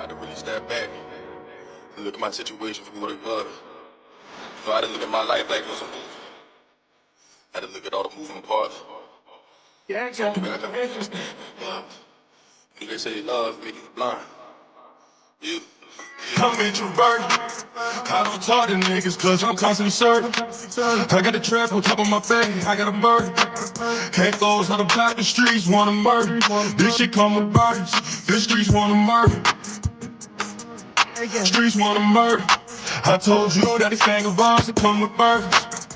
had to really step back and look at my situation for what it was. I had to look at my life like it was a movie. I had to look at all the moving parts. Yeah, they say love make you blind. You. I'm introvert. I don't talk to niggas cause I'm constantly searching. I got a trap on top of my back, I got a murder. Can't goes out about the streets wanna murder. This shit come with burdens. The streets wanna murder. Streets wanna murder. I told you that this thing of ours to come with burdens.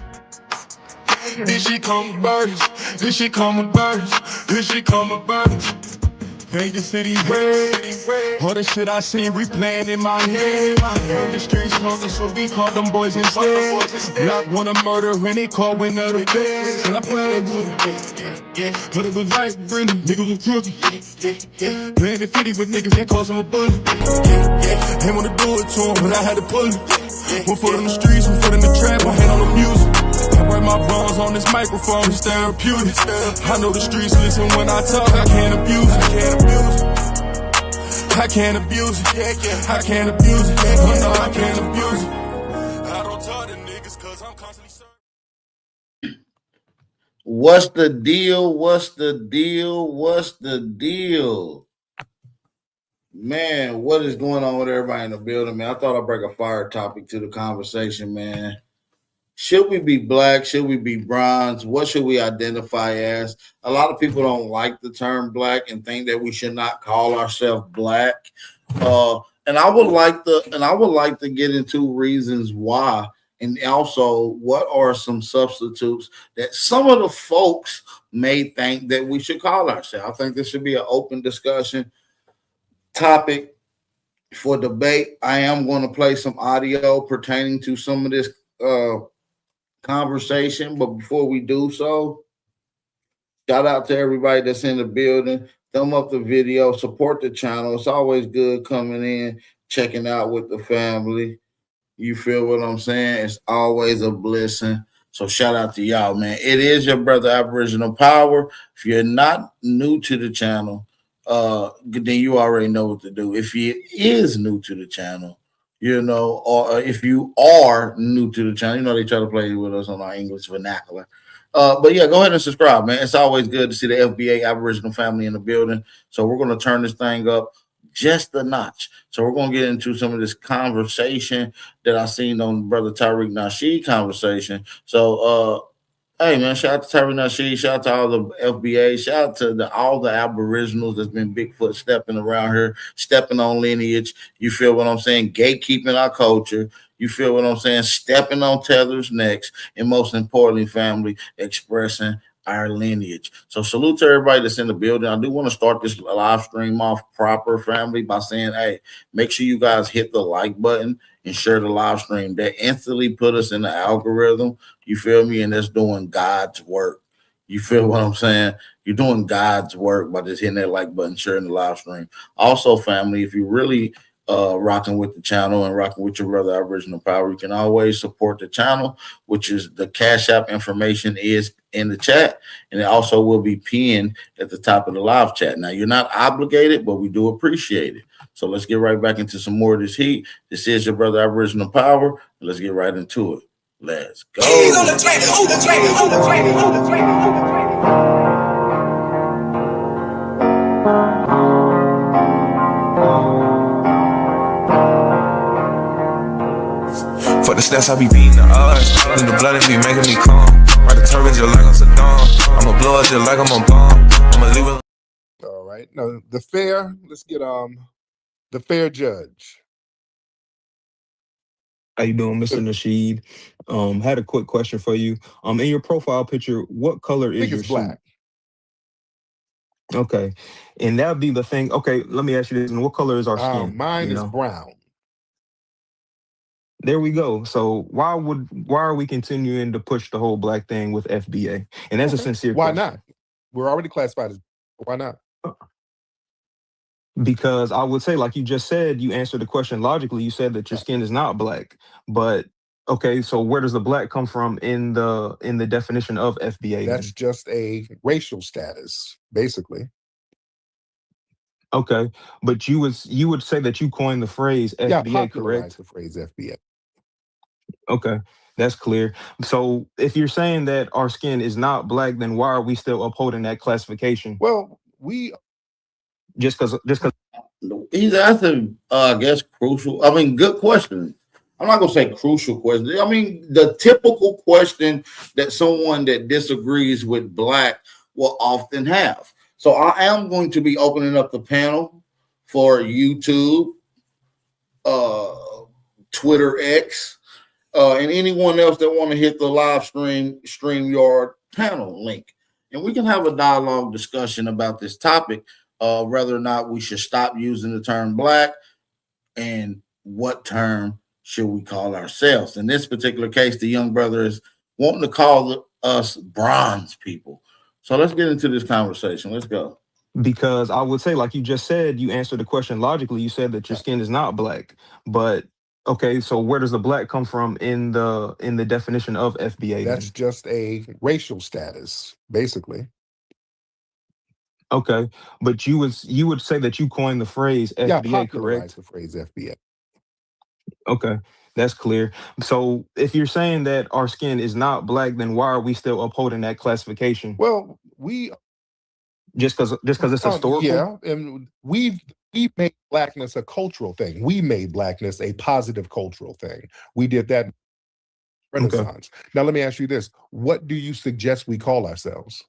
This shit come with burdens. This shit come with burdens. This shit come with burdens. Paint the city red. All the shit I seen replaying in my head. The streets hungry, so we call them boys instead. Block wanna murder when they call winner the best. And I played with it. But it was like Brenda, niggas was crooked. Playing the 50 with niggas, they cost them a bullet. Ain't wanna do it to him, but I had to pull it. One foot in the streets, one foot in the trap, my hand on the music. I write my bones on this microphone, it's therapeutic. I know the streets listen when I talk, I can't abuse it. I can't abuse it. I can't abuse it. Oh no, I can't abuse it. I don't talk to niggas cause I'm constantly searching. What's the deal? What's the deal? What's the deal? Man, what is going on with everybody in the building, man? I thought I'd bring a fire topic to the conversation, man. Should we be black? Should we be bronze? What should we identify as? A lot of people don't like the term black and think that we should not call ourselves black. And I would like to get into reasons why, and also what are some substitutes that some of the folks may think that we should call ourselves. I think this should be an open discussion topic for debate. I am going to play some audio pertaining to some of this conversation, but before we do so, shout out to everybody that's in the building. Thumb up the video, support the channel. It's always good coming in, checking out with the family. You feel what I'm saying? It's always a blessing. So shout out to y'all, man. It is your brother Aboriginal Power. If you're not new to the channel, then you already know what to do. If you is new to the channel, or if you are new to the channel, they try to play with us on our English vernacular. But yeah, go ahead and subscribe, man. It's always good to see the FBA Aboriginal family in the building. So we're going to turn this thing up just a notch. So we're going to get into some of this conversation that I seen on Brother Tariq Nasheed conversation. So, hey, man, shout out to Tariq Nasheed. Shout out to all the FBA. Shout out to all the Aboriginals that's been Bigfoot stepping around here, stepping on lineage. You feel what I'm saying? Gatekeeping our culture. You feel what I'm saying? Stepping on Tether's necks. And most importantly, family, expressing our lineage. So salute to everybody that's in the building. I do want to start this live stream off proper, family, by saying, hey, make sure you guys hit the like button and share the live stream. That instantly put us in the algorithm. You feel me? And that's doing God's work. You feel what I'm saying? You're doing God's work by just hitting that like button, sharing the live stream. Also, family, if you really rocking with the channel and rocking with your brother Aboriginal Power, you can always support the channel, which is the Cash App information is in the chat, and it also will be pinned at the top of the live chat. Now, you're not obligated, but we do appreciate it. So let's get right back into some more of this heat. This is your brother Aboriginal Power, and let's get right into it. Let's go. For the stats, I be beating the odds. Then the blood, it be making me calm. Ride the turbines just like I'm Saddam. I'ma blow it just like I'm a bomb. I'ma leave it. All right. Now, let's get the fair judge. How you doing, Mr. Nasheed? Had a quick question for you. In your profile picture, what color is your black? Suit? Okay. And that'd be the thing. Okay, let me ask you this. And what color is our skin? Mine is brown. There we go. So why are we continuing to push the whole black thing with FBA? And that's a sincere question. Why not? We're already classified as, why not? Because I would say, like you just said, you answered the question logically. You said that your skin is not black. But okay, so where does the black come from in the definition of FBA? That's just a racial status, basically. Okay, but you would say that you coined the phrase Yeah, I FBA, popularized correct? the phrase FBA. Okay, that's clear. So if you're saying that our skin is not black, then why are we still upholding that classification? Well, we Just because He's asking, I guess, crucial. I mean, good question. I'm not gonna say crucial question. I mean, the typical question that someone that disagrees with black will often have. So I am going to be opening up the panel for YouTube, uh, Twitter X, and anyone else that want to hit the live StreamYard panel link, and we can have a dialogue discussion about this topic, whether or not we should stop using the term black and what term should we call ourselves. In this particular case, the young brother is wanting to call us bronze people. So let's get into this conversation. Let's go. because I would say, like you just said, you answered the question logically. You said that your skin is not black, but okay, so where does the black come from in the definition of FBA That's then? just a racial status, basically. Okay, but you would say that you coined the phrase Yeah, I FBA, popularized correct? the phrase FBA. Okay, that's clear. So if you're saying that our skin is not black, then why are we still upholding that classification? Well, we Just because it's historical? yeah, and we made blackness a cultural thing. We made blackness a positive cultural thing. We did that in Okay. Renaissance. Now let me ask you this: what do you suggest we call ourselves?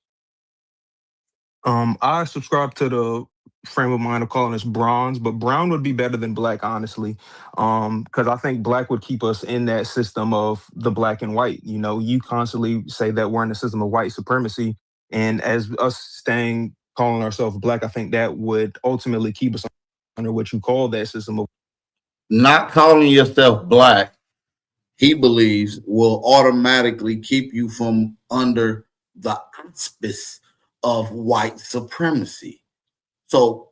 I subscribe to the frame of mind of calling us bronze, but brown would be better than black, honestly. Because I think black would keep us in that system of the black and white. You know, you constantly say that we're in the system of white supremacy, and as us staying calling ourselves black, I think that would ultimately keep us under what you call that system of Not calling yourself black, he believes, will automatically keep you from under the auspice of white supremacy. So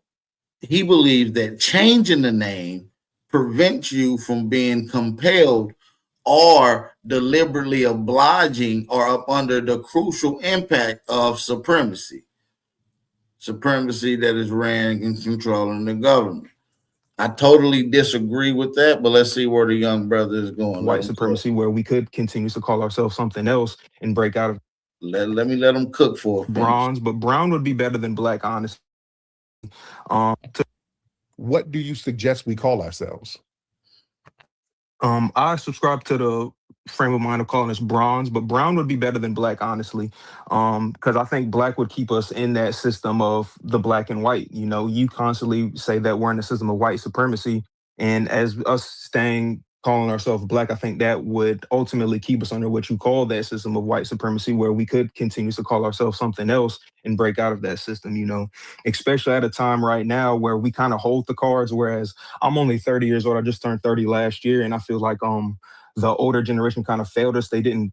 he believes that changing the name prevents you from being compelled or deliberately obliging or up under the crucial impact of supremacy. Supremacy that is ran and controlling the government. I totally disagree with that, but let's see where the young brother is going. Let white him cook. supremacy, where we could continue to call ourselves something else and break out of Let me let him cook for a minute. bronze, but brown would be better than black, honestly. To What do you suggest we call ourselves? I subscribe to the frame of mind of calling us bronze, but brown would be better than black, honestly. Because I think black would keep us in that system of the black and white. You know, you constantly say that we're in the system of white supremacy, and as us staying calling ourselves black, I think that would ultimately keep us under what you call that system of white supremacy, where we could continue to call ourselves something else and break out of that system. You know, especially at a time right now where we kind of hold the cards, whereas I'm only 30 years old. I just turned 30 last year, and I feel like the older generation kind of failed us. They didn't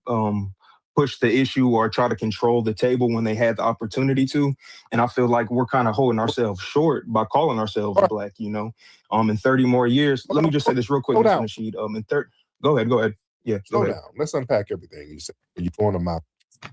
push the issue or try to control the table when they had the opportunity to. And I feel like we're kind of holding ourselves short by calling ourselves All right, black. You know, in 30 more years. Let me just say this real quick, slow Mr. down, Nasheed. In third, go ahead, go ahead. Yeah, go slow ahead. down. Let's unpack everything you said. You're going to my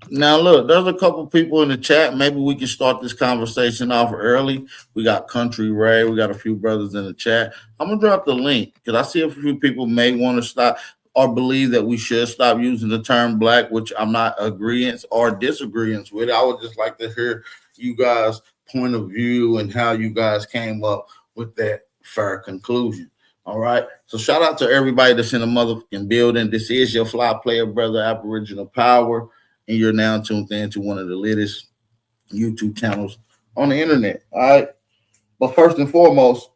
Now, look, there's a couple people in the chat. Maybe we can start this conversation off early. We got Country Ray. We got a few brothers in the chat. I'm going to drop the link because I see a few people may want to stop or believe that we should stop using the term black, which I'm not agreeing or disagreeing with. I would just like to hear you guys' point of view and how you guys came up with that fair conclusion. All right. So shout out to everybody that's in the motherfucking building. This is your fly player brother, Aboriginal Power, and you're now tuned in to one of the latest YouTube channels on the internet. All right. But first and foremost,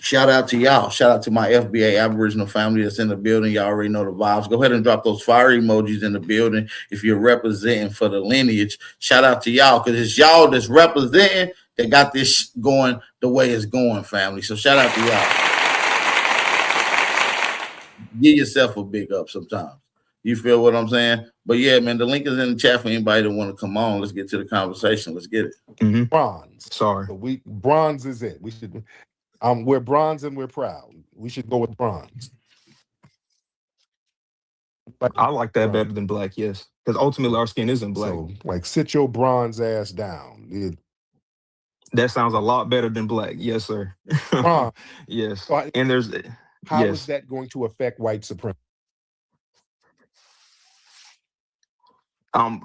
shout out to y'all. Shout out to my FBA Aboriginal family that's in the building. Y'all already know the vibes. Go ahead and drop those fire emojis in the building if you're representing for the lineage. Shout out to y'all because it's y'all that's representing that got this going the way it's going, family. So shout out to y'all. Give yourself a big up sometimes. You feel what I'm saying? But yeah, man, the link is in the chat for anybody that want to come on. Let's get to the conversation. Let's get it. bronze. Sorry. So bronze is it. We should we're bronze and we're proud. We should go with bronze. I like that better than black, yes. Because ultimately our skin isn't black. So like sit your bronze ass down. That sounds a lot better than black. Yes, sir. Bronze. Yes. So And there's how is yes. that going to affect white supremacy?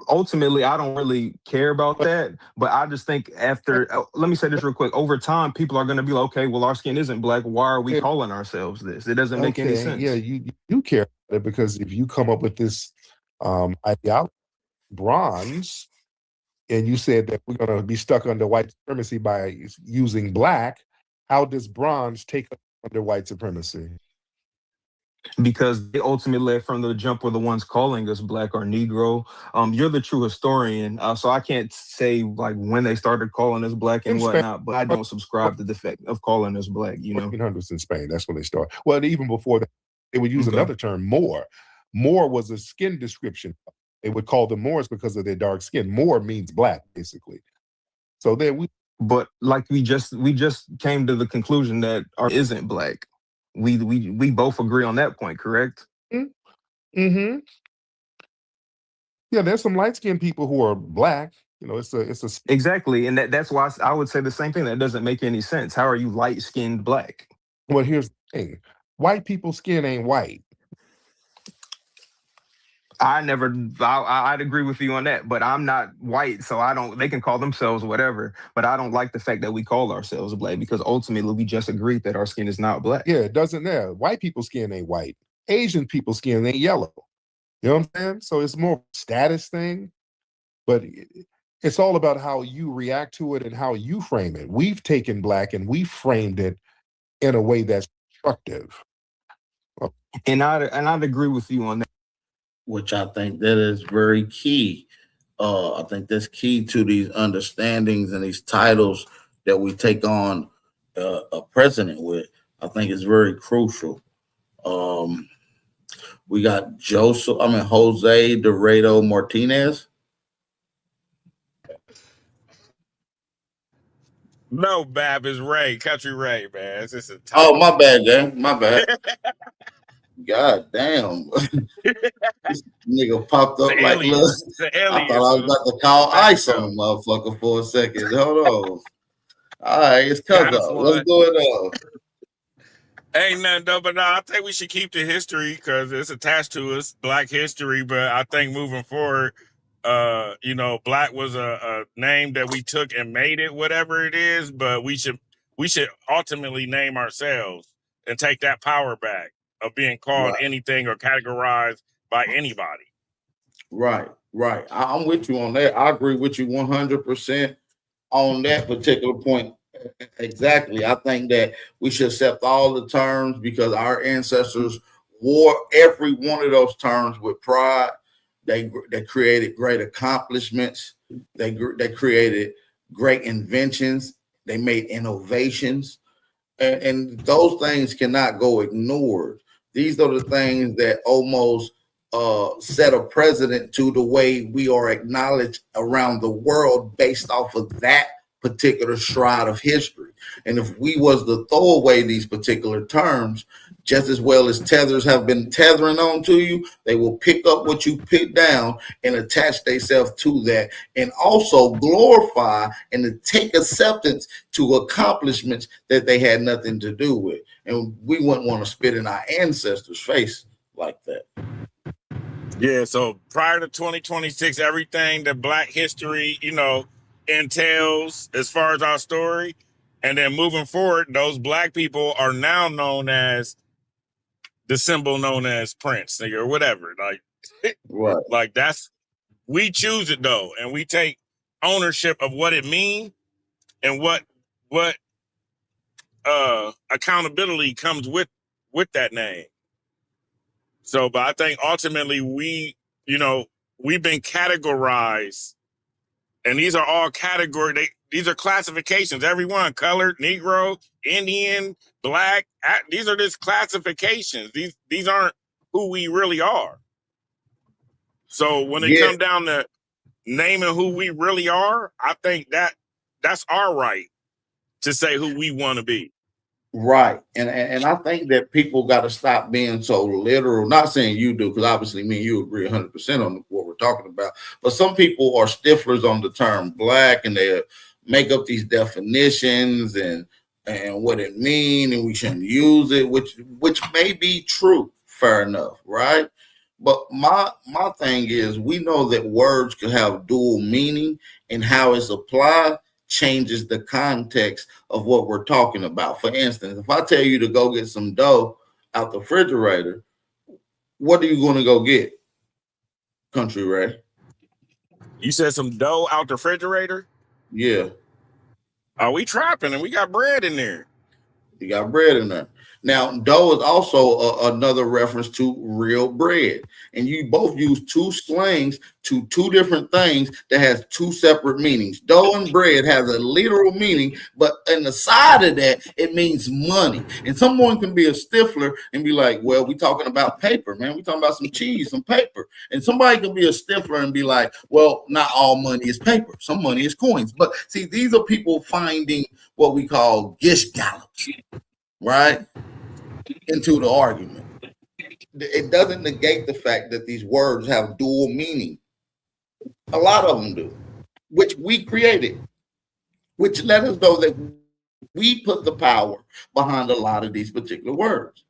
Ultimately, I don't really care about that, but I just think after, let me say this real quick. Over time, people are going to be like, okay, well, our skin isn't black. Why are we calling ourselves this? It doesn't make any Okay, yeah, sense. you care about it, because if you come up with this ideology, bronze, and you said that we're going to be stuck under white supremacy by using black, how does bronze take us under white supremacy? Because they ultimately from the jump were the ones calling us black or Negro. You're the true historian, so I can't say like when they started calling us black In and Spain, whatnot, but I don't subscribe to the fact of calling us black, 1400s in Spain, that's when they started. Well, even before that, they would use Okay. another term, Moor. Moor was a skin description. They would call them Moors because of their dark skin. Moor means black, basically. So then But like we just came to the conclusion that our isn't black. We both agree on that point, correct? mm-hmm. Yeah, there's some light-skinned people who are black. It's a Exactly, and that's why I would say the same thing. That doesn't make any sense. How are you light skinned black? well, here's the thing. White people's skin ain't white. I never. I'd agree with you on that, but I'm not white, so I don't. They can call themselves whatever, but I don't like the fact that we call ourselves black because ultimately we just agreed that our skin is not black. Yeah, it doesn't there. White people's skin ain't white. Asian people's skin ain't yellow. You know what I'm saying? So it's more of a status thing, but it's all about how you react to it and how you frame it. We've taken black and we framed it in a way that's constructive. And I'd agree with you on that. which I think that is very key. I think that's key to these understandings and these titles that we take on a president with. I think it's very crucial. We got Jose Dorado Martinez. No, Bab is Ray, Country Ray, man. It's just a Oh, typo. my bad, gang. My bad. God damn. This nigga popped It's an up like, look, alias. It's an I thought alias I for was about to call the ice on show. the motherfucker for a second. Hold on. All right, it's cuz Got us up. What's one. going on? Ain't nothing though, but no, I think we should keep the history because it's attached to us, Black history. But I think moving forward, Black was a name that we took and made it whatever it is. But we should ultimately name ourselves and take that power back of being called Right, anything or categorized by anybody. right. I'm with you on that. I agree with you 100% on that particular point. Exactly. I think that we should accept all the terms because our ancestors wore every one of those terms with pride. They created great accomplishments. They created great inventions. They made innovations, and those things cannot go ignored. These are the things that almost set a precedent to the way we are acknowledged around the world based off of that particular stride of history. And if we was to throw away these particular terms, just as well as tethers have been tethering on to you, they will pick up what you pick down and attach themselves to that, and also glorify and take acceptance to accomplishments that they had nothing to do with. And we wouldn't want to spit in our ancestors' face like that. Yeah, so prior to 2026, everything that Black history, entails as far as our story, and then moving forward, those Black people are now known as the symbol known as Prince or whatever. Right. Like that's we choose it though, and we take ownership of what it means and what accountability comes with that name. So, but I think ultimately we've been categorized, and these are all these are classifications. Everyone, colored, Negro, Indian, Black. These are just classifications. These aren't who we really are. So when it Yeah, comes down to naming who we really are, I think that's our right to say who we want to be. right. And I think that people got to stop being so literal. Not saying you do, because obviously me and you agree 100% on what we're talking about. But some people are stiflers on the term Black, and they're make up these definitions and what it mean, and we shouldn't use it, which may be true, fair enough, right? But my thing is, we know that words can have dual meaning, and how it's applied changes the context of what we're talking about. For instance, if I tell you to go get some dough out the refrigerator, what are you going to go get, Country Ray? You said some dough out the refrigerator? Yeah. Are we trapping and we got bread in there? You got bread in there. Now, dough is also another reference to real bread. And you both use two slangs to two different things that has two separate meanings. Dough and bread has a literal meaning, but in the side of that, it means money. And someone can be a stiffler and be like, well, we talking about paper, man. We talking about some cheese, some paper. And somebody can be a stiffler and be like, well, not all money is paper. Some money is coins. But see, these are people finding what we call gish gallops, right, into the argument. It doesn't negate the fact that these words have dual meaning. A lot of them do, which we created, which let us know that we put the power behind a lot of these particular words.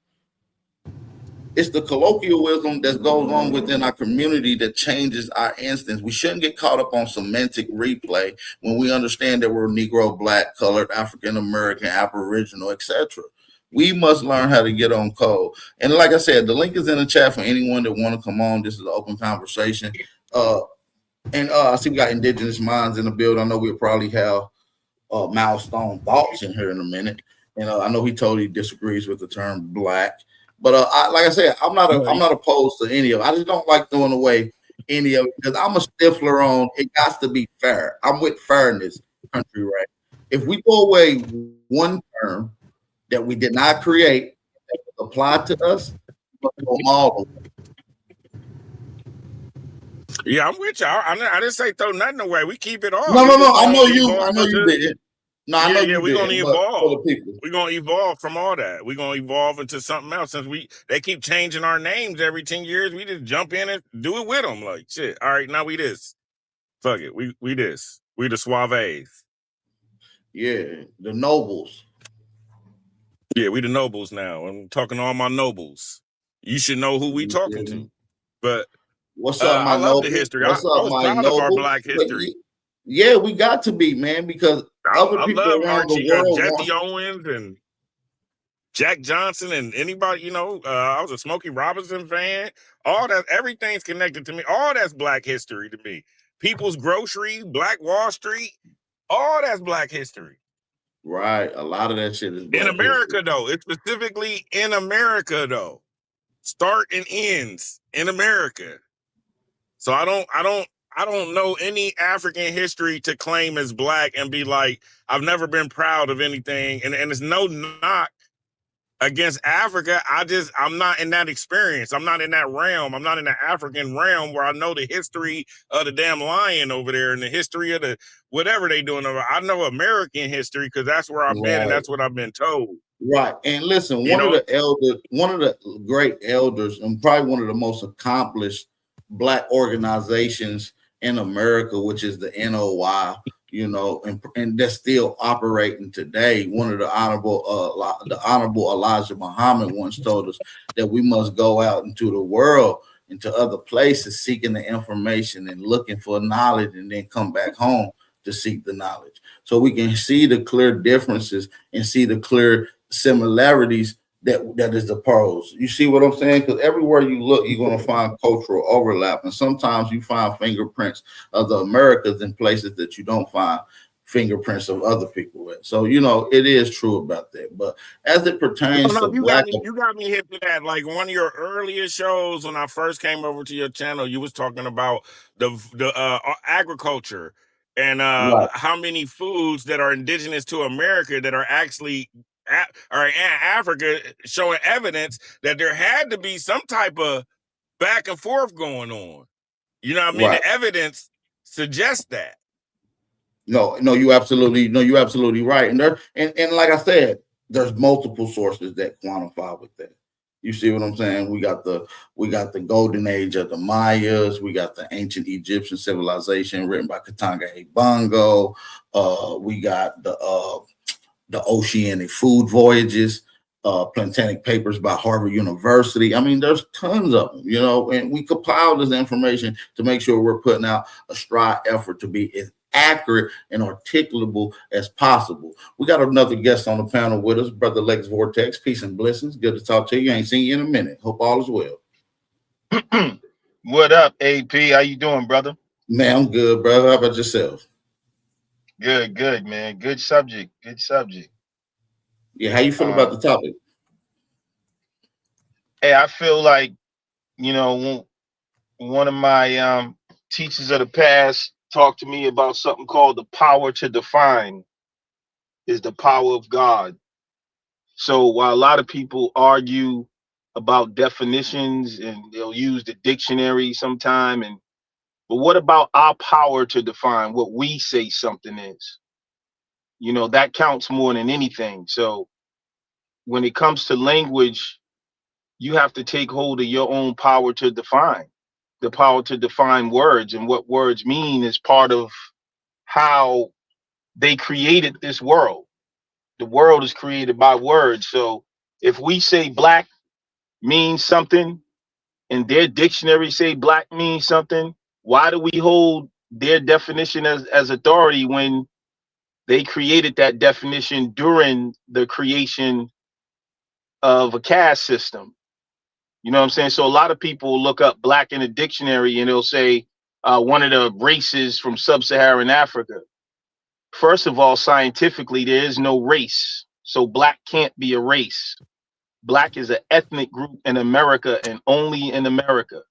It's the colloquialism that goes on within our community that changes our instance. We shouldn't get caught up on semantic replay when we understand that we're Negro, Black, Colored, African American, Aboriginal, etc. We must learn how to get on code. And like I said, the link is in the chat for anyone that want to come on. This is an open conversation. I see we got Indigenous Minds in the building. I know we'll probably have Milestone Thoughts in here in a minute. And I know he totally disagrees with the term Black. But like I said, I'm not opposed to any of it. I just don't like throwing away any of it because I'm a stiffler on it got to be fair. I'm with fairness, Country, right? If we throw away one term that we did not create that was applied to us, all of them. Yeah, I'm with you. I didn't say throw nothing away. We keep it all. No. I know you did. No, I know you we're gonna did. evolve. We're gonna evolve from all that. We're gonna evolve into something else. Since they keep changing our names every 10 years, we just jump in and do it with them. Like shit. All right, now we this. Fuck it. We this. We the suaves. Yeah, the nobles. Yeah, we the nobles now. I'm talking to all my nobles. You should know who we talking to. But what's up, my I love the history. I was proud of our Black history. Yeah, we got to be, man, because other people around the world Jesse Owens and Jack Johnson and anybody, I was a Smokey Robinson fan. All that, everything's connected to me. All that's Black history to me. People's Grocery, Black Wall Street, all that's Black history. Right. A lot of that shit is Black in America, history. though. It's specifically in America, though. Start and ends in America. So I don't know any African history to claim as Black and be like, I've never been proud of anything. And it's no knock against Africa. I'm not in that experience. I'm not in that realm. I'm not in the African realm where I know the history of the damn lion over there and the history of the whatever they doing over. I know American history because that's where I've been and that's what I've been told. Right. And listen, one of the great elders and probably one of the most accomplished Black organizations in America, which is the NOI, and that's still operating today. One of the honorable Elijah Muhammad once told us that we must go out into the world, into other places, seeking the information and looking for knowledge, and then come back home to seek the knowledge. So we can see the clear differences and see the clear similarities that is the pros. You see what I'm saying? Because everywhere you look, you're going to find cultural overlap. And sometimes you find fingerprints of the Americas in places that you don't find fingerprints of other people at. So, it is true about that. But as it pertains to Black... You got me hit to that. Like one of your earlier shows when I first came over to your channel, you was talking about the agriculture and how many foods that are indigenous to America that are actually or in Africa, showing evidence that there had to be some type of back and forth going on. You know what I mean? Right. The evidence suggests that. No, you're absolutely right. And like I said, there's multiple sources that quantify with that. You see what I'm saying? We got the golden age of the Mayas. We got the ancient Egyptian civilization written by Katanga Bongo. We got the oceanic food voyages, Planetaric papers by Harvard University. I mean, there's tons of them, you know, and we compile this information to make sure we're putting out a stride effort to be as accurate and articulable as possible. We got another guest on the panel with us, Brother Lex Vortex. Peace and blessings. Good to talk to you. Ain't seen you in a minute. Hope all is well. What up, AP? How you doing, brother? Man, I'm good, brother. How about yourself? Good, man. Good subject. Yeah, how you feel about the topic? Hey, I feel like, you know, one of my teachers of the past talked to me about something called the power to define is the power of God. So while a lot of people argue about definitions and they'll use the dictionary sometime, but what about our power to define what we say something is? You know, that counts more than anything. So when it comes to language, you have to take hold of your own power to define. The power to define words, and what words mean is part of how they created this world. The world is created by words. So if we say black means something and their dictionary say black means something, why do we hold their definition as authority when they created that definition during the creation of a caste system? You know what I'm saying? So a lot of people look up black in a dictionary and they'll say one of the races from sub-Saharan Africa. First of all, scientifically, there is no race. So black can't be a race. Black is an ethnic group in America and only in America.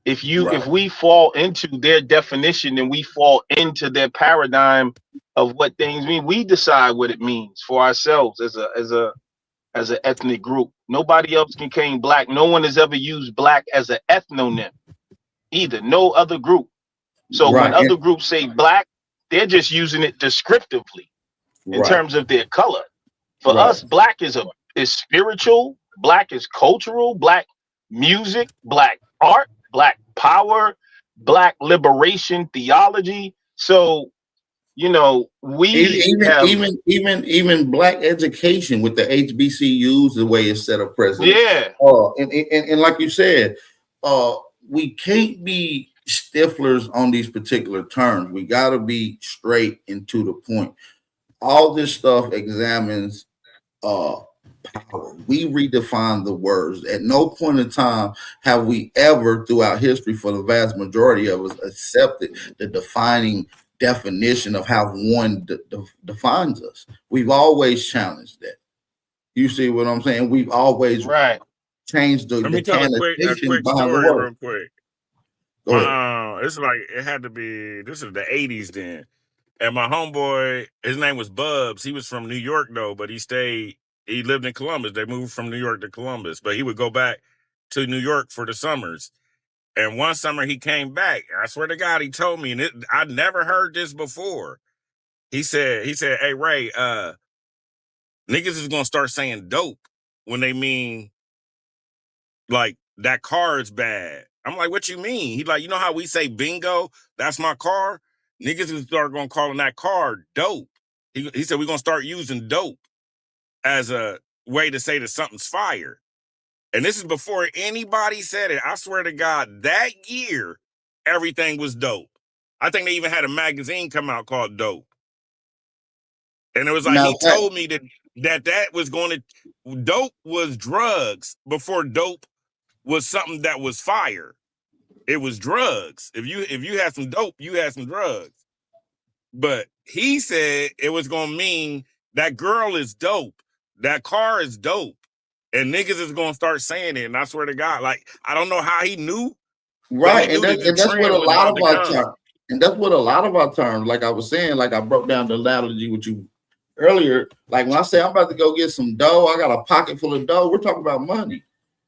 If we fall into their definition and we fall into their paradigm of what things mean, we decide what it means for ourselves as an ethnic group. Nobody else can claim black. No one has ever used black as an ethnonym either. No other group. So when other groups say black, they're just using it descriptively in terms of their color. For us, black is spiritual, black is cultural, black music, black art, black power, black liberation theology. So, you know, even black education with the HBCUs, the way it's set up, President. Yeah. And like you said, we can't be stiflers on these particular terms. We got to be straight and to the point. All this stuff examines power. We redefine the words. At no point in time have we ever, throughout history, for the vast majority of us, accepted the defining definition of how one defines us. We've always challenged that. You see what I'm saying? We've always changed the Let me tell a quick story real quick. Go ahead. It's like it had to be. This is the '80s then, and my homeboy, his name was Bubs. He was from New York though, but he lived in Columbus. They moved from New York to Columbus, but he would go back to New York for the summers. And one summer he came back. I swear to God, he told me, and I'd never heard this before. He said, "Hey Ray, niggas is gonna start saying dope when they mean like that car is bad." I'm like, "What you mean?" He like, "You know how we say bingo? That's my car. Niggas is start gonna calling that car dope." He said we're gonna start using dope as a way to say that something's fire. And this is before anybody said it. I swear to God, that year, everything was dope. I think they even had a magazine come out called Dope. And it was like, he told me that was going to, dope was drugs before dope was something that was fire. It was drugs. If you had some dope, you had some drugs. But he said it was going to mean that girl is dope. That car is dope. And niggas is going to start saying it. And I swear to God, like, I don't know how he knew. Right. And that's what a lot of our terms. And that's what a lot of our terms, like I was saying, like I broke down the analogy with you earlier. Like when I say I'm about to go get some dough, I got a pocket full of dough. We're talking about money.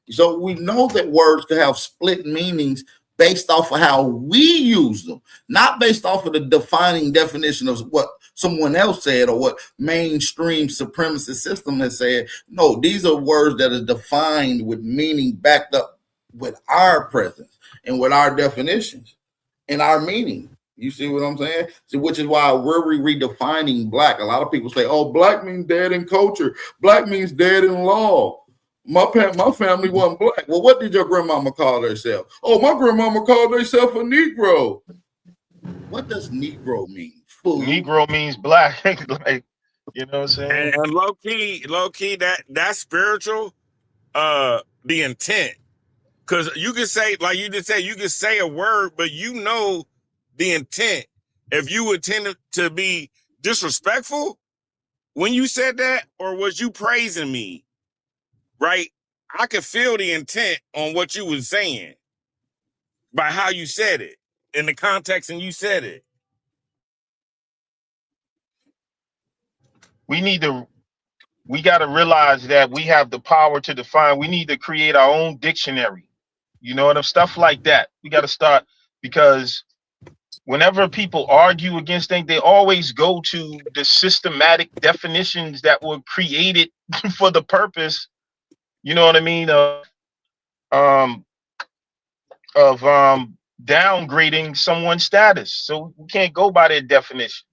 So we know that words can have split meanings based off of how we use them, not based off of the defining definition of what someone else said or what mainstream supremacist system has said. No, these are words that are defined with meaning backed up with our presence and with our definitions and our meaning. You see what I'm saying? So, which is why we're redefining black. A lot of people say, "Oh, black means dead in culture. Black means dead in law." My family wasn't black. Well, what did your grandmama call herself? Oh, my grandmama called herself a Negro. What does Negro mean? Fool. Negro means black. Like, you know what I'm saying? And low key, that spiritual, the intent. Because you can say, like you just said, you can say a word, but you know the intent. If you intended to be disrespectful when you said that, or was you praising me, right? I could feel the intent on what you was saying by how you said it, in the context and you said it. We got to realize that we have the power to define. We need to create our own dictionary. You know what I'm stuff like that. We got to start, because whenever people argue against things, they always go to the systematic definitions that were created for the purpose, you know what I mean, of downgrading someone's status. So we can't go by their definitions.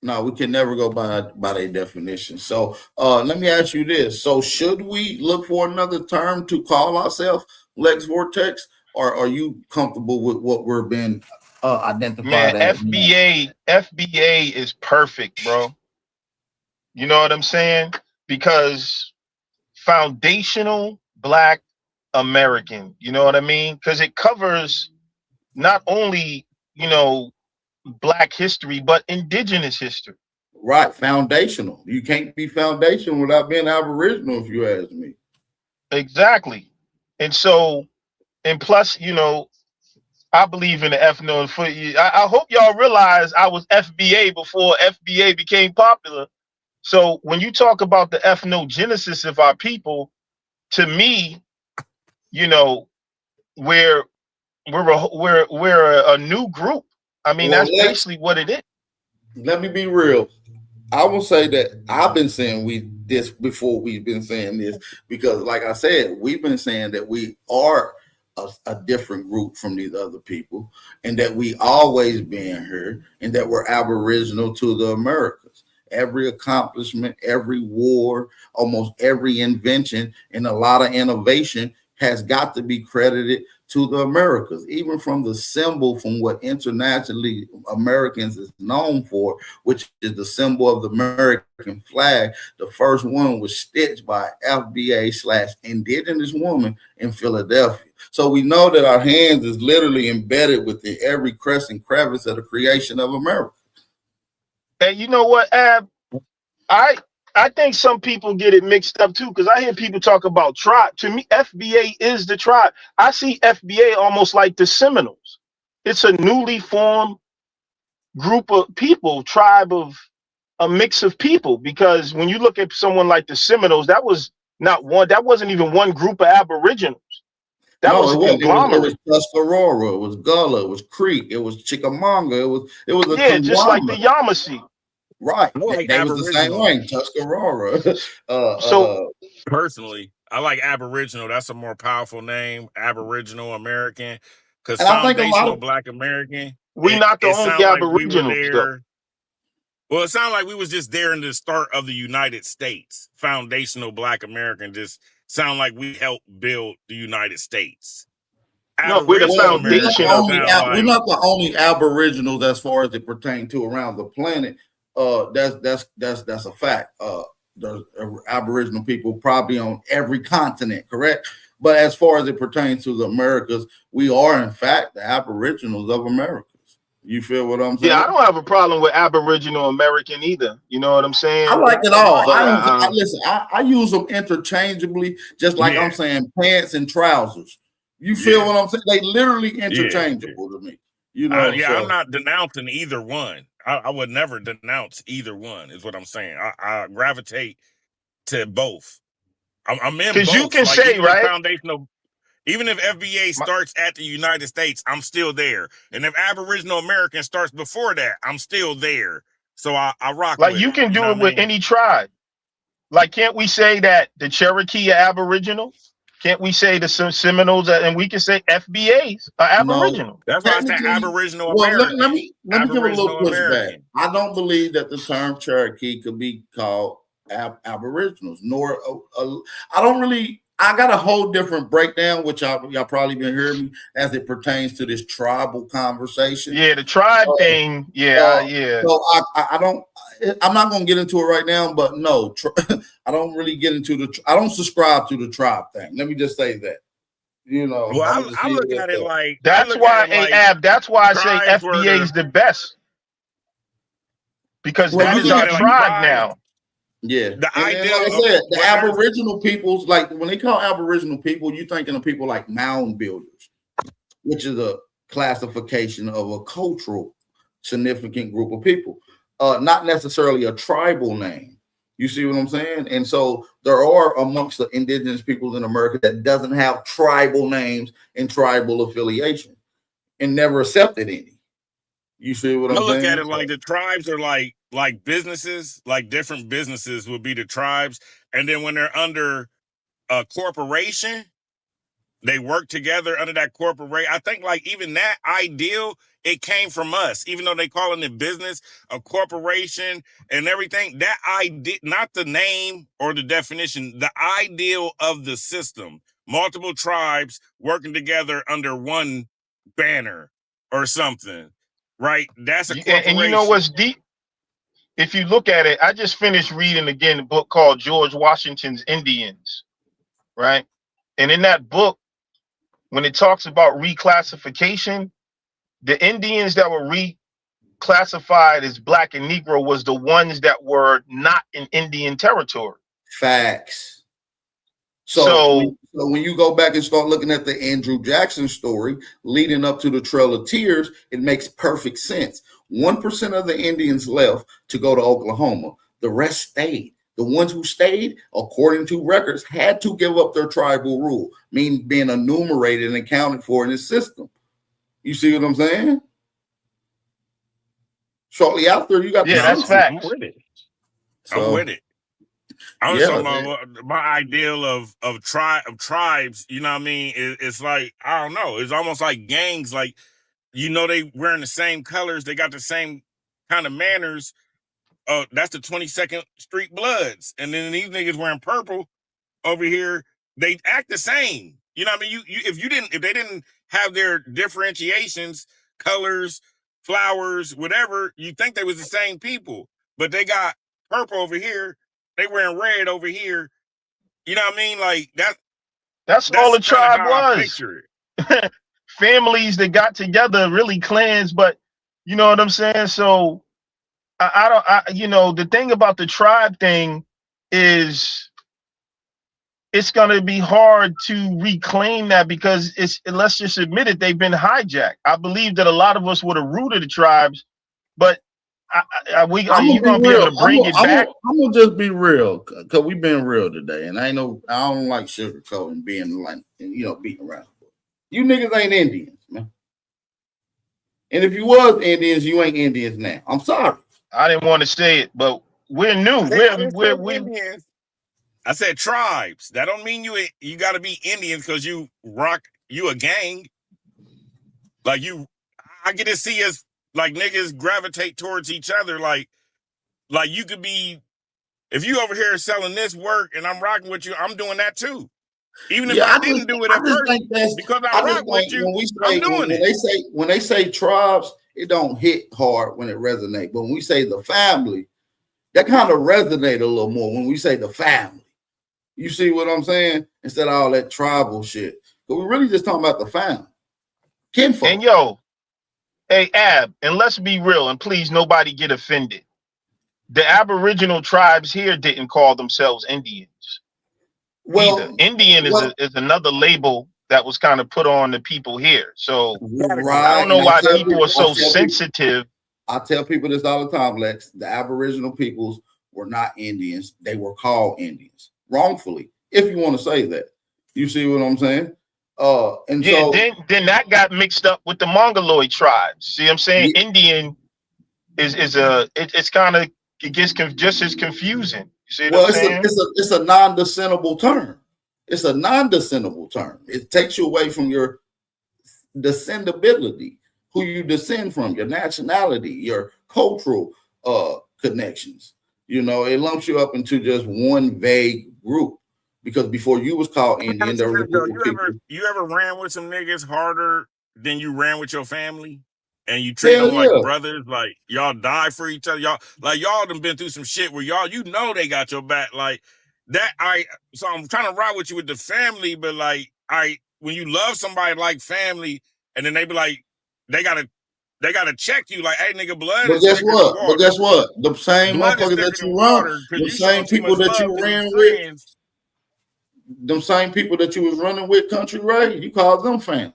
No, we can never go by their definition. So let me ask you this. So should we look for another term to call ourselves Lex Vortex, or are you comfortable with what we're being identified Man, as? FBA is perfect, bro. You know what I'm saying? Because foundational Black American, you know what I mean? Because it covers not only, you know, Black history, but indigenous history. Right, foundational. You can't be foundational without being Aboriginal, if you ask me. Exactly. And so, and plus, you know, I believe in the ethno and foot. I hope y'all realize I was FBA before FBA became popular. So when you talk about the ethnogenesis of our people, to me, you know, we're a new group. I mean, Well, that's basically what it is. let me be real. I will say that I've been saying this before we've been saying this, because like I said, we've been saying that we are a different group from these other people, and that we always been here, and that we're Aboriginal to the Americas. Every accomplishment, every war, almost every invention, and a lot of innovation has got to be credited to the Americas, even from the symbol, from what internationally Americans is known for, which is the symbol of the American flag. The first one was stitched by FBA/indigenous woman in Philadelphia. So we know that our hands is literally embedded within every crest and crevice of the creation of America. And you know what, Ab? I think some people get it mixed up too, because I hear people talk about tribe. To me, FBA is the tribe. I see FBA almost like the Seminoles. It's a newly formed group of people, tribe of a mix of people. Because when you look at someone like the Seminoles, that was not one. That wasn't even one group of Aboriginals. That was a conglomerate. It was Tuscarora, it was Gullah, it was Creek, it was Chickamauga, it was a conglomerate. Just like the Yamasee. Right. Like they was the same way, Tuscarora. So personally, I like Aboriginal. That's a more powerful name, Aboriginal American. Because foundational Black American. We're not the only Aboriginals, like we though. Well, it sounded like we was just there in the start of the United States. Foundational Black American just sound like we helped build the United States. No, we're the foundation. We're not the only Aboriginals as far as it pertains to around the planet. That's a fact. There's Aboriginal people probably on every continent, correct? But as far as it pertains to the Americas, we are in fact the Aboriginals of Americas. You feel what I'm saying? Yeah, I don't have a problem with Aboriginal American either. You know what I'm saying? I like it all. Listen, I use them interchangeably, just like I'm saying pants and trousers. You feel what I'm saying? They literally interchangeable to me. You know, I'm not denouncing either one. I would never denounce either one, is what I'm saying. I gravitate to both. I'm in both. Because you can say, right? Foundational. Even if FBA starts at the United States, I'm still there. And if Aboriginal American starts before that, I'm still there. So I rock Like with you it. can You know do it what I with mean? any tribe. Like, can't we say that the Cherokee are Aboriginal? Can't we say the Seminoles and we can say FBAs are No, Aboriginal? That's why I said technically, Aboriginal well, American. let me give a little Aboriginal pushback. American. I don't believe that the term Cherokee could be called Aboriginals, nor I don't really. I got a whole different breakdown, which y'all probably been hearing me as it pertains to this tribal conversation. Yeah, the tribe thing. Yeah, yeah. So I don't. I'm not going to get into it right now, but no, I don't really get into the. I don't subscribe to the tribe thing. Let me just say that. You know, Well, I'm just I leave look it at at it that. like That's why, hey, Ab, that's why I say tribes were FBA the. is the best because Well, Well, that I you is look got our at it like tribe tribes. now. yeah, The and like ideal I of said, the well, there's Aboriginal peoples, like when they call Aboriginal people, you're thinking of people like mound builders, which is a classification of a cultural significant group of people, not necessarily a tribal name. You see what I'm saying? And so there are amongst the indigenous peoples in America that doesn't have tribal names and tribal affiliation and never accepted any. You see what I I'm look at saying? it like the tribes are like businesses, like different businesses would be the tribes, and then when they're under a corporation, they work together under that corporation. I think like even that ideal, it came from us, even though they calling it business, a corporation and everything. That idea, not the name or the definition, the ideal of the system, multiple tribes working together under one banner or something, right? That's a And you know corporation. what's deep? If you look at it, I just finished reading again a book called George Washington's Indians, right? And in that book, when it talks about reclassification, the Indians that were reclassified as Black and Negro was the ones that were not in Indian territory. Facts. So So when you go back and start looking at the Andrew Jackson story leading up to the Trail of Tears, it makes perfect sense. 1% of the Indians left to go to Oklahoma. The rest stayed. The ones who stayed, according to records, had to give up their tribal rule, meaning being enumerated and accounted for in the system. You see what I'm saying? Shortly after, you got the yeah, that's No, census. I'm facts. with it. I'm So with it. I was yeah, talking about my ideal of tribes. You know what I mean? It's like I don't know. It's almost like gangs. Like they wearing the same colors. They got the same kind of manners. That's the 22nd Street Bloods, and then these niggas wearing purple over here. They act the same. You know what I mean? If they didn't have their differentiations, colors, flowers, whatever, you think they was the same people, but they got purple over here. They wearing red over here. You know what I mean? Like that. That's all That's the kind of tribe how I was. picture it. Families that got together, really clans, but you know what I'm saying? So I don't, the thing about the tribe thing is it's going to be hard to reclaim that because let's just admit it, they've been hijacked. I believe that a lot of us would have rooted the tribes, but are I'm you gonna be going to be able real. to bring it back? I'm gonna just be real because we've been real today, and I don't like sugarcoating, being like beating around. You niggas ain't Indians, man. And if you was Indians, you ain't Indians now. I'm sorry. I didn't want to say it, but we're new. I didn't say Indians. I said tribes. That don't mean you got to be Indians because you a gang. Like I get to see us like niggas gravitate towards each other. Like you could be, if you over here selling this work and I'm rocking with you, I'm doing that too. Even if Yeah, I didn't do it I at just first, think that's because I I just rock with think you, when we I'm say doing it. when they say tribes, it don't hit hard when it resonates. But when we say the family, that kind of resonate a little more when we say the family. You see what I'm saying? Instead of all that tribal shit. But we're really just talking about the family. Kinfolk. And yo, hey Ab, and let's be real, and please nobody get offended. The Aboriginal tribes here didn't call themselves Indians either. Well, Indian is another label that was kind of put on the people here. So I right. don't And know why people are so sensitive. I tell people this all the time, Lex. The Aboriginal peoples were not Indians. They were called Indians wrongfully, if you want to say that. You see what I'm saying? And Yeah, so then that got mixed up with the Mongoloid tribes. See what I'm saying? Indian it's kind of, it gets just as confusing. You see what I'm well, saying? it's a non-descendable term. It's a non-descendable term. It takes you away from your descendability, who you descend from, your nationality, your cultural connections. You know, it lumps you up into just one vague group. Because before you was called Let me Indian, ask there you was this a though. group of people. You ever ran with some niggas harder than you ran with your family? And you treat Hell them like yeah. brothers, like y'all die for each other. Y'all done been through some shit where you know they got your back. Like that, so I'm trying to ride with you with the family, but like, when you love somebody like family, and then they be like, they gotta check you, like, hey nigga, blood But is guess thicker than what? But water. guess what? The same Blood is motherfuckers thicker that than you run, water because the you showing same too people much that love you to these ran with, friends. them same people that you was running with, Country Ray, you call them family.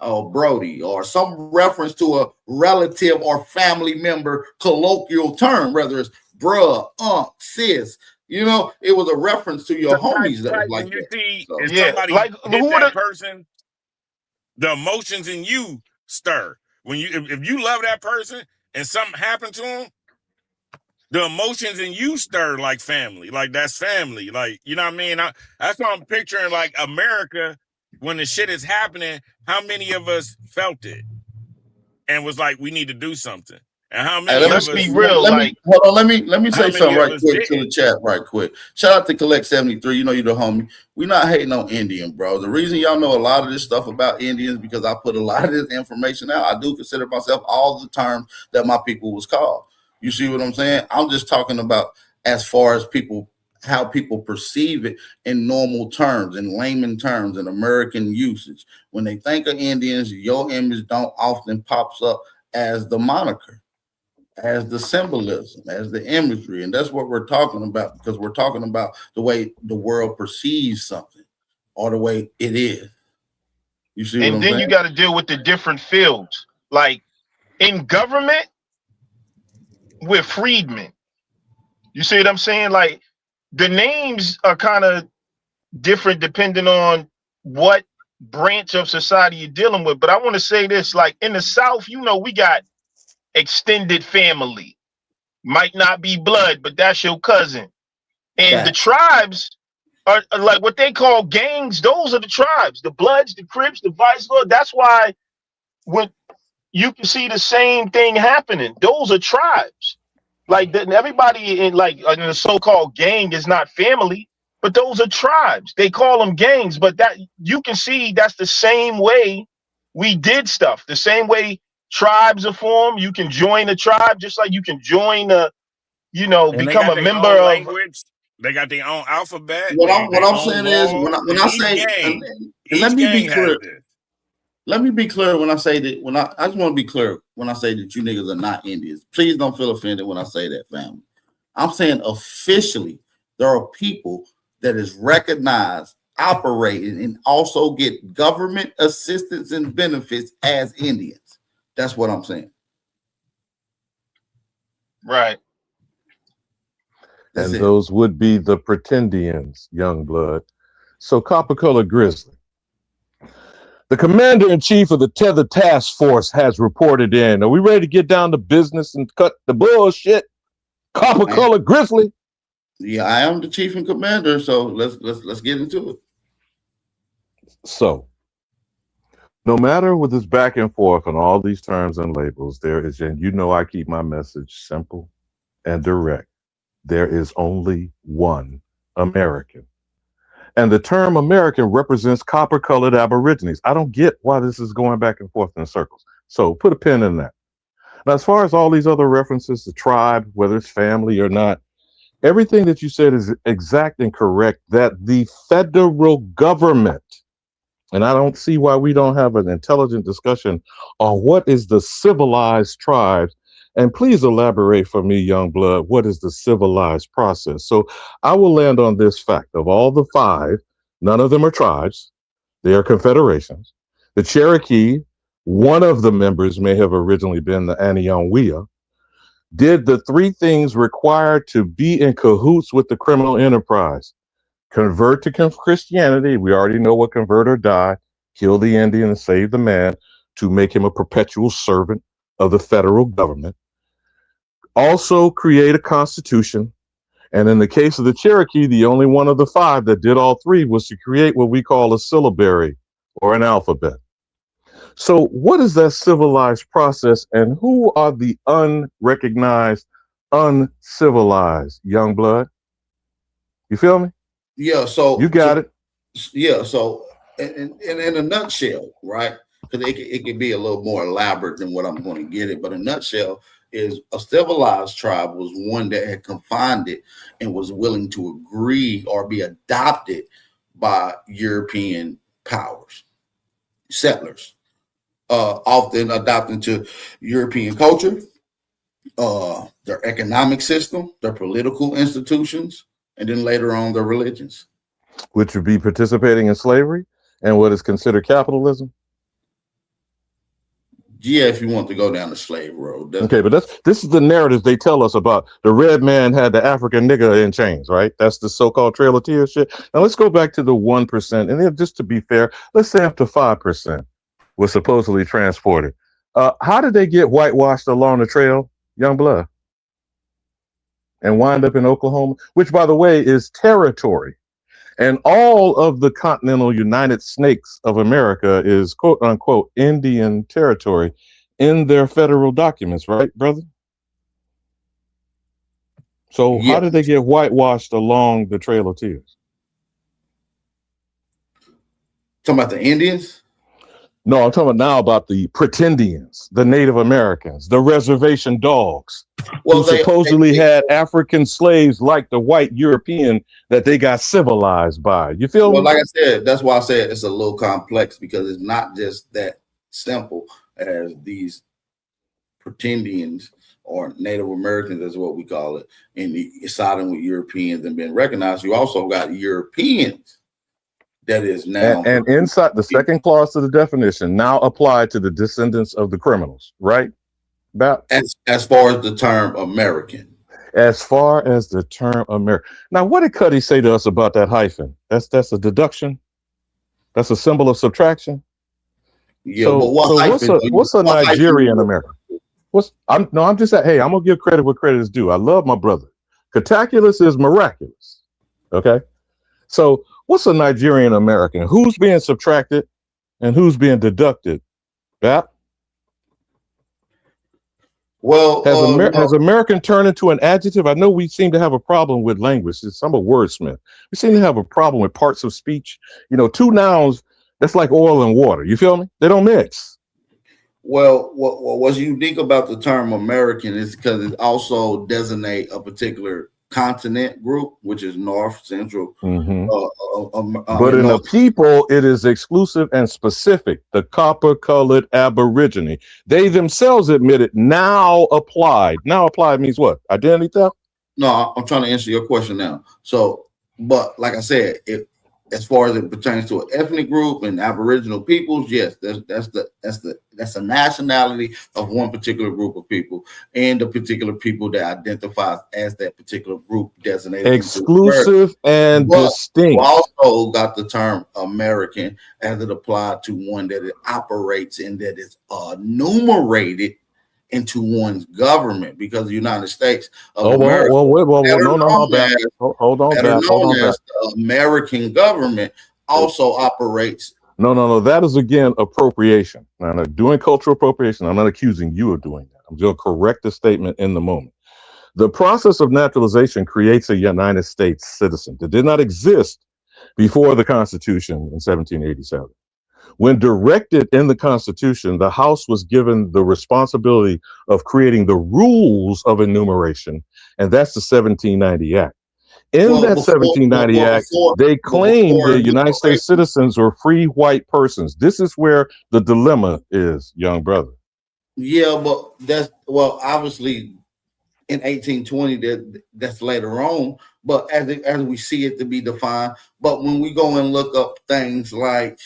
Oh, Brody, or some reference to a relative or family member colloquial term, whether it's bruh, sis. You know, it was a reference to your So homies that was type like when you that. see So if Yeah, somebody like hit who that the person, the emotions in you stir. When if you love that person and something happened to them, the emotions in you stir like family. Like that's family. Like, you know what I mean? That's what I'm picturing, like America when the shit is happening, how many of us felt it and was like, we need to do something? And how hey, many of let's be us, real, let me like hold on. Let me how say many something of right us quick to the didn't? chat, right quick. Shout out to Collect 73. You know you the homie. We not hating on Indian, bro. The reason y'all know a lot of this stuff about Indians because I put a lot of this information out. I do consider myself all the terms that my people was called. You see what I'm saying? I'm just talking about as far as people, how people perceive it in normal terms, in layman terms, in American usage. When they think of Indians, your image don't often pops up as the moniker, as the symbolism, as the imagery. And that's what we're talking about, because we're talking about the way the world perceives something or the way it is. You see what and I'm then saying? you got to deal with the different fields. Like in government, we're freedmen. You see what I'm saying? Like the names are kind of different depending on what branch of society you're dealing with. But I want to say this, like in the South, you know, we got extended family. Might not be blood, but that's your cousin. And the Fact. tribes are like what they call gangs. Those are the tribes, the Bloods, the Crips, the Vice Lord. That's why when you can see the same thing happening, those are tribes. Like everybody in like in the so-called gang is not family, but those are tribes. They call them gangs, but that you can see that's the same way we did stuff. The same way tribes are formed. You can join a tribe just like you can join a, you know, And they become got a their member own of. language. They got their own alphabet. What They I'm own saying is laws. when And I say, and let each me be gang has clear. this. Let me be clear when I say that. When I just want to be clear when I say that you niggas are not Indians. Please don't feel offended when I say that, family. I'm saying officially there are people that is recognized, operating, and also get government assistance and benefits as Indians. That's what I'm saying. Right. That's And it. those would be the pretendians, young blood. So Copper Color Grizzly, the commander in chief of the Tether Task Force has reported in. Are we ready to get down to business and cut the bullshit? Copper Color Grizzly. Yeah, I am the chief and commander, so let's get into it. So, no matter with this back and forth on all these terms and labels, there is, and you know I keep my message simple and direct. There is only one American. And the term American represents copper colored Aborigines. I don't get why this is going back and forth in circles. So put a pin in that. Now, as far as all these other references to tribe, whether it's family or not, everything that you said is exact and correct, that the federal government, and I don't see why we don't have an intelligent discussion on what is the civilized tribes. And please elaborate for me, young blood, what is the civilized process? So I will land on this fact. Of all the five, none of them are tribes. They are confederations. The Cherokee, one of the members may have originally been the Anianwea, did the three things required to be in cahoots with the criminal enterprise: convert to Christianity. We already know what convert or die. kill the Indian and save the man to make him a perpetual servant of the federal government. Also create a constitution. And in the case of the Cherokee, the only one of the 5 that did all 3 was to create what we call a syllabary or an alphabet. So what is that civilized process, and who are the unrecognized, uncivilized young blood? You feel me? Yeah. So you got it. Yeah. So in a nutshell, right? Because it can be a little more elaborate than what I'm going to get it, but a nutshell is a civilized tribe was one that had confined it and was willing to agree or be adopted by European powers, settlers, often adopting to European culture, their economic system, their political institutions, and then later on their religions. Which would be participating in slavery and what is considered capitalism. Yeah, if you want to go down the slave road. Okay, but this is the narrative they tell us about the red man had the African nigger in chains, right? That's the so-called Trail of Tears shit. Now let's go back to the 1%, and then just to be fair, let's say up to 5% was supposedly transported. How did they get whitewashed along the trail, young blood, and wind up in Oklahoma, which, by the way, is territory? And all of the continental United Snakes of America is quote unquote Indian territory in their federal documents, right, brother? So Yeah. how did they get whitewashed along the Trail of Tears? Talking about the Indians? No, I'm talking now about the pretendians, the Native Americans, the reservation dogs, who supposedly had African slaves like the white European that they got civilized by. You feel me? Like I said, that's why I said it's a little complex, because it's not just that simple as these pretendians or Native Americans, is what we call it, and siding with Europeans and being recognized. You also got Europeans that is now and inside the second clause of the definition now applied to the descendants of the criminals, right? As far as the term American. As far as the term American. Now, what did Cuddy say to us about that hyphen? That's a deduction. That's a symbol of subtraction. Yeah, so, but what's a Nigerian American? I'm just saying, hey, I'm gonna give credit where credit is due. I love my brother. Cataculus is miraculous. Okay. So what's a Nigerian American? Who's being subtracted and who's being deducted? Yeah. Well, has American turned into an adjective? I know we seem to have a problem with language. I'm a wordsmith. We seem to have a problem with parts of speech. You know, 2 nouns, that's like oil and water. You feel me? They don't mix. Well, what's unique about the term American is because it also designates a particular continent group, which is North, Central. But in the people, it is exclusive and specific. The copper-colored Aborigine. They themselves admit it. Now applied. Now applied means what? Identity theft? No, I'm trying to answer your question now. So, but like I said, as far as it pertains to an ethnic group and Aboriginal peoples, yes, that's a nationality of one particular group of people, and the particular people that identifies as that particular group designated. Exclusive and distinct. We also got the term American as it applied to one that it operates in, that is enumerated into one's government, because the United States of America. Hold on. The American government also operates. No. That is again appropriation. I'm not doing cultural appropriation. I'm not accusing you of doing that. I'm going to correct the statement in the moment. The process of naturalization creates a United States citizen that did not exist before the Constitution in 1787. When directed in the Constitution, the House was given the responsibility of creating the rules of enumeration, and that's the 1790 Act. In that 1790 Act, they claimed the United States citizens were free white persons. This is where the dilemma is, young brother. Yeah, but obviously in 1820, that's later on, but as we see it to be defined. But when we go and look up things like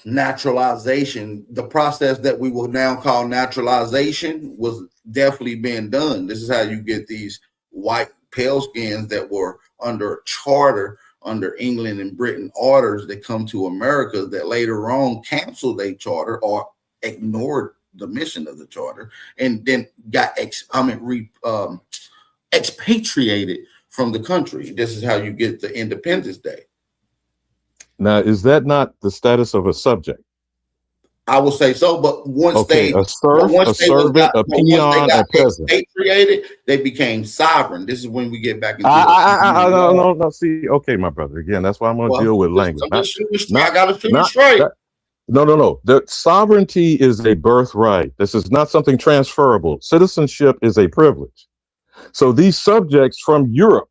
naturalization, the process that we will now call naturalization was definitely being done. This is how you get these white pale skins that were under a charter under England and Britain orders that come to America that later on canceled a charter or ignored the mission of the charter, and then got expatriated from the country. This is how you get the Independence Day. Now, is that not the status of a subject? I will say so, but once they a serf, a servant, a peon, a peasant, expatriated, they became sovereign. This is when we get back into no. See, okay, my brother. Again, that's why I'm going to deal with language. I got to shoot you straight. No. The sovereignty is a birthright. This is not something transferable. Citizenship is a privilege. So these subjects from Europe,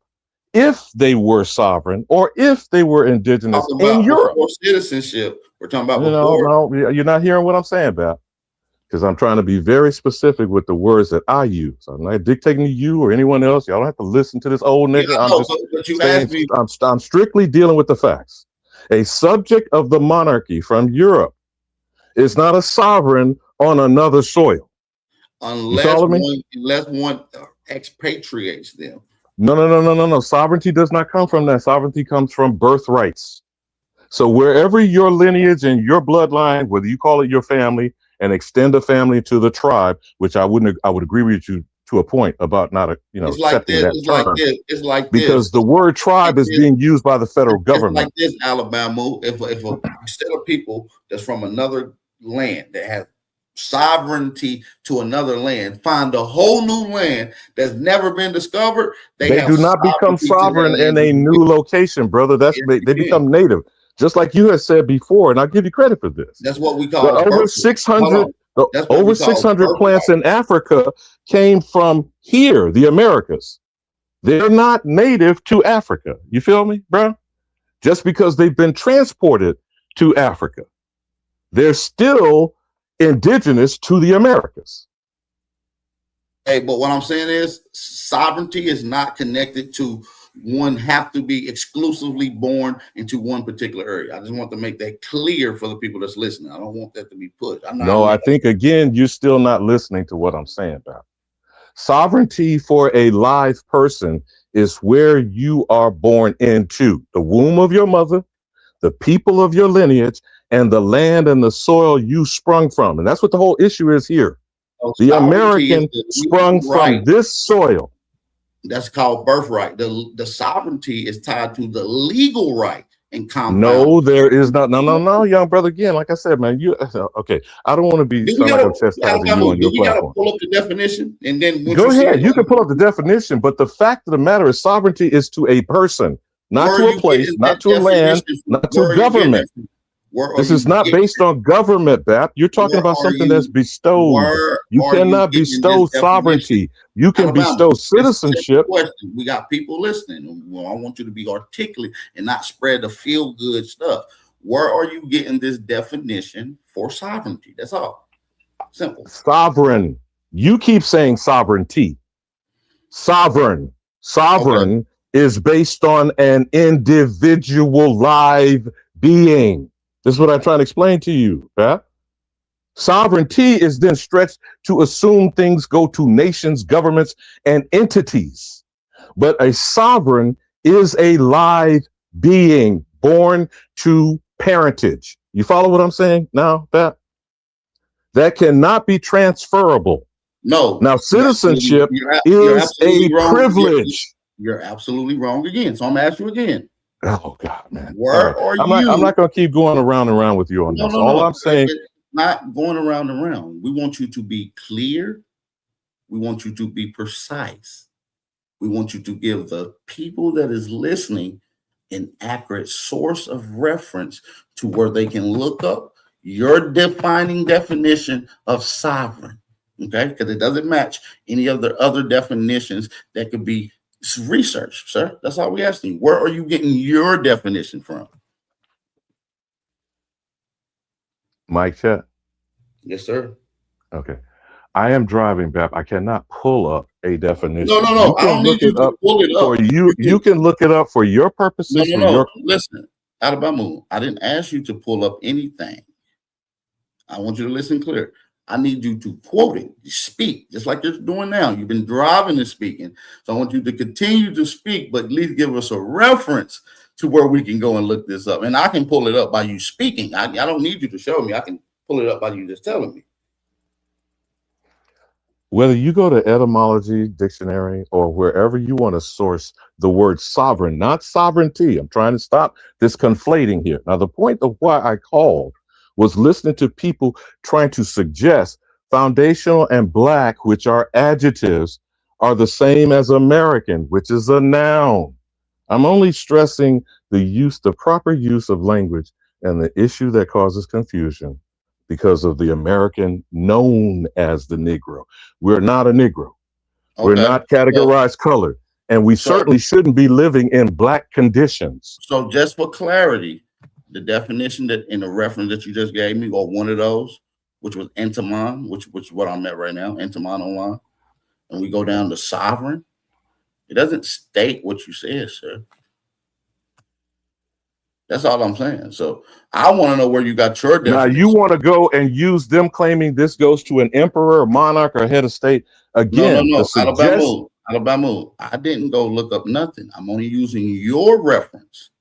if they were sovereign or if they were indigenous in Europe, citizenship. We're talking about no, you're not hearing what I'm saying, Bab, because I'm trying to be very specific with the words that I use. I'm not dictating to you or anyone else. Y'all don't have to listen to this old nigga. I'm strictly dealing with the facts. A subject of the monarchy from Europe is not a sovereign on another soil. Unless one expatriates them. No. Sovereignty does not come from that. Sovereignty comes from birthrights. So wherever your lineage and your bloodline, whether you call it your family and extend the family to the tribe, which I would agree with you to a point about not accepting that term. It's like because the word tribe is being used by the federal government. Like this, Alabama. If a set of people that's from another land that have sovereignty to another land find a whole new land that's never been discovered, they do not become sovereign in a new location, brother. They become native. Just like you had said before, and I'll give you credit for this. That's what we call over 600 plants in Africa came from here, the Americas. They're not native to Africa. You feel me, bro? Just because they've been transported to Africa, they're still indigenous to the Americas. Hey, but what I'm saying is sovereignty is not connected to one have to be exclusively born into one particular area. I just want to make that clear for the people that's listening. I don't want that to be pushed. I think, again, you're still not listening to what I'm saying about sovereignty for a live person is where you are born into the womb of your mother, the people of your lineage, and the land and the soil you sprung from. And that's what the whole issue is here. The American sprung from this soil. That's called birthright. The sovereignty is tied to the legal right and compound. No, there is not. No, young brother. Again, like I said, man, okay. I don't want to be chastising you on your platform. You got to pull up the definition, and then go ahead. You can pull up the definition, but the fact of the matter is, sovereignty is to a person, not to a place, not to a land, not to government. This is not based on government, Bap. You're talking about something that's bestowed. You cannot bestow sovereignty. You can bestow citizenship. We got people listening. Well, I want you to be articulate and not spread the feel-good stuff. Where are you getting this definition for sovereignty? That's all. Simple. Sovereign. You keep saying sovereignty. Sovereign. Sovereign is based on an individual live being. This is what I'm trying to explain to you. Yeah? Sovereignty is then stretched to assume things go to nations, governments, and entities. But a sovereign is a live being born to parentage. You follow what I'm saying now, Pat? That cannot be transferable. No. Now, citizenship is a privilege. You're absolutely wrong again. So I'm going to ask you again. Oh God, man! Where are you? I'm not going to keep going around and around with you on this. All I'm saying, not going around and around. We want you to be clear. We want you to be precise. We want you to give the people that is listening an accurate source of reference to where they can look up your defining definition of sovereign. Okay, because it doesn't match any of the other definitions that could be research, sir. That's all we asking. Where are you getting your definition from? Mike check. Yes, sir. Okay. I am driving, Bap. I cannot pull up a definition. No. I don't need you to pull it up. For you, you can look it up for your purposes. No. Listen, Alabama, I didn't ask you to pull up anything. I want you to listen clear. I need you to quote it, speak, just like you're doing now. You've been driving and speaking. So I want you to continue to speak, but at least give us a reference to where we can go and look this up. And I can pull it up by you speaking. I don't need you to show me. I can pull it up by you just telling me. Whether you go to etymology dictionary or wherever you want to source the word sovereign, not sovereignty. I'm trying to stop this conflating here. Now, the point of why I called was listening to people trying to suggest foundational and black, which are adjectives, are the same as American, which is a noun. I'm only stressing the proper use of language and the issue that causes confusion because of the American known as the Negro. We're not a Negro. Okay. We're not categorized color. And we certainly shouldn't be living in black conditions. So just for clarity, the definition that in the reference that you just gave me, or one of those, which was entomon, which is what I'm at right now, entomon online, and we go down to sovereign, it doesn't state what you said, sir. That's all I'm saying. So I want to know where you got your definition. Now you want to go and use them claiming this goes to an emperor, or monarch, or head of state. Again, no. Alabama. I didn't go look up nothing. I'm only using your reference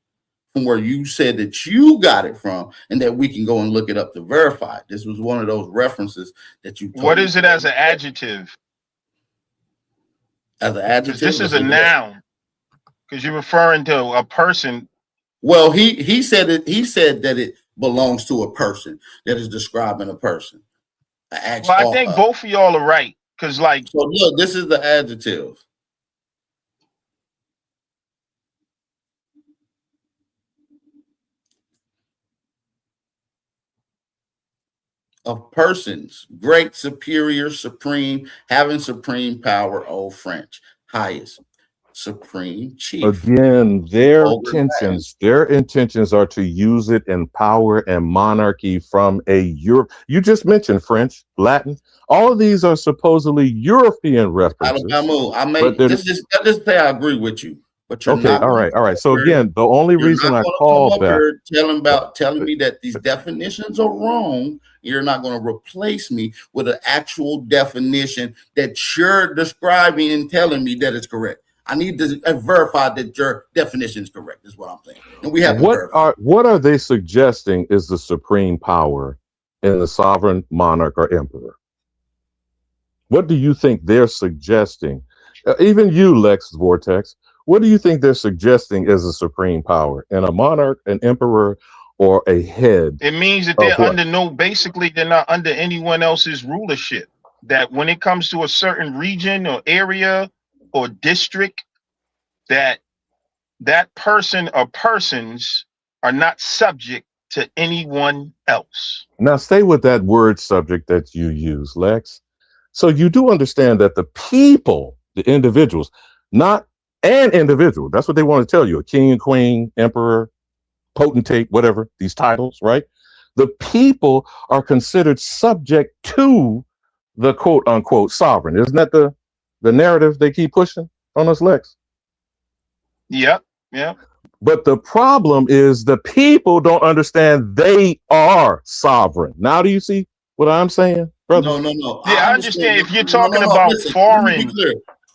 from where you said that you got it from, and that we can go and look it up to verify. This was one of those references that you. What is it as an adjective? As an adjective, this is a noun because you're referring to a person. Well, he said it. He said that it belongs to a person, that is describing a person. Well, I think both of y'all are right because, like, so look, this is the adjective. Of persons, great, superior, supreme, having supreme power, old French, highest, supreme, chief. Again, their intentions are to use it in power and monarchy from a Europe. You just mentioned French, Latin. All of these are supposedly European references. Just say I agree with you. But you're okay, all right. So again, the only reason I called that telling me that these definitions are wrong. You're not going to replace me with an actual definition that you're describing and telling me that it's correct. I need to verify that your definition is correct, is what I'm saying. And we have what are they suggesting is the supreme power in the sovereign monarch or emperor? What do you think they're suggesting? Even you, Lex Vortex, what do you think they're suggesting is a supreme power in a monarch, an emperor, or a head? It means that they're basically they're not under anyone else's rulership. That when it comes to a certain region or area or district, that person or persons are not subject to anyone else. Now stay with that word subject that you use, Lex. So you do understand that the people, the individuals, not an individual, that's what they want to tell you, a king and queen, emperor, potentate, whatever, these titles, right? The people are considered subject to the quote unquote sovereign. Isn't that the narrative they keep pushing on us, Lex? Yeah. But the problem is the people don't understand they are sovereign. Now do you see what I'm saying, brother? No. Yeah, I understand if you're talking about foreign.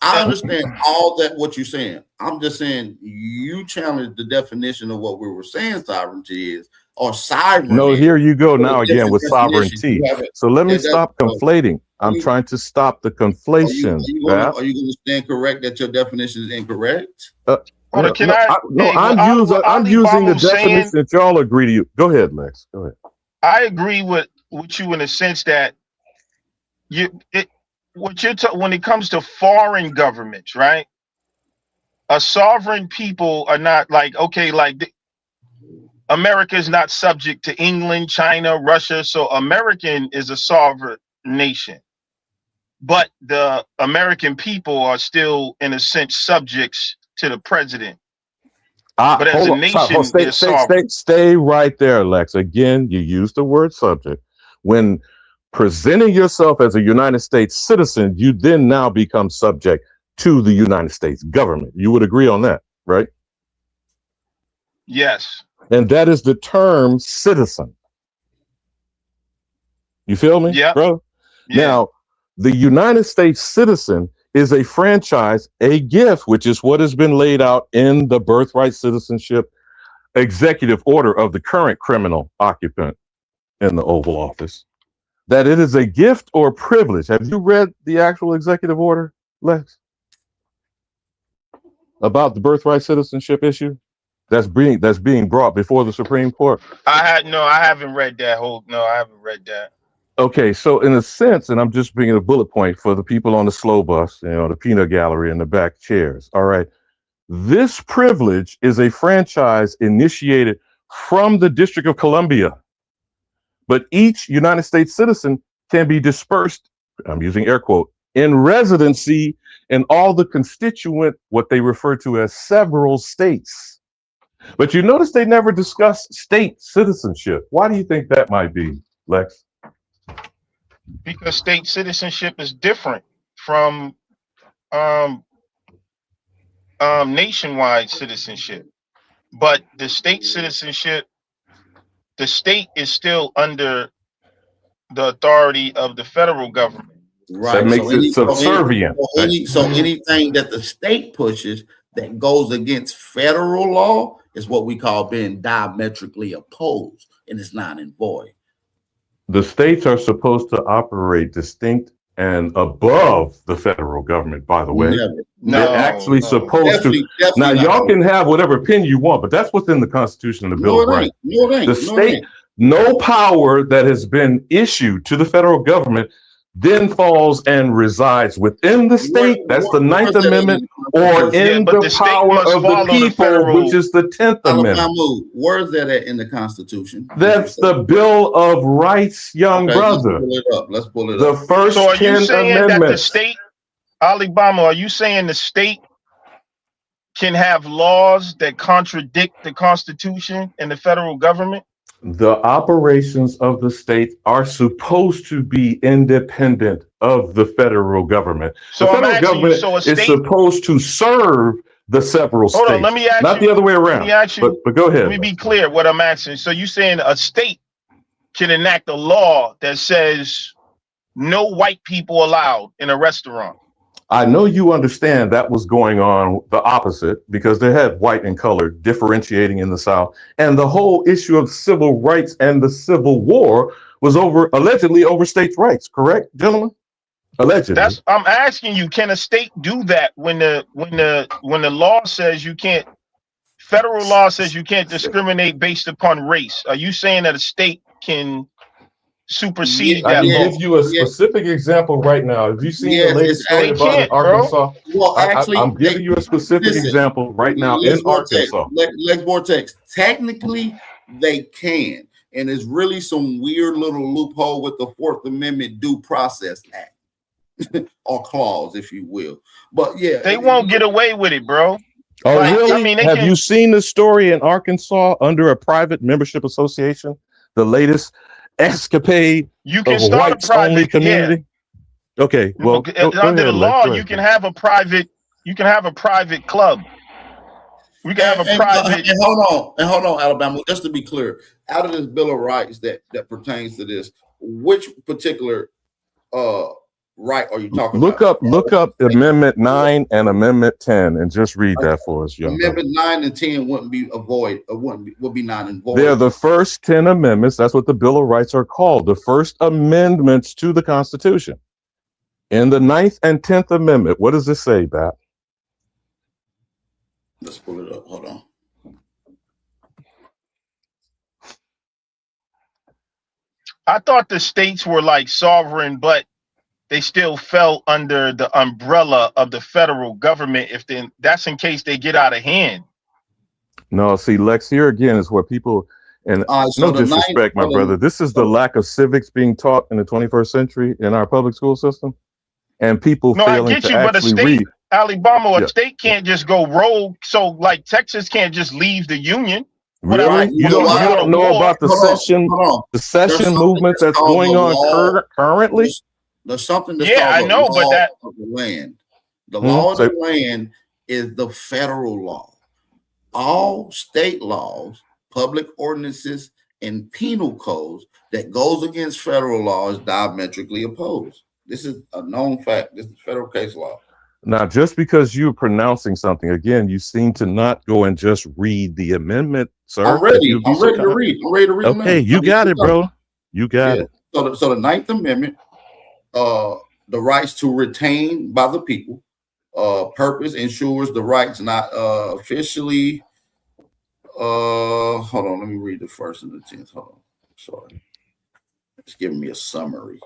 I understand all that what you're saying. I'm just saying you challenge the definition of what we were saying sovereignty is, or sovereign. No, here you go now again with sovereignty. So let me stop conflating. I'm trying to stop the conflation. Are you going to stand correct that your definition is incorrect? I'm using the definition that y'all agree to. You go ahead, Lex. Go ahead. I agree with you in the sense that when it comes to foreign governments, right? A sovereign people are not America is not subject to England, China, Russia. So American is a sovereign nation, but the American people are still, in a sense, subjects to the president. But as a nation, stay right there, Lex. Again, you use the word subject. When presenting yourself as a United States citizen, you then now become subject to the United States government. You would agree on that, right? Yes. And that is the term citizen. You feel me, bro? Yeah. Now, the United States citizen is a franchise, a gift, which is what has been laid out in the birthright citizenship executive order of the current criminal occupant in the Oval Office, that it is a gift or privilege. Have you read the actual executive order, Lex, about the birthright citizenship issue that's being brought before the Supreme Court? I haven't read that whole. No, I haven't read that. Okay, so in a sense, and I'm just bringing a bullet point for the people on the slow bus, the peanut gallery in the back chairs. All right. This privilege is a franchise initiated from the District of Columbia, but each United States citizen can be dispersed, I'm using air quote, in residency in all the constituent, what they refer to as several states. But you notice they never discuss state citizenship. Why do you think that might be, Lex? Because state citizenship is different from nationwide citizenship. But the state citizenship, the state is still under the authority of the federal government. Right. That makes it subservient. So anything that the state pushes that goes against federal law is what we call being diametrically opposed, and it's not in void. The states are supposed to operate distinct and above the federal government, by the way. They're actually supposed to. Now, y'all can have whatever opinion you want, but that's within the Constitution and the Bill of Rights. The state, no power that has been issued to the federal government then falls and resides within the state. That's the 9th Amendment, or in the power of the people, which is the 10th Amendment. Where is that at in the Constitution? That's the Bill of Rights, young brother. Let's pull it up. The first 10 amendments. So are you saying that the state, Alibama, are you saying the state can have laws that contradict the Constitution and the federal government? The operations of the state are supposed to be independent of the federal government. So the federal government is supposed to serve the several states. Hold on, let me ask not you, the other way around. Let me ask you, but go ahead. Let me be clear what I'm asking. So you're saying a state can enact a law that says no white people allowed in a restaurant? I know you understand that was going on the opposite, because they had white and colored differentiating in the South. And the whole issue of civil rights and the Civil War was allegedly over states' rights, correct, gentlemen? Allegedly. I'm asking you, can a state do that when the law says you can't, federal law says you can't discriminate based upon race? Are you saying that a state can supersede that law? I can give you a specific example right now. Have you seen the latest story about in Arkansas? Well, actually, I'm giving you a specific example right now in Arkansas. Lex Vortex, technically they can, and it's really some weird little loophole with the 4th Amendment Due Process Act or clause, if you will. But yeah, they won't get away with it, bro. Oh, really? I mean, have you seen the story in Arkansas under a private membership association? The latest escapade you can of start whites a private only community. Yeah. Okay, well, under the law, you can have a private. You can have a private club. We can have a private. And hold on, Alabama. Just to be clear, out of this Bill of Rights that pertains to this, which particular right are you talking about? Look up Amendment 9 and Amendment 10 and just read that for us, young Amendment 9 and 10 wouldn't be would be not in void. They're the first 10 amendments. That's what the Bill of Rights are called. The first amendments to the Constitution. In the 9th and 10th Amendment, what does it say, Bat? Let's pull it up. Hold on. I thought the states were like sovereign, but they still fell under the umbrella of the federal government. That's in case they get out of hand. No, see, Lex, here again is where people, and no disrespect, my brother, this is the lack of civics being taught in the 21st century in our public school system, and people failing to actually read. Alabama, a state can't just go rogue. So, like Texas can't just leave the union. Really? You don't know about the secession movement that's going on currently? There's something that's called the law of the land. The law of the land is the federal law. All state laws, public ordinances, and penal codes that goes against federal law is diametrically opposed. This is a known fact. This is federal case law. Now, just because you're pronouncing something, again, you seem to not go and just read the amendment, sir. I'm ready. I'm ready to read. I'm ready to read. Okay, you got it, bro. You got it. So the Ninth Amendment, the rights to retain by the people, purpose ensures the rights not officially. Hold on, let me read the first and the 10th. Hold on, sorry, it's giving me a summary.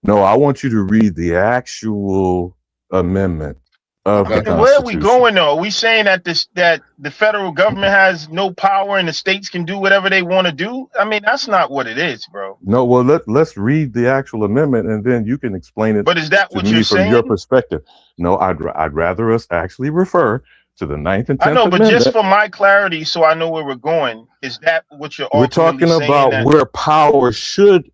No, I want you to read the actual amendment of the Constitution. Where are we going though? Are we saying that that the federal government has no power and the states can do whatever they want to do? I mean, that's not what it is, bro. No, well, let's read the actual amendment and then you can explain it. But is that what you're saying? From your perspective? No, I'd rather us actually refer to the 9th and 10th I know, but amendment. just for my clarity, so I know where we're going, is that what you're We're talking about where power should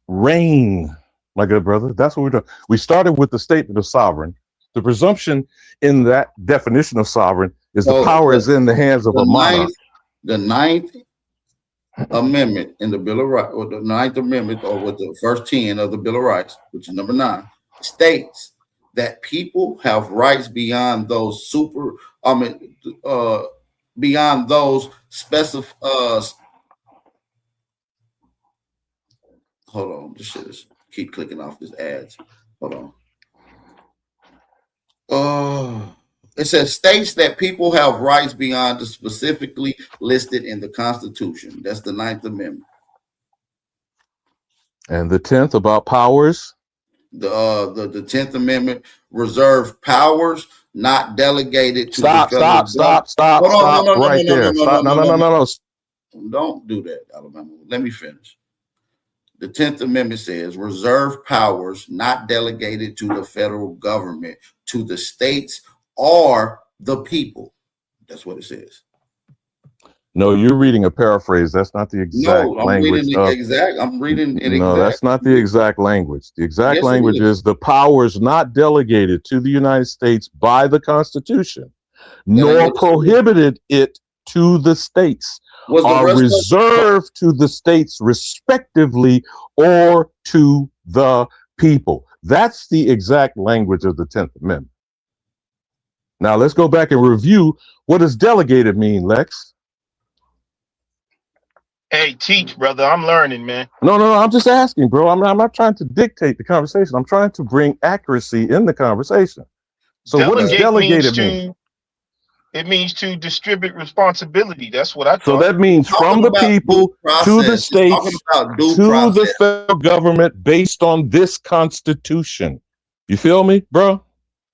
reign, my good brother. That's what we're doing. We started with the statement of sovereign. The presumption in that definition of sovereign is the power is in the hands of a monarch. The 9th Amendment in the Bill of Rights, or the 9th Amendment, or with the first 10 of the Bill of Rights, which is number 9, states that people have rights beyond those beyond those specific. Hold on, this shit is keep clicking off this ads. Hold on. It says states that people have rights beyond the specifically listed in the Constitution. That's the 9th Amendment. And the 10th about powers. The 10th Amendment reserve powers not delegated to the federal stop right there. No. Don't do that, Alabama. Let me finish. The 10th Amendment says reserve powers not delegated to the federal government, to the states or the people. That's what it says. No, you're reading a paraphrase. That's not the exact language. I'm reading it. No, that's not the exact language. The exact language is the powers not delegated to the United States by the Constitution, nor prohibited it to the states, are reserved to the states respectively or to the people. That's the exact language of the 10th Amendment. Now let's go back and review, what does delegated mean, Lex? Hey, teach, brother. I'm learning, man. No, I'm just asking, bro. I'm not trying to dictate the conversation. I'm trying to bring accuracy in the conversation. So what does delegated mean? It means to distribute responsibility. That's what I thought. So that means from the people to the states to the federal government based on this Constitution. You feel me, bro?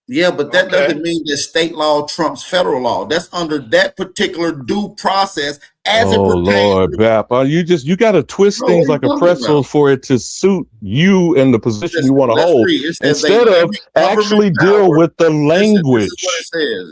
Yeah, but that doesn't mean that state law trumps federal law. That's under that particular due process as it pertains. Oh Lord, Bap, you got to twist things like a pretzel for it to suit you in the position you want to hold, instead of actually deal with the language.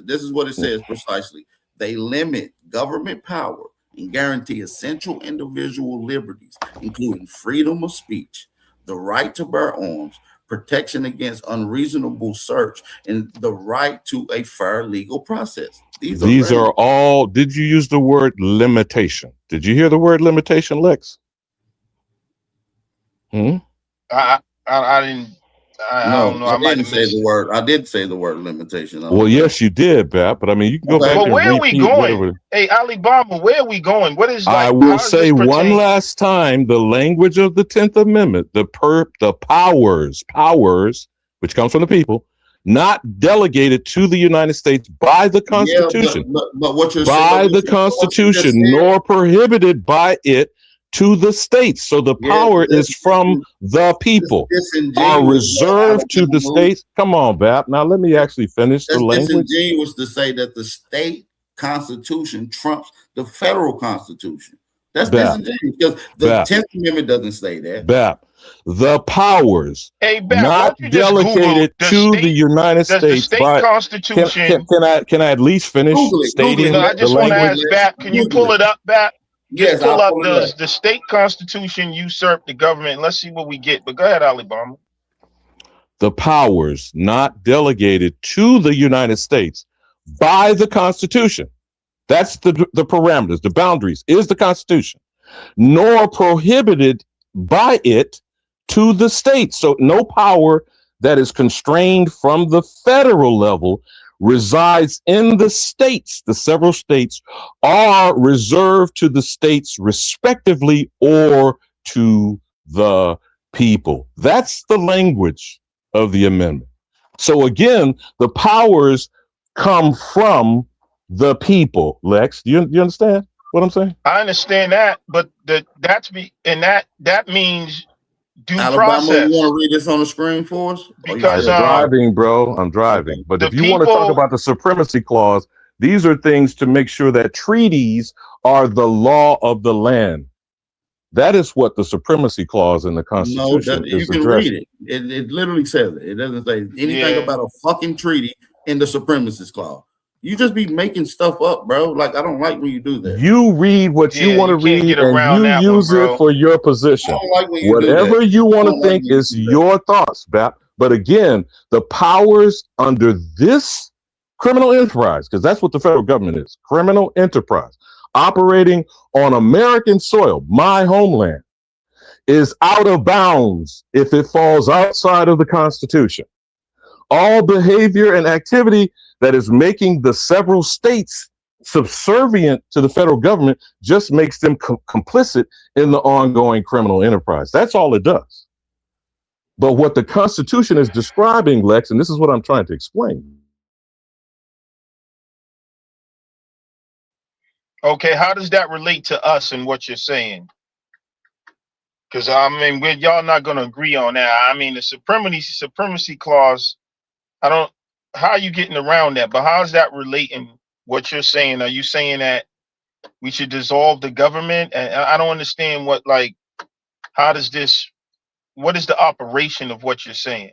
This is what it says precisely. They limit government power and guarantee essential individual liberties, including freedom of speech, the right to bear arms, protection against unreasonable search, and the right to a fair legal process. These are all, did you use the word limitation? Did you hear the word limitation, Lex? I didn't. I don't know. I didn't say the word. I did say the word limitation. Well, yes, you did, Bap. But I mean, you can go back. But where are we going? Hey, Alibaba, where are we going? What is? I will say one last time: the language of the 10th Amendment, the powers, which comes from the people, not delegated to the United States by the Constitution, but what you're by the Constitution, nor prohibited by it to the states. So the power is from the people, are reserved to the states. Come on, Bap. Now let me actually finish the language. It's disingenuous to say that the state constitution trumps the federal constitution. That's disingenuous because the 10th Amendment doesn't say that. Bap, the powers not delegated to the United States by Constitution. Can I at least finish stating I just want to ask Bap, can you pull it up, Bap? Yes, pull up the state constitution usurp the government. Let's see what we get. But go ahead, Alibaba. The powers not delegated to the United States by the Constitution. That's the parameters, the boundaries is the Constitution, nor prohibited by it to the states. So no power that is constrained from the federal level resides in the states. The several states are reserved to the states respectively or to the people. That's the language of the amendment. So again, the powers come from the people. Lex, do you understand what I'm saying? I understand that, but that means due Alabama, you process. want to read this on the screen for us? Because I'm driving, bro. I'm driving. Okay. But the if you want to talk people, about the supremacy clause, these are things to make sure that treaties are the law of the land. That is what the supremacy clause in the Constitution No, you is can addressing. read it. It literally says it. It doesn't say anything yeah, about a fucking treaty in the supremacist clause. You just be making stuff up, bro. Like, I don't like when you do that. You read what you yeah, want to you can't read get and around you that one, use it bro. for your I position. don't like when you do that. Whatever you I want to don't like think when you is do that. your thoughts, Bap. But again, the powers under this criminal enterprise, because that's what the federal government is, criminal enterprise, operating on American soil, my homeland, is out of bounds if it falls outside of the Constitution. All behavior and activity that is making the several states subservient to the federal government just makes them complicit in the ongoing criminal enterprise. That's all it does. But what the Constitution is describing, Lex, and this is what I'm trying to explain. Okay, how does that relate to us and what you're saying? Because I mean, y'all not going to agree on that. I mean, the supremacy clause. I don't. How are you getting around that? But how is that relating? What you're saying? Are you saying that we should dissolve the government? And I don't understand what, like, how does this? What is the operation of what you're saying?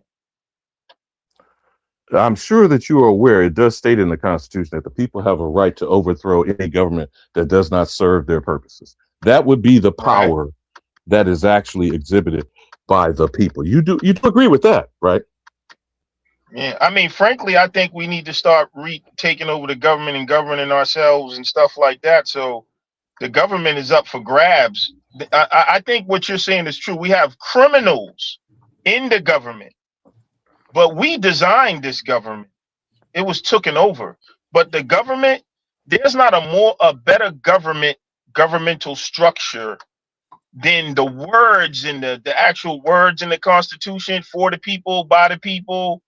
I'm sure that you are aware it does state in the Constitution that the people have a right to overthrow any government that does not serve their purposes. That would be the power that is actually exhibited by the people. You do agree with that, right? Yeah, I mean, frankly, I think we need to start taking over the government and governing ourselves and stuff like that. So the government is up for grabs. I think what you're saying is true. We have criminals in the government, but we designed this government. It was taken over. But the government, there's not a better governmental structure than the words and the actual words in the Constitution, for the people, by the people.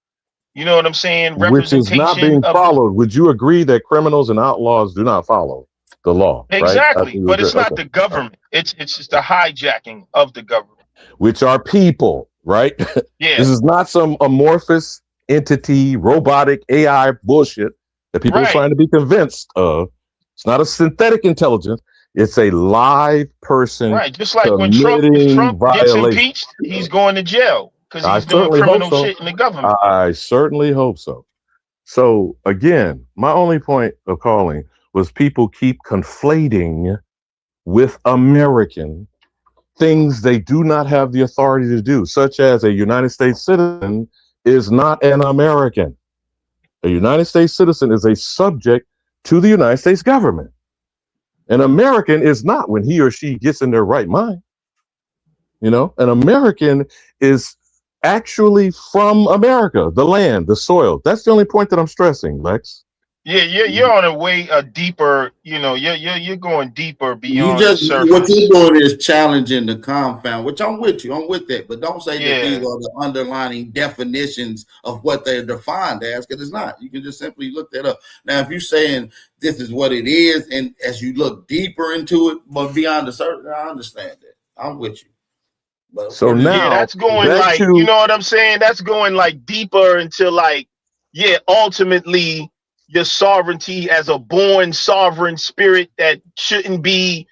You know what I'm saying? Which is not Representation being of followed. Would you agree that criminals and outlaws do not follow the law, right? exactly, but it's not Okay. the government. It's just the hijacking of the government. Which are people, right? Yeah, This is not some amorphous entity, robotic AI bullshit that people are right, trying to be convinced of. It's not a synthetic intelligence. It's a live person right. Just like when committing Trump gets violation. impeached, he's going to jail because I he's doing certainly hope criminal so. shit in the government. I certainly hope so. So again, my only point of calling was people keep conflating with American things they do not have the authority to do, such as a United States citizen is not an American. A United States citizen is a subject to the United States government. An American is not when he or she gets in their right mind. You know, an American is actually from America, the land, the soil. That's the only point that I'm stressing, Lex. Yeah, you're on a way deeper. You know, you're going deeper You beyond the just what surface. you're doing is challenging the compound, which I'm with you. I'm with that, but don't say that these Yeah, are the underlining definitions of what they're defined as, because it's not. You can just simply look that up. Now, if you're saying this is what it is, and as you look deeper into it, but beyond the surface, I understand that. I'm with you. But So yeah, now that's going back like, you to know what I'm saying? That's going like deeper into like, yeah, ultimately your sovereignty as a born sovereign spirit that shouldn't be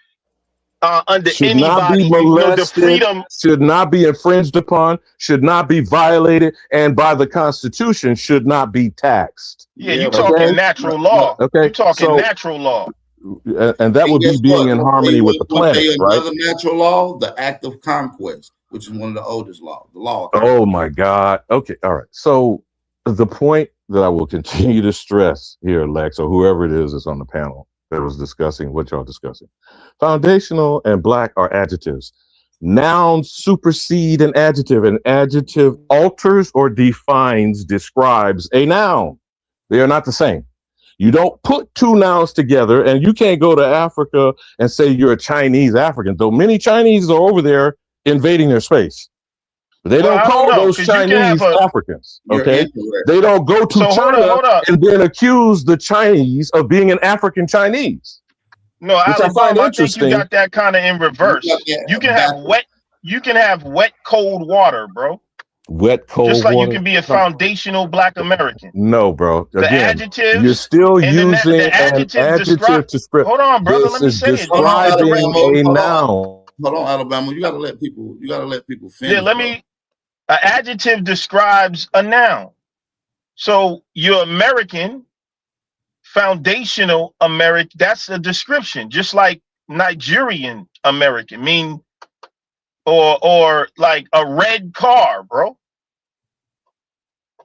under should not be anybody. You know, the molested, freedom. should not be infringed upon, should not be violated, and by the Constitution should not be taxed. Yeah, yeah, you but Okay. talking natural but law. Okay. You talking So, natural law. and that and would be guess being what? in We'll tell harmony you with the we'll tell planet, you right? another natural law, the act of conquest, which is one of the oldest laws, the law of Oh conquest. my God. Okay. All right. So the point that I will continue to stress here, Lex, or whoever it is that's on the panel that was discussing what y'all discussing. Foundational and black are adjectives. Nouns supersede an adjective. An adjective alters or defines, describes a noun. They are not the same. You don't put two nouns together, and you can't go to Africa and say you're a Chinese African, though many Chinese are over there invading their space. They Well, don't I don't call know, those because you can have Chinese a. Africans, You're okay? incorrect. They don't go to So China hold up. and then accuse the Chinese of being an African Chinese, No, which I find Alabama, I think you interesting. got that kind of in You reverse. got that You can have backwards. wet. You can have wet, cold water, bro. Wet, Just cold like you water. can be a foundational Black American. No, bro. The Again, you're adjectives still and using the an adjectives describe. adjective to spread. Hold on, brother. This Let me is say it. Hold on, Let the describing Alabama. a Hold noun. on, Alabama. You gotta let people Yeah, finish. Bro. An adjective describes a noun. So you're American, foundational American. That's a description, just like Nigerian American, mean or like a red car, bro.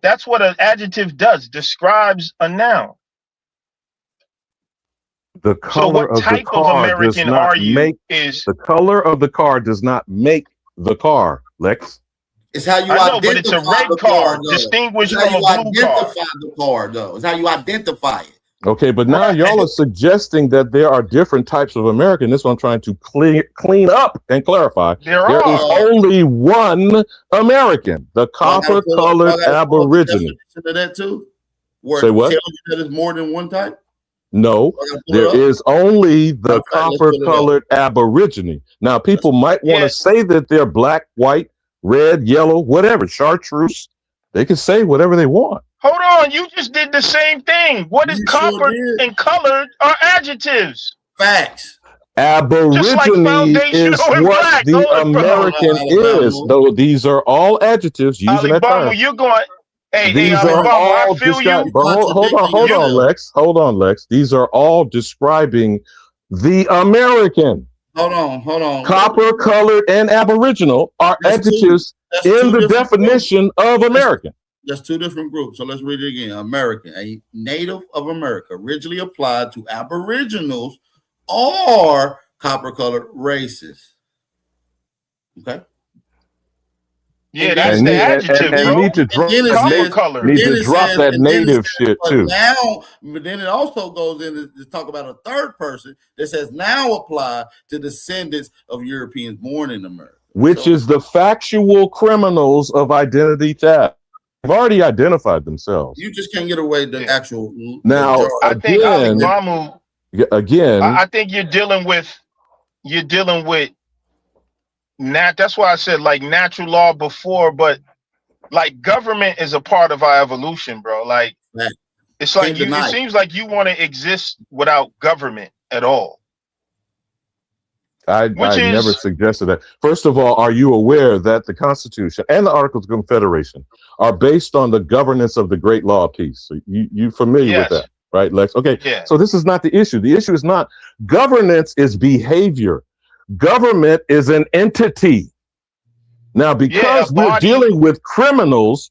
That's what an adjective does. Describes a noun. The So color what of the type of car does American not are you? make Is the color of the car does not make the car, Lex. It's how you I know, but it's a identify red the car, car, though. distinguished It's how from a you blue car. identify the car, though. It's how you identify it. Okay, but now Right. y'all are suggesting that there are different types of American. This one I'm trying to clean up and clarify. There There is are. only one American, the So I gotta copper pull up colored the Aborigine. definition of that too, where Say it what? tells you that it's more than one type. No, So I gotta pull there it up. is only the Matter of fact, let's copper pull it up. colored Aborigine. Now, people might want Yeah. to say that they're black, white, red, yellow, whatever, chartreuse. They can say whatever they want. Hold on, you just did the same thing. What is You sure copper did. and colored are adjectives. Facts. Just like Aborigine is foundational and what black. the Hold on. American Alabama. is. Though these are all adjectives using that Alabama, term. you're going. Hey, These are Alabama, I all feel you. but hold on, You Lex. Hold on, Lex. These are all describing the American. Hold on. Copper colored and Aboriginal are adjectives in the definition of American. That's two different groups. So let's read it again. American, a native of America, originally applied to Aboriginals or copper-colored races. Okay. Yeah, that's the adjective, and bro. need to drop Copper color. Need to drop that native shit too. Now, but then it also goes in to talk about a third person that says now apply to descendants of Europeans born in America, which is the factual criminals of identity theft. They've already identified themselves. You just can't get away the actual. Now, I think Alibama. Again, I think you're dealing with. That's why I said like natural law before, but like government is a part of our evolution, bro. Like it's like it seems like you want to exist without government at all. I never suggested that. First of all, are you aware that the Constitution and the Articles of Confederation are based on the governance of the Great Law of Peace? So you familiar with that, right, Lex? Okay, so this is not the issue. The issue is not governance, is behavior. Government is an entity. Now, because we're dealing with criminals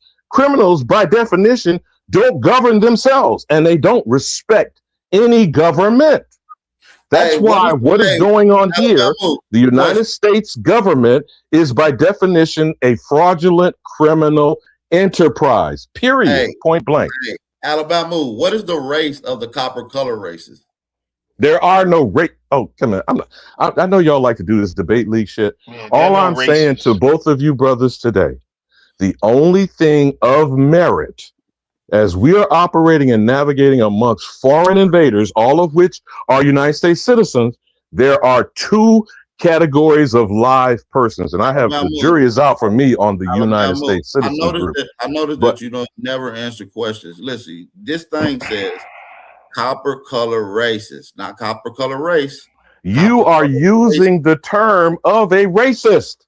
by definition don't govern themselves and they don't respect any government. That's why what is going on here, the United States government is by definition a fraudulent criminal enterprise, period, point blank. Alabama, what is the race of the copper color races? There are no race. Oh, come on. I know y'all like to do this debate league shit. All I'm saying to both of you brothers today, the only thing of merit as we are operating and navigating amongst foreign invaders, all of which are United States citizens, there are two categories of live persons. And I have the jury is out for me on the United States citizen group. I noticed that you don't never answer questions. Listen, this thing says copper color races, not copper color race. You are using the term of a racist.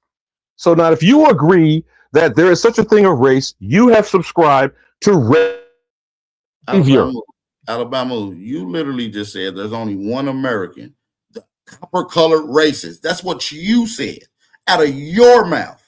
So now if you agree that there is such a thing of race, you have subscribed to Alabama, you literally just said there's only one American. The copper colored races. That's what you said out of your mouth.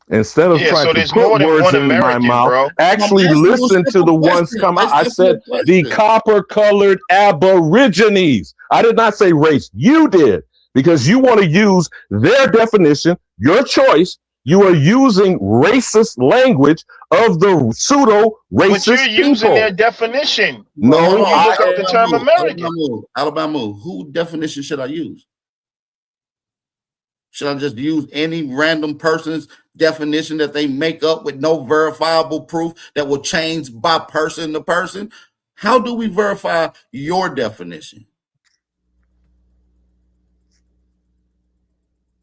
Instead of Yeah, trying so to there's put more than words one in my American, mouth, bro. I'm actually asking you a listen to the simple ones question. come out. I I just asked you said a the question. copper-colored Aborigines. I did not say race. You did, because you want to use their definition, your choice. You are using racist language of the But you're pseudo-racist using their people. definition Well, hold No, when on. you I look up the am. term American. Alabama. Who definition should I use? Should I just use any random person's definition that they make up with no verifiable proof that will change by person to person? How do we verify your definition?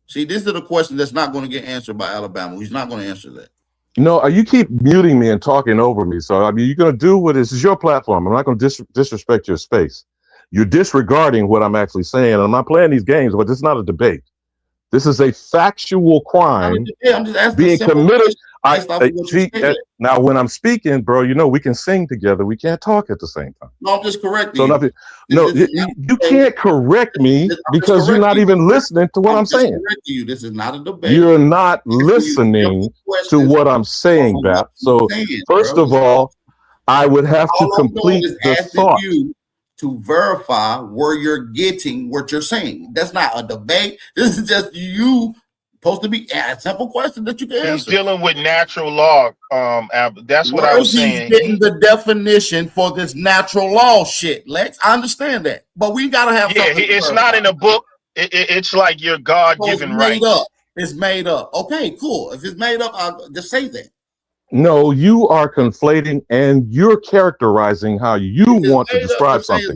See, this is a question that's not going to get answered by Alabama. He's not going to answer that. No, you keep muting me and talking over me. So, I mean, you're going to do what is your platform. I'm not going to disrespect your space. You're disregarding what I'm actually saying. And I'm not playing these games, but this is not a debate. This is a factual crime I'm just asking being committed. based off of what you See, said. now when I'm speaking, bro, you know, we can sing together. We can't talk at the same time. No, I'm just correcting So you. nothing. No, you can't correct me because you're not even listening to what I'm saying. You. This is not a debate. You're not listening to what I'm saying, Bap. So first of all, I would have to complete the thought. You to verify where you're getting what you're saying. That's not a debate. This is just you supposed to be a simple question that you can answer. He's dealing with natural law. That's what I was saying. Getting the definition for this natural law shit, Lex. I understand that, but we gotta have. Yeah, it's not in a book. It's like your God-given right. It's made up. Okay, cool. If it's made up, I'll just say that. No, you are conflating and you're characterizing how you want to describe something.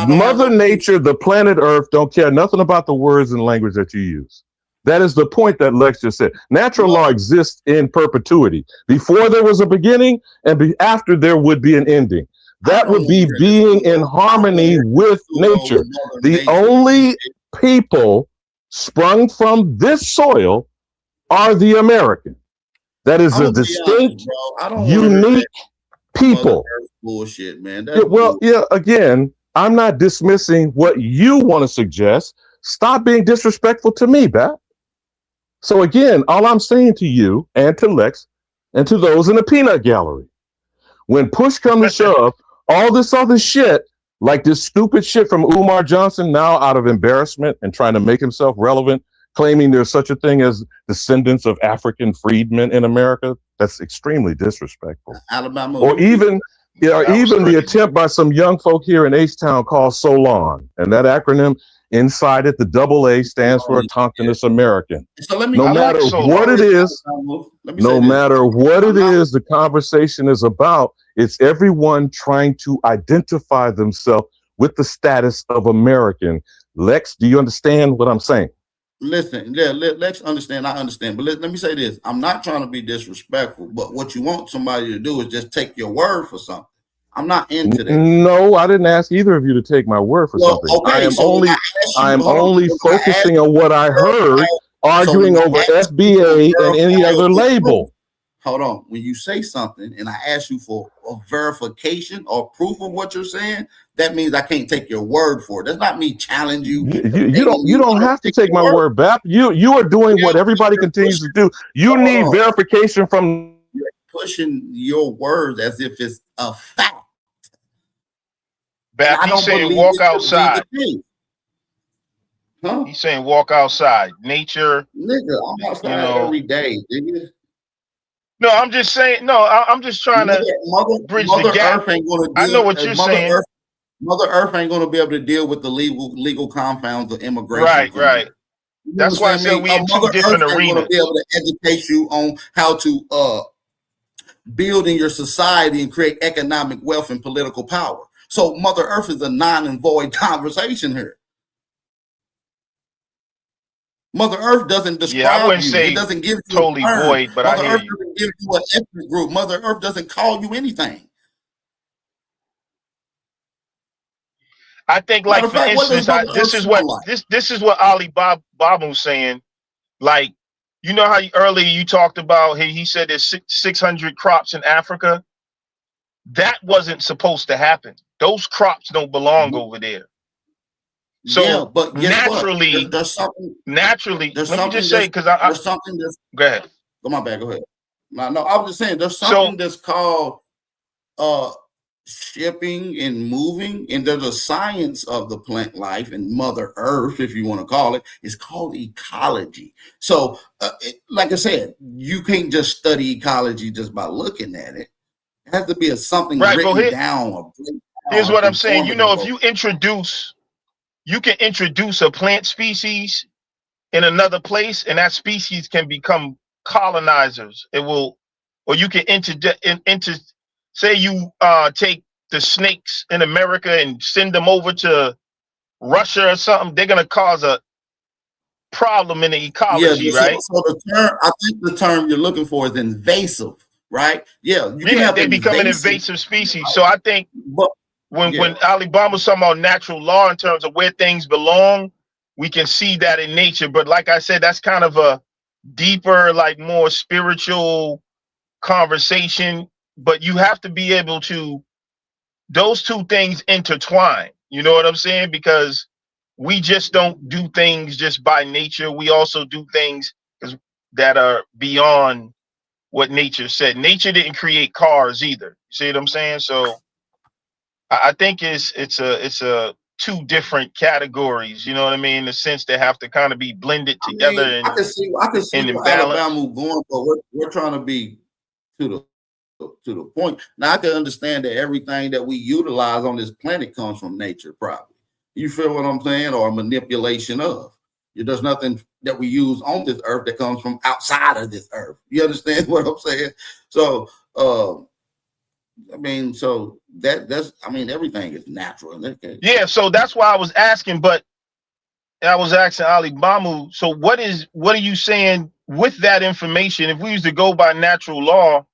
Mother Nature, the planet Earth, don't care nothing about the words and language that you use. That is the point that Lex just said. Natural law exists in perpetuity. Before there was a beginning and after there would be an ending. That would be being in harmony with nature. The only people sprung from this soil are the American. That is a distinct, unique people. Bullshit, man. Again, I'm not dismissing what you want to suggest. Stop being disrespectful to me, Bat. So again, all I'm saying to you and to Lex and to those in the peanut gallery, when push comes to shove, all this other shit, like this stupid shit from Umar Johnson, now out of embarrassment and trying to make himself relevant, claiming there's such a thing as descendants of African freedmen in America, that's extremely disrespectful. Alabama, or even the attempt by some young folk here in H-Town called SOLON, and that acronym inside it, the AA stands for Autochthonous American. So no matter what it is, the conversation is about, it's everyone trying to identify themselves with the status of American. Lex, do you understand what I'm saying? Listen, let's understand. I understand, but let me say this: I'm not trying to be disrespectful, but what you want somebody to do is just take your word for something. I'm not into that. No, I didn't ask either of you to take my word for something. Okay, I am only focusing on what I heard, arguing over FBA and any other label. Hold on. When you say something and I ask you for a verification or proof of what you're saying, that means I can't take your word for it. That's not me challenge you. You don't have to take my word back. You are doing what everybody continues to do. You need verification from. You're pushing your words as if it's a fact. He's saying walk outside. Huh? He's saying walk outside. Nature. Nigga, I'm outside every day, nigga. No, I'm just saying. No, I'm just trying to bridge the gap. I know what you're saying. Mother Earth ain't going to be able to deal with the legal confounds of immigration. Right. That's why I said we in two different arenas. Going to be able to educate you on how to build in your society and create economic wealth and political power. So Mother Earth is a non and void conversation here. Mother Earth doesn't describe you. It doesn't give you totally void, but Mother I hear Earth you. Doesn't give you an ethnic group. Mother Earth doesn't call you anything. I think, like, for instance, this is what Ali Babu was saying. Like, you know how earlier you talked about, he said there's 600 crops in Africa. That wasn't supposed to happen. Those crops don't belong over there. So yeah, but naturally, there's something. Naturally, let me just say, because there's something. Go ahead. Go my bad. Go ahead. No, I was just saying there's So something that's called shipping and moving, and there's a science of the plant life and Mother Earth, if you want to call it. It's called ecology. So, like I said, you can't just study ecology just by looking at it. It has to be something right, but written down or here's what I'm saying. You know, if informative. you can introduce a plant species in another place, and that species can become colonizers. It will, or you can say you take the snakes in America and send them over to Russia or something. They're gonna cause a problem in the Yeah, ecology, so right? the term, I think the term you're looking for is invasive, right? Yeah, you can Yeah, have they become an invasive, invasive species. So I think but when yeah, Alibama's talking about natural law in terms of where things belong, we can see that in nature. But like I said, that's kind of a deeper, like more spiritual conversation. But you have to be able to, those two things intertwine. You know what I'm saying? Because we just don't do things just by nature. We also do things that are beyond what nature said. Nature didn't create cars either. You see what I'm saying? So I think it's a two different categories. You know what I mean? In the sense they have to kind of be blended I together mean, I can see and in where balance. Alabama going, but we're trying to be to the point. Now I can understand that everything that we utilize on this planet comes from nature, probably. You feel what I'm saying? Or manipulation of. There's nothing that we use on this earth that comes from outside of this earth. You understand what I'm saying? So I mean, so that's I mean, everything is natural in that case. Yeah, so that's why I was asking, but I was asking Ali Bamu, so what are you saying with that information? If we used to go by natural law,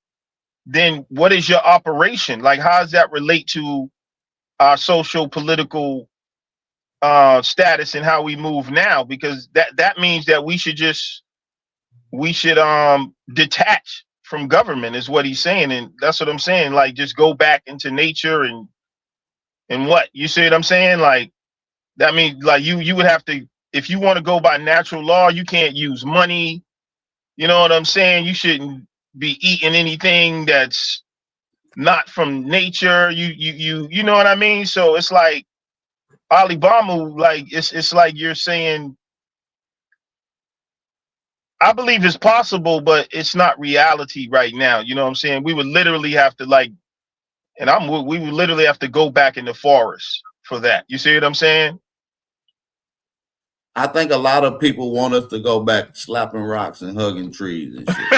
then what is your operation? Like, how does that relate to our social political status and how we move now? Because that means that we should detach from government is what he's saying. And that's what I'm saying. Like, just go back into nature and what you see what I'm saying? Like, that means like you would have to, if you want to go by natural law, you can't use money. You know what I'm saying? You shouldn't be eating anything that's not from nature. You know what I mean? So it's like Alibamu, like it's like you're saying, I believe it's possible, but it's not reality right now. You know what I'm saying? We would literally have to we would literally have to go back in the forest for that. You see what I'm saying? I think a lot of people want us to go back slapping rocks and hugging trees and shit.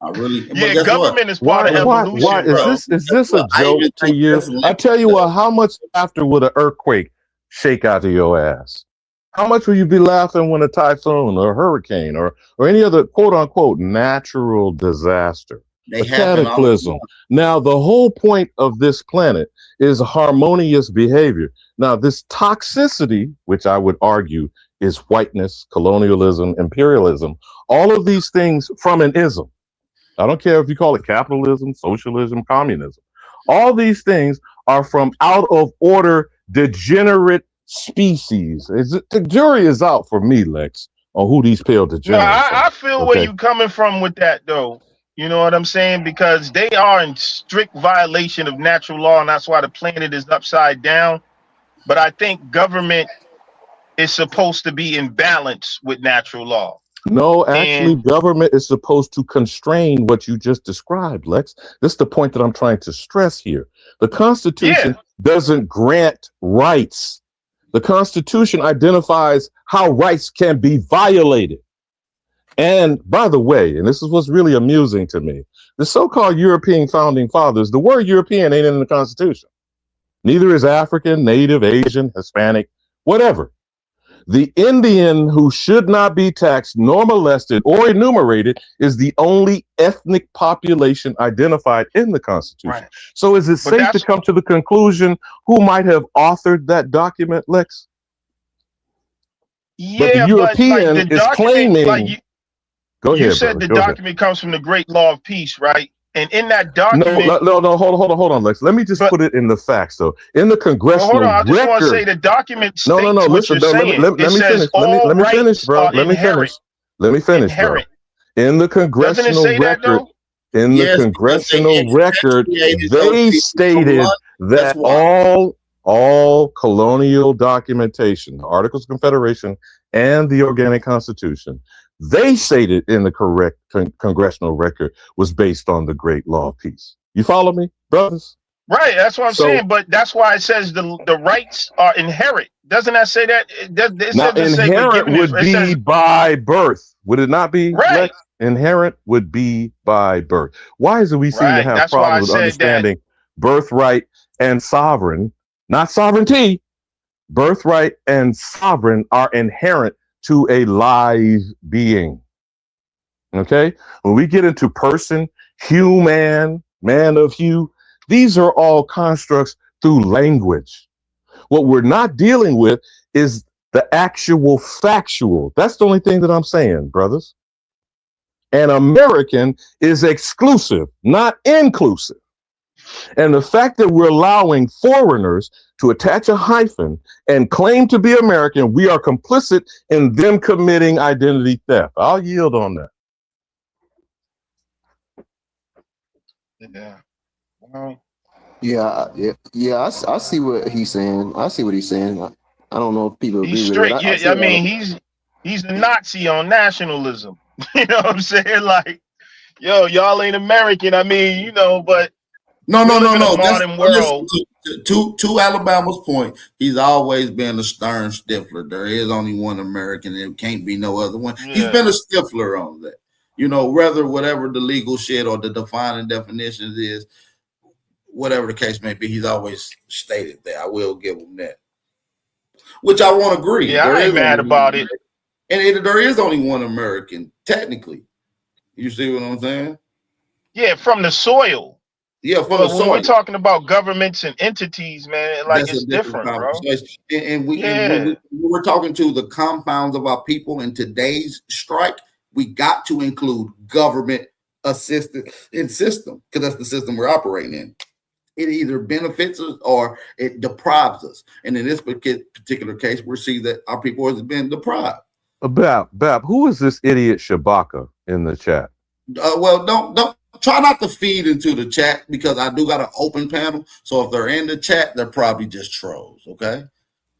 I really, but Yeah, guess what? government is part of Why evolution, bro. is this a I joke even to think you? that's I tell you what, how much laughter would an earthquake shake out of your ass? How much will you be laughing when a typhoon or a hurricane or any other quote unquote natural disaster, they a happen all the cataclysm? time. Now, the whole point of this planet is harmonious behavior. Now, this toxicity, which I would argue is whiteness, colonialism, imperialism, all of these things from an ism. I don't care if you call it capitalism, socialism, communism. All these things are from out of order, degenerate species. The jury is out for me, Lex, on who these pale No, degenerates are. I feel where Okay. you coming from with that though. You know what I'm saying? Because they are in strict violation of natural law, and that's why the planet is upside down. But I think government is supposed to be in balance with natural law. No, actually, And government is supposed to constrain what you just described, Lex. This is the point that I'm trying to stress here. The Constitution doesn't grant rights. The Constitution identifies how rights can be violated. And by the way, and this is what's really amusing to me, the so-called European founding fathers, the word European ain't in the Constitution. Neither is African, Native, Asian, Hispanic, whatever. The Indian who should not be taxed nor molested or enumerated is the only ethnic population identified in the Constitution. right. So is it But safe to that's come to the conclusion who might have authored that document, Lex? But the yeah, but like European the is document, like claiming, go you ahead, said brother, the go ahead. document comes from the Great Law of Peace, right? And in that No, document, hold on, Lex. Let me just but put it in the facts, though. In the hold on, congressional I just want to say record, the document no, states what listen, you're no, saying. It let me says finish. all Let me finish, rights bro. are Let me finish. inherent. Let me finish, bro. In the Doesn't it congressional say that record, though? in the Yes, because they congressional record, expatriated those they people from stated London. That's that why. all colonial documentation, the Articles of Confederation and the Organic Constitution, they stated in the correct congressional record was based on the Great Law of Peace. You follow me, brothers? Right, that's what I'm So saying. But that's why it says the rights are inherent. Doesn't that say that? It now doesn't say we're inherent given it. would It be says by birth. Would it not be, right, Lex? Inherent would be by birth. Why is it we seem to right. have That's why I problems with said that. understanding birthright and sovereign, not sovereignty? Birthright and sovereign are inherent to a live being. Okay? When we get into person, human, man of hue, these are all constructs through language. What we're not dealing with is the actual factual. That's the only thing that I'm saying, brothers. An American is exclusive, not inclusive. And the fact that we're allowing foreigners to attach a hyphen and claim to be American, we are complicit in them committing identity theft. I'll yield on that. Yeah. Well, I see what he's saying. I see what he's saying. I don't know if people he's agree with it. straight. I Yeah, see I a lot mean, of he's a Nazi on nationalism. You know what I'm saying? Like, yo, y'all ain't American. I mean, you know, but No, we no, no, live in a no. modern Listen, world. to Alabama's point, he's always been a stern stiffler. There is only one American. There can't be no other one. He's Yeah. been a stiffler on that. You know, whether whatever the legal shit or the defining definitions is, whatever the case may be, he's always stated that. I will give him that. Which I won't agree. Yeah, There I is ain't only mad one about it. American. And there is only one American, technically. You see what I'm saying? Yeah, from the soil. Yeah, from the But when we're soil. talking about governments and entities, man, like That's a it's different different, bro. conversation. And Yeah. when we're talking to the compounds of our people in today's strike, we got to include government assistance in system because that's the system we're operating in. It either benefits us or it deprives us. And in this particular case, we see that our people has been deprived. Bab, who is this idiot Shabaka in the chat? Well, don't try not to feed into the chat because I do got an open panel. So if they're in the chat, they're probably just trolls. Okay.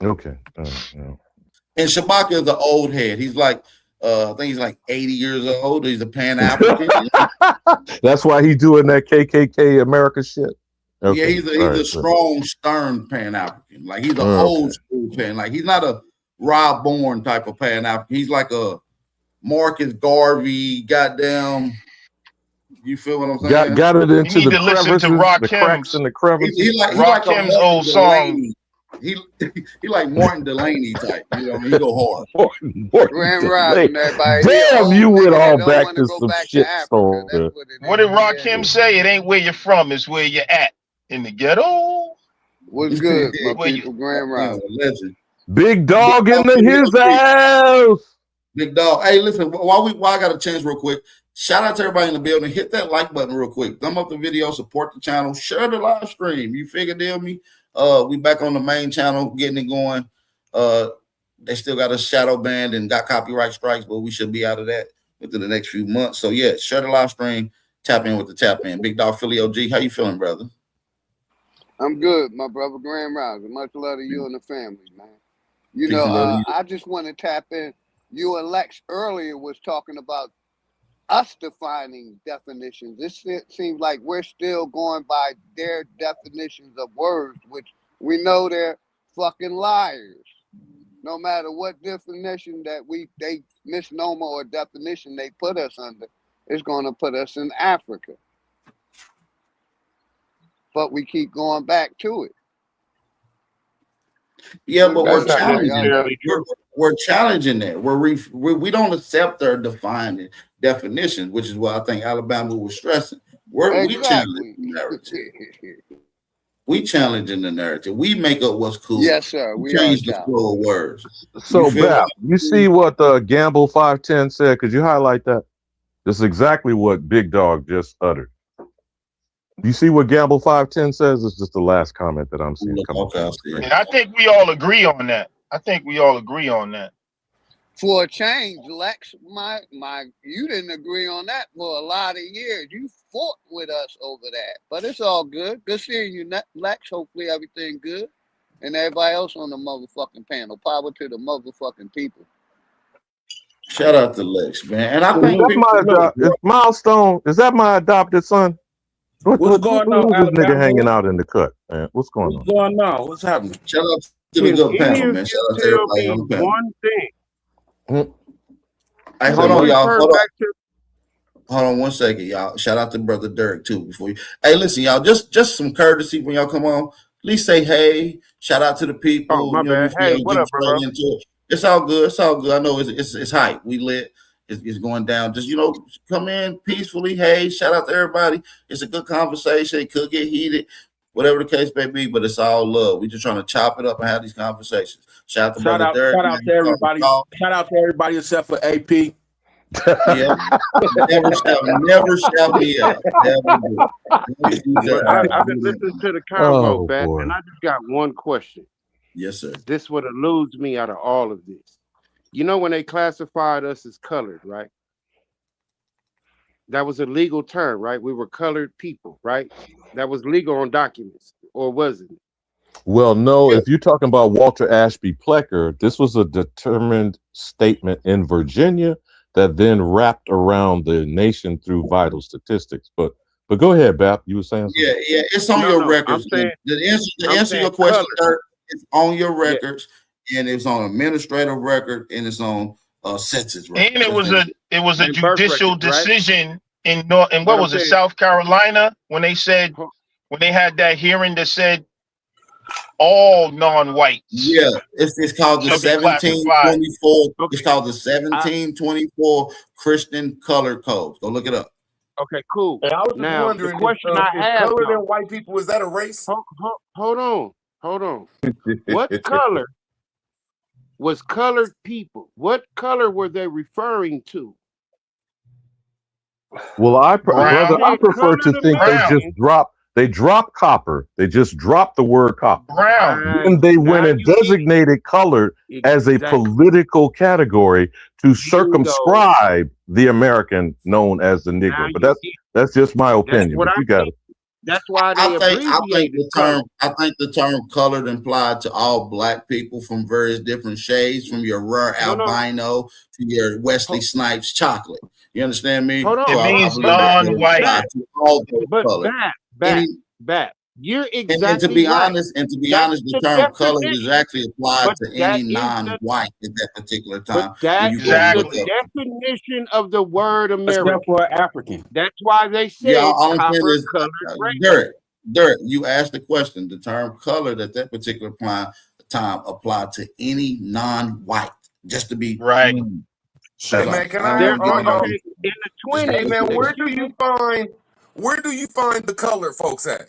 Okay. And Shabaka is an old head. He's like, I think he's like 80 years old. He's a Pan-African. That's why he's doing that KKK America shit. Okay. Yeah, he's a strong, stern Pan-African. Like he's an old school Pan. Like he's not a Rob Bourne type of Pan-African. He's like a Marcus Garvey, goddamn. You feel what I'm saying? Got it into You need the to listen to the cracks and the crevices. He like Rakim's old song. He like Martin Delaney type. You know what I mean? He go hard. Grand Rising, everybody. Damn, you went all back to some shit store. What did Rakim say? It ain't where you're from, it's where you're at. In the ghetto. What's good, my Where people? Grand Rising. Legend. Big dog in his house. Big dog. Hey, listen, while I got a chance real quick, shout out to everybody in the building. Hit that like button real quick. Thumb up the video, support the channel, share the live stream. You figure deal me? We back on the main channel, getting it going. They still got a shadow banned and got copyright strikes, but we should be out of that within the next few months. So yeah, share the live stream, tap in with the tap in. Big dog Philly OG, how you feeling, brother? I'm good, my brother. Grand Rising. Much love to you and the family, man. You know, I just want to tap in. You and Lex earlier was talking about us defining definitions. This seems like we're still going by their definitions of words, which we know they're fucking liars. No matter what definition that they misnomer or definition they put us under, it's going to put us in Africa. But we keep going back to it. Yeah, but we're challenging that. We don't accept their defined definitions, which is what I think Alabama was stressing. We challenge the narrative. We challenging the narrative. We make up what's cool. Yes, sir. We change the flow of words. So, Bap, you see what Gamble 510 said? Could you highlight that? This is exactly what Big Dog just uttered. You see what Gamble 510 says? It's just the last comment that I'm seeing. I think we all agree on that. for a change, Lex, you didn't agree on that for a lot of years. You fought with us over that, but it's all good. Good seeing you, Lex. Hopefully everything good, and everybody else on the motherfucking panel. Power to the motherfucking people. Shout out to Lex, man. And I Is think that people look. is Milestone? Is that my adopted son? What's going on, Who's this nigga Alabama? hanging out in the cut, man? What's going What's on? going on? What's happening? Shout out to the Can good any panel, of man. Shout you out to tell everybody me on the panel. one thing? Hey, Say hold on, what? y'all. Refer Hold on. back to Hold on 1 second, y'all. Shout out to brother Derek too. Before you, hey, listen, y'all. Just some courtesy when y'all come on. At least say hey. Shout out to the people. my You know, bad. before Hey, y'all what get up, bro? straight into it. It's all good. It's all good. I know it's hype. We lit. It's going down. Just come in peacefully. Hey, shout out to everybody. It's a good conversation. It could get heated, whatever the case may be, but it's all love. We just trying to chop it up and have these conversations. Shout out to brother Derek. Shout out to everybody. Shout out to everybody except for AP. Yeah, never shout me out. Never do. But I've been listening to the convo, Bat, boy. and I just got one question. Yes, sir. This would eludes me out of all of this. You know when they classified us as colored, right? That was a legal term, right? We were colored people, right? That was legal on documents, or wasn't it? Well, no, if you're talking about Walter Ashby Plecker, this was a determined statement in Virginia that then wrapped around the nation through vital statistics. But go ahead, Bap. You were saying something? Yeah. It's on your records. The answer your question, sir, it's on your records, and it's on administrative record, and it's on census record. And it was a judicial decision in what was it, South Carolina, when they had that hearing that said all non-whites. Yeah, it's called the 1724. It's called the 1724 Christian Color Code. Go look it up. Okay, cool. And I was just wondering, the question I have, colored and white people, is that a race? Hold on. What color was colored people? What color were they referring to? Well, I prefer to think they dropped copper. They just dropped the word copper. Brown. And they went and designated color as a political category to circumscribe the American known as the Negro. But that's just my opinion. But you got it. That's why they abbreviated I think the term colored implied to all black people from various different shades, from your rare albino to your Wesley Snipes chocolate. You understand me? Hold on. It means non-white. But Bat. You're exactly and to be right. honest, the term colored is actually applied to any non-white at that particular time. But that is the definition of the word American. Except for African. That's why they said colored. Derek, you asked the question. The term colored at that particular time applied to any non-white. Just to be right. Hey man, can I in the 20s? Hey man, where do you find the colored folks at?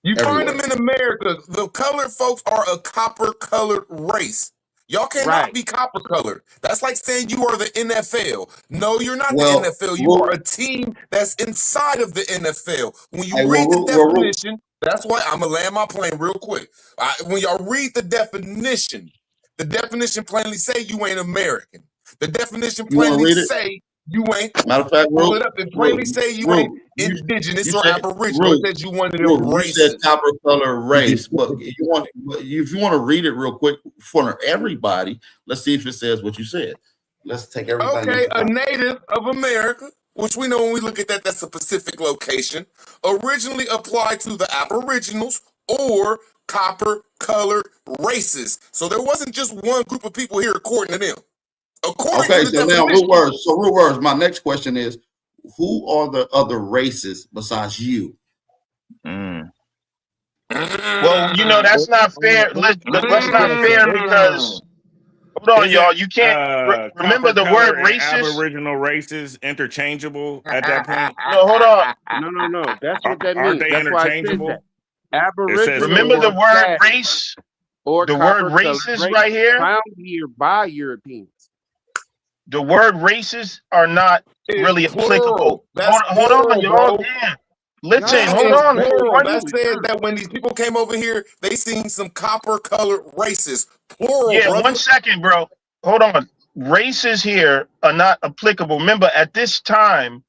You find them in America. The colored folks are a copper-colored race. Y'all cannot be copper-colored. That's like saying you are the NFL. No, you're not the NFL. You are a team that's inside of the NFL. When you read the definition, that's why I'm going to land my plane real quick. When y'all read the definition plainly say you ain't American. The definition plainly say you ain't. Matter of fact, pull it up and plainly say you ain't indigenous or aboriginal. It says you one of them races. You said copper color race, but if you want to read it real quick for everybody, let's see if it says what you said. Let's take everybody. Okay, a native of America, which we know when we look at that, that's a Pacific location, originally applied to the Aboriginals or copper-colored races. So there wasn't just one group of people here according to them. Okay, so now real words. My next question is, who are the other races besides you? Well, that's not fair. That's not fair because hold on, y'all. You can't remember the word racist. Aboriginal races interchangeable at that point. No, hold on. No. That's what that means. Aren't they that's interchangeable? Why I said that. Aboriginal. Remember the word race or the word racist right here. Found here by Europeans. The word races are not really applicable. Hold on, y'all. Damn. Listen, That hold is on. plural. Why That you? says that when these people came over here, they seen some copper-colored races. Plural, Yeah, brother. 1 second, bro. Hold on. Races here are not applicable. Remember, at this time,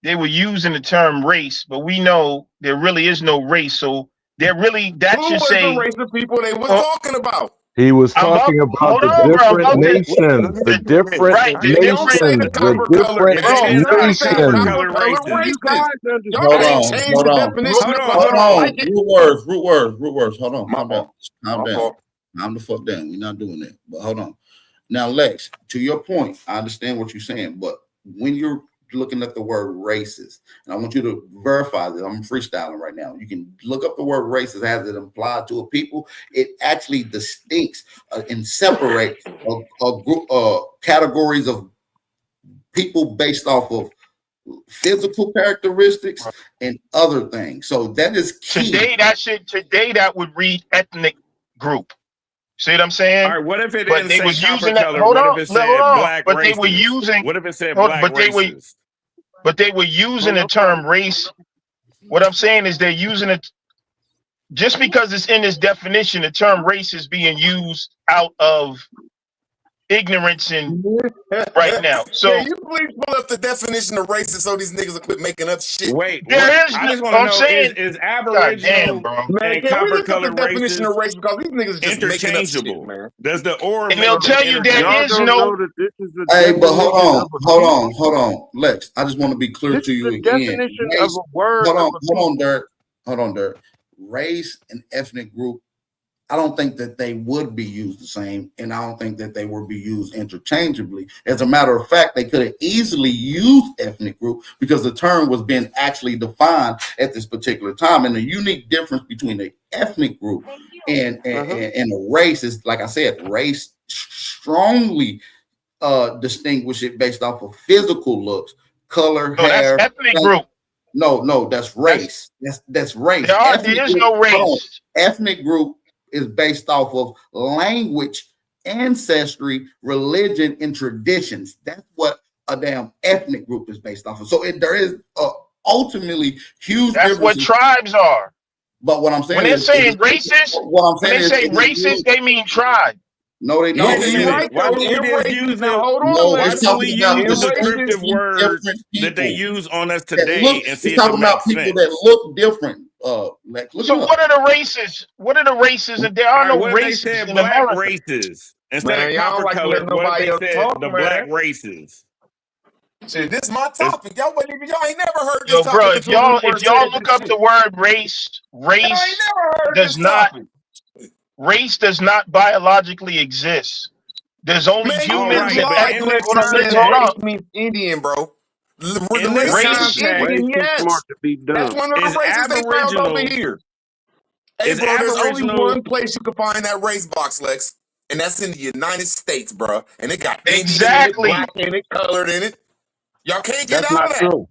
they were using the term race, but we know there really is no race. So there really that Who should was the say. race of people they was Oh, talking about? He was I'm talking about. about Hold the on, bro. I'm different about to. nations, the The, different right, the It don't different. say the nations, the copper color. different It Bro, It does does say say copper nations. color copper-colored races. You races. guys Y'all Hold understand? can't on, change hold the on, definition Hold on, because hold hold you don't on. like on. it. Root words. Hold on, My calm down, fault. calm My down, fault. calm the fuck down. We're not doing that. But hold on. Now, Lex, to your point, I understand what you're saying, but when you're looking at the word races, and I want you to verify that I'm freestyling right now. You can look up the word races as it applied to a people. It actually distincts and separates a group categories of people based off of physical characteristics and other things. So that is key. Today that would read ethnic group. See what I'm All saying? right, what if it But didn't they say was copper using that. color? Hold What if on, it hold said on. black But they were races? using. What if it said black races? But they were using the term race. What I'm saying is they're using it just because it's in this definition. The term race is being used out of ignorance and right now. Can So you please pull up the definition of racist so these niggas will quit making up shit? Wait, what? there is I no. just want to I'm know saying, is God damn, Aboriginal bro. Man, and can we copper look up the color definition of races race because these niggas is just making up shit, interchangeable? man. Does the or And they'll make them tell you there Y'all is don't interchangeable? know no. that this is the Hey, but definition of a people. hold on, Lex. I just want to be clear This to is you the again. definition of Race, a word of a hold on, people. Dirk. Hold on, Dirk. Race and ethnic group, I don't think that they would be used the same, and I don't think that they would be used interchangeably. As a matter of fact, they could have easily used ethnic group because the term was being actually defined at this particular time. And the unique difference between the ethnic group and a race is, like I said, race strongly distinguish it based off of physical looks, color, No, that's hair. ethnic group. No, that's That's race. That's race. there is no race. Ethnic group is based off of language, ancestry, religion, and traditions. That's what a damn ethnic group is based off of. So there is ultimately huge That's what differences. tribes are. But what I'm When saying they're is, saying racist, when they say it is racist, used. they mean tribe. No, they No, Wait don't. a It's he used. minute. right Why though. don't we In just racist, use now the hold on, No, why it's Lex. don't we talking about use In the racist, descriptive distinguishing word different that they people. use on us That look, today and see it's if it talking about makes people that sense? look different. Like, look it So up. what are the races? What are the races? And there All are right, no what if they races said in black America. races instead of man, y'all don't copper like to let colored? What if nobody they else said talk, the black man. races? Shit, this is my It's, topic. Y'all ain't never heard this Yo, bro, topic if until we y'all were saying look this up shit. the word race, Y'all ain't never heard this does not topic. race does not biologically exist. There's only Man, you all humans just right, and but lied in to ethnic. the us Hold and on, said let's that hold context, on. race means Indian, bro. The in the race means Race, context, Indian, Way too yes. smart to be That's dumb. one of is the races they found over aboriginal here. Hey, is bro, there's only aboriginal one place you can find that race box, Lex, and that's in the United States, bro. And it got Indian in it, exactly. black in it, colored in it. Y'all can't get That's out not of that. true.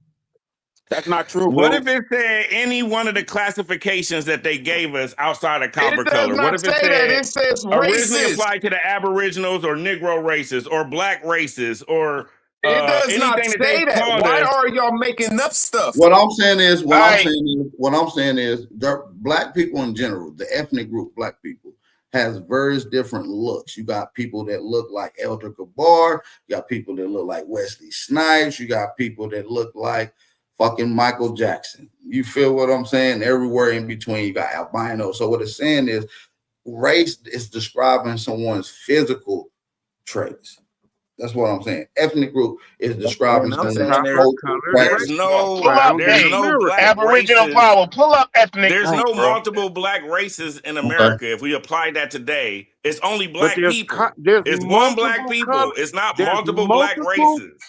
That's not true, what bro. if it said any one of the classifications that they gave us outside of It copper does color? What not if it say that. said It says originally racist. applied to the aboriginals or negro races or black races or It does not anything that they say that. called Why us? are y'all making up stuff? What I'm saying is, All right. the black people in general, the ethnic group, black people, has various different looks. You got people that look like Elder Gabar. You got people that look like Wesley Snipes. You got people that look like fucking Michael Jackson. You feel what I'm saying? Everywhere in between, you got albino. So what it's saying is, race is describing someone's physical traits. That's what I'm saying. Ethnic group is describing And I'm A someone's saying copper cultural colored there's race practice. no Pull up, found in there's hey, no America. black Aboriginal races. power. Pull up ethnic There's group, no bro. multiple black races in Okay. America. If we apply that today, it's only But black people. there's It's one black multiple color. people. It's not There's multiple black multiple. races.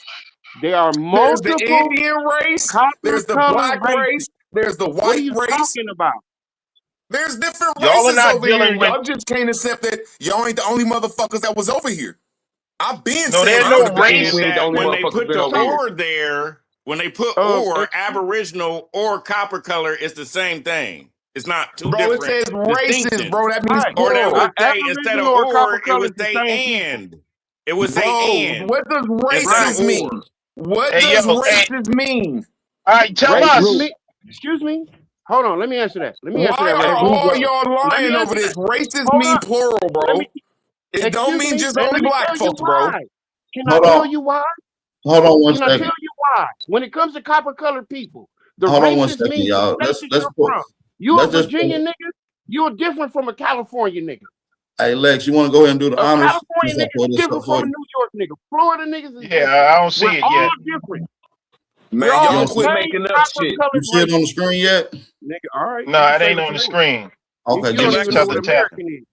There are There's the multiple Indian race, copper there's the colored black races. race, there's the What are white you race. talking about? There's different Y'all are races not over here. dealing with. Y'all just can't accept that y'all ain't the only motherfuckers that was over here. I've been No, saying there's it I'm from the no beginning. saying We race. ain't the that only when they motherfuckers put been the over here. or there, when they put or Excuse aboriginal or copper color, it's the same thing. It's not two Bro, it different says races, distinctions. bro. That means Right. Or they plural. would say instead of Aboriginal or copper or, it color would is the say same people. and. It would say Bro, and what does instead of Right. races mean? or. What Hey, does yo, hey, races mean? all right, tell Race us. me. Excuse me. Hold on. Let me answer that. Let me answer Why that are right quick. all y'all Let me lying over answer this? that. Races Hold mean on. plural, Let me. bro. It don't Excuse mean me, just and only let me black tell you folks, bro. why. Can I Hold tell on. you why? Hold on one Can I tell second. you why? When it comes to copper-colored people, the Hold on one races second, mean the y'all. state that you're from. You a Let's just Virginia nigga? You're different from a California nigga. Hey Lex, you want to go ahead and do the A honors? California nigga is different from a New York nigga. Florida niggas is different. I don't see We're it all yet. different. Man, We're all y'all the quit same making up shit. You copper-colored see it on the race. screen yet? Nigga, all right. No, You can it say ain't what on you the want. screen. Okay, You give don't me Lex even two know has what to seconds. tap American is.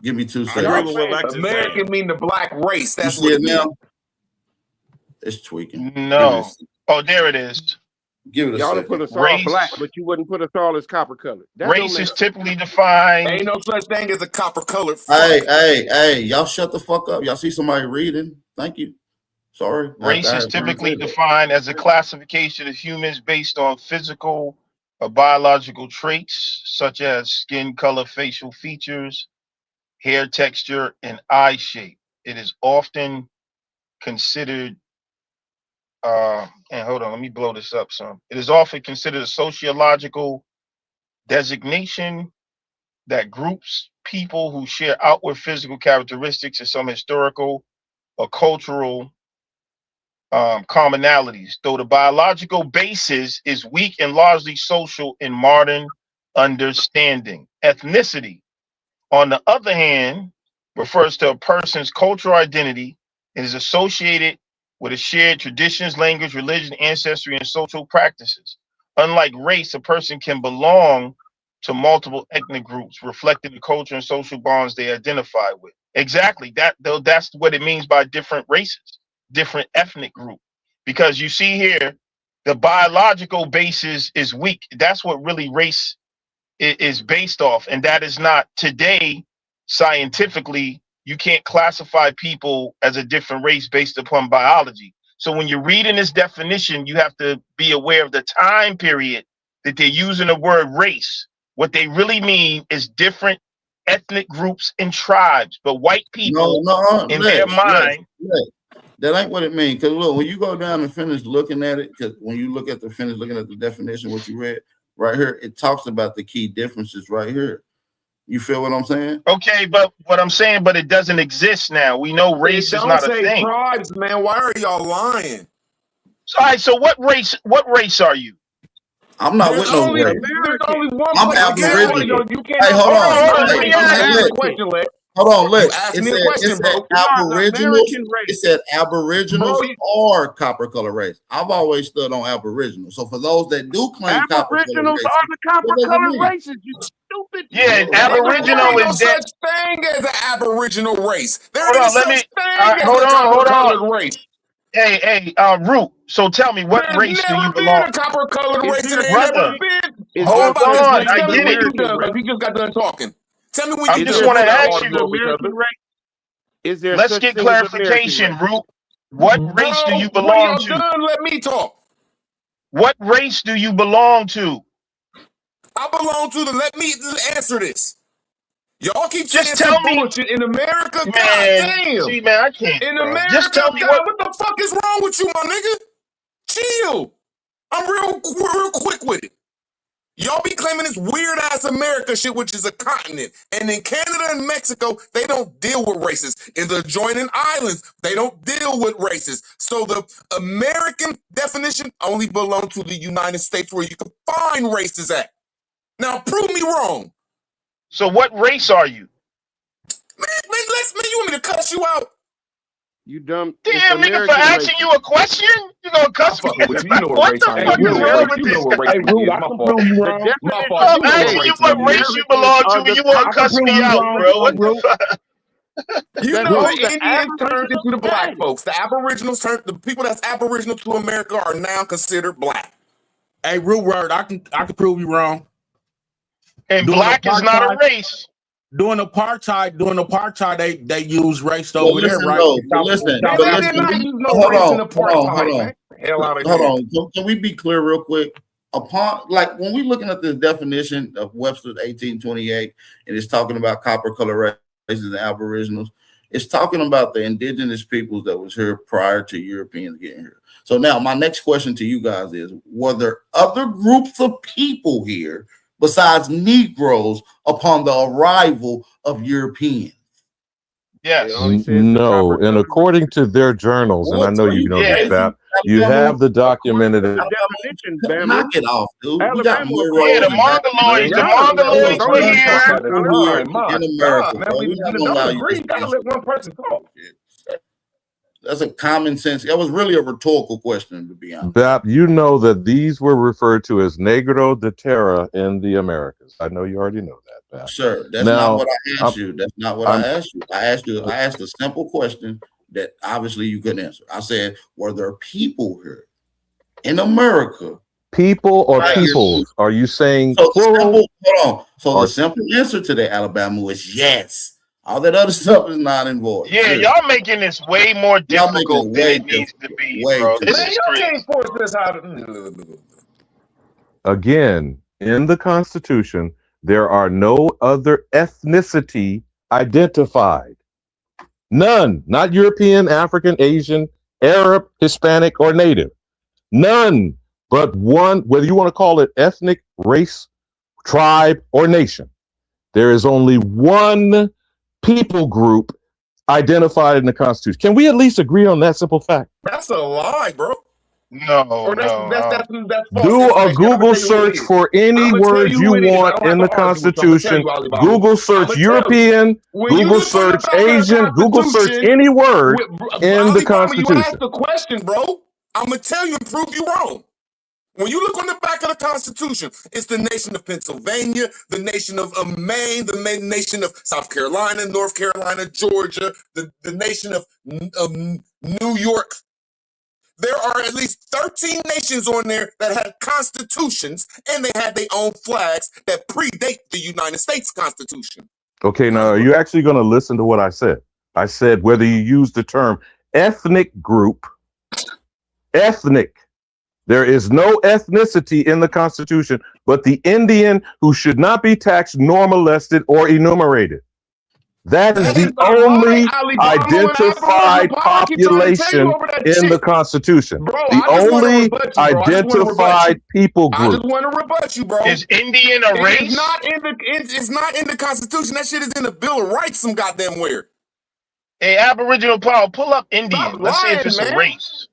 Give me 2 I seconds. agree Y'all with what playing. Lex is American saying. mean the black race. You That's see what it it now? means. It's tweaking. No. Oh, there it is. Give it a Y'all done put second. us all black, Race. but you wouldn't put us all as copper-colored. That don't Race make is sense. typically defined. Ain't no such thing as a copper-colored fuck. Hey, y'all shut the fuck up. Y'all see somebody reading? Thank you. Sorry. Race is typically defined as a classification of humans based on physical or biological traits such as skin color, facial features, hair texture, and eye shape. It is often considered, and hold on, let me blow this up some. It is often considered a sociological designation that groups people who share outward physical characteristics and some historical or cultural commonalities, though the biological basis is weak and largely social in modern understanding. Ethnicity, on the other hand, refers to a person's cultural identity and is associated with a shared traditions, language, religion, ancestry, and social practices. Unlike race, a person can belong to multiple ethnic groups, reflecting the culture and social bonds they identify with. Exactly. That's what it means by different races, different ethnic group. Because you see here, the biological basis is weak. That's what really race is based off, and that is not today. Scientifically, you can't classify people as a different race based upon biology. So when you're reading this definition, you have to be aware of the time period that they're using the word race. What they really mean is different ethnic groups and tribes, but white people in their mind. That ain't what it means. Because look, when you go down and finish looking at it, because when you look at the finish looking at the definition, what you read right here, it talks about the key differences right here. You feel what I'm saying? Okay, but what I'm saying, but it doesn't exist now. We know race is not a thing. Tribes, man. Why are y'all lying? So, all right, so what race are you? I'm not with no race. There's only one I'm place to get Aboriginal. You can't. Hey, hold on. Hold on. Let me ask you. Question, Lex. Hold on, Lex. You asked me a question, bro. Aboriginals. It said Aboriginals or copper color race. I've always stood on Aboriginal. So for those that do claim copper color Aboriginals race, are the copper-colored races. You stupid. Yeah, No. Aboriginal There ain't no is that. such thing as an Aboriginal race. There Hold ain't on. Let me. such thing as Hold a on. Hold on. copper-colored race. Hey, Root. So tell me, what There's race do you never been belong, a copper-colored race, and there ain't never brother? been. How Hold about this, on. Lex? I Tell me get when it. you done, because he just got done talking. Tell me when I you just done. want to We got ask argue you. over each other. Is there Let's such get thing as American clarification, race? Root. What race do you When belong y'all to? done, let me talk. What race do you belong to? I belong to the. Let me answer this. Y'all keep saying Just some tell me, bullshit in America. God man. damn. See, man, I can't, In bro. Just tell America, me God, what. what the fuck is wrong with you, my nigga? Chill. I'm real quick with it. Y'all be claiming this weird ass America shit, which is a continent. And in Canada and Mexico, they don't deal with races. In the adjoining islands, they don't deal with races. So the American definition only belongs to the United States, where you can find races at. Now, prove me wrong. So what race are you? Man, you want me to cuss you out? You dumb. It's Damn, nigga, for American asking race. you a question, you gonna I'm cuss me? fucking with you. You know what What race the I Hey, am. fuck You is know Root. what wrong race. with You this know what guy? race Hey, we Root, is. I My can fault. prove you The wrong. My definition. fault. I'm You know asking what you race we what is. race you Americans belong are to, and the. you want I to can cuss prove me you out, wrong, bro. What the Root. fuck? You That's know what the the Indians turned Aboriginals into the black say. folks. The Aboriginals turned the people that's Aboriginal to America are now considered black. Hey, Root word, I can prove you wrong. And Doing black is not a apartheid, race. they use race But over there, listen right? though, In but South, in listen, Man, South but they did listen. Africa. not use no Hold race in on, apartheid, man. Hell out of hold here. on. Can we be clear real quick? Upon like when we're looking at the definition of Webster's 1828, and it's talking about copper color races and aboriginals, It's talking about the indigenous peoples that was here prior to Europeans getting here. So now my next question to you guys is, were there other groups of people here besides Negroes upon the arrival of Europeans? Yes. No, and according to their journals, and I know you know this, Bap, you have the documented. The definition, Bama. Knock it off, dude. We got Alabama. Yeah, the Mongoloids were here. In America, bro. We're not gonna allow you agree. You gotta let one person talk. That's a common sense. That was really a rhetorical question, to be honest. Bap, you know that these were referred to as Negro de Terra in the Americas. I know you already know that, Bap. Sir, that's not what I asked you. That's not what I asked you. I asked a simple question that obviously you couldn't answer. I said, were there people here in America? People or peoples? Are you saying hold on. So the simple answer to that, Alabama, is yes. All that other stuff is not involved. Yeah, y'all making this way more difficult than it needs to be, bro. This is crazy. Again, in the Constitution, there are no other ethnicity identified. None. Not European, African, Asian, Arab, Hispanic, or Native. None but one, whether you want to call it ethnic, race, tribe, or nation. There is only one people group identified in the Constitution. Can we at least agree on that simple fact? That's a lie, bro. No, that's do a Google search for any word you want in the Constitution. Google search European, Google search Asian, Google search any word in the Constitution. You asked the question, bro. I'm gonna tell you and prove you wrong. When you look on the back of the Constitution, it's the nation of Pennsylvania, the nation of Maine, the nation of South Carolina, North Carolina, Georgia, the nation of New York. There are at least 13 nations on there that had constitutions, and they had their own flags that predate the United States Constitution. Okay, now are you actually going to listen to what I said? I said whether you use the term ethnic group, ethnic. There is no ethnicity in the Constitution but the Indian, who should not be taxed nor molested or enumerated. That is the only identified population in the Constitution. The only identified people group. I just want to rebut you, bro. Is Indian a race? It's not in the Constitution. That shit is in the Bill of Rights some goddamn where. Hey, Aboriginal Paul, pull up Indian. Let's see if it's a race.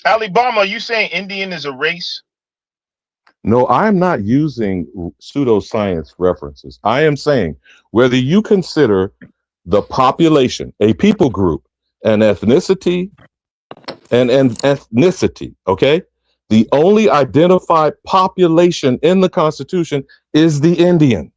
Alabama, are you saying Indian is a race? No, I'm not using pseudoscience references. I am saying whether you consider the population, a people group, an ethnicity, okay? The only identified population in the Constitution is the Indian.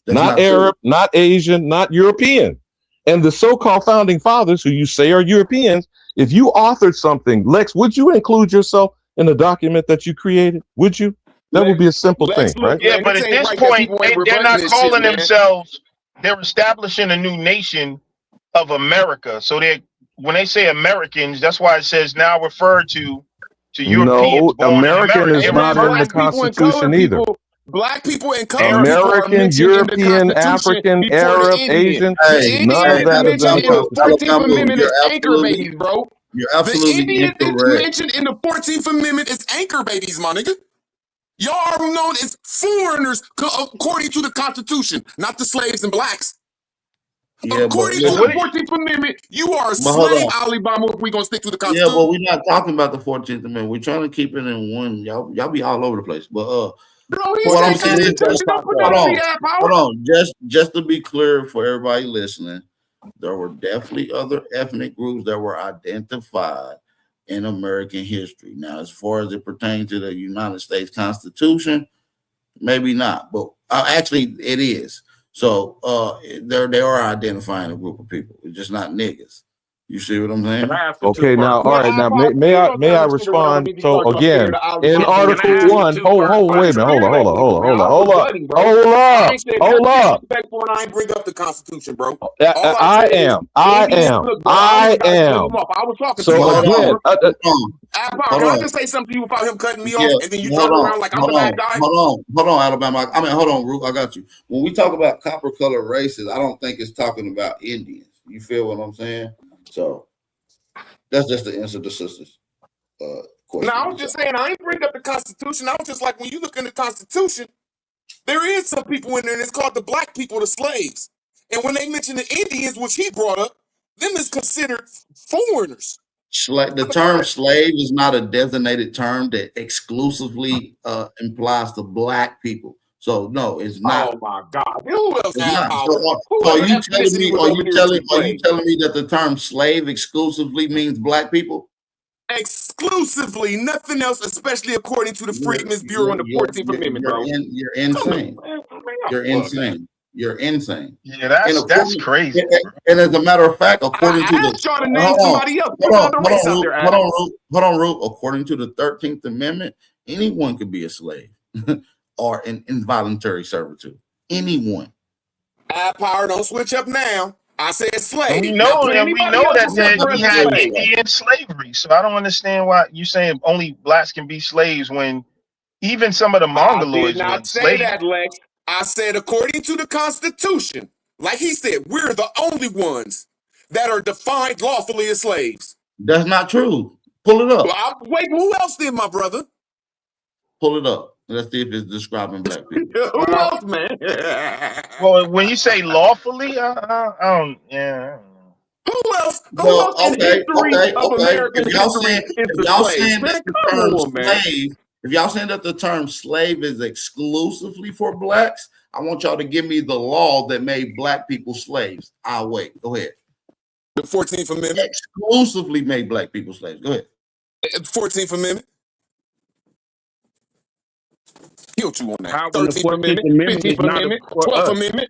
Not Arab, not Asian, not European. And the so-called founding fathers, who you say are Europeans, if you authored something, Lex, would you include yourself in the document that you created? Would you? That would be a simple thing, right? Yeah, but at this point, they're not calling themselves, they're establishing a new nation of America. So when they say Americans, that's why it says now referred to Europeans. No, American is not in the Constitution either. Black people and colored American, European, African, Arab, Asian, none of that is in the Constitution. 14th Amendment is anchor babies, bro. You're absolutely the Indian incorrect. mentioned in the 14th Amendment is anchor babies, my nigga. Y'all are known as foreigners according to the Constitution, not the slaves and blacks. Yeah, according to the 14th Amendment, you are a slave, Alabama, if we're going to stick to the Constitution. Yeah, but we're not talking about the 14th Amendment. We're trying to keep it in one. Y'all be all over the place. But what I'm saying is, hold on. Just to be clear for everybody listening, there were definitely other ethnic groups that were identified in American history. Now, as far as it pertains to the United States Constitution, maybe not, but actually it is. So they are identifying a group of people. It's just not niggas. You see what I'm saying? Can I ask a Okay, now, two-part all right, question? now may I respond? So again, in Can I Article ask a 1, two-part wait a minute, question? hold up. Disrespectful and I ain't bring up the Constitution, bro. I am. I was talking to So you. Well, hold again, on. Hold on. Hold Can I on. just say something to you without him cutting me Yeah, off? And then you hold turn on, around like I'm the bad guy? hold on, Alabama. I mean, hold on, Root. I got you. When we talk about copper colored races, I don't think it's talking about Indians. You feel what I'm saying? So that's just the answer to sister's question. No, I was just saying I ain't bring up the Constitution. I was just like, when you look in the Constitution, there is some people in there, and it's called the black people, the slaves. And when they mention the Indians, which he brought up, them is considered foreigners. The term slave is not a designated term that exclusively implies to black people. So no, it's not. Oh my God! Who else It's had not. power? So, Who are other you telling ethnicity me? was Are over you here as telling? Are you enslaved? telling me that the term slave exclusively means black people? Exclusively, nothing else, especially according to the Freedmen's Bureau and the 14th Amendment, bro. You're insane. You're insane. You're insane. Yeah, And that's according, crazy. and as a matter of fact, according to I the asked y'all to name somebody else. Pick another race out there, Adam. hold on, Root. According to the 13th Amendment, anyone could be a slave or in involuntary servitude. Anyone. Power, don't switch up now. I said slave. And we Now know, put anybody else that we as a had slave. Indian slavery. So I don't understand why you saying only blacks can be slaves when even some of the I did Mongoloids were not say enslaved. that, Lex. I said according to the Constitution, like he said, we're the only ones that are defined lawfully as slaves. That's not true. Pull it up. Well, wait, who else did, my brother? Pull it up. Let's see if it's describing black people. Who else, man? Well, when you say lawfully, I don't. Yeah. Who else? Who Well, else in history of American history is the slaves? Man, come on, man. If y'all saying that the term slave is exclusively for blacks, I want y'all to give me the law that made black people slaves. I'll wait. Go ahead. The 14th Amendment exclusively made black people slaves. Go ahead. 14th Amendment. Killed you on that. How when the 13th 14th Amendment, Amendment is 15th not Amendment, for 12th us. Amendment.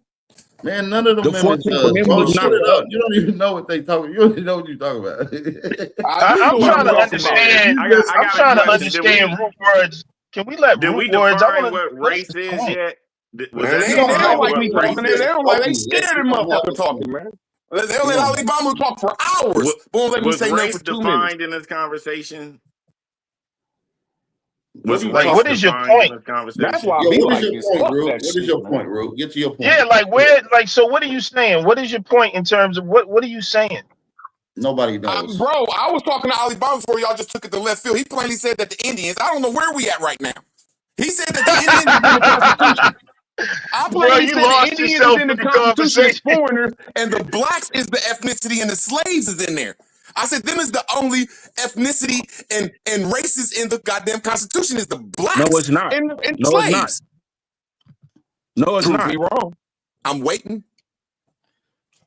Man, none of them The amendments 14th does. Amendment Bro, is not put it for up. us. You don't even know what they talking. You don't even know what you're talking about. I'm trying to understand. I'm trying to understand root words. Can we let Did we root words? I define want what race is yet? Was Man, that they don't like what me race talking. is? They don't like. They scared of motherfucker talking, man. They'll let Alabama talk for hours. Won't let me Was say nothing race for 2 minutes. defined in this conversation? What is your point? That's why I Yo, be what like is your this. point, Fuck Root? that What is shit, your man. point, Root? Get to your point. Yeah, like where? Like so, what are you saying? What is your point in terms of what are you saying? Nobody knows. Bro, I was talking to Alabama before y'all just took it to left field. He plainly said that the Indians, I don't know where we at right now. He said that the Indians is in the Constitution. I plainly you said the lost Indians is yourself in the in the Constitution as conversation. foreigners, and the blacks is the ethnicity, and the slaves is in there. I said them is the only ethnicity and races in the goddamn Constitution is the blacks. No, it's not. And No, slaves. it's not. No, it's Prove not. me wrong. I'm waiting.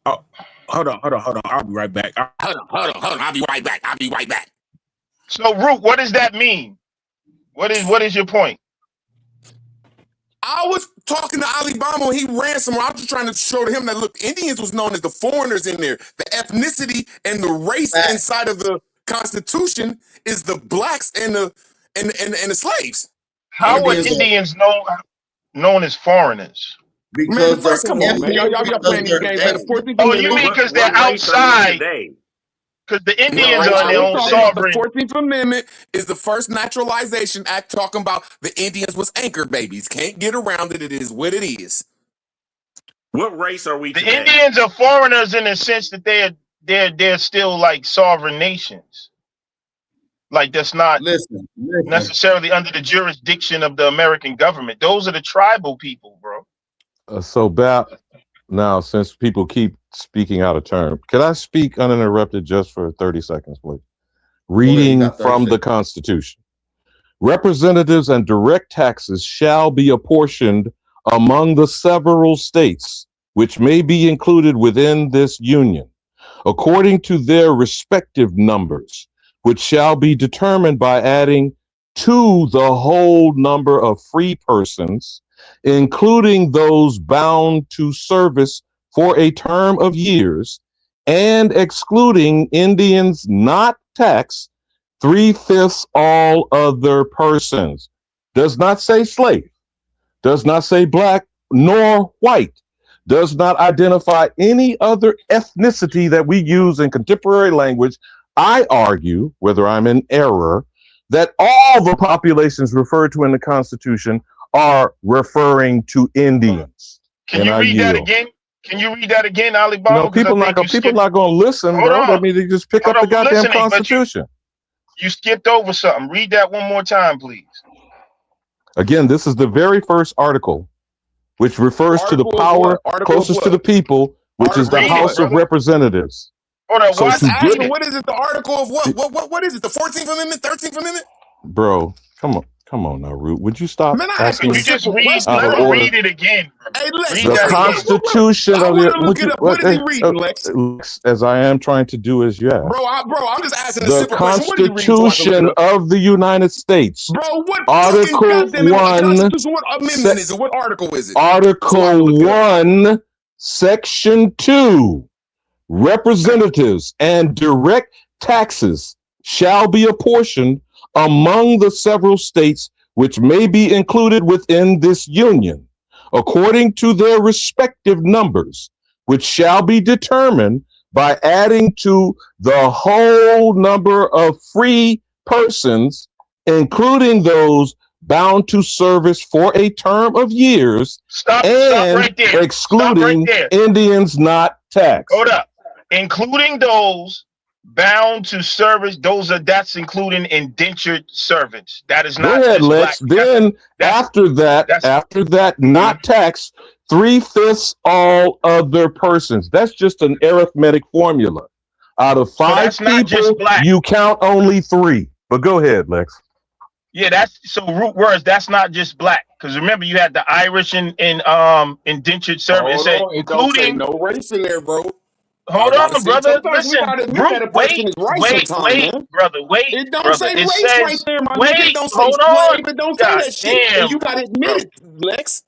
Oh, hold on. I'll be right back. Hold on. I'll be right back. So, Root, what does that mean? What is your point? I was talking to Alabama when he ran somewhere. I was just trying to show to him that look, Indians was known as the foreigners in there. The ethnicity and the race inside of the Constitution is the blacks and the slaves. How are Indians known as foreigners? Because man, first, come on, man. Y'all playing these games, man. The 14th Oh, you mean because they're outside? Because the Indians are their own sovereign. The 14th Amendment is the first naturalization act talking about the Indians was anchor babies. Can't get around it. It is what it is. What race are we The today? Indians are foreigners in the sense that they're still like sovereign nations. Like that's not necessarily under the jurisdiction of the American government. Those are the tribal people, bro. So Bap, now since people keep speaking out of turn, can I speak uninterrupted just for 30 seconds, please? Reading from the Constitution. Representatives and direct taxes shall be apportioned among the several states which may be included within this union, according to their respective numbers, which shall be determined by adding to the whole number of free persons, including those bound to service for a term of years, and excluding Indians not taxed, 3/5 all other persons. Does not say slave, does not say black nor white, does not identify any other ethnicity that we use in contemporary language. I argue, whether I'm in error, that all the populations referred to in the Constitution are referring to Indians. Can you read that again? Can you read that again, Alibaba? No, people not going to listen, Hold bro. on. That means they just pick Hold up on, the we're goddamn listening, but Constitution. You skipped over something. Read that one more time, please. Again, this is the very first article, which refers to the Article of power what? Article of closest to what? the people, which is the Article of House what? of Representatives. Hold on, So I'm just to asking, get, what is it? The article of what? What is it? The 14th Amendment, 13th Amendment? bro, come on now, Root. Would you stop Man, I asked you asking Can a you just simple read? question, out Let of him bro. order? read it again. Hey, Lex, Read The that again. Constitution I of want the to look it up. What is he reading, Lex? as I am trying to do as you ask. Bro, I'm just asking a The simple question. What is he reading so I can look it Constitution up? of the United States, Bro, what fucking Article goddamn it, what 1, Constitution, what amendment is it? What article is it? So I can Article look it up. 1, Section 2. Representatives and direct taxes shall be apportioned among the several states which may be included within this union, according to their respective numbers, which shall be determined by adding to the whole number of free persons, including those bound to service for a term of years, Stop and right there. excluding Stop right there. Indians not taxed. Hold up. Including those bound to service, that's including indentured servants. That is Go not ahead, just Lex. black. Then after that, not taxed, 3/5 all other persons. That's just an arithmetic formula. Out of 5 that's not just people, black. you count only 3. But go ahead, Lex. Yeah, that's so root words. That's not just black. Because remember, you had the Irish and indentured servants. It don't say no race in there, bro. Hold on, brother. Sometimes we Listen, gotta admit that a person is right sometimes, man. brother. Wait, It don't brother. say It race right says, there, my wait, nigga. It don't say hold slave. on. It don't say God that shit. damn, And you gotta admit it, Lex.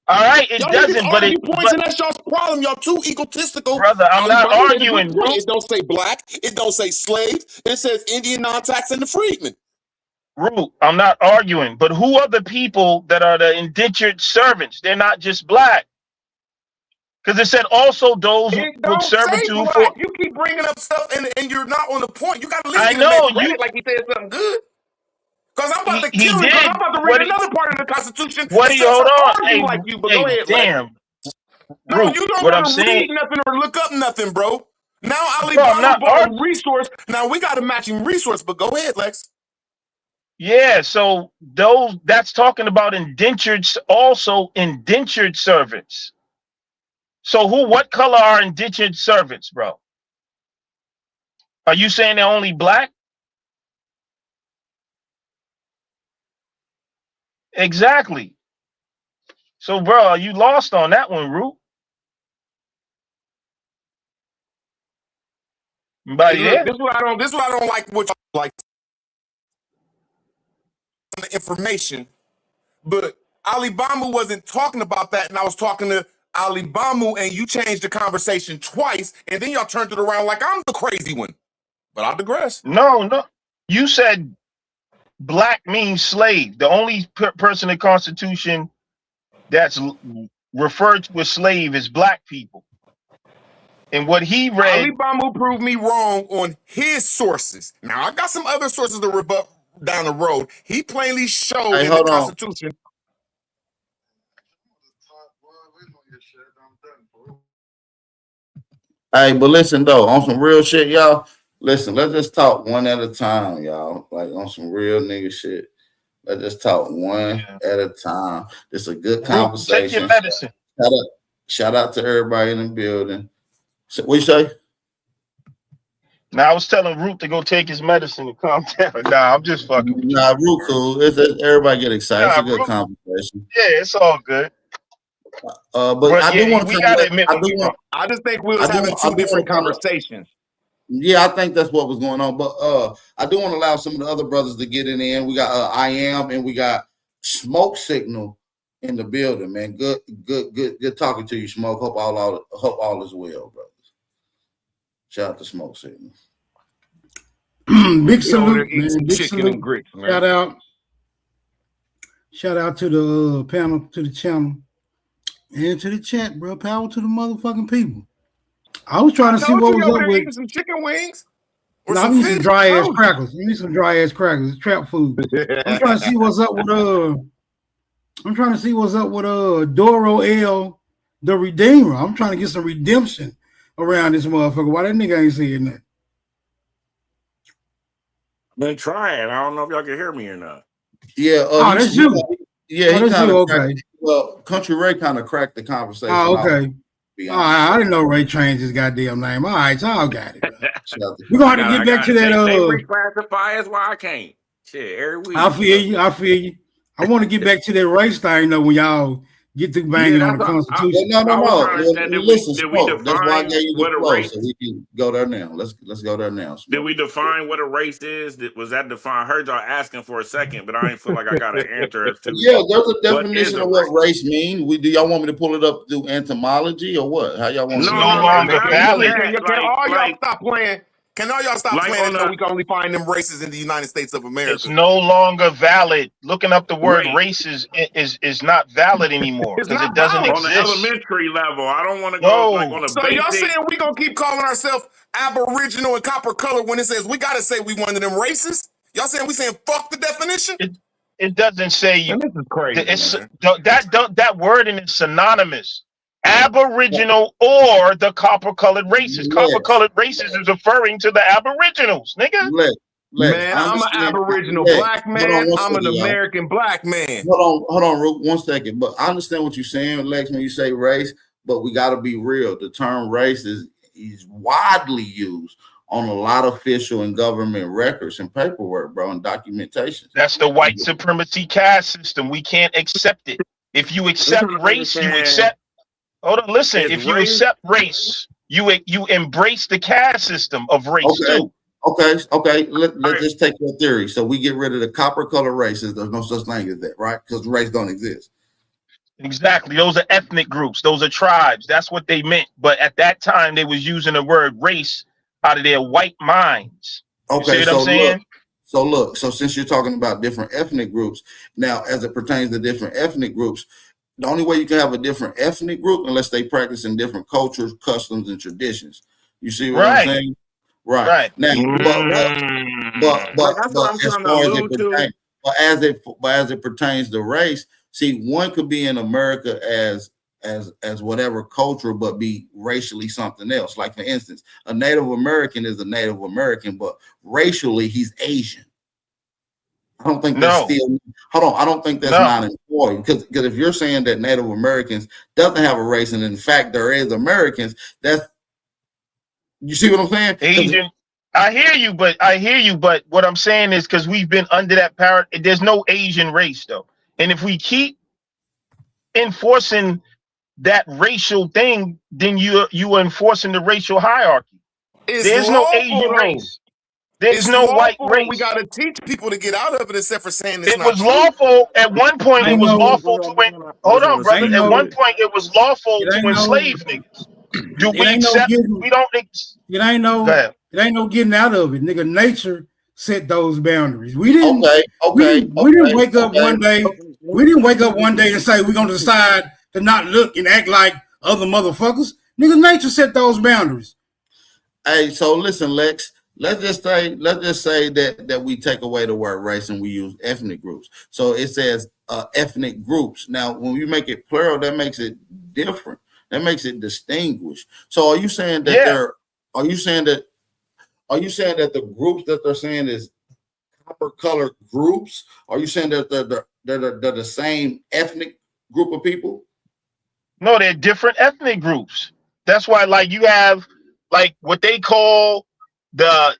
All right, it Y'all doesn't, niggas but argue points, and that's y'all's problem. Y'all too egotistical. brother, I'm not Alibaba made a good arguing, point. Root. It don't say black. It don't say slave. It says Indian non-tax and the freedmen. Root, I'm not arguing, but who are the people that are the indentured servants? They're not just black. Because it said also those with servitude for. You keep bringing up stuff and you're not on the point. You got to listen I to the man know read it like he said something good. Because I'm about to he kill him. Because I'm did. about to read another part of the Constitution. What do you hold on? Argue like you, but go ahead, damn. No, Root, you don't what I'm want to read saying, nothing or look up nothing, bro. Now bro, I'm Alibaba not bought a resource. Now we got a matching resource, but go ahead, Lex. Yeah, so that's talking about indentured, also indentured servants. So what color are indentured servants, bro? Are you saying they're only black? Exactly. So, bro, you lost on that one, Root. Hey, look, this is what I don't like. What you like the information, but Alibaba wasn't talking about that, and I was talking to Alibaba, and you changed the conversation twice, and then y'all turned it around like I'm the crazy one. But I digress. No. You said black means slave. The only person in the Constitution that's referred to as slave is black people. And what he read, Alibaba proved me wrong on his sources. Now I got some other sources to rebut down the road. He plainly showed in the Constitution. Hey, but listen though, on some real shit, y'all. Listen, let's just talk one at a time, y'all. Like on some real nigga shit. Let's just talk one at a time. It's a good conversation. Take your medicine. Shout out to everybody in the building. So, what you say? Now I was telling Root to go take his medicine and calm down. Nah, I'm just fucking. Nah, Root cool. Everybody get excited. It's a good conversation. Yeah, it's all good. But I do want to. I just think we was having two different conversations. Yeah, I think that's what was going on. But I do want to allow some of the other brothers to get in there. We got I Am and we got Smoke Signal in the building, man. Good talking to you, Smoke. Hope all is well, brothers. Shout out to Smoke Signal. Big salute, man. Big salute. And grits, man. Shout out to the panel, to the channel, and to the chat, bro. Power to the motherfucking people. I was trying to see what was up with some chicken wings. I need some dry ass crackers. I need some dry ass crackers. It's trap food. I'm trying to see what's up with Doro L, the Redeemer. I'm trying to get some redemption around this motherfucker. Why that nigga ain't saying that? Been trying. I don't know if y'all can hear me or not. Yeah. That's you. Yeah, he kind of okay. Well, Country Ray kind of cracked the conversation. Oh, okay. I didn't know Ray changed his goddamn name. All right, y'all got it. We're gonna have to get back to that. They reclassify us. Why I can't? Shit, every week. I feel you. I want to get back to that race thing though. When y'all get to banging on the Constitution. No. Listen, that's why I gave you the flow, so we can go there now. Let's go there now. Smoke. Did we define what a race is? Was that defined? I heard y'all asking for a second, but I didn't feel like I got an answer as to. Yeah, there's a definition of what race mean. Do y'all want me to pull it up through entomology or what? How y'all want? No longer valid. Can all y'all stop playing? Can all y'all stop playing so we can only find them races in the United States of America? It's no longer valid. Looking up the word races is not valid anymore because it doesn't exist. On the elementary level, I don't want to go like on a so basic. Y'all saying we gonna keep calling ourselves Aboriginal and copper color when it says we gotta say we one of them races? Y'all saying we saying fuck the definition? It doesn't say you. This is crazy. That wording is synonymous. Aboriginal or the copper-colored races. Copper-colored races is referring to the Aboriginals, nigga. Man, I'm an Aboriginal black man. I'm an American black man. Hold on, Rook, 1 second. But I understand what you're saying, Lex, when you say race, but we got to be real. The term race is widely used on a lot of official and government records and paperwork, bro, and documentation. That's the white supremacy caste system. We can't accept it. If you accept race, you accept. Hold on, listen. If you accept race, you embrace the caste system of race too. Okay. Let's just take your theory. So we get rid of the copper color races. There's no such thing as that, right? Because race don't exist. Exactly. Those are ethnic groups. Those are tribes. That's what they meant. But at that time, they was using the word race out of their white minds. Okay, so I'm saying? So since you're talking about different ethnic groups, now as it pertains to different ethnic groups, the only way you can have a different ethnic group unless they practice in different cultures, customs, and traditions. You see what I'm saying? Right. Now, but as it pertains to race, see, one could be in America as whatever culture, but be racially something else. Like for instance, a Native American is a Native American, but racially he's Asian. I don't think that's still. Hold on, I don't think that's not important because if you're saying that Native Americans doesn't have a race, and in fact there is Americans, that's you see what I'm saying? Asian. I hear you, but what I'm saying is because we've been under that power. There's no Asian race though, and if we keep enforcing that racial thing, then you are enforcing the racial hierarchy. There's no Asian race. There's no white race. We got to teach people to get out of it, except for saying it was lawful at one point. It was lawful to hold on, brother. At one point, it was lawful to enslave niggas. Do we accept? We don't. It ain't no getting out of it, nigga. Nature set those boundaries. We didn't. We didn't wake up one day. We didn't wake up one day and say we're gonna decide to not look and act like other motherfuckers. Nigga, nature set those boundaries. Hey, so listen, Lex. Let's just say that we take away the word race and we use ethnic groups. So it says ethnic groups. Now, when we make it plural, that makes it different. That makes it distinguished. So are you saying that are you saying that the groups that they're saying is copper colored groups? Are you saying that they're the same ethnic group of people? No, they're different ethnic groups. That's why, like, you have like what they call the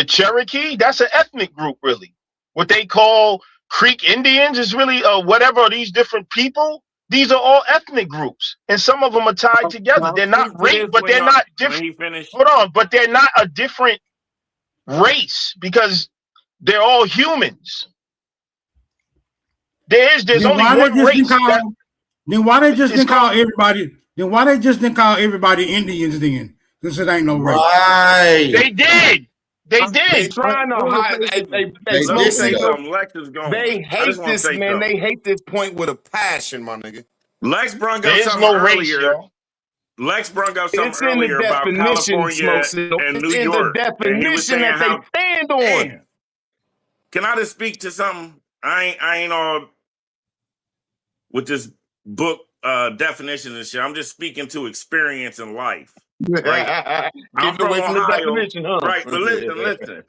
Cherokee. That's an ethnic group, really. What they call Creek Indians is really whatever these different people. These are all ethnic groups, and some of them are tied together. They're not race, but they're not different. Hold on, but they're not a different race because they're all humans. There's only one race. Then why they just didn't call everybody? Then why they just didn't call everybody Indians then? Since it ain't no race. Right. They did. They They did. trying to hide. They Let me smoke say signal. something. Lex is going. They I just hate want to this, say man. They something. hate this point with a passion, my nigga. Lex brung There up is something no race, earlier. yo. Lex brung up something It's in the earlier about definition, smoke California signal. and It's New in the York, and he was definition saying that they how. stand on. Damn. Can I just speak to something? I ain't all with this book definition and shit. I'm just speaking to experience in life. Right? Keep I'm it from away from the Ohio. definition, huh? Right, but listen.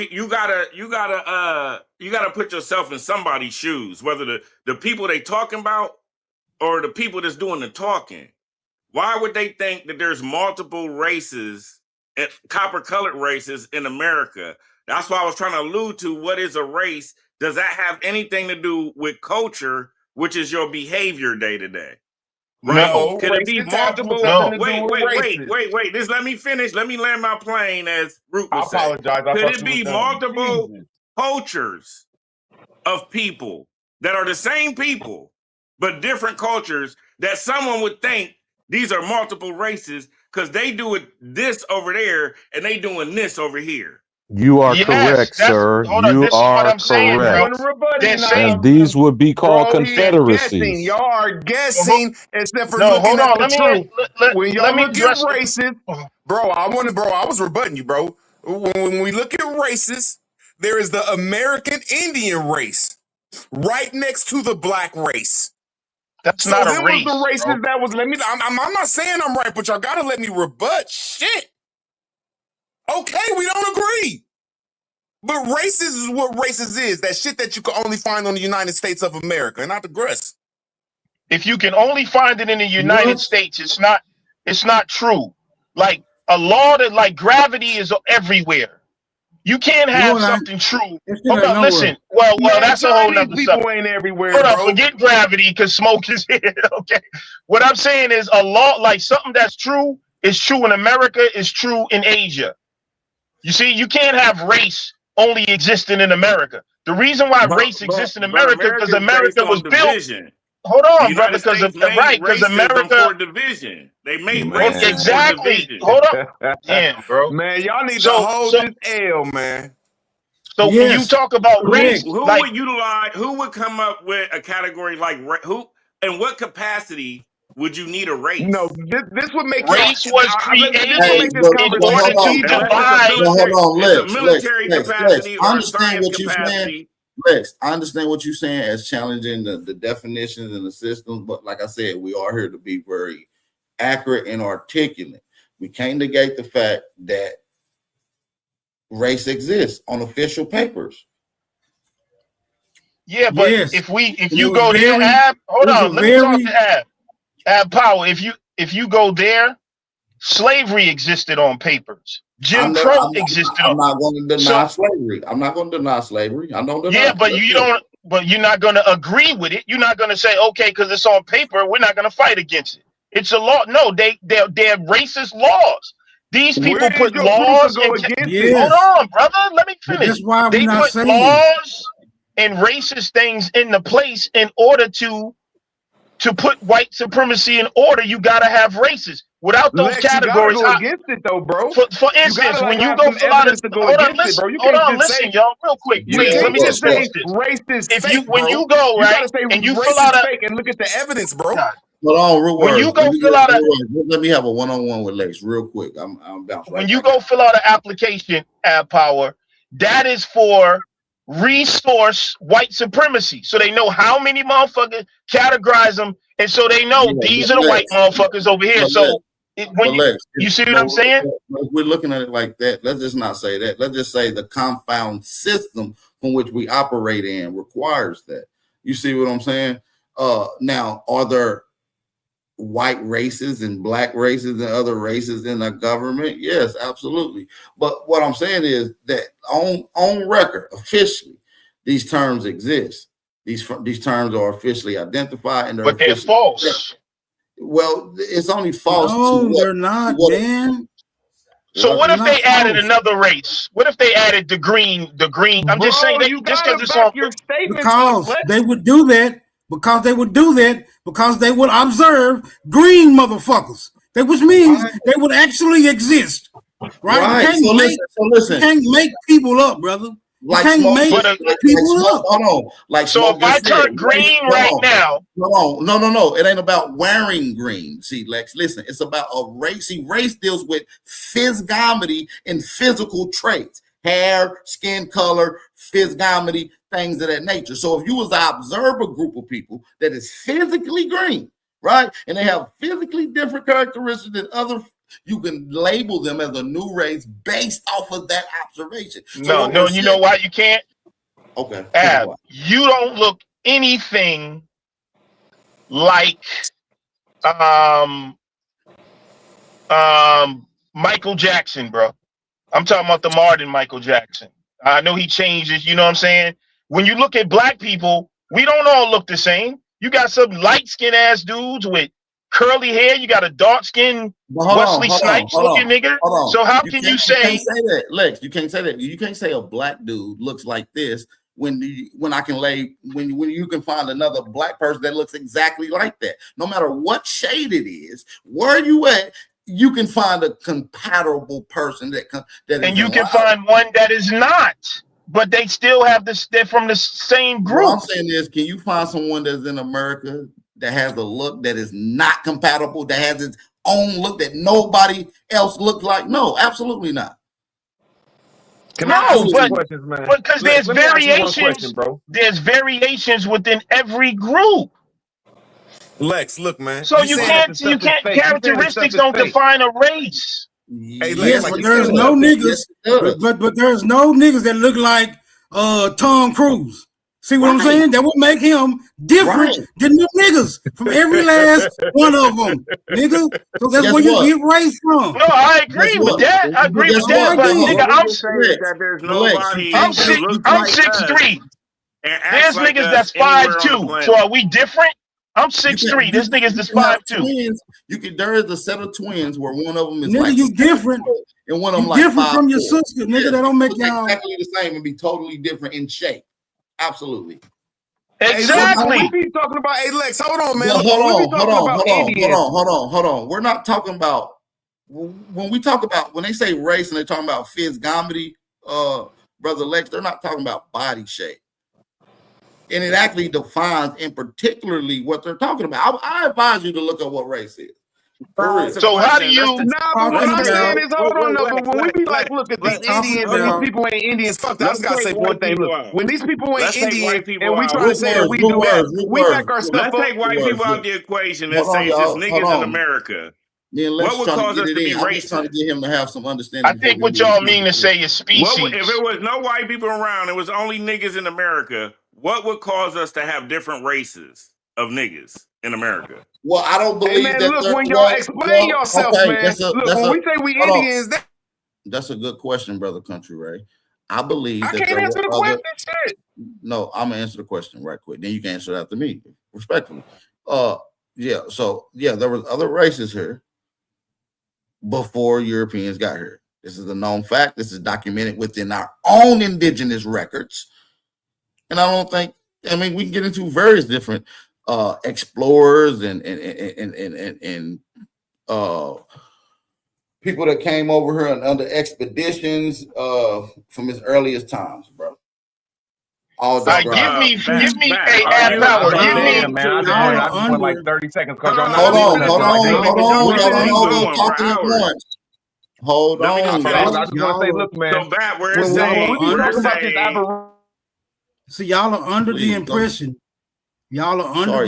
You gotta put yourself in somebody's shoes, whether the people they talking about or the people that's doing the talking. Why would they think that there's multiple races, copper-colored races in America? That's why I was trying to allude to what is a race. Does that have anything to do with culture, which is your behavior day to day? Right? No. Could it be Races have multiple? nothing to do Wait. with races. Just let me finish. Let me land my plane, as Root I would say. apologize. I Could thought it you was be done. multiple Jesus. cultures of people that are the same people, but different cultures, that someone would think these are multiple races because they do it this over there and they doing this over here? You are Yes, correct, that's sir. hold on. You This is what are I'm saying, I'm bro. going correct. to rebut They're him now. saying, And these would be called Bro, he is guessing. confederacies. Y'all are guessing instead for no, looking hold at on. the truth. When Let y'all me look at address the. races, bro, I was rebutting you, bro. When we look at races, there is the American Indian race right next to the black race. That's So not a them was the race, races bro. that was. I'm not saying I'm right, but y'all gotta let me rebut shit. Okay, we don't agree. But races is what races is. That shit that you can only find on the United States of America and not the rest. If you can only find it in the United States, it's not true. Like a law that like gravity is everywhere. You can't have something true. Hold on, listen. Well, Man, that's a whole Chinese nother people subject. ain't everywhere, Hold on, bro. forget gravity because smoke is here. Okay. What I'm saying is a law, like something that's true is true in America, is true in Asia. You see, you can't have race only existing in America. The reason why race exists in But America because America is based America was on built. division. Hold The on, brother, United because States made because racism America. for division. They made Man. racism for Exactly. division. Hold on. Damn, bro. Man, y'all need to So hold so this L, man. so when you talk about race, Who like would utilize? Who would come up with a category like who? In what capacity would you need a No, race? this would make y'all. race was This would created make this in But order conversation hold to on. even Unless it's a worse. divide. Well, military, hold on, it's a Lex. military Lex. capacity I or a understand science what you're saying. capacity. Lex, I understand what you're saying as challenging the definitions and the systems, but like I said, we are here to be very accurate and articulate. We can't negate the fact that race exists on official papers. Yeah, but if you go there, hold on, let me talk to Ab Power. If you go there, slavery existed on papers. Jim Crow existed on. I'm not going to deny slavery. I'm not going to deny slavery. I don't deny. Yeah, but you don't. But you're not going to agree with it. You're not going to say, okay, because it's on paper, we're not going to fight against it. It's a law. No, they're racist laws. These people put laws. Hold on, brother. Let me finish. That's why They we're not put saying laws and racist things into place in order to put white supremacy in order. You got to have races. Without those Lex, you gotta categories, go against it though, bro. for instance, when you go fill out hold on, listen, listen, y'all, real quick, You please. Let can't me just just say finish this. race is If fake, you when bro. you go You right gotta say and you race fill is out fake and look at the evidence, bro. Hold on, real when you go fill out let me have a one-on-one with Lex real quick. I'm bouncing when you go fill out an application, Ab Power, that is for resource white supremacy. So they know how many motherfuckers, categorize them, and so they know these are the white motherfuckers over here. So you see what I'm saying? If we're looking at it like that, let's just not say that. Let's just say the confound system from which we operate in requires that. You see what I'm saying? Now, are there white races and black races and other races in the government? Yes, absolutely. But what I'm saying is that on record, officially, these terms exist. These terms are officially identified, and they're false. Well, it's only false. No, they're not, man. So what if they added another race? What if they added the green? I'm just saying that you just because gotta it's back on your statement. Because they would do that because they would do that because they would observe green motherfuckers. Which means they would actually exist. Right? You can't make people up, brother. Like you can't make people up. Hold on. Like so if I turn green right now. No. It ain't about wearing green. See, Lex, listen, it's about a race. See, race deals with physiognomy and physical traits. Hair, skin color, physiognomy, things of that nature. So if you was to observe a group of people that is physically green, right, and they have physically different characteristics than other, you can label them as a new race based off of that observation. So no, you know why you can't? Okay. Ab, you don't look anything like Michael Jackson, bro. I'm talking about the modern Michael Jackson. I know he changes, you know what I'm saying? When you look at black people, we don't all look the same. You got some light-skinned ass dudes with curly hair. You got a dark-skinned Wesley Snipes looking nigga. So how can you say? You can't say that, Lex. You can't say that. You can't say a black dude looks like this when I can when you can find another black person that looks exactly like that. No matter what shade it is, where you at, you can find a compatible person that and you can find one that is not, but they still have this. They're from the same group. What I'm saying is, can you find someone that's in America that has a look that is not compatible, that has its own look that nobody else looks like? No, absolutely not. But because there's variations, bro. There's variations within every group. Lex, look, man. So you can't characteristics don't define a race. Hey, Lex, but there's no niggas, but there's no niggas that look like Tom Cruise. See what I'm saying? That would make him different than them niggas from every last one of them, nigga. So that's where you get race from. No, I agree with that. I agree with that. But nigga, I'm 6'3". There's niggas that's 5'2". So are we different? I'm 6'3". This nigga's just 5'2". There is a set of twins where one of them is nigga, like you different, and one of them like different from your sister, nigga. Yeah, that don't make y'all exactly the same and be totally different in shape. Absolutely. Exactly. We be talking about Lex. Hold on, man. Hold on. We're not talking about when they say race and they're talking about physiognomy, brother Lex, they're not talking about body shape. And it actually defines in particularly what they're talking about. I advise you to look at what race is. So how do you? Nah, but what I'm saying is, hold on, but when we be like, look at these Indians and these people ain't Indians. Fuck that. I just gotta say one thing. Look, when these people ain't Indians and we try to say that we do that, we back our stuff up. Let's take white people out the equation and say it's just niggas in America. What would cause us to be racist? Trying to get him to have some understanding. I think what y'all mean to say is species. If it was no white people around, it was only niggas in America, what would cause us to have different races of niggas in America? Well, I don't believe that. Look, when y'all explain yourself, man. Look, when we say we Indians, that's a good question, brother Country Ray. I believe I can't answer the question. Shit. No, I'm gonna answer the question right quick. Then you can answer it after me, respectfully. There was other races here before Europeans got here. This is a known fact. This is documented within our own indigenous records. And I don't think, we can get into various different explorers and people that came over here and under expeditions from as early as times, bro. All that. Give me a half hour. Give me. I just went like 30 seconds. Hold on. I just want to say, look, man. So bad. We're saying. So y'all are under the impression. Y'all are under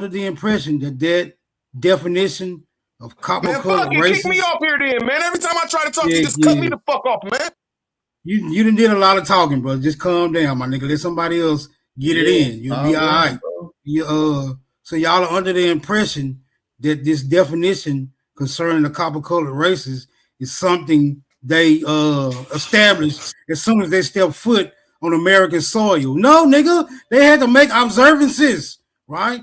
the impression that definition of copper colored races. Kick me off here, then, man. Every time I try to talk to you, just cut me the fuck off, man. You done did a lot of talking, bro. Just calm down, my nigga. Let somebody else get it in. You'll be all right. So y'all are under the impression that this definition concerning the copper colored races is something they established as soon as they step foot on American soil. No, nigga, they had to make observances, right?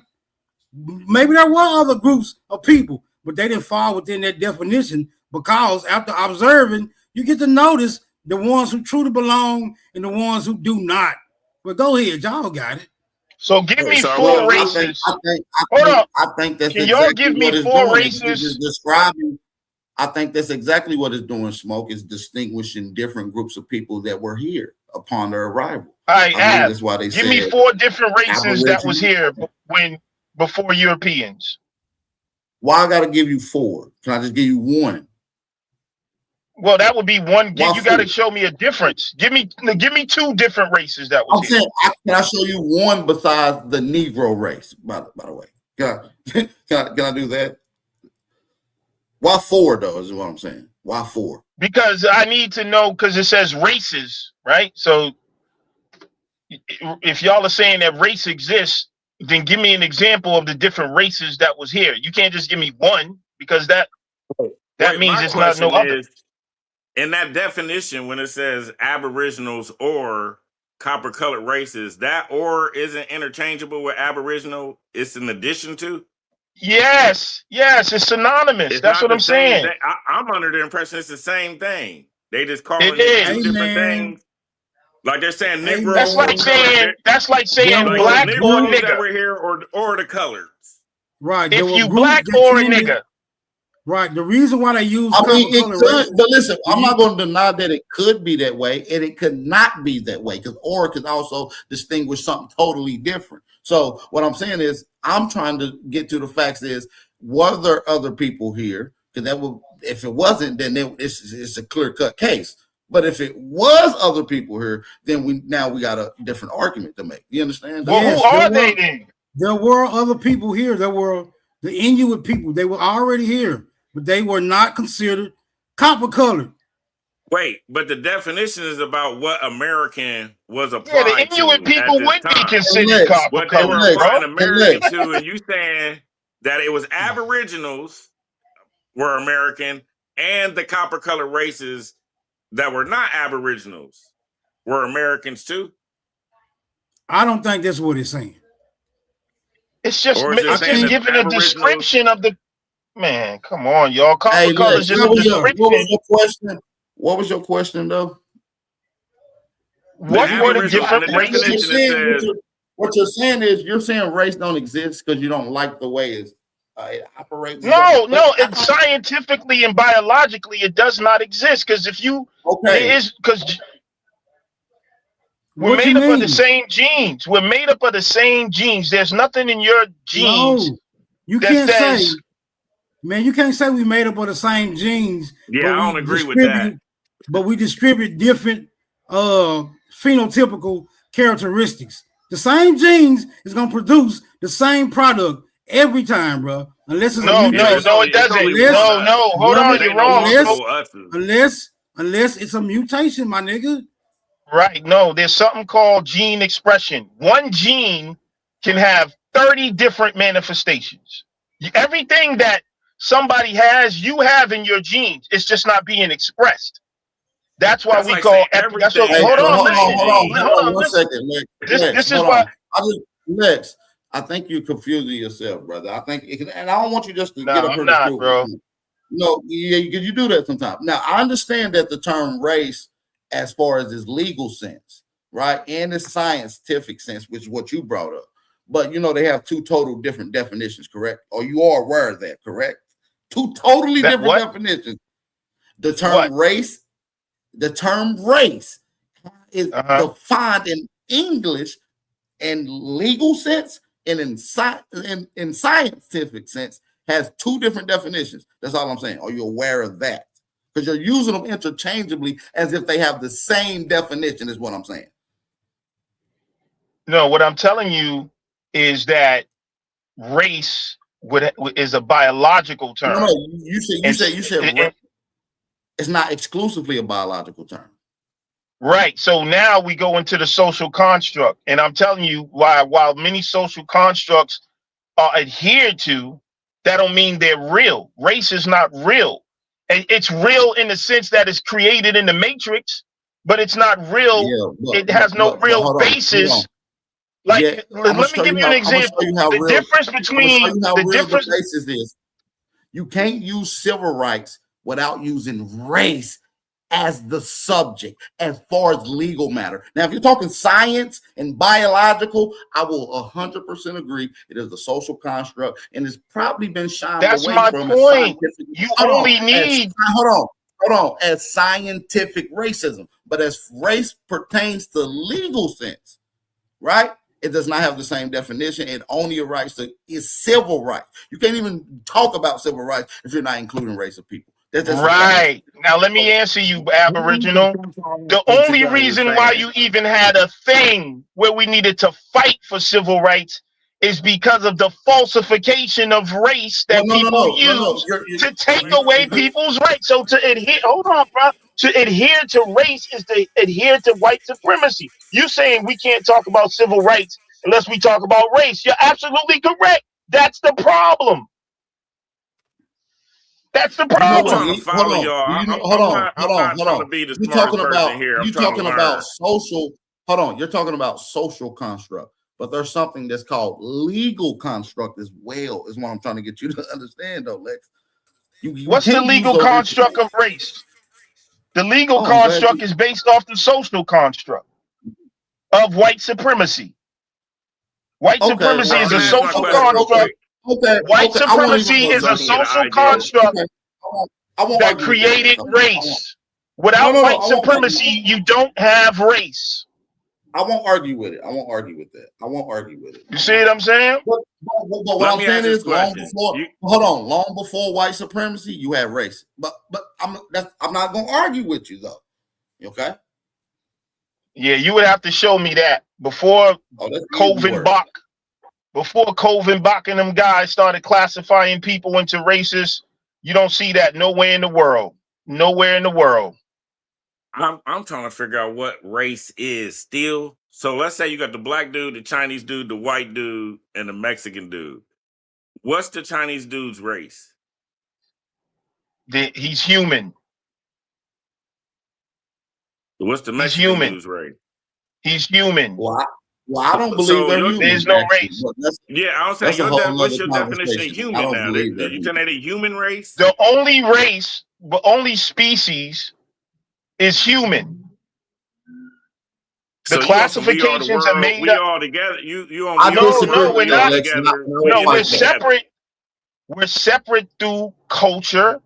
Maybe there were other groups of people, but they didn't fall within that definition because after observing, you get to notice the ones who truly belong and the ones who do not, But go ahead, y'all got it. So give me So four races. I think that's Can y'all exactly give me what it's four doing. races? It's just describing. I think that's exactly what it's doing. Smoke is distinguishing different groups of people that were here upon their arrival. I believe that's why they give me 4 different races that was here before Europeans. Why I gotta give you 4? Can I just give you 1? Well, that would be one. You got to show me a difference. Give me 2 different races that was here. Can I show you 1 besides the Negro race? By the way, can I do that? Why 4 though? Is what I'm saying. Why 4? Because I need to know, because it says races, right? So if y'all are saying that race exists, then give me an example of the different races that was here. You can't just give me 1, because that means it's not no other. In that definition, when it says Aboriginals or copper-colored races, that "or" isn't interchangeable with Aboriginal. It's an addition to. Yes, it's synonymous. That's what I'm saying. I'm under the impression it's the same thing. They just calling it 2 different things. Like they're saying Negro. That's like saying like black or nigga that were here, or the colors. Right. If you black or a nigga. Right. The reason why they use it could, but listen, I'm not going to deny that it could be that way, and it could not be that way, because or could also distinguish something totally different. So what I'm saying is, I'm trying to get to the facts is, were there other people here? Because that would, if it wasn't, then it's a clear-cut case. But if it was other people here, then we got a different argument to make. You understand? Well, yes, who are they then? There were other people here. There were the Inuit people. They were already here, but they were not considered copper colored. Wait, but the definition is about what American was applied to. Yeah, the Inuit people would be considered copper what colored. What they were applying American to, and you saying that it was Aboriginals were American, and the copper colored races that were not Aboriginals were Americans too? I don't think that's what it's saying. It's just giving a description of the man. Come on, y'all. Copper color is just a description. What was your question? What was your question, though? What were the different races? What you're saying is, you're saying race don't exist because you don't like the way it operates. No, it's scientifically and biologically it does not exist, because if you because we're made up of the same genes. We're made up of the same genes. There's nothing in your genes. No, you can't say. Man, you can't say we made up of the same genes. Yeah, I don't agree with that. But we distribute different phenotypical characteristics. The same genes is going to produce the same product every time, bro. Unless it's no, it doesn't. No, hold on, you're wrong. Unless it's a mutation, my nigga. Right. No, there's something called gene expression. One gene can have 30 different manifestations. Everything that somebody has, you have in your genes. It's just not being expressed. That's why we call everything. Hold on. One second. This is why. Lex, I think you're confusing yourself, brother. I think, and I don't want you just to get up here. I'm not, bro. No, you do that sometimes. Now, I understand that the term race, as far as its legal sense, right, and its scientific sense, which is what you brought up. But they have 2 total different definitions, correct? Or you are aware of that, correct? 2 totally different definitions. The term race is defined in English and legal sense, and in scientific sense has 2 different definitions. That's all I'm saying. Are you aware of that? Because you're using them interchangeably as if they have the same definition, is what I'm saying. No, what I'm telling you is that race is a biological term. No, you said it's not exclusively a biological term. Right. So now we go into the social construct, and I'm telling you while many social constructs are adhered to, that don't mean they're real. Race is not real. It's real in the sense that it's created in the Matrix, but it's not real. It has no real basis. Let me give you an example. The difference between the basis is, you can't use civil rights without using race as the subject as far as legal matter. Now, if you're talking science and biological, I will 100% agree. It is a social construct and it's probably been shined That's away my from as point. scientific. You only need. Hold on, as scientific racism. But as race pertains to legal sense, right? It does not have the same definition. It only is civil rights. You can't even talk about civil rights if you're not including race of people. Right. Now, let me answer you, Aboriginal. The only reason why you even had a thing where we needed to fight for civil rights is because of the falsification of race that people use to take away people's rights. So to adhere, hold on, bro. To adhere to race is to adhere to white supremacy. You saying we can't talk about civil rights unless we talk about race. You're absolutely correct. That's the problem. That's the problem. I'm trying to follow y'all. I'm not trying to be the smartest person here. I'm trying to learn. About social. Hold on. You're talking about social construct, but there's something that's called legal construct as well. Is what I'm trying to get you to understand, though, Lex. What's the legal construct of race? The legal construct is based off the social construct of white supremacy. White supremacy is a social construct. White supremacy is a social construct that created race. Without white supremacy, you don't have race. I won't argue with it. I won't argue with that. I won't argue with it. You see what I'm saying? But what I'm saying is, long before white supremacy, you had race. But I'm not going to argue with you though. Okay. Yeah, you would have to show me that before Colvin Bach. Before Colvin Bach and them guys started classifying people into races, you don't see that nowhere in the world. Nowhere in the world. I'm trying to figure out what race is still. So let's say you got the black dude, the Chinese dude, the white dude, and the Mexican dude. What's the Chinese dude's race? He's human. What's the Mexican dude's race? He's human. Well, I don't believe they're human. There's no race. Yeah, I was saying, what's your definition of human now? You saying they're a human race? The only race, the only species is human. The classifications are made we up. all together. You No, we're not together. No, we're separate. We're separate through culture.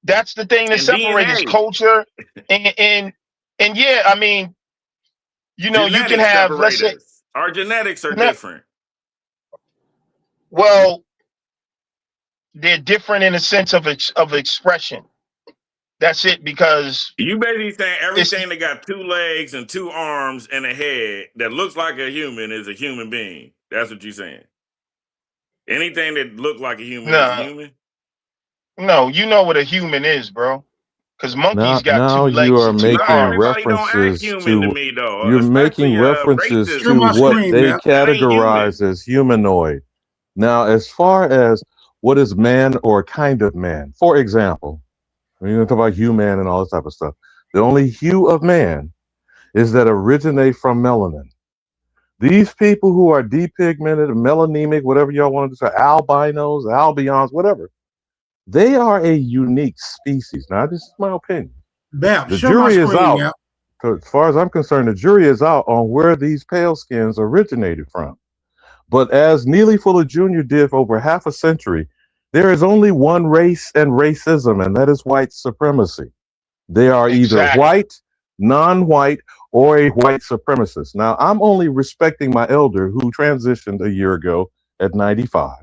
That's the thing that separates culture and yeah, I mean, you know, genetics, you can have, let's say, our genetics are different. Well, they're different in a sense of expression. That's it, because you basically saying everything that got 2 legs and 2 arms and a head that looks like a human is a human being. That's what you're saying. Anything that looks like a human is a human? No, you know what a human is, bro. Because monkeys got 2 legs. Now you are and 2 making arms. references to me, though. You're making references to what they categorize as humanoid. Now, as far as what is man or kind of man, for example, when you talk about human and all this type of stuff, the only hue of man is that originate from melanin. These people who are depigmented, melanemic, whatever y'all want to say, albinos, albions, whatever, they are a unique species. Now, this is my opinion. The jury is out. As far as I'm concerned, the jury is out on where these pale skins originated from. But as Neely Fuller Jr. did for over half a century, there is only one race and racism, and that is white supremacy. They are either white, non-white, or a white supremacist. Now, I'm only respecting my elder who transitioned a year ago at 95.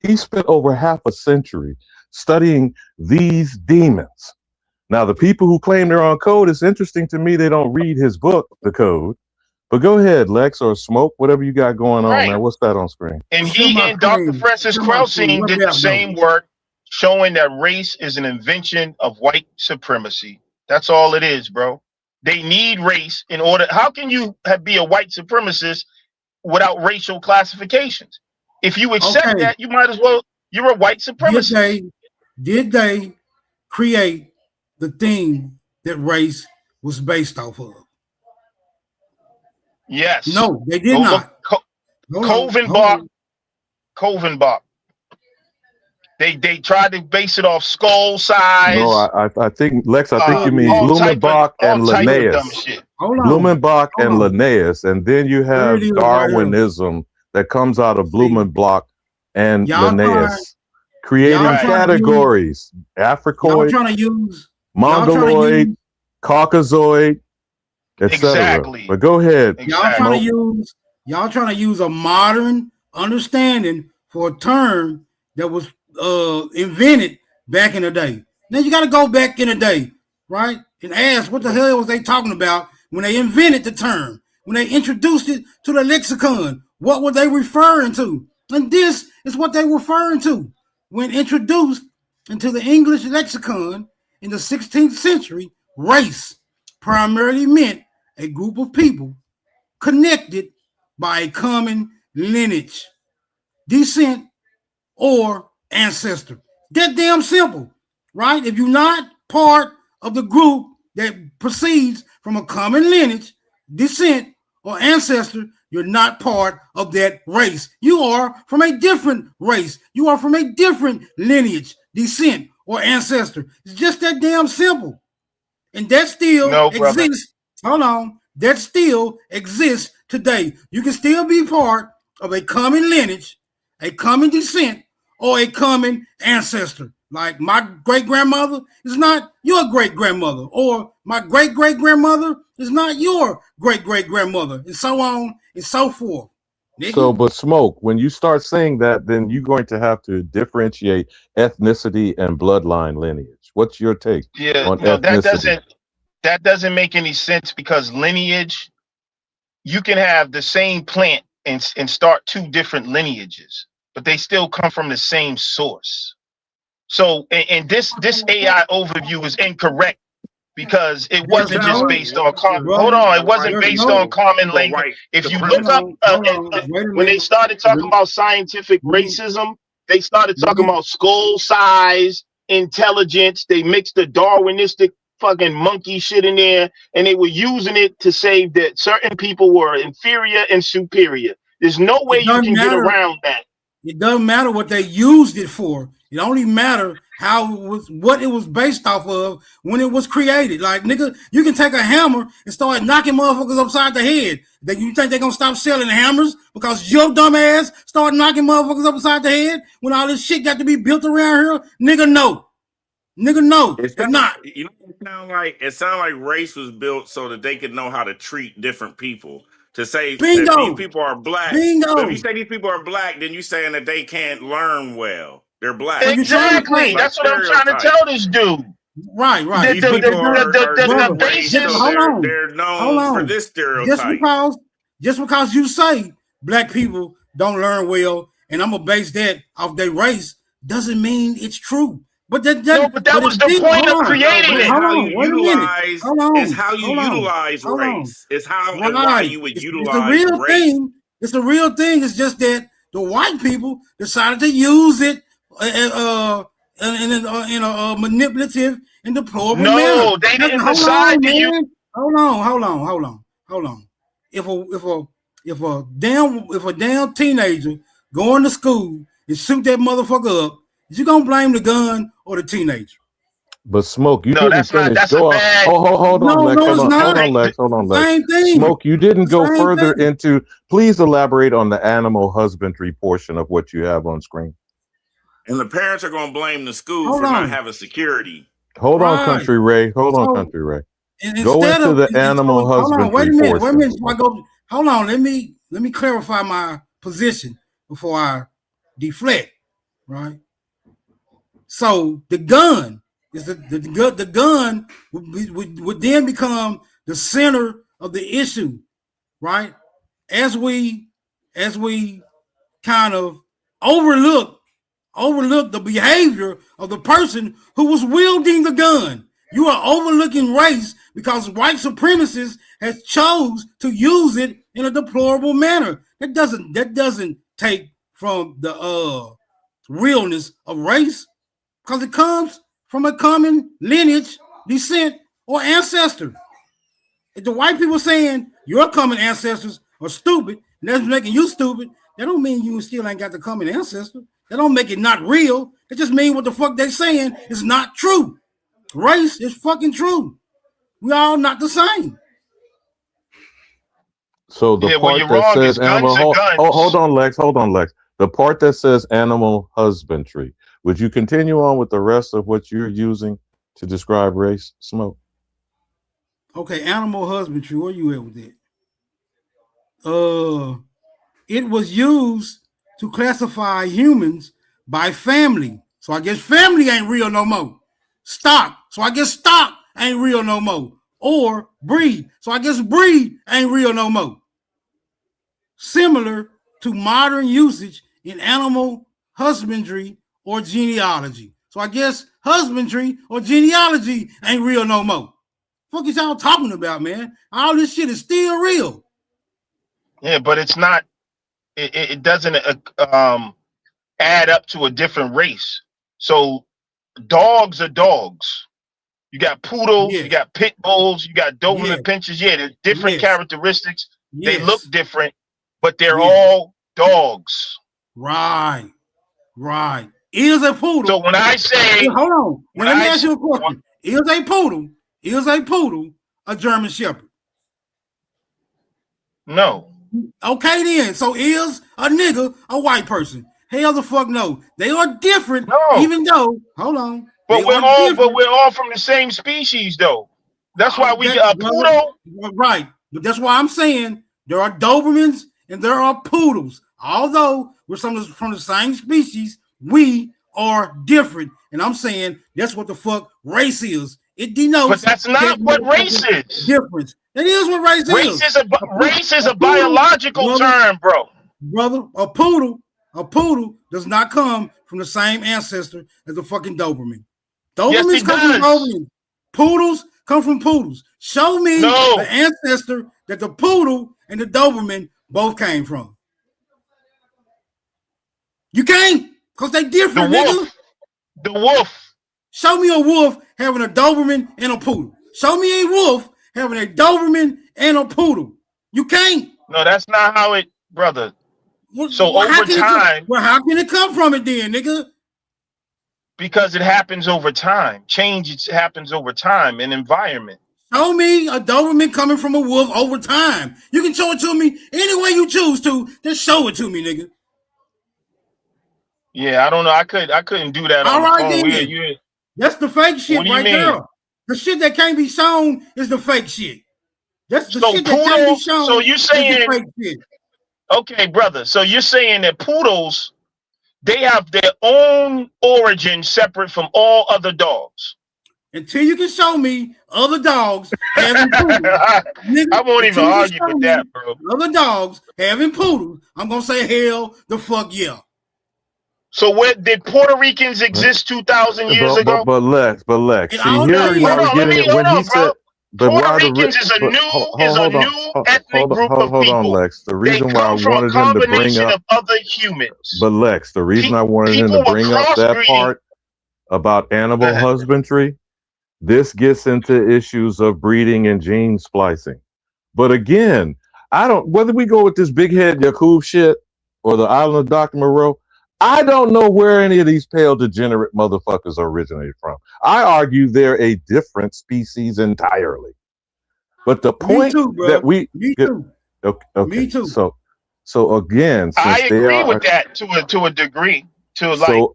He spent over half a century studying these demons. Now, the people who claim they're on code, it's interesting to me they don't read his book, The Code. But go ahead, Lex, or Smoke, whatever you got going on, man. What's that on screen? And he and Dr. Francis Kraussing did the same work, showing that race is an invention of white supremacy. That's all it is, bro. They need race in order. How can you be a white supremacist without racial classifications? If you accept that, you might as well, you're a white supremacist. Did they create the thing that race was based off of? Yes. No, they did not. Colvin Bach. They tried to base it off skull No, size. I think Lex. I think you mean All type Blumenbach and of dumb Linnaeus. shit. Blumenbach and Linnaeus, and then you Here it have is right here. Darwinism that comes out of See, Blumenbach and y'all Linnaeus, creating trying to use, categories: y'all Africoid, trying to use, Mongoloid, Caucasoid, etc. Exactly. But go ahead. Exactly. y'all trying to use a modern understanding for a term that was invented back in the day. Now you got to go back in the day, right, and ask what the hell was they talking about when they invented the term, when they introduced it to the lexicon. What were they referring to? And this is what they were referring to when introduced into the English lexicon in the 16th century. Race primarily meant a group of people connected by a common lineage, descent, or ancestor. That damn simple, right? If you're not part of the group that proceeds from a common lineage, descent, or ancestor, you're not part of that race. You are from a different race. You are from a different lineage, descent, or ancestor. It's just that damn simple. And that still exists. Hold on. That still exists today. You can still be part of a common lineage, a common descent, or a common ancestor. Like my great-grandmother is not your great-grandmother, or my great-great-grandmother is not your great-great-grandmother, and so on and so forth. Nigga. So, but Smoke, when you start saying that, then you're going to have to differentiate ethnicity and bloodline lineage. What's your take on ethnicity? That doesn't make any sense, because lineage, you can have the same plant and start two different lineages, but they still come from the same source. So, and this AI overview is incorrect, because it wasn't just based on common. Hold on, it wasn't based on common language. If you look up when they started talking about scientific racism, they started talking about skull size, intelligence. They mixed the Darwinistic fucking monkey shit in there, and they were using it to say that certain people were inferior and superior. There's no way you can get around that. It doesn't matter what they used it for. It only matter how it was, what it was based off of when it was created. Like, nigga, you can take a hammer and start knocking motherfuckers upside the head. Then you think they're gonna stop selling hammers because your dumb ass start knocking motherfuckers upside the head when all this shit got to be built around here? Nigga, no. Nigga, no. It's not. You know, it sound like race was built so that they could know how to treat different people. To say that these people are black. But if you say these people are black, then you're saying that they can't learn well. They're black. Exactly. That's what I'm trying to tell this dude. Right. These people are basis. They're known for this stereotype. Just because you say black people don't learn well, and I'm gonna base that off their race, doesn't mean it's true. But that was the point of creating it. It's how you utilize race. It's how and why you would utilize race. It's the real thing. It's just that the white people decided to use it in a manipulative and deplorable manner. No, they didn't decide to use. Hold on. If a damn teenager going to school and shoot that motherfucker up, is you gonna blame the gun or the teenager? But Smoke, you didn't finish. Hold on, Lex. Hold on, Lex. Same thing. Smoke, you didn't go further into. Please elaborate on the animal husbandry portion of what you have on screen. And the parents are going to blame the school for not having security. Hold on, Country Ray. Go into the animal husbandry portion. Wait a minute. Before I go, hold on. Let me clarify my position before I deflect. Right. So the gun is the gun would then become the center of the issue, right? As we kind of overlook the behavior of the person who was wielding the gun. You are overlooking race because white supremacists has chose to use it in a deplorable manner. That doesn't take from the realness of race, because it comes from a common lineage, descent, or ancestor. If the white people saying your common ancestors are stupid, and that's making you stupid, that don't mean you still ain't got the common ancestor. That don't make it not real. It just means what the fuck they saying is not true. Race is fucking true. We all not the same. So the Yeah, well, part you're that wrong. says Is guns animal, are hold guns. on, Lex. Hold on, Lex. The part that says animal husbandry. Would you continue on with the rest of what you're using to describe race, Smoke? Okay, animal husbandry. Where you at with that? It was used to classify humans by family. So I guess family ain't real no more. Stock. So I guess stock ain't real no more. Or breed. So I guess breed ain't real no more. Similar to modern usage in animal husbandry or genealogy. So I guess husbandry or genealogy ain't real no more. Fuck is y'all talking about, man? All this shit is still real. Yeah, but it's not. It doesn't add up to a different race. So dogs are dogs. You got poodles, you Yes. got pit bulls, you got Yes. Doberman pinchers. Yeah, there's different Yes. characteristics. They look Yes. different, but they're Yes. all dogs. Right. Right. Is a poodle. So when I say, Hold on. Now when let me I ask you a question. Is a poodle a German Shepherd? no, Okay then. So is a nigga a white person? Hell the fuck no. They are different, no, even though, hold on, they but are different. we're all from the same species, though. That's why we That a brother, poodle. right. But that's why I'm saying there are Dobermans and there are poodles. Although we're from the same species, we are different. And I'm saying that's what the fuck race is. It But denotes that's that not what race is. difference. That is what race Race is. is a race is A a poodle, biological brother, term, bro. a poodle does not come from the same ancestor as a fucking Doberman. Yes, Dobermans it come from does. Dobermans. Poodles come from poodles. Show me the No, ancestor that the poodle and the Doberman both came from. You can't, because they the different, nigga. wolf, the wolf. Show me a wolf having a Doberman and a poodle. Show me a wolf having a Doberman and a poodle. You can't. No, that's not how it, brother. So Well, over time, how can it come from it then, nigga? because it happens over time. Change happens over time and environment. Show me a Doberman coming from a wolf over time. You can show it to me any way you choose to. Just show it to me, nigga. Yeah, I don't know. I couldn't do that on All the right phone. then. That's the fake What shit do you right mean? there. The shit that can't be shown is the fake shit. That's the So shit that can't be poodle. So shown you're is the saying, fake shit. okay, brother. So you're saying that poodles, they have their own origin separate from all other dogs. Until you can show me other dogs having poodles, nigga, I won't even until you can argue show with me that, bro. other dogs having poodles, I'm gonna say hell the fuck yeah. So where did Puerto Ricans exist 2,000 years ago? But Lex. It See, all here Hold y'all depends. are on, getting it when hold he on, bro. said. But Puerto why the Ricans is but a new ethnic group of hold on, people. Lex. The They reason why I come from a wanted him to bring combination up, of other humans. but Lex, the reason I wanted him to People were bring up that crossbreeding. part about Go animal ahead. husbandry, this gets into issues of breeding and gene splicing. But again, I don't, whether we go with this big head Yakub shit or the island of Dr. Moreau, I don't know where any of these pale degenerate motherfuckers originated from. I argue they're a different species entirely. But the Me point too, that bro. we Me get, too. okay, Me too. so again, I since they agree with are, that to a degree. To like,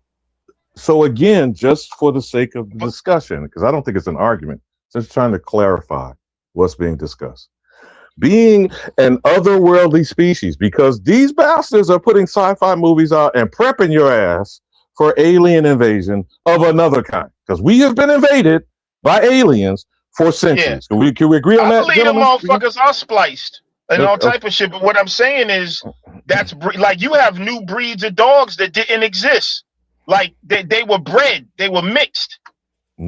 so again, just for the sake of the but discussion, because I don't think it's an argument, just trying to clarify what's being discussed. Being an otherworldly species, because these bastards are putting sci-fi movies out and prepping your ass for alien invasion of another kind. Because we have been invaded by aliens for yeah, centuries. Can we agree on I that, believe the gentlemen? motherfuckers are spliced and all Okay. type of shit. But what I'm saying is that's like you have new breeds of dogs that didn't exist. Like they were bred, they were mixed.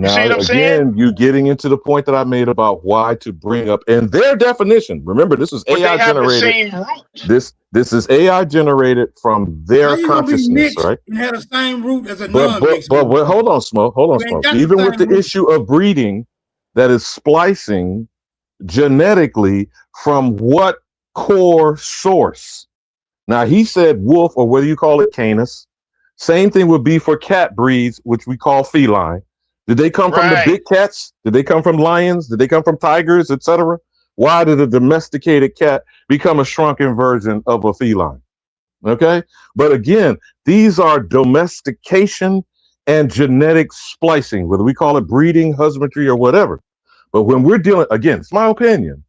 You see Now, what I'm saying? again, you're getting into the point that I made about why to bring up and their definition. Remember, this is But they AI have the generated. same root. This is AI generated from How their you gonna be consciousness, mixed right? and have the same root as a But non-mixed motherfucker? hold on, Smoke. Hold on, You ain't Smoke. got the Even with same the root. issue of breeding, that is splicing genetically from what core source? Now he said wolf, or whether you call it Canis, Same thing would be for cat breeds, which we call feline. Did they come from the big cats? Did they come from lions? Did they come from tigers, etc.? Why did a domesticated cat become a shrunken version of a feline? Okay. But again, these are domestication and genetic splicing, whether we call it breeding, husbandry, or whatever. But when we're dealing, again, it's my opinion.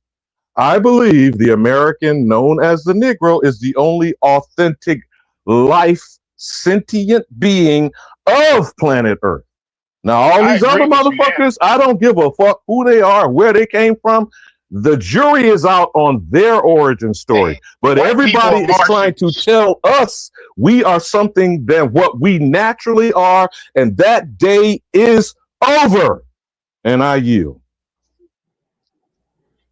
I believe the American known as the Negro is the only authentic life sentient being of planet Earth. Now, all these other motherfuckers, I don't give a fuck who they are, where they came from. The jury is out on their origin story, but everybody is trying to tell us we are something than what we naturally are, and that day is over. And I yield.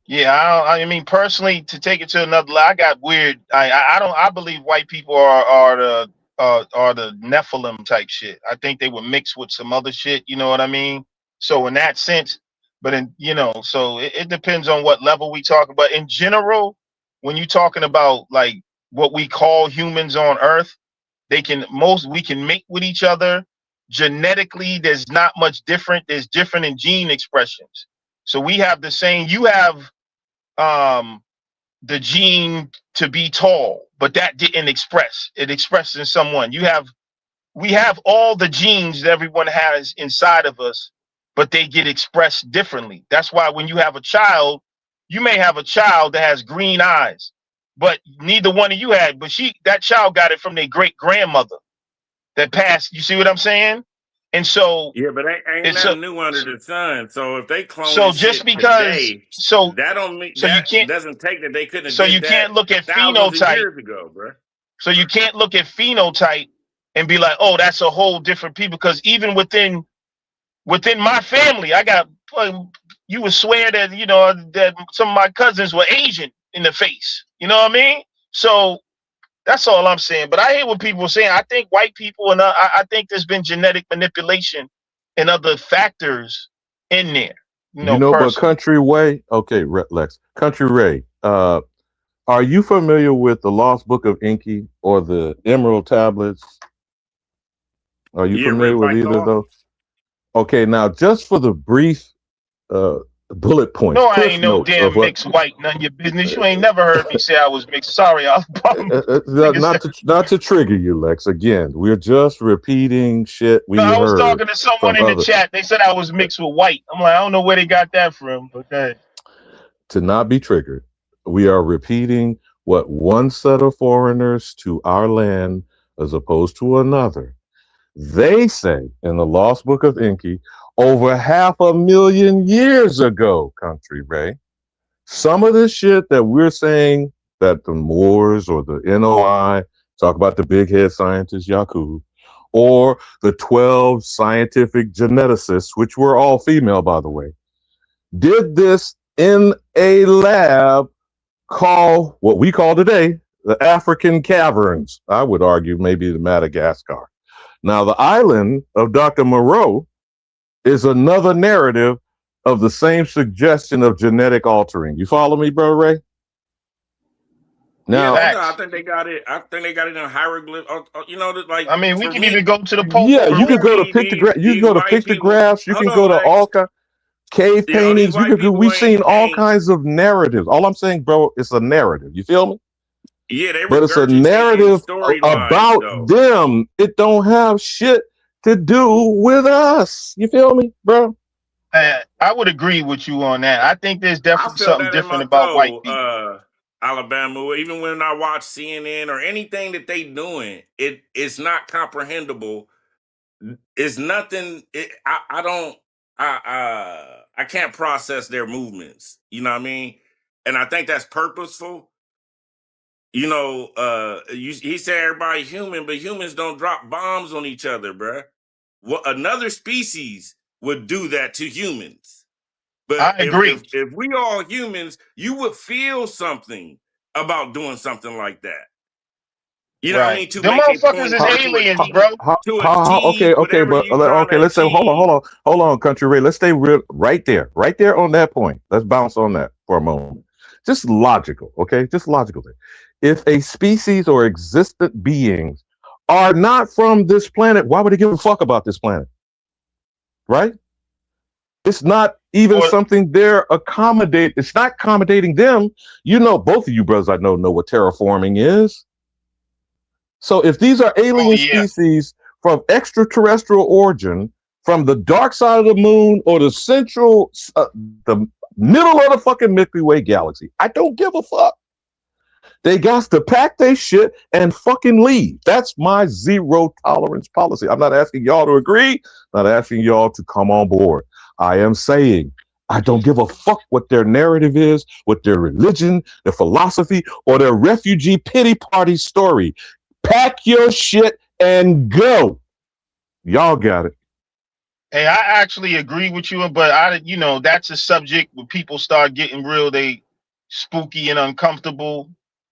Yeah, I mean, personally, to take it to another level, I got weird. I believe white people are the Nephilim type shit. I think they were mixed with some other shit. You know what I mean? So in that sense, but so it depends on what level we talk. But in general, when you're talking about like what we call humans on Earth, we can mate with each other genetically. There's not much different. There's different in gene expressions. So we have the same. You have the gene to be tall, but that didn't express. It expressed in someone. We have all the genes that everyone has inside of us, but they get expressed differently. That's why when you have a child, you may have a child that has green eyes, but neither one of you had. But that child got it from their great grandmother that passed. You see what I'm saying? And so yeah, but ain't nothing new under the sun. So if they clone so just because today, so that don't mean so you can't doesn't take that they couldn't have so did you can't look at thousands of phenotype years ago, bro. So you can't look at phenotype and be like, oh, that's a whole different people. Because even within my family, I got you would swear that that some of my cousins were Asian in the face. You know what I mean? So that's all I'm saying. But I hear what people are saying. I think white people and I think there's been genetic manipulation and other factors in there. But Country Way, okay, Lex, Country Ray, are you familiar with the Lost Book of Enki or the Emerald Tablets? Are you familiar with either of those? Okay, now just for the brief bullet points. No, I ain't no damn mixed white. None of your business. You ain't never heard me say I was mixed. Sorry, not to trigger you, Lex. Again, we're just repeating shit we heard. I was talking to someone in the chat. They said I was mixed with white. I'm like, I don't know where they got that from. Okay. To not be triggered, we are repeating what one set of foreigners to our land as opposed to another. They say in the Lost Book of Enki, over 500,000 years ago, Country Ray, some of this shit that we're saying that the Moors or the NOI, talk about the big head scientist Yakub, or the 12 scientific geneticists, which were all female, by the way, did this in a lab called what we call today the African caverns. I would argue maybe the Madagascar. Now, the island of Dr. Moreau is another narrative of the same suggestion of genetic altering. You follow me, bro, Ray? Now, I think they got it. I think they got it in hieroglyph. Like I mean, we can even go to the Pope. Yeah, you can go to pictographs. You can go to pictographs. You can go to all kinds cave paintings. You can do. We've seen all kinds of narratives. All I'm saying, bro, it's a narrative. You feel me? Yeah, but it's a narrative about them. It don't have shit to do with us. You feel me, bro? I would agree with you on that. I think there's definitely something different about white people. Alabama, even when I watch CNN or anything that they doing, it's not comprehensible. It's nothing. I can't process their movements. You know what I mean? And I think that's purposeful. He said everybody human, but humans don't drop bombs on each other, bruh. Well, another species would do that to humans. But I agree. If we all humans, you would feel something about doing something like that. You know what I mean? The motherfuckers is aliens, bro. Okay, but let's say hold on, Country Ray. Let's stay right there on that point. Let's bounce on that for a moment. Just logical, okay? Just logical. If a species or existent beings are not from this planet, why would they give a fuck about this planet? Right? It's not even something they're accommodate. It's not accommodating them. You know, both of you brothers I know what terraforming is. So if these are alien species from extraterrestrial origin, from the dark side of the moon or the the middle of the fucking Milky Way galaxy, I don't give a fuck. They got to pack their shit and fucking leave. That's my zero tolerance policy. I'm not asking y'all to agree. I'm not asking y'all to come on board. I am saying I don't give a fuck what their narrative is, what their religion, their philosophy, or their refugee pity party story. Pack your shit and go. Y'all got it. Hey, I actually agree with you, but that's a subject where people start getting real, they spooky and uncomfortable.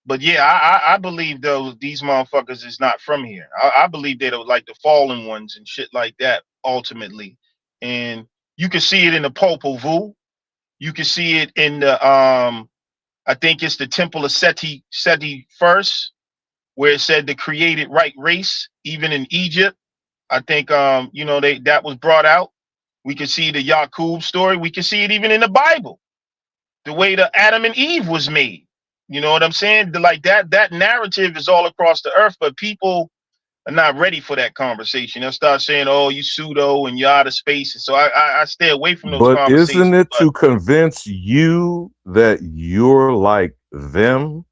But yeah, I believe though these motherfuckers is not from here. I believe they're like the fallen ones and shit like that ultimately. And you can see it in the Popol Vuh. You can see it in the I think it's the Temple of Seti first, where it said the created right race, even in Egypt. I think that was brought out. We can see the Yaqub story. We can see it even in the Bible, the way the Adam and Eve was made. You know what I'm saying? Like that narrative is all across the earth, but people are not ready for that conversation. They'll start saying, "Oh, you pseudo and you're out of space." And so I stay away from those But conversations. isn't it to convince you that you're like them,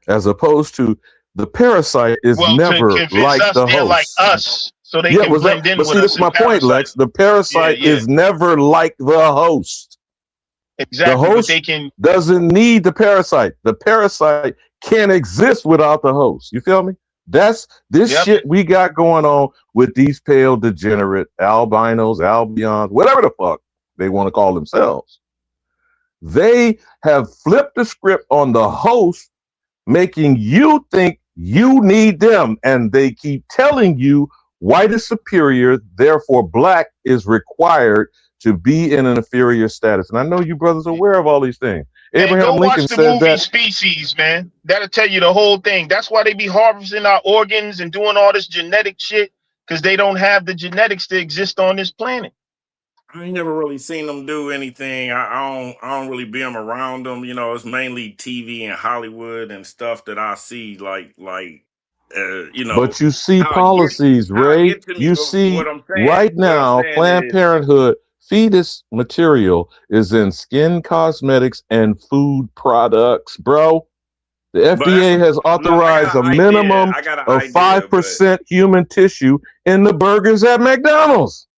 as opposed to the parasite is never like the host? Like us, so they can blend in with us. But see, this is my point, Lex. The parasite is never like the host. Exactly. The host doesn't need the parasite. The parasite can't exist without the host. You feel me? That's this shit we got going on with these pale degenerate albinos, albions, whatever the fuck they want to call themselves. They have flipped the script on the host, making you think you need them, and they keep telling you white is superior, therefore black is required to be in an inferior status. And I know you brothers are aware of all these things. Abraham Lincoln said that. Species, man. That'll tell you the whole thing. That's why they be harvesting our organs and doing all this genetic shit, because they don't have the genetics to exist on this planet. I ain't never really seen them do anything. I don't really be them around them. You know, it's mainly TV and Hollywood and stuff that I see. But you see policies, Ray. You see right now, Planned Parenthood fetus material is in skin cosmetics and food products, bro. The FDA has authorized a minimum of 5% human tissue in the burgers at McDonald's.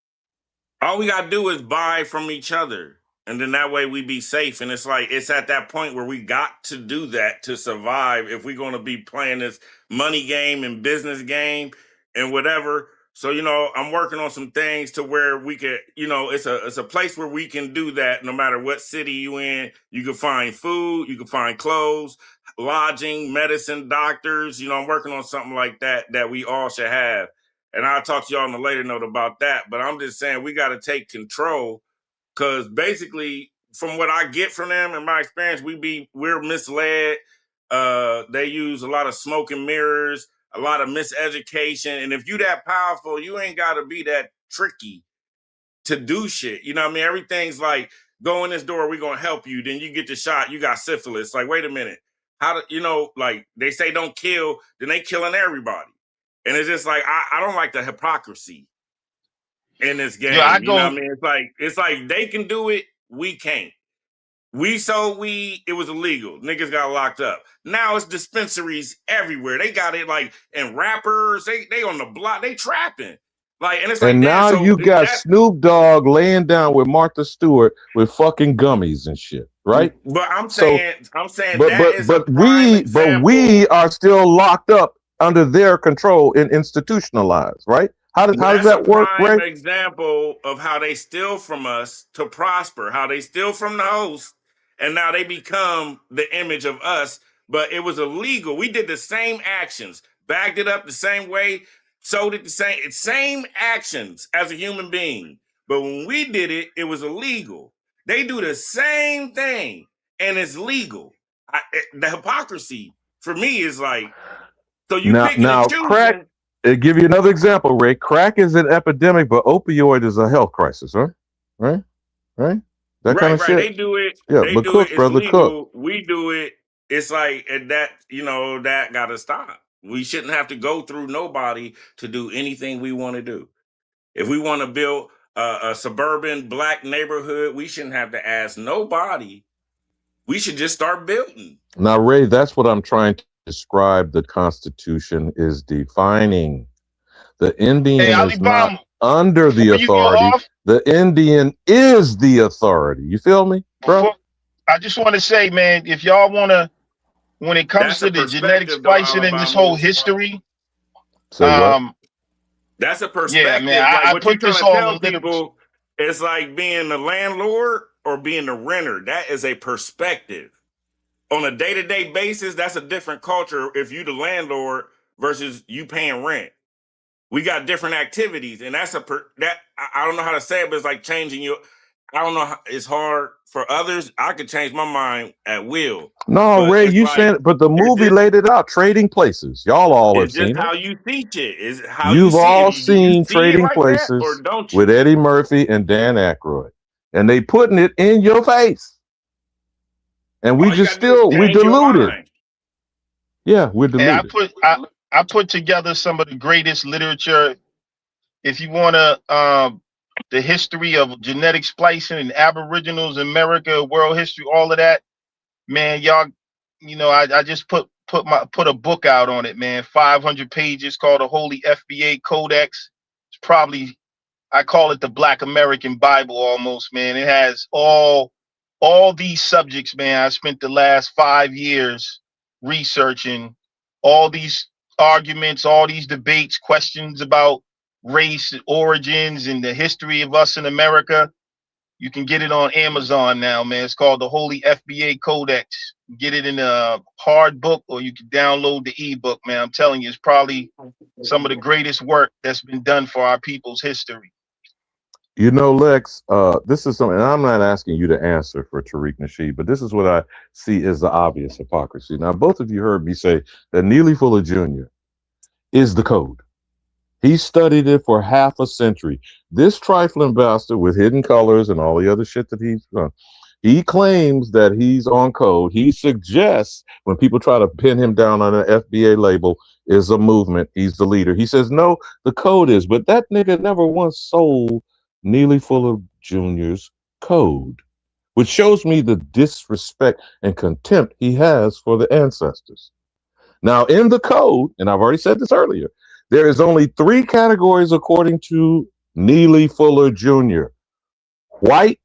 All we gotta do is buy from each other, and then that way we be safe. And it's like it's at that point where we got to do that to survive if we're gonna be playing this money game and business game and whatever. So I'm working on some things to where we could, it's a place where we can do that. No matter what city you in, you can find food, you can find clothes, lodging, medicine, doctors. I'm working on something like that we all should have. And I'll talk to y'all on a later note about that. But I'm just saying we got to take control, because basically, from what I get from them in my experience, we're misled. They use a lot of smoke and mirrors, a lot of miseducation. And if you that powerful, you ain't got to be that tricky to do shit. You know what I mean? Everything's like, go in this door, we're going to help you. Then you get the shot, you got syphilis. Like, wait a minute. Like they say don't kill, then they killing everybody. And it's just like I don't like the hypocrisy in this game. You know what I mean? It's like they can do it, we can't. We sold weed, it was illegal. Niggas got locked up. Now it's dispensaries everywhere. They got it like in rappers, they on the block, they trapping. And it's like, now you got Snoop Dogg laying down with Martha Stewart with fucking gummies and shit, right? But I'm saying but we are still locked up under their control and institutionalized, right? How does that work, Ray? An example of how they steal from us to prosper, how they steal from the host, and now they become the image of us. But it was illegal. We did the same actions, bagged it up the same way, sold it the same actions as a human being. But when we did it, it was illegal. They do the same thing, and it's legal. The hypocrisy for me is like, so you picking and choosing. I'll give you another example, Ray. Crack is an epidemic, but opioid is a health crisis, huh? Right? That kind of Right. shit. They do it. Yeah, They but do it. cook, It's brother, cook. legal. We do it. It's like and that. That got to stop. We shouldn't have to go through nobody to do anything we want to do. If we want to build a suburban black neighborhood, we shouldn't have to ask nobody. We should just start building. Now, Ray, that's what I'm trying to describe. The Constitution is defining. The Indian is not under the authority. The Indian is the authority. You feel me, bro? I just want to say, man, if y'all want to, when it comes to the genetic splicing and this whole history, that's a perspective. Yeah, man, like I what put you're this trying to all tell people, it's like being the landlord or being the renter. That is a perspective. On a day-to-day basis, that's a different culture if you the landlord versus you paying rent. We got different activities, and that's I don't know how to say it, but it's like changing your. I don't know. It's hard for others. I could change my mind at will. No, Ray, you said, but the movie laid it out. Trading Places. Y'all all have seen it. It's just how you teach it. Is how You've you see all it. seen Trading like Places that, or don't you? with Eddie Murphy and Dan Aykroyd, and they putting it in your face, and we just we diluted. Yeah, we're diluted. And I put together some of the greatest literature. If you want to, the history of genetic splicing and Aboriginals in America, world history, all of that, man, y'all, I just put a book out on it, man. 500 pages called the Holy FBA Codex. It's probably, I call it the Black American Bible almost, man. It has all these subjects, man. I spent the last 5 years researching all these arguments, all these debates, questions about race, origins, and the history of us in America. You can get it on Amazon now, man. It's called the Holy FBA Codex. Get it in a hard book, or you can download the ebook, man. I'm telling you, it's probably some of the greatest work that's been done for our people's history. You know, Lex, this is something, and I'm not asking you to answer for Tariq Nasheed, but this is what I see as the obvious hypocrisy. Now, both of you heard me say that Neely Fuller Jr. is the code. He studied it for half a century. This trifling bastard with hidden colors and all the other shit that he's done, he claims that he's on code. He suggests when people try to pin him down on an FBA label is a movement, he's the leader. He says, no, the code is, but that nigga never once sold Neely Fuller Jr.'s code, which shows me the disrespect and contempt he has for the ancestors. Now, in the code, and I've already said this earlier, there is only 3 categories according to Neely Fuller Jr. White,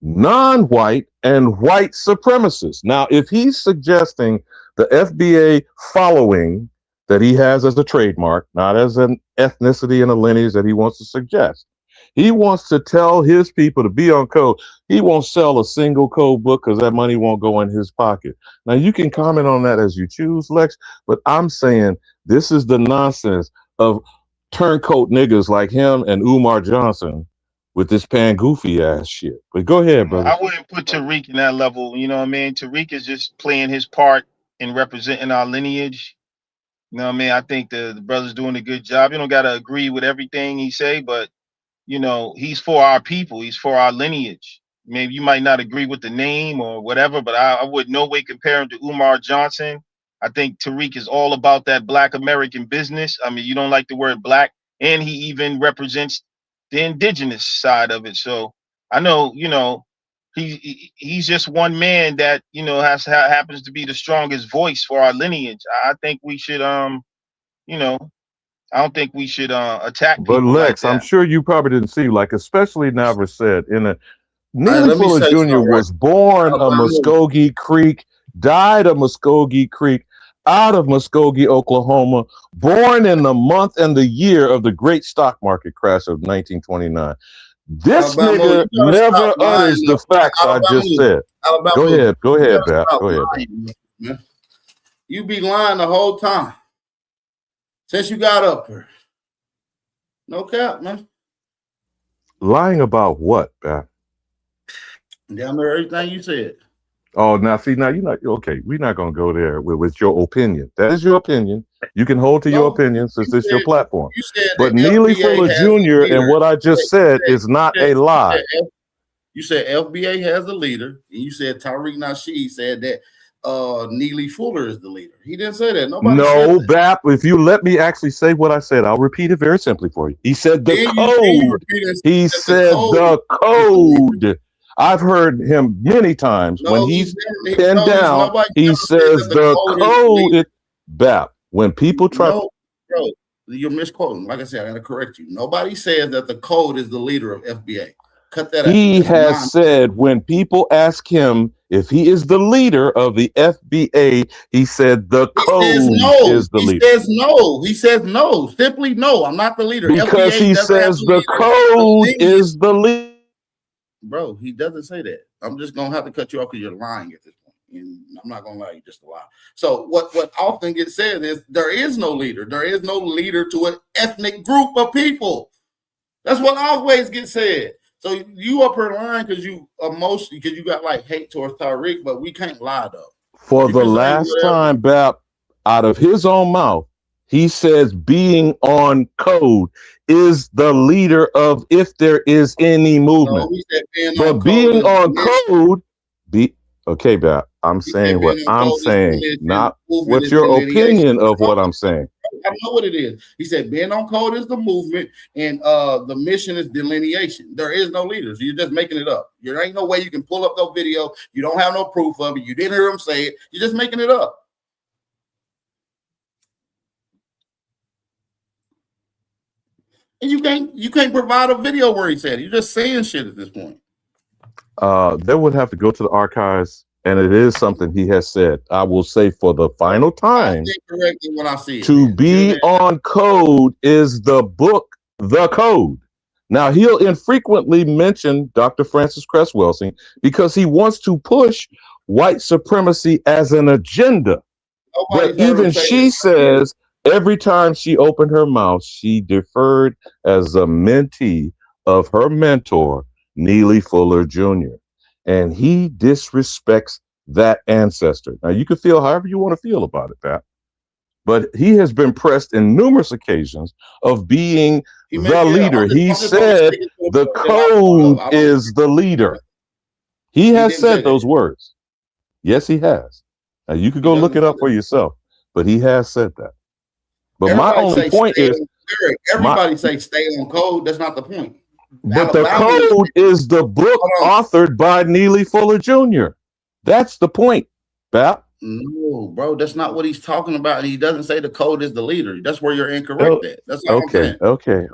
non-white, and white supremacists. Now, if he's suggesting the FBA following that he has as a trademark, not as an ethnicity and a lineage that he wants to suggest, he wants to tell his people to be on code. He won't sell a single code book because that money won't go in his pocket. Now, you can comment on that as you choose, Lex, but I'm saying this is the nonsense of turncoat niggas like him and Umar Johnson with this pan-goofy ass shit. But go ahead, brother. I wouldn't put Tariq in that level. You know what I mean? Tariq is just playing his part in representing our lineage. You know what I mean? I think the brother's doing a good job. You don't got to agree with everything he say, but he's for our people. He's for our lineage. Maybe you might not agree with the name or whatever, but I would no way compare him to Umar Johnson. I think Tariq is all about that Black American business. I mean, you don't like the word black, and he even represents the indigenous side of it. So I know, he's just one man that, happens to be the strongest voice for our lineage. I think we should, I don't think we should attack people. But Lex, like I'm sure you probably didn't see, like, especially Navarre said, Neely Fuller Jr. was born of Muskogee Creek, died of Muskogee Creek, out of Muskogee, Oklahoma, born in the month and the year of the great stock market crash of 1929. This nigga never utters the facts I just said. Go ahead, Bap. Go ahead. Man. You be lying the whole time since you got up here. No cap, man. Lying about what, Bap? Damn near everything you said. Oh, now see, now you're not okay. We're not gonna go there with your opinion. That is your opinion. You can hold to your No, opinion since it's your said platform. you said But the Neely FBA Fuller has a Jr. and leader. what I just said is not a lie. You said FBA has a leader, and you said Tariq Nasheed said that Neely Fuller is the leader. He didn't say that. Nobody said No, that. Bap, if you let me actually say what I said, I'll repeat it very simply for you. He said the code. He said the code. I've heard him many times when he's pinned down. He says the code. Bap, when people try. No, bro, you're misquoting. Like I said, I got to correct you. Nobody says that the code is the leader of FBA. Cut that out. He has said when people ask him if he is the leader of the FBA, he said the code is the leader. He says no. He says no. Simply no. I'm not the leader. Because FBA he says the code is the leader. Bro, he doesn't say that. I'm just gonna have to cut you off because you're lying at this point. And I'm not gonna lie, you just a lie. So what often gets said is there is no leader. There is no leader to an ethnic group of people. That's what always gets said. So you up here lying because you got like hate towards Tariq, but we can't lie though. For the last time, Bap, out of his own mouth, he says being on code is the leader of if there is any movement. No, he said being on code, okay, Bap. I'm saying what I'm saying, not what's your opinion of what I'm saying. I know what it is. He said being on code is the movement, and the mission is delineation. There is no leaders. You're just making it up. There ain't no way you can pull up no video. You don't have no proof of it. You didn't hear him say it. You're just making it up. And you can't provide a video where he said it. You're just saying shit at this point. They would have to go to the archives, and it is something he has said. I will say for the final time, when I see it, to be on code is the book, The Code. Now, he'll infrequently mention Dr. Frances Cress Welsing because he wants to push white supremacy as an agenda. But even she says every time she opened her mouth, she deferred as a mentee of her mentor, Neely Fuller Jr. And he disrespects that ancestor. Now, you can feel however you want to feel about it, Pat. But he has been pressed in numerous occasions of being the leader. He said the code is the leader. He has said those words. Yes, he has. Now, you could go look it up for yourself, but he has said that. But my only point is, everybody say stay on code. That's not the point. But the code is the book authored by Neely Fuller Jr. That's the point, Bap. No, bro, that's not what he's talking about. He doesn't say the code is the leader. That's where you're incorrect at. That's all okay,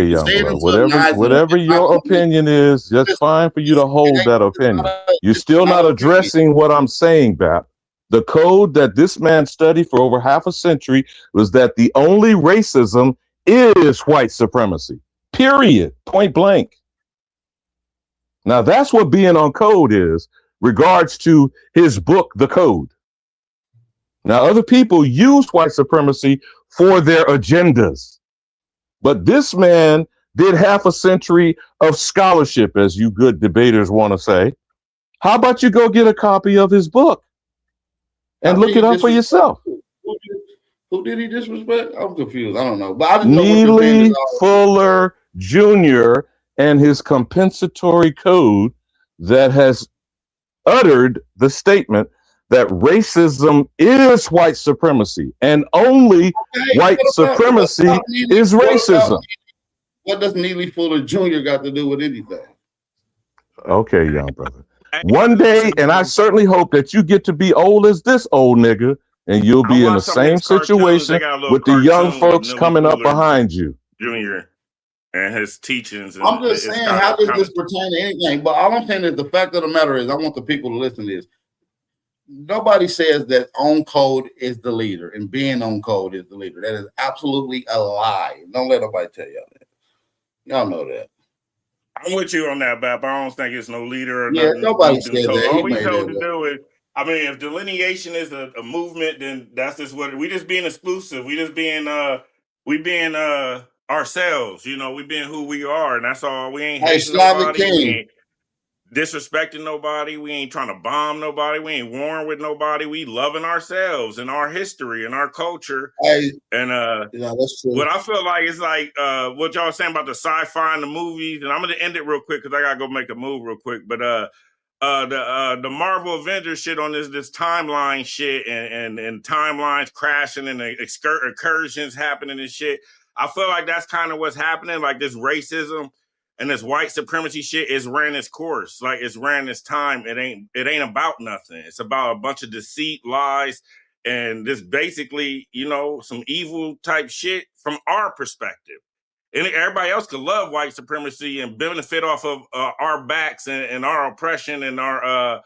young brother. Whatever your opinion is, that's fine for you to hold that opinion. You're still not addressing what I'm saying, Bap. The code that this man studied for over half a century was that the only racism is white supremacy. Period. Point blank. Now that's what being on code is, regards to his book, The Code. Now, other people use white supremacy for their agendas. But this man did half a century of scholarship, as you good debaters want to say. How about you go get a copy of his book and look it up for yourself? Who did he disrespect? I'm confused. I don't know. But I just Neely Fuller Jr. and his compensatory code that has uttered the statement that racism is white supremacy and only white supremacy is racism. What does Neely Fuller Jr. got to do with anything? Okay, young brother. One day, and I certainly hope that you get to be old as this old nigga, and you'll be in the same situation with the young folks coming up behind you. Junior and his teachings. I'm just saying, how does this pertain to anything? But all I'm saying is the fact of the matter is, I want the people to listen to this. Nobody says that on code is the leader and being on code is the leader. That is absolutely a lie. Don't let nobody tell y'all that. Y'all know that. I'm with you on that, Bap. I don't think it's no leader or nothing. Nobody said that. All we told to do is, I mean, if delineation is a movement, then that's just what we just being exclusive. We just being ourselves. You know, we being who we are, and that's all. We ain't hating nobody. disrespecting nobody. We ain't trying to bomb nobody. We ain't warring with nobody. We loving ourselves and our history and our culture. And that's true. what I feel like is like what y'all saying about the sci-fi and the movies. And I'm gonna end it real quick because I gotta go make a move real quick. But the Marvel Avengers shit on this timeline shit and timelines crashing and the incursions happening and shit. I feel like that's kind of what's happening. Like this racism and this white supremacy shit is ran its course. Like it's ran its time. It ain't about nothing. It's about a bunch of deceit, lies, and this basically, some evil type shit from our perspective. And everybody else could love white supremacy and benefit off of our backs and our oppression and our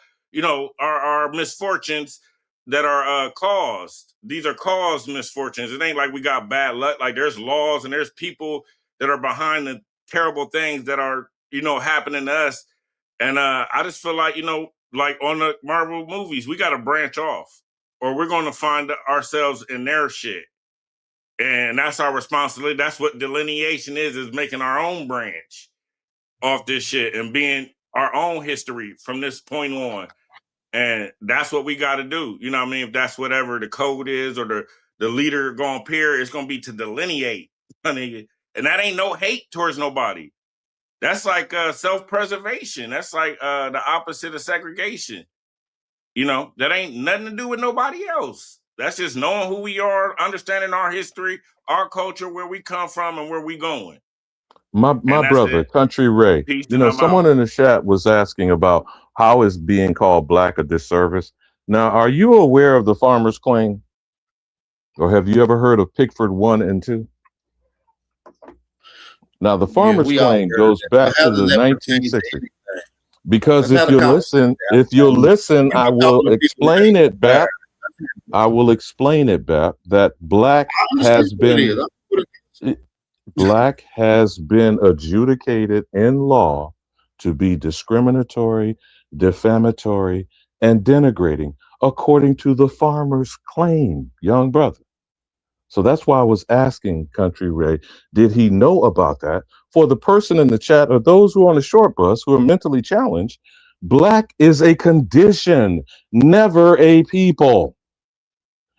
misfortunes that are caused. These are caused misfortunes. It ain't like we got bad luck. Like there's laws and there's people that are behind the terrible things that are, happening to us. And I just feel like, like on the Marvel movies, we got to branch off or we're going to find ourselves in their shit. And that's our responsibility. That's what delineation is making our own branch off this shit and being our own history from this point on. And that's what we got to do. You know what I mean? If that's whatever the code is or the leader going to appear, it's going to be to delineate. And that ain't no hate towards nobody. That's like self-preservation. That's like the opposite of segregation. That ain't nothing to do with nobody else. That's just knowing who we are, understanding our history, our culture, where we come from, and where we going. My brother, Country Ray. Peace Someone in the chat was asking about how is being called black a disservice. Now, are you aware of the Farmer's Claim? Or have you ever heard of Pickford 1 and 2? Now, the Farmer's Claim goes back to the 1960s. Because if you listen, I will explain it back. I will explain it back that black has been adjudicated in law to be discriminatory, defamatory, and denigrating, according to the Farmer's Claim, young brother. So that's why I was asking Country Ray, did he know about that? For the person in the chat or those who are on the short bus who are mentally challenged, black is a condition, never a people.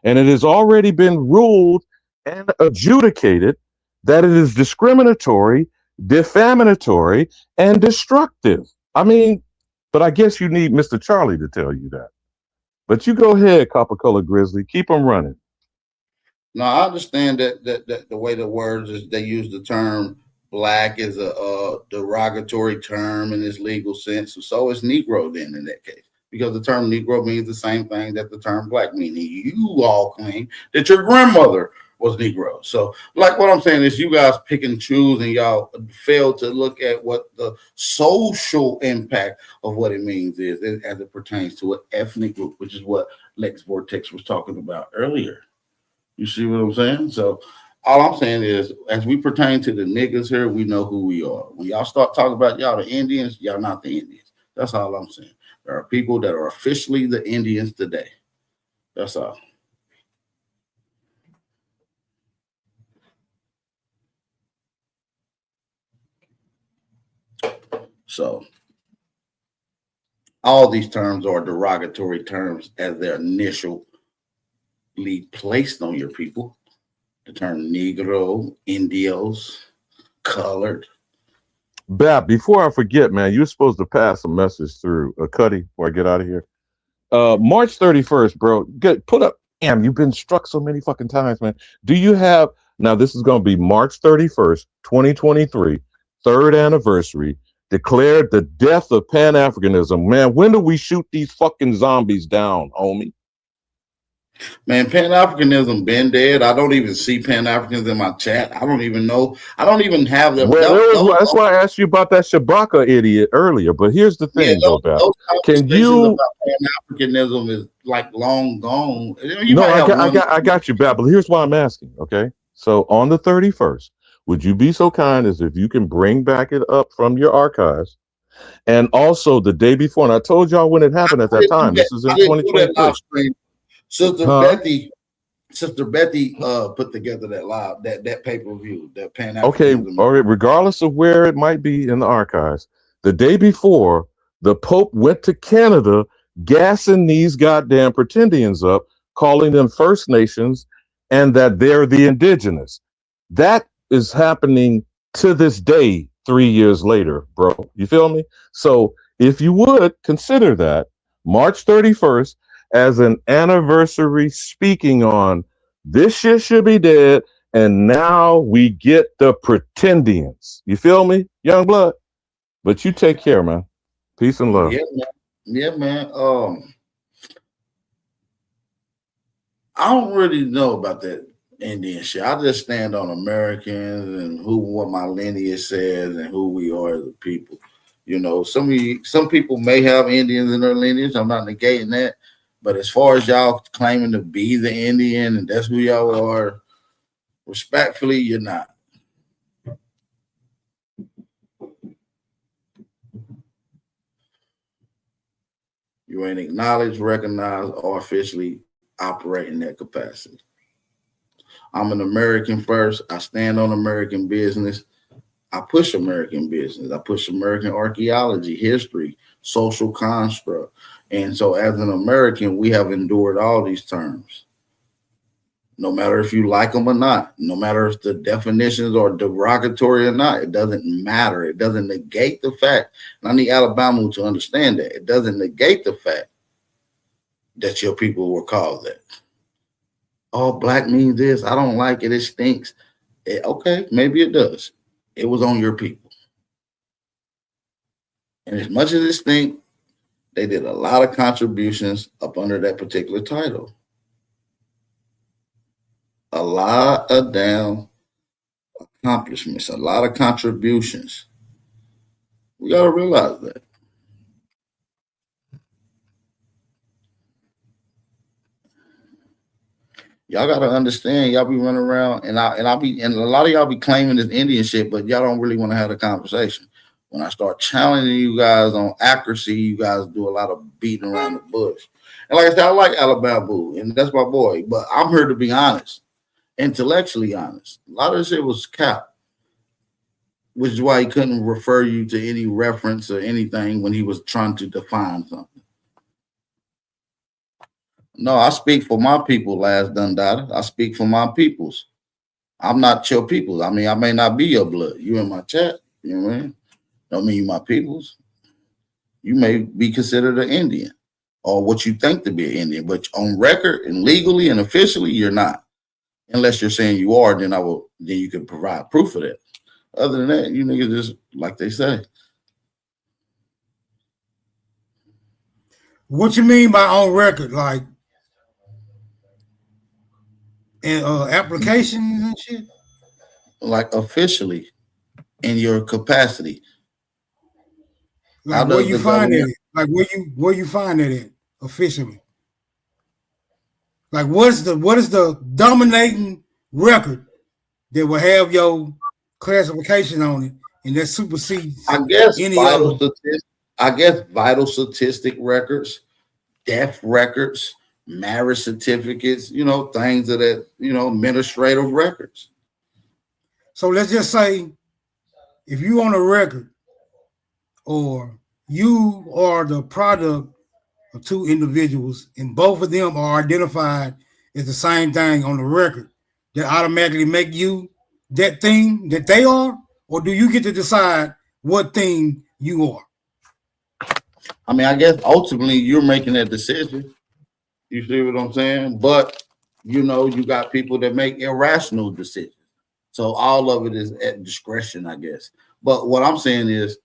And it has already been ruled and adjudicated that it is discriminatory, defamatory, and destructive. I mean, but I guess you need Mr. Charlie to tell you that. But you go ahead, Copper Color Grizzly, keep them running. No, I understand that the way the words is, they use the term black is a derogatory term in its legal sense. So is Negro then in that case, because the term Negro means the same thing that the term black means. You all claim that your grandmother was Negro. So like what I'm saying is you guys pick and choose and y'all fail to look at what the social impact of what it means is as it pertains to an ethnic group, which is what Lex Vortex was talking about earlier. You see what I'm saying? So all I'm saying is, as we pertain to the niggas here, we know who we are. When y'all start talking about y'all the Indians, y'all not the Indians. That's all I'm saying. There are people that are officially the Indians today. That's all. So all these terms are derogatory terms as they're initially placed on your people. The term Negro, Indios, colored. Bap, before I forget, man, you're supposed to pass a message through Cuddy before I get out of here. March 31st, bro. Put up. Damn, you've been struck so many fucking times, man. Do you have now? This is going to be March 31st, 2023, third anniversary. Declared the death of Pan-Africanism. Man, when do we shoot these fucking zombies down, homie? Man, Pan-Africanism been dead. I don't even see Pan-Africans in my chat. I don't even know. I don't even have them. Well, that's why I asked you about that Shabaka idiot earlier. But here's the thing, though, can you? About Pan-Africanism is like long gone. I got you, Bab. But here's why I'm asking. Okay, so on the 31st, would you be so kind as if you can bring back it up from your archives, and also the day before? And I told y'all when it happened at that time. This is in 2023. Sister Betty put together that pay-per-view, that Pan-Africanism. Okay, all right, regardless of where it might be in the archives, the day before The Pope went to Canada, gassing these goddamn pretendians up, calling them First Nations, and that they're the indigenous. That is happening to this day, 3 years later, bro. You feel me? So if you would consider that March 31st as an anniversary speaking on this shit should be dead, and now we get the pretendians. You feel me, young blood? But you take care, man. Peace and love. Yeah, man. Yeah, man. I don't really know about that Indian shit. I just stand on Americans and what my lineage says and who we are as a people. You know, some people may have Indians in their lineage. I'm not negating that. But as far as y'all claiming to be the Indian and that's who y'all are, respectfully, you're not. You ain't acknowledged, recognized, or officially operate in that capacity. I'm an American first. I stand on American business. I push American business. I push American archaeology, history, social construct. And so as an American, we have endured all these terms. No matter if you like them or not, no matter if the definitions are derogatory or not, it doesn't matter. It doesn't negate the fact. And I need Alabama to understand that. It doesn't negate the fact that your people were called that. Oh, black means this. I don't like it. It stinks. Okay, maybe it does. It was on your people. And as much as it stinks, they did a lot of contributions up under that particular title. A lot of damn accomplishments, a lot of contributions. We got to realize that. Y'all got to understand, y'all be running around and a lot of y'all be claiming this Indian shit, but y'all don't really want to have a conversation. When I start challenging you guys on accuracy, you guys do a lot of beating around the bush. And like I said, I like Alabama, and that's my boy, but I'm here to be honest, intellectually honest. A lot of this shit was cap, which is why he couldn't refer you to any reference or anything when he was trying to define something. No, I speak for my people, Last Dundada. I speak for my peoples. I'm not your peoples. I mean, I may not be your blood. You in my chat, you know what I mean? Don't mean you my peoples. You may be considered an Indian or what you think to be an Indian, but on record and legally and officially, you're not. Unless you're saying you are, then you can provide proof of that. Other than that, you niggas just like they say. What you mean by on record? Like and applications and shit? Like officially in your capacity. Like where you find it? Like where you find it at officially? Like what is the dominating record that will have your classification on it and that supersedes any other? I guess vital statistic records, death records, marriage certificates, you know, things of that, you know, administrative records. So let's just say if you on a record or you are the product of two individuals and both of them are identified as the same thing on the record, that automatically make you that thing that they are? Or do you get to decide what thing you are? I mean, I guess ultimately you're making that decision. You see what I'm saying? But, you know, you got people that make irrational decisions. So all of it is at discretion, I guess. But what I'm saying is,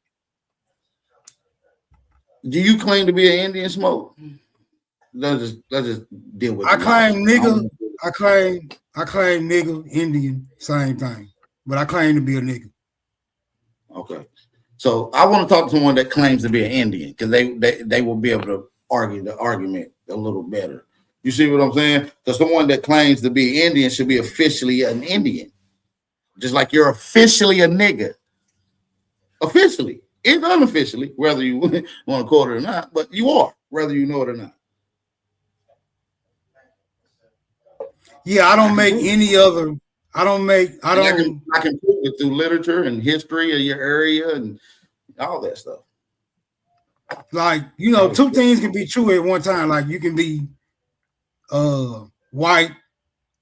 do you claim to be an Indian, Smoke? Let's just deal with it. I claim nigga. I claim nigga, Indian, same thing. But I claim to be a nigga. Okay. So I want to talk to someone that claims to be an Indian because they will be able to argue the argument a little better. You see what I'm saying? Because someone that claims to be Indian should be officially an Indian. Just like you're officially a nigga. Officially. It's unofficially, whether you want to call it or not, but you are, whether you know it or not. Yeah, I don't make any other. I can prove it through literature and history of your area and all that stuff. Like, you know, two things can be true at one time. Like, you can be white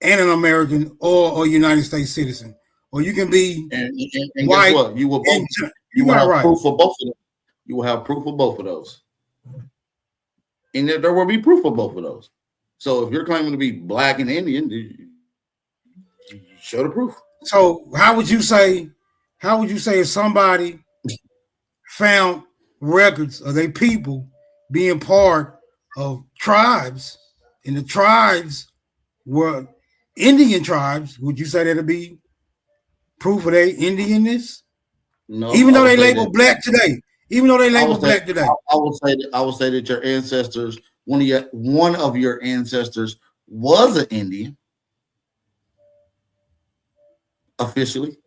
and an American or a United States citizen, or you can be and white. Guess what? You will both. You will have proof of both of them. You will have proof of both of those, and there will be proof of both of those. So if you're claiming to be black and Indian, you show the proof. So how would you say if somebody found records of their people being part of tribes, and the tribes were Indian tribes, would you say that'd be proof of their Indianness? No, even though they label black today. Even though they label black today. I would say that your ancestors, one of your ancestors was an Indian officially.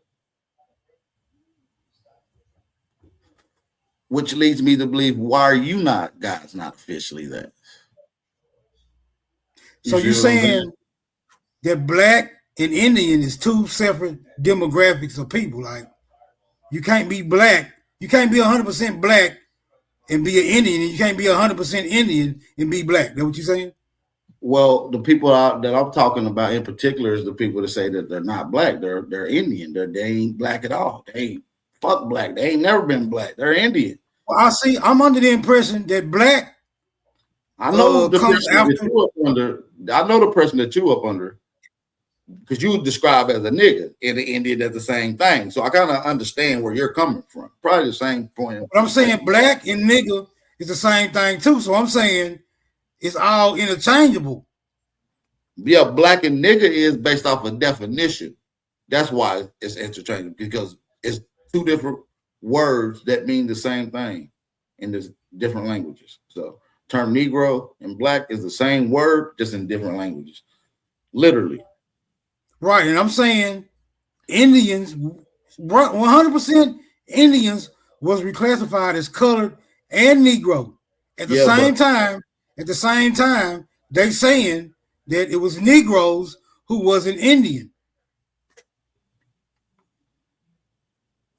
Which leads me to believe, why are you not guys not officially that? So you're saying that black and Indian is two separate demographics of people. Like, you can't be black, you can't be 100% black and be an Indian, and you can't be 100% Indian and be black. That what you're saying? Well, the people that I'm talking about in particular is the people that say that they're not black. They're Indian. They ain't black at all. They ain't fuck black. They ain't never been black. They're Indian. Well, I'm under the impression that black. I know the person that you up under. I know the person that you up under, because you describe as a nigga and an Indian as the same thing. So I kind of understand where you're coming from. Probably the same point. But I'm saying black and nigga is the same thing too. So I'm saying it's all interchangeable. Yeah, black and nigga is based off a definition. That's why it's interchangeable, because it's two different words that mean the same thing in the different languages. So term Negro and black is the same word, just in different languages. Literally. Right. And I'm saying Indians, 100% Indians was reclassified as colored and Negro. At the same time, they saying that it was Negroes who was an Indian.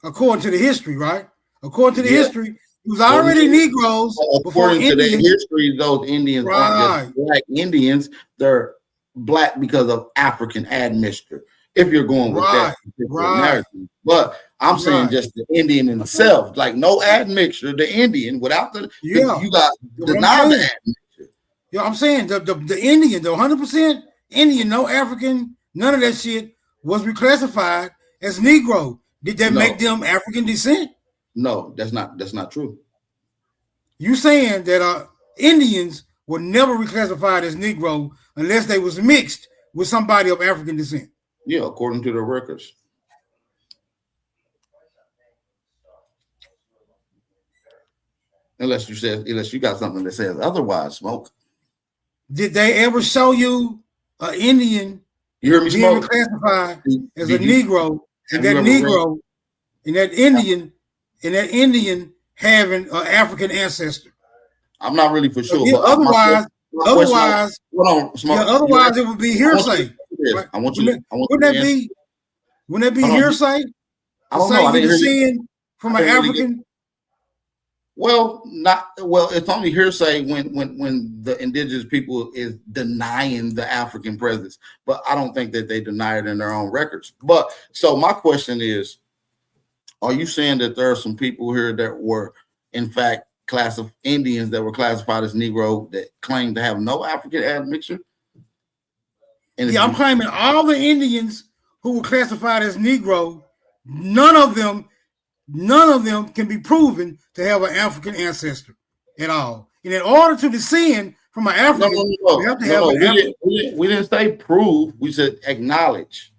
According to the history, right? According to the history, it was already Negroes. According to the history, those Indians aren't just black Indians. They're black because of African admixture. If you're going with that narrative. But I'm saying just the Indian in itself, like no admixture, the Indian without you got deny the admixture. Yeah, I'm saying the Indian, the 100% Indian, no African, none of that shit was reclassified as Negro. Did that make them African descent? No, that's not true. You saying that Indians were never reclassified as Negro unless they was mixed with somebody of African descent? Yeah, according to the records. Unless you got something that says otherwise, Smoke. Did they ever show you an Indian being reclassified as a Negro, and that Negro and that Indian having an African ancestor? I'm not really for sure. But otherwise, it would be hearsay. Wouldn't that be hearsay? I don't know. I didn't hear from an African. Well, it's only hearsay when the indigenous people is denying the African presence, but I don't think that they deny it in their own records. But so my question is, are you saying that there are some people here that were in fact class of Indians that were classified as Negro that claim to have no African admixture? Yeah, I'm claiming all the Indians who were classified as Negro, none of them can be proven to have an African ancestor at all. And in order to descend from an African, we have to have an African. We didn't say prove, we said acknowledge.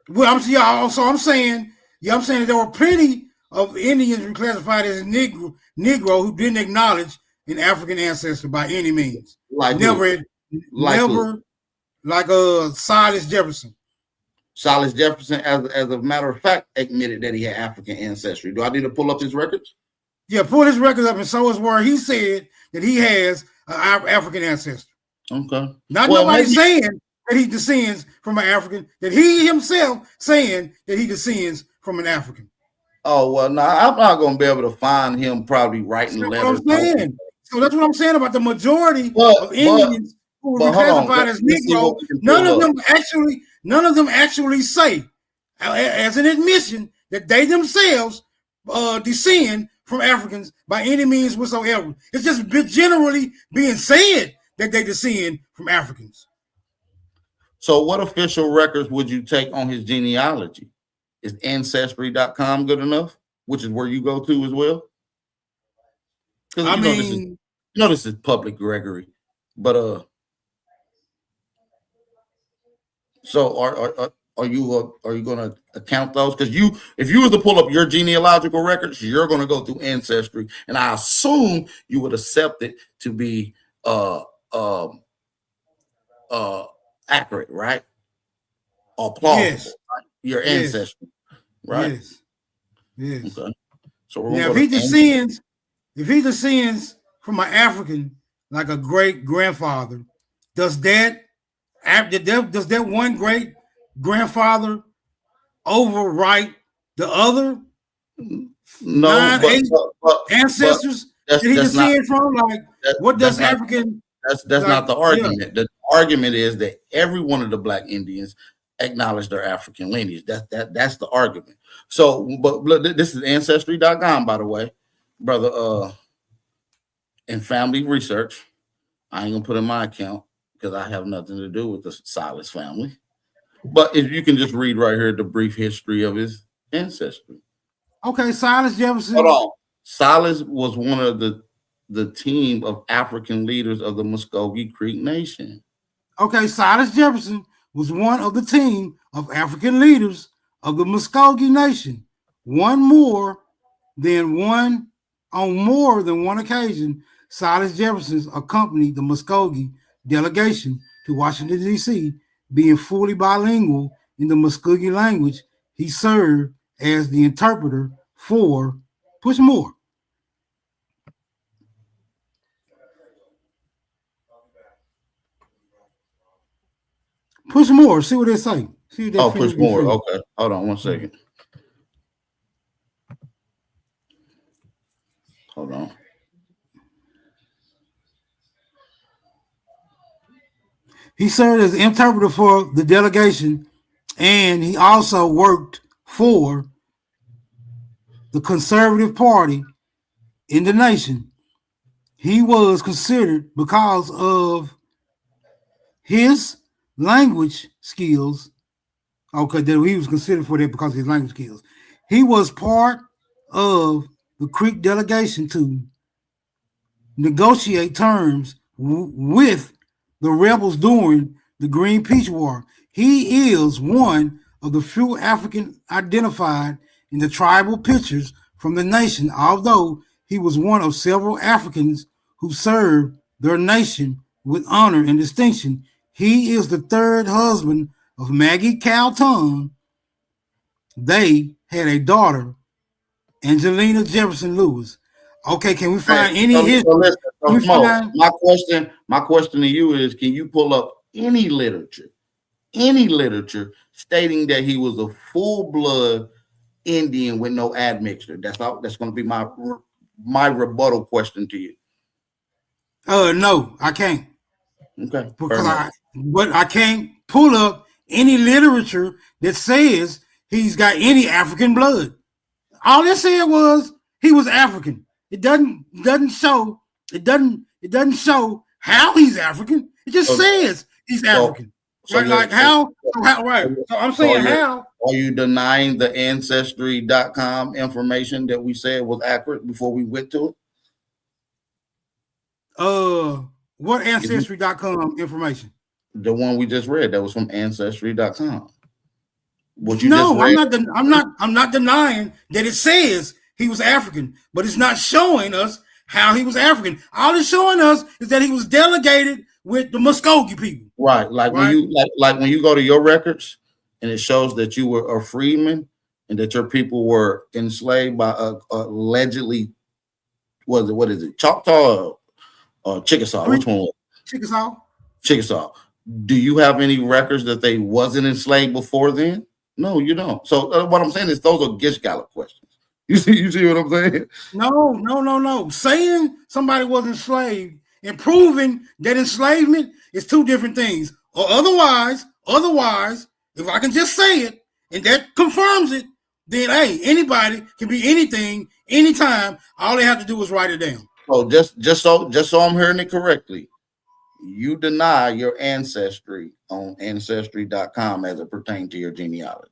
Well, I'm saying that there were plenty of Indians reclassified as Negro who didn't acknowledge an African ancestor by any means. Never like Silas Jefferson. Silas Jefferson, as a matter of fact, admitted that he had African ancestry. Do I need to pull up his records? Yeah, pull his records up and show us where he said that he has an African ancestor. Okay. Nobody saying that he descends from an African, that he himself saying that he descends from an African. Oh well, no, I'm not gonna be able to find him probably writing letters. So that's what I'm saying about the majority of Indians who were reclassified as Negro. None of them actually say, as an admission, that they themselves descend from Africans by any means whatsoever. It's just generally being said that they descend from Africans. So what official records would you take on his genealogy? Is Ancestry.com good enough? Which is where you go to as well? Because this is public, Gregory. But so are you going to account those? Because if you were to pull up your genealogical records, you're going to go through Ancestry, and I assume you would accept it to be accurate, right? Or plausible. Yes. Right? Your ancestry, right? Yes. Okay. So now, if he descends from an African, like a great grandfather, does that one great grandfather overwrite the other ancestors that he descends from? Like, what does African? That's not the argument. Yeah. The argument is that every one of the Black Indians acknowledge their African lineage. That's the argument. So, but this is Ancestry.com, by the way, brother. In family research, I ain't gonna put in my account because I have nothing to do with the Silas family. But if you can just read right here the brief history of his ancestry. Okay, Silas Jefferson. Hold on. Silas was one of the team of African leaders of the Muskogee Creek Nation. Okay, Silas Jefferson was one of the team of African leaders of the Muskogee Nation. On more than one occasion, Silas Jefferson accompanied the Muskogee delegation to Washington, D.C., being fully bilingual in the Muskogee language. He served as the interpreter for Push More. Push more. See what they say. See what they push more. Okay. Hold on 1 second. Hold on. He served as interpreter for the delegation, and he also worked for the Conservative Party in the nation. He was considered, because of his language skills, that he was considered for that because of his language skills. He was part of the Creek delegation to negotiate terms with the rebels during the Green Peach War. He is one of the few African identified in the tribal pictures from the nation, although he was one of several Africans who served their nation with honor and distinction. He is the third husband of Maggie Calton. They had a daughter, Angelina Jefferson Lewis. Okay, can we find any history? My question to you is: can you pull up any literature stating that he was a full-blood Indian with no admixture? That's all. That's going to be my rebuttal question to you. No, I can't. Okay, but I can't pull up any literature that says he's got any African blood. All it said was he was African. It doesn't show how he's African. It just says he's African. So I'm saying how. Are you denying the Ancestry.com information that we said was accurate before we went to it? What Ancestry.com information? The one we just read that was from Ancestry.com. I'm not denying that it says he was African, but it's not showing us how he was African. All it's showing us is that he was delegated with the Muskogee people. Right. When you go to your records and it shows that you were a freedman and that your people were enslaved by allegedly, what is it? Choctaw or Chickasaw? Which one was it? Chickasaw. Do you have any records that they wasn't enslaved before then? No, you don't. So what I'm saying is those are Gish Gallop questions. You see what I'm saying? No. Saying somebody was enslaved and proving that enslavement is two different things. Or otherwise, if I can just say it and that confirms it, then hey, anybody can be anything, anytime. All they have to do is write it down. So just so I'm hearing it correctly, you deny your ancestry on Ancestry.com as it pertains to your genealogy.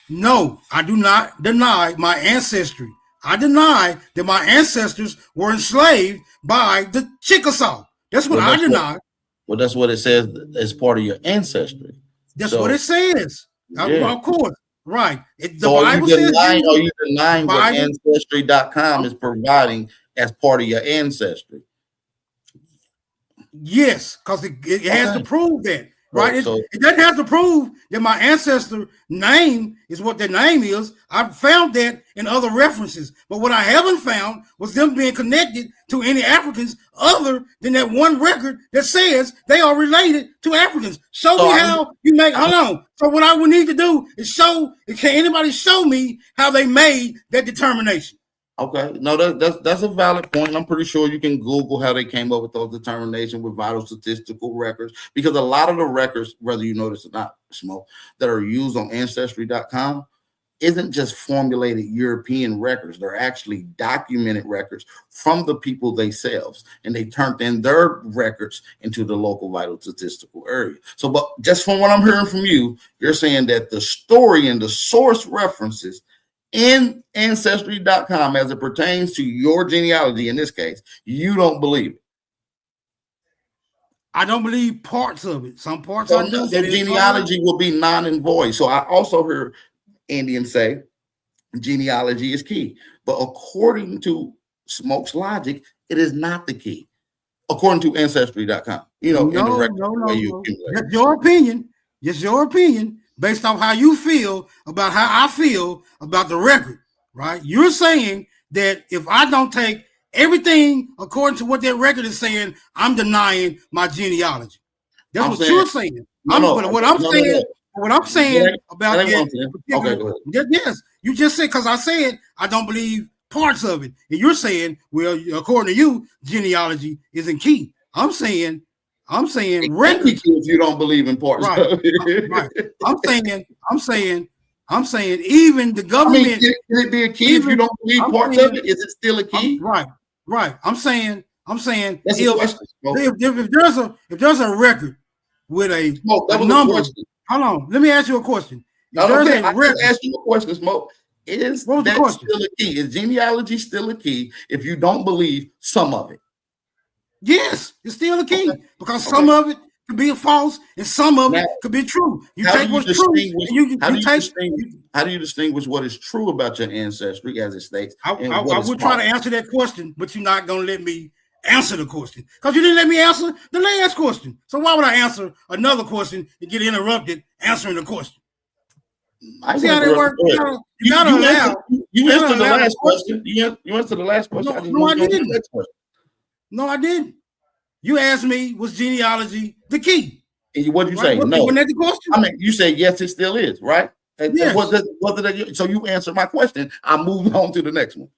No, I do not deny my ancestry. I deny that my ancestors were enslaved by the Chickasaw. That's what I deny. Well, that's what it says as part of your ancestry. That's what it says. Yeah. Of course. Right. The Bible says. Are you denying what Ancestry.com is providing as part of your ancestry? Yes, because it has to prove that. Right? It doesn't have to prove that my ancestor name is what their name is. I've found that in other references. But what I haven't found was them being connected to any Africans other than that one record that says they are related to Africans. Show me how you make, hold on. So what I would need to do is can anybody show me how they made that determination? Okay, no, that's a valid point. I'm pretty sure you can Google how they came up with those determinations with vital statistical records, because a lot of the records, whether you notice or not, Smoke, that are used on Ancestry.com isn't just formulated European records. They're actually documented records from the people themselves, and they turned in their records into the local vital statistical area. So, but just from what I'm hearing from you, you're saying that the story and the source references in Ancestry.com as it pertains to your genealogy, in this case, you don't believe it. I don't believe parts of it. Some parts I do. So genealogy will be non and void. So I also heard Indians say genealogy is key. But according to Smoke's logic, it is not the key. According to Ancestry.com. No. That's your opinion. Just your opinion. Based on how you feel about how I feel about the record, right? You're saying that if I don't take everything according to what that record is saying, I'm denying my genealogy. That's what you're saying. What I'm saying about that. Okay, go ahead. Yes, you just said, because I said I don't believe parts of it, and you're saying, well, according to you, genealogy isn't key. I'm saying records. If you don't believe in parts of it. Right. I'm saying even the government. Can it be a key if you don't believe parts of it? Is it still a key? Right. I'm saying if there's a record with a number. Hold on. Let me ask you a question. Ask you a question, Smoke. Is that still a key? Is genealogy still a key if you don't believe some of it? Yes, it's still a key because some of it could be false and some of it could be true. You take what's true. How do you distinguish what is true about your ancestry as it states? I would try to answer that question, but you're not going to let me answer the question because you didn't let me answer the last question. So why would I answer another question and get interrupted answering the question? See how that works? You gotta allow. You answered the last question. You answered the last question. No, I didn't. No, I didn't. You asked me, was genealogy the key? And what did you say? No. Wasn't that the question? I mean, you said yes, it still is, right? Yes. So you answered my question. I moved on to the next one.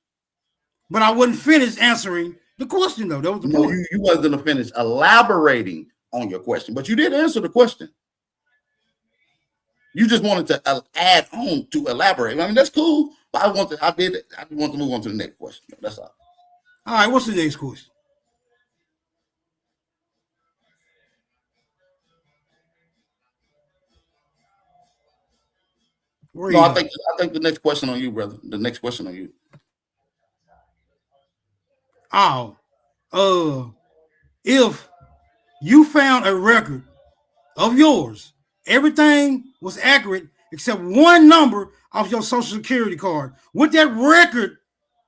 But I wouldn't finish answering the question, though. That was the point. You wasn't going to finish elaborating on your question, but you did answer the question. You just wanted to add on to elaborate. I mean, that's cool, but I want to move on to the next question. That's all. All right, what's the next question? I think the next question on you, brother. The next question on you. If you found a record of yours, everything was accurate except one number off your Social Security card, would that record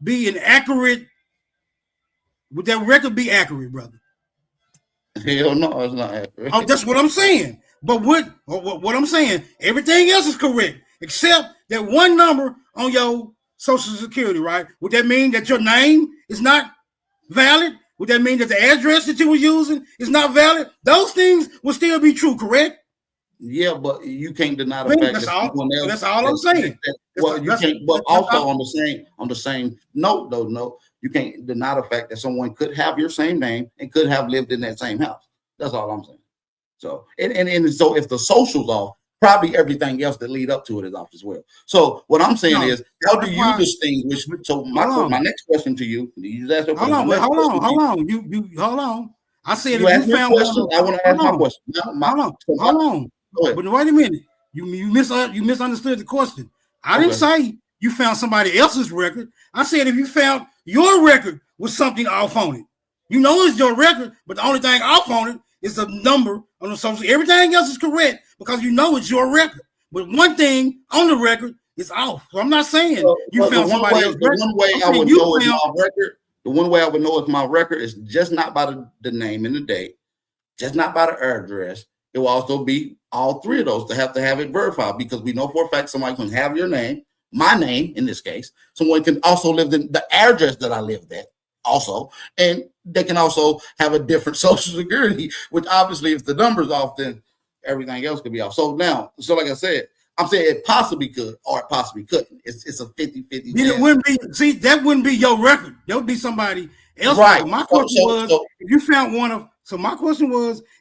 be accurate, brother? Hell no, it's not accurate. Oh, that's what I'm saying. But what I'm saying, everything else is correct except that one number on your Social Security, right? Would that mean that your name is not valid? Would that mean that the address that you were using is not valid? Those things will still be true, correct? Yeah, but you can't deny the fact that someone else. That's all I'm saying. Well, you can't. But also on the same note, though, no, you can't deny the fact that someone could have your same name and could have lived in that same house. That's all I'm saying. So and so if the social's off, probably everything else that lead up to it is off as well. So what I'm saying is, how do you distinguish? So my next question to you, you just ask your question. Hold on. You hold on. I said you if you found question, I want to ask my question. Hold on. But wait a minute. You misunderstood the question. I didn't say you found somebody else's record. I said if you found your record with something off on it. You know it's your record, but the only thing off on it is the number on the social. Everything else is correct because you know it's your record. But one thing on the record is off. So I'm not saying you found somebody else's record. The one way I would know it's my record. The one way I would know it's my record is just not by the name and the date, just not by the address. It will also be all three of those to have it verified because we know for a fact somebody can have your name, my name in this case. Someone can also live in the address that I lived at also, and they can also have a different social security, which obviously if the number's off, then everything else could be off. So like I said, I'm saying it possibly could or it possibly couldn't. It's a 50-50. It wouldn't be, that wouldn't be your record. That would be somebody else. Right. So my question was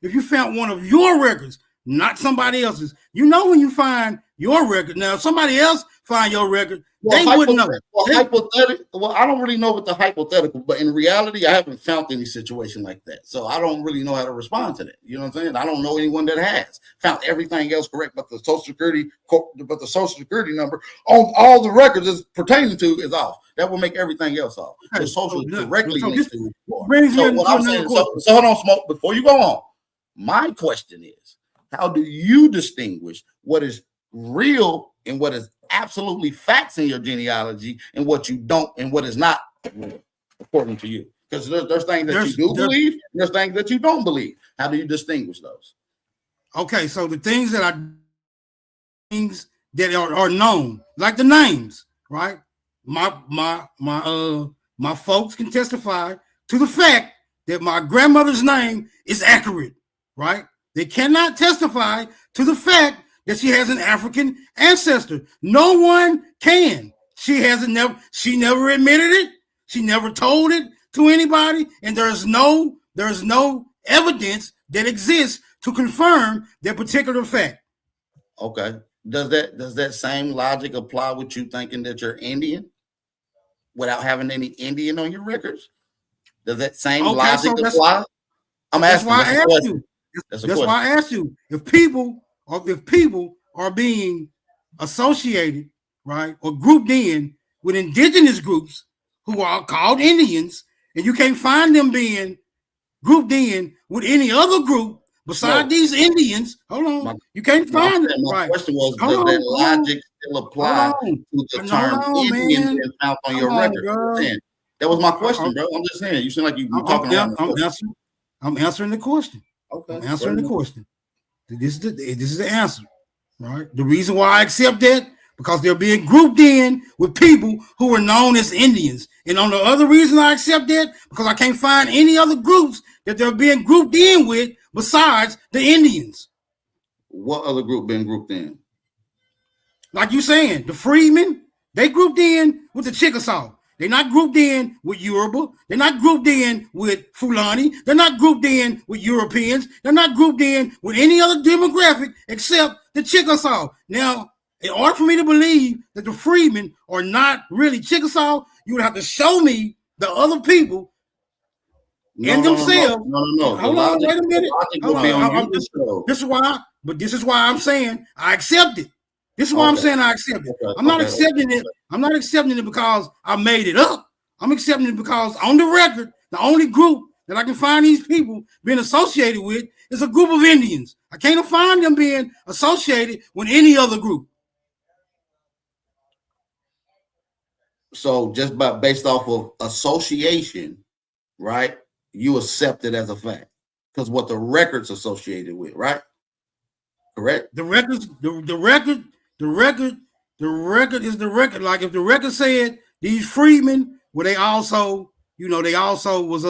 if you found one of your records, not somebody else's. You know when you find your record. Now, if somebody else find your record, they wouldn't know. Well, I don't really know what the hypothetical, but in reality, I haven't found any situation like that. So I don't really know how to respond to that. You know what I'm saying? I don't know anyone that has found everything else correct, but the social security number on all the records is pertaining to is off. That will make everything else off. Okay. So social directly needs to. So what I'm saying, so hold on, Smoke, before you go on. My question is, how do you distinguish what is real and what is absolutely facts in your genealogy and what you don't and what is not according to you? Because there's things that you do believe and there's things that you don't believe. How do you distinguish those? Okay, so the things that are known, like the names, right? My folks can testify to the fact that my grandmother's name is accurate, right? They cannot testify to the fact that she has an African ancestor. No one can. She never admitted it. She never told it to anybody, and there's no evidence that exists to confirm that particular fact. Okay. Does that same logic apply with you thinking that you're Indian without having any Indian on your records? Does that same logic apply? I'm asking. That's why I asked you. That's why I asked you if people are being associated, right, or grouped in with indigenous groups who are called Indians, and you can't find them being grouped in with any other group besides these Indians. Hold on, you can't find it. My question was, does that logic still apply to the term Indian being found on your record? That was my question, bro. I'm just saying. You seem like you're talking around. I'm answering the question. Okay. I'm answering the question. This is the answer, right? The reason why I accept that because they're being grouped in with people who are known as Indians. And on the other reason I accept that because I can't find any other groups that they're being grouped in with besides the Indians. What other group been grouped in? Like you saying, the Freedmen, they grouped in with the Chickasaw. They're not grouped in with Yoruba. They're not grouped in with Fulani. They're not grouped in with Europeans. They're not grouped in with any other demographic except the Chickasaw. Now, in order for me to believe that the Freedmen are not really Chickasaw, you would have to show me the other people themselves. No. Hold on, wait a minute. This is why I'm saying I accept it. This is why I'm saying I accept it. I'm not accepting it. I'm not accepting it because I made it up. I'm accepting it because on the record, the only group that I can find these people being associated with is a group of Indians. I can't find them being associated with any other group. So just based off of association, right? You accept it as a fact because what the record's associated with, right? Correct. The record is the record. Like if the record said these freedmen, well, they also was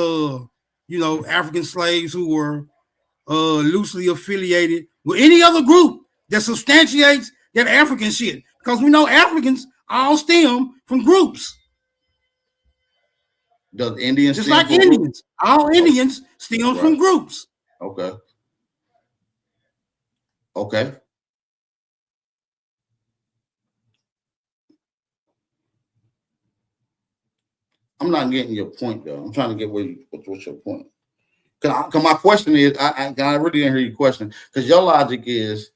African slaves who were loosely affiliated with any other group. that substantiates that African shit. Because we know Africans all stem from groups. Does Indians just like Indians? Groups? All Indians stem from groups. Okay. Okay. I'm not getting your point though. I'm trying to get what's your point. Cause my question is, I really didn't hear your question. Because your logic is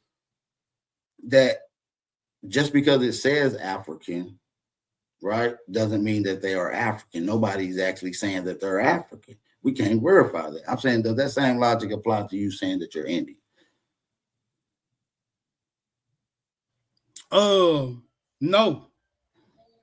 that just because it says African, right, doesn't mean that they are African. Nobody's actually saying that they're African. We can't verify that. I'm saying, does that same logic apply to you saying that you're Indian? No.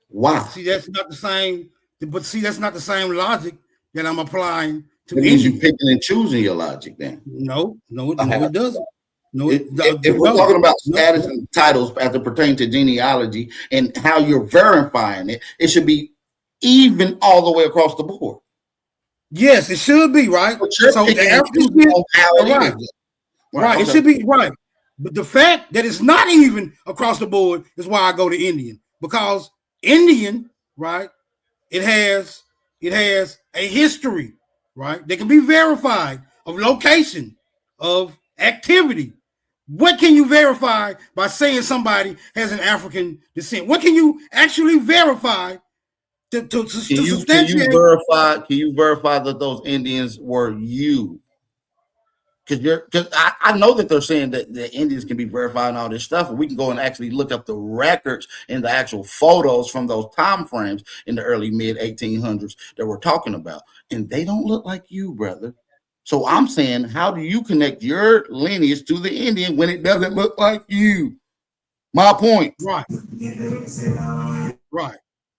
Why? See, that's not the same. But see, that's not the same logic that I'm applying to. It means you picking and choosing your logic. Then no, it doesn't. No, if we're talking about status and titles as it pertains to genealogy and how you're verifying it, it should be even all the way across the board. Yes, it should be, right? So the African right. It should be right. But the fact that it's not even across the board is why I go to Indian, because Indian, right? It has a history, right? That can be verified of location, of activity. What can you verify by saying somebody has an African descent? What can you actually verify to substantiate? Can you verify that those Indians were you? Because I know that they're saying that the Indians can be verified and all this stuff, and we can go and actually look up the records and the actual photos from those time frames in the early mid 1800s that we're talking about, and they don't look like you, brother. So I'm saying, how do you connect your lineage to the Indian when it doesn't look like you? My point. Right.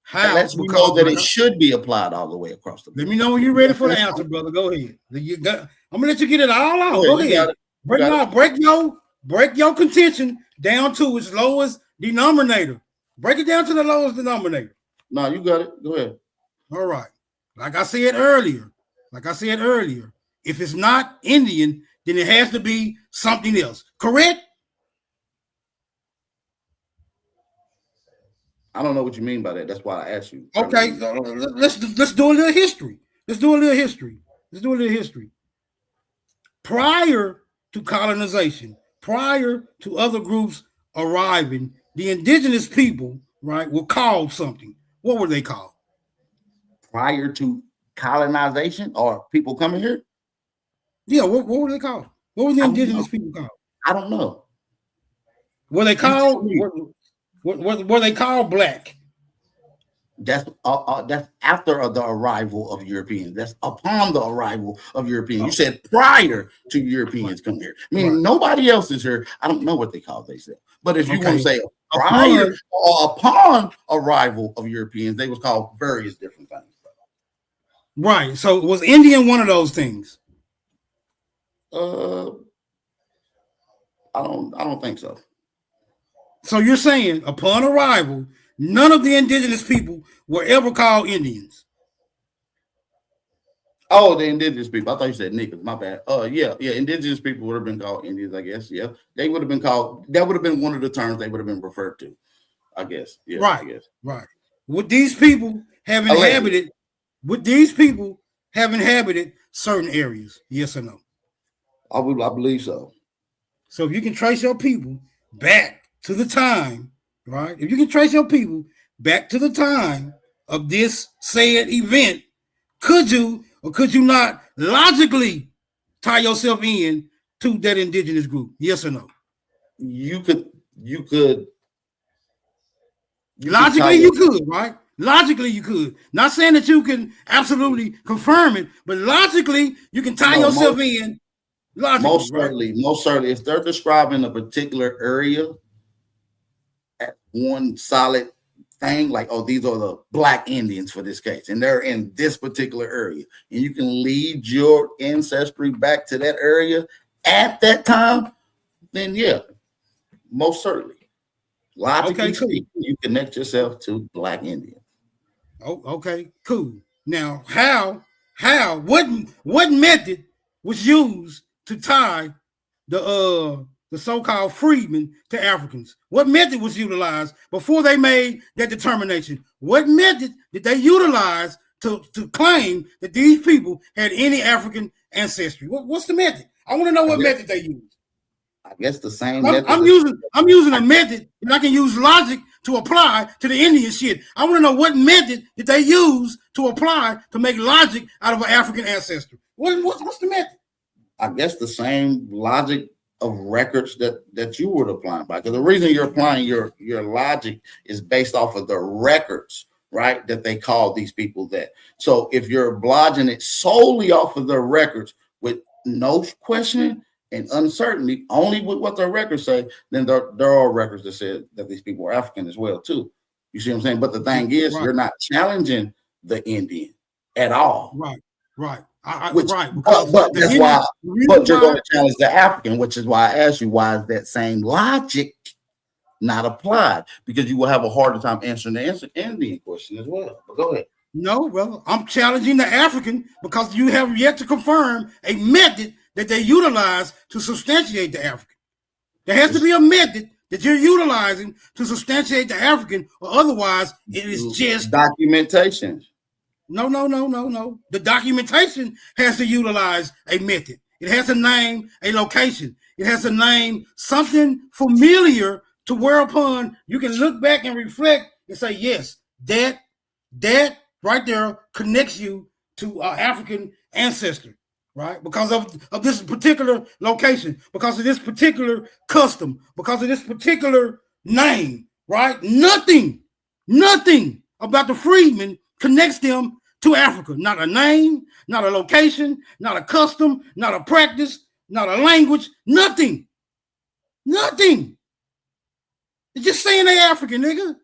How? That lets me know that it should be applied all the way across the board. Let me know when you're ready for the answer, brother. Go ahead. I'm gonna let you get it all out. Go ahead. Break your contention down to its lowest denominator. Break it down to the lowest denominator. No, you got it. Go ahead. All right. Like I said earlier, if it's not Indian, then it has to be something else. Correct? I don't know what you mean by that. That's why I asked you. Okay, so let's do a little history. Prior to colonization, prior to other groups arriving, the indigenous people, right, were called something. What were they called? Prior to colonization or people coming here? Yeah, what were they called? What were the indigenous people called? I don't know. Were they called? Were they called black? That's after the arrival of Europeans. That's upon the arrival of Europeans. You said prior to Europeans come here. I mean, nobody else is here. I don't know what they call themselves. But if you want to say prior or upon arrival of Europeans, they was called various different things. Right. So was Indian one of those things? I don't think so. So you're saying upon arrival, none of the indigenous people were ever called Indians? Oh, the indigenous people. I thought you said niggas. My bad. Yeah. Indigenous people would have been called Indians, I guess. Yeah. They would have been called, that would have been one of the terms they would have been referred to, I guess. Yeah. Right. I guess. Right. Would these people have inhabited certain areas? Yes or no? I believe so. So if you can trace your people back to the time, right? If you can trace your people back to the time of this said event, could you or could you not logically tie yourself in to that indigenous group? Yes or no? You could. Logically, you could, right? Logically, you could. Not saying that you can absolutely confirm it, but logically, you can tie yourself in. Most certainly. If they're describing a particular area at one solid thing, like, oh, these are the Black Indians for this case, and they're in this particular area, and you can lead your ancestry back to that area at that time, then yeah, most certainly. Logically speaking, you connect yourself to Black Indians. Oh, okay, cool. Now, what method was used to tie the the so-called freedmen to Africans? What method was utilized before they made that determination? What method did they utilize to claim that these people had any African ancestry? What's the method? I want to know what method they used. I guess the same method. I'm using a method, and I can use logic to apply to the Indian shit. I want to know what method did they use to apply to make logic out of an African ancestor. What's the method? I guess the same logic of records that you would apply by, because the reason you're applying your logic is based off of the records, right? That they call these people that. So if you're obliging it solely off of the records with no questioning and uncertainty, only with what their records say, then there are records that said that these people are African as well too. You see what I'm saying? But the thing is, you're not challenging the Indian at all. Right. But that's why. But you're going to challenge the African, which is why I asked you, why is that same logic not applied? Because you will have a harder time answering the Indian question as well. But go ahead. No, well, I'm challenging the African because you have yet to confirm a method that they utilize to substantiate the African. There has to be a method that you're utilizing to substantiate the African, or otherwise it is just documentation. No. The documentation has to utilize a method. It has to name a location. It has to name something familiar to whereupon you can look back and reflect and say, yes, that right there connects you to our African ancestor, right? Because of this particular location, because of this particular custom, because of this particular name, right? Nothing about the freedmen connects them to Africa. Not a name, not a location, not a custom, not a practice, not a language, nothing. It's just saying they African, nigga.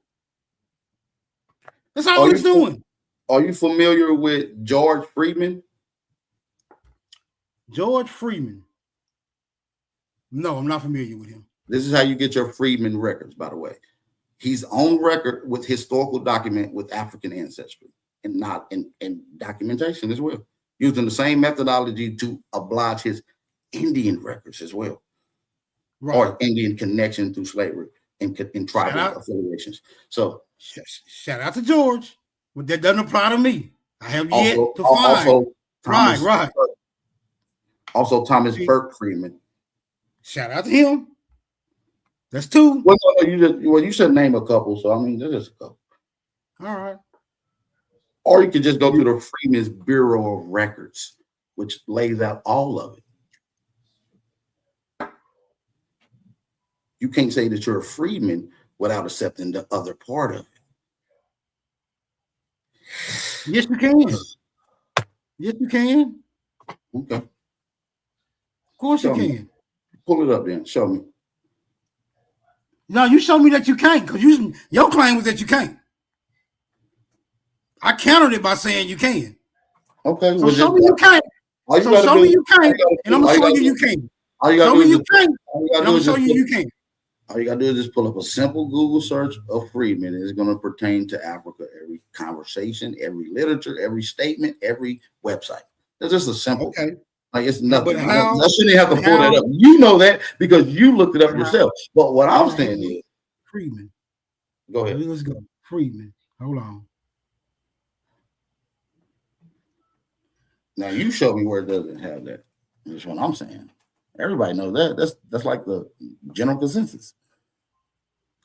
That's all it's doing. Are you familiar with George Freedmen? George Freedmen? No, I'm not familiar with him. This is how you get your Freedmen records, by the way. He's on record with historical document with African ancestry and not in documentation as well, using the same methodology to oblige his Indian records as well, right? Or Indian connection through slavery and tribal affiliations. So shout out to George, but that doesn't apply to me. I have yet to find. Right. Also, Thomas Burke Freedman. Shout out to him. That's two. Well, you should name a couple. So I mean, there's just a couple. All right. Or you could just go to the Freedmen's Bureau of Records, which lays out all of it. You can't say that you're a freedman without accepting the other part of it. Yes, you can. Yes, you can. Okay. Of course you can. Pull it up then. Show me. No, you show me that you can't, because your claim was that you can't. I countered it by saying you can. Okay. So show me you can't. So show me you can't, and I'm gonna show you you can. Show me you can't, and I'm gonna show you you can. All you gotta do is just pull up a simple Google search of freedmen, and it's gonna pertain to Africa. Every conversation, every literature, every statement, every website. It's just a simple. Okay. Like it's nothing. I shouldn't have to pull that up. You know that because you looked it up yourself. But what I'm saying is Freedmen. Go ahead. Let's go. Freedmen. Hold on. Now you show me where it doesn't have that. That's what I'm saying. Everybody knows that. That's like the general consensus.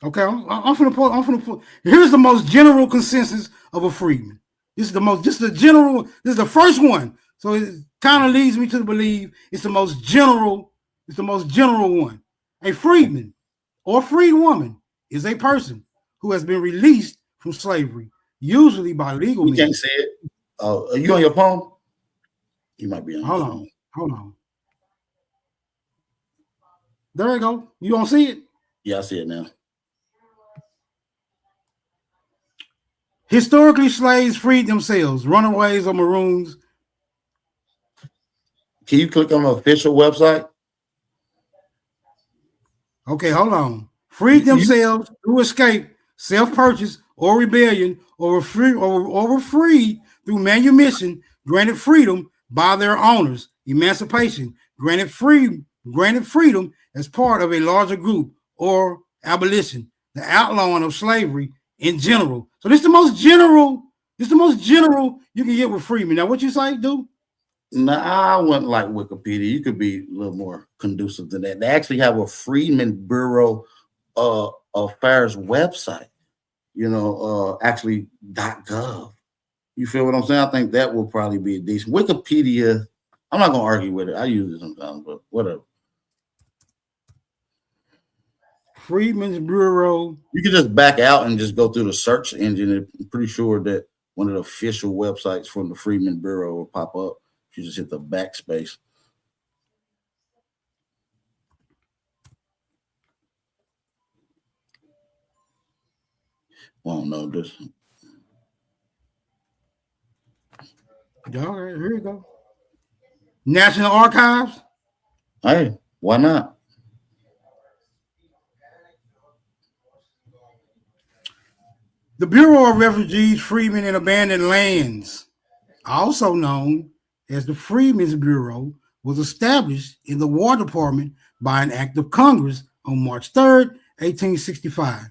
Okay, I'm finna pull. Here's the most general consensus of a freedman. This is the first one. So it kind of leads me to believe it's the most general one. A freedman or freed woman is a person who has been released from slavery, usually by legal means. You can't say it. Are you on your phone? You might be on your phone. Hold on. There you go. You don't see it? Yeah, I see it now. Historically, slaves freed themselves, runaways or maroons. Can you click on the official website? Okay, hold on. Freed themselves through escape, self-purchase, or rebellion, or were freed through manumission, granted freedom by their owners, emancipation, granted freedom as part of a larger group or abolition, the outlawing of slavery in general. So this is the most general. This is the most general you can get with Freeman. Now, what you say, dude? Nah, I wouldn't like Wikipedia. You could be a little more conducive to that. They actually have a Freedmen Bureau Affairs website. Actually .gov. You feel what I'm saying? I think that will probably be a decent. Wikipedia, I'm not gonna argue with it. I use it sometimes, but whatever. Freedmen's Bureau. You can just back out and just go through the search engine. I'm pretty sure that one of the official websites from the Freedmen Bureau will pop up. You just hit the backspace. I don't know this. All right, here you go. National Archives. Hey, why not? The Bureau of Refugees, Freedmen, and Abandoned Lands, also known as the Freedmen's Bureau, was established in the War Department by an act of Congress on March 3rd, 1865.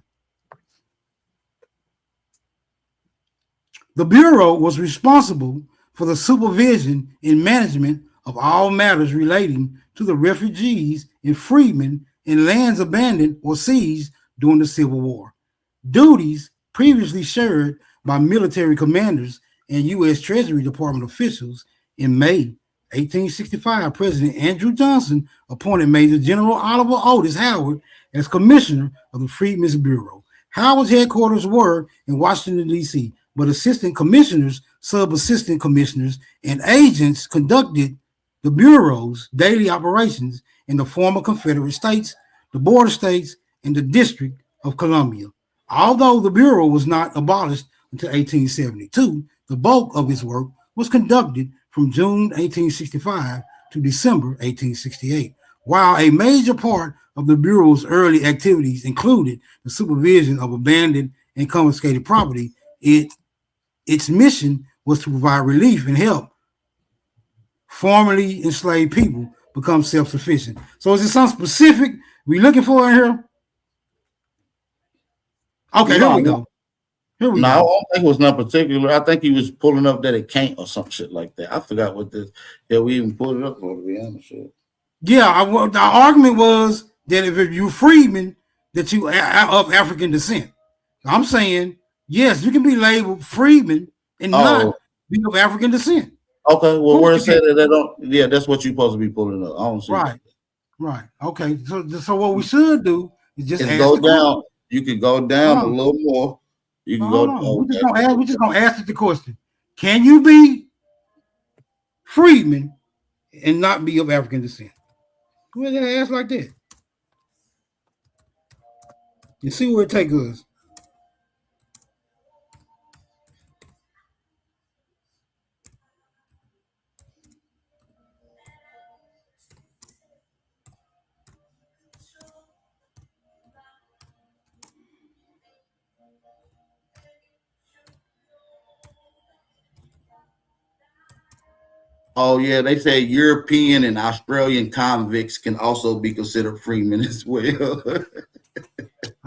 The Bureau was responsible for the supervision and management of all matters relating to the refugees and freedmen in lands abandoned or seized during the Civil War. Duties previously shared by military commanders and U.S. Treasury Department officials. In May 1865, President Andrew Johnson appointed Major General Oliver Otis Howard as commissioner of the Freedmen's Bureau. Howard's headquarters were in Washington, D.C., but assistant commissioners, sub-assistant commissioners, and agents conducted the Bureau's daily operations in the former Confederate states, the border states, and the District of Columbia. Although the Bureau was not abolished until 1872, the bulk of its work was conducted from June 1865 to December 1868. While a major part of the Bureau's early activities included the supervision of abandoned and confiscated property, its mission was to provide relief and help formerly enslaved people become self-sufficient. So is there something specific we're looking for in here? Okay, here we go. I don't think it was nothing particular. I think he was pulling up that it can't or some shit like that. I forgot what this. Yeah, we even pulled it up for, to be honest. Yeah, the argument was that if you're freedmen, that you are of African descent. I'm saying, yes, you can be labeled freedmen and not be of African descent. Okay, well, where it said that they don't, yeah, that's what you're supposed to be pulling up. I don't see that. Right. Okay, so what we should do is just ask go down. You can go down a little more. You can go. We're just gonna ask the question: can you be freedmen and not be of African descent? We're gonna ask like that and see where it takes us. Oh yeah, they say European and Australian convicts can also be considered freemen as well.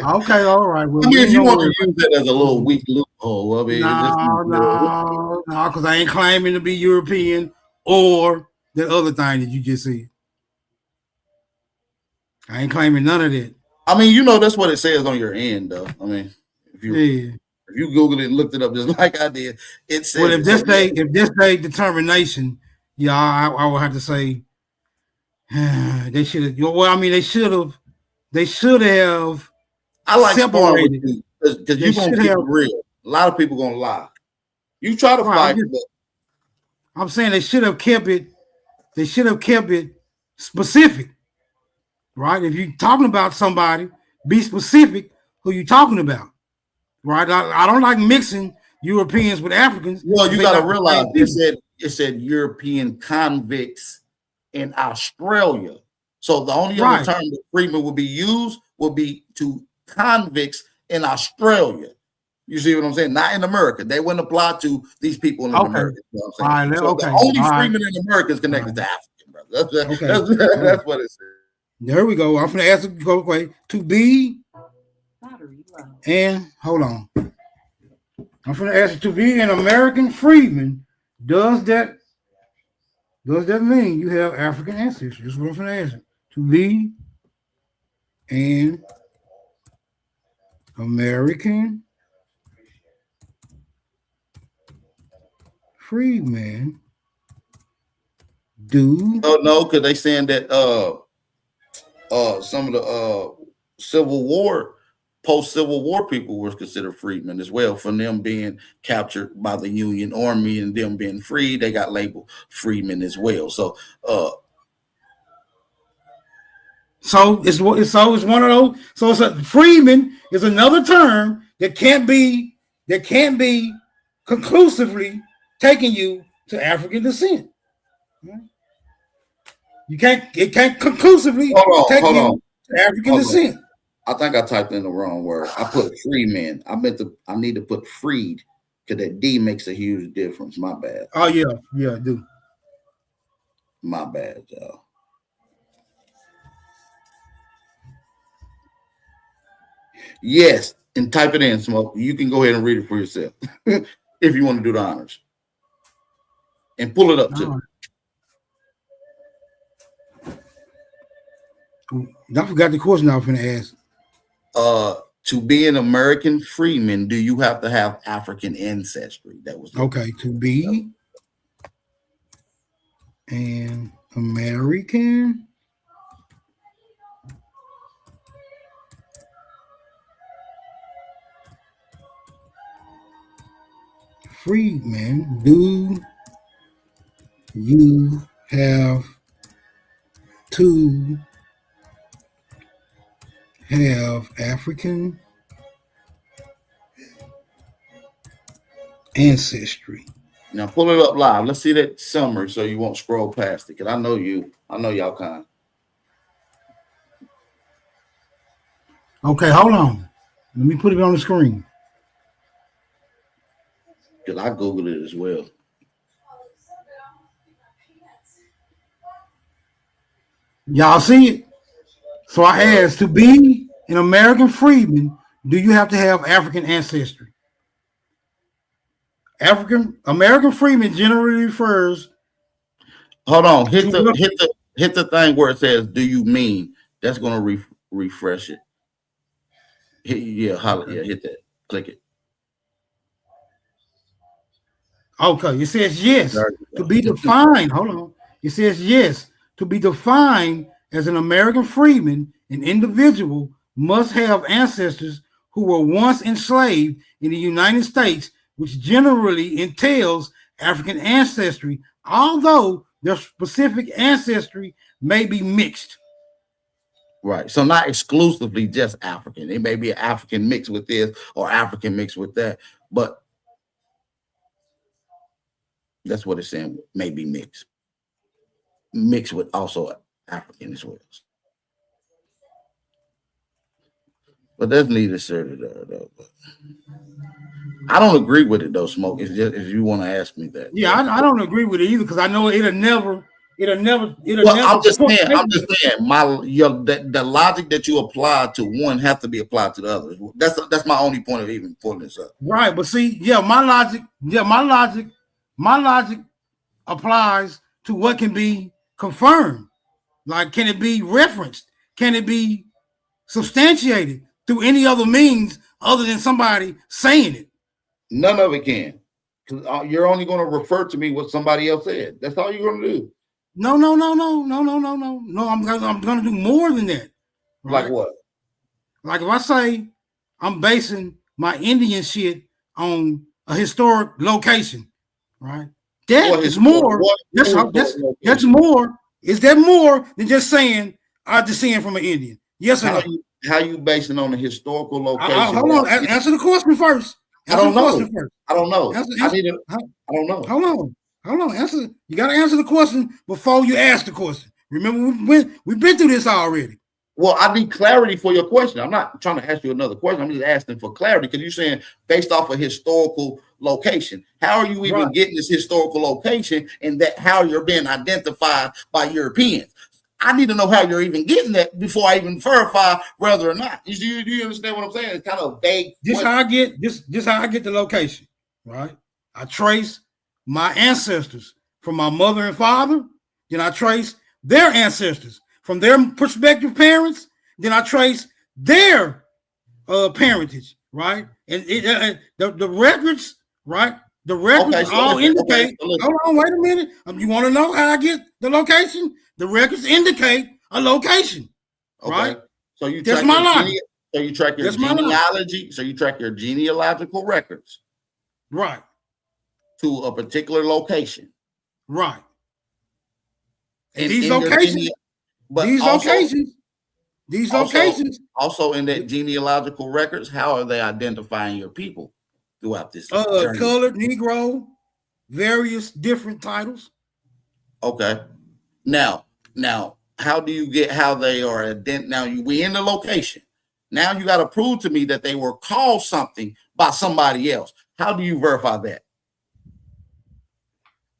Okay, all right. Well, I mean, if you want to use that as a little weak loophole, I mean, no, because I ain't claiming to be European or that other thing that you just said. I ain't claiming none of that. I mean, that's what it says on your end, though. I mean, if you Googled it and looked it up just like I did, it says. Well, if this day determination, yeah, I would have to say they should have. Well, I mean, they should have. I like separated because you're gonna keep it real. A lot of people gonna lie. You try to fight. I'm saying they should have kept it. They should have kept it specific, right? If you're talking about somebody, be specific who you're talking about, right? I don't like mixing Europeans with Africans. Well, you got to realize it said European convicts in Australia. So the only other term that freedmen would be used would be to convicts in Australia. You see what I'm saying? Not in America. They wouldn't apply to these people in America. You know what I'm saying? The only freedmen in America is connected to African, brother. That's what it says. There we go. I'm going to ask you, wait, to be, and hold on. I'm going to ask you, to be an American freedman, does that mean you have African ancestry? That's what I'm going to ask you. To be an American freedman, do? Oh no, because they saying that some of the Civil War, post-Civil War people were considered freedmen as well, from them being captured by the Union Army and them being free. They got labeled freedmen as well. So it's one of those. So it's a freedman is another term that can't be conclusively taking you to African descent. It can't conclusively take you to African descent. I think I typed in the wrong word. I put freeman. I need to put freed, because that D makes a huge difference. My bad. Oh yeah, I do. My bad, y'all. Yes, and type it in, Smoke. You can go ahead and read it for yourself if you want to do the honors. And pull it up too. I forgot the question I was going to ask. To be an American freeman, do you have to have African ancestry? That was okay. To be an American freedman, do you have to have African ancestry? Now pull it up live. Let's see that summary so you won't scroll past it. Because I know y'all kind. Okay, hold on. Let me put it on the screen. Because I Googled it as well. Y'all see it? So I asked, to be an American freedman, do you have to have African ancestry? American freedman generally refers. Hold on. Hit the thing where it says, "Do you mean?" That's going to refresh it. Hit that. Click it. Okay, it says yes. To be defined. Hold on. It says yes. To be defined as an American freedman, an individual must have ancestors who were once enslaved in the United States, which generally entails African ancestry, although their specific ancestry may be mixed. Right. So not exclusively just African. It may be an African mixed with this or African mixed with that, but that's what it's saying. Maybe mixed with also African as well. But that's neither here though. I don't agree with it though, Smoke. It's just if you want to ask me that. Yeah, I don't agree with it either, because I know it'll never. I'm just saying. The logic that you apply to one have to be applied to the other. That's my only point of even pulling this up. Right, but see, my logic applies to what can be confirmed. Like, can it be referenced? Can it be substantiated through any other means other than somebody saying it? None of it can. You're only going to refer to me what somebody else said. That's all you're going to do. No. I'm going to do more than that. Right? Like what? Like if I say I'm basing my Indian shit on a historic location, right? That is more. That's more. Is that more than just saying I descend from an Indian? Yes or no? How you basing on a historical location? Hold on. Answer the question first. I don't know. I don't know. Hold on. Answer. You got to answer the question before you ask the question. Remember, we've been through this already. Well, I need clarity for your question. I'm not trying to ask you another question. I'm just asking for clarity, because you're saying based off a historical location. How are you even getting this historical location, and that how you're being identified by Europeans? I need to know how you're even getting that before I even verify whether or not. Do you understand what I'm saying? It's kind of vague. This how I get the location, right? I trace my ancestors from my mother and father. Then I trace their ancestors from their prospective parents. Then I trace their parentage, right? And the records, right? The records all indicate. Hold on, wait a minute. You want to know how I get the location? The records indicate a location, right? So you that's my life. So you track your genealogy. So you track your genealogical records, right, to a particular location, right. And these locations, also in that genealogical records, how are they identifying your people throughout this journey? Colored, Negro, various different titles. Okay. Now, how do you get how they are now? We in the location. Now you got to prove to me that they were called something by somebody else. How do you verify that?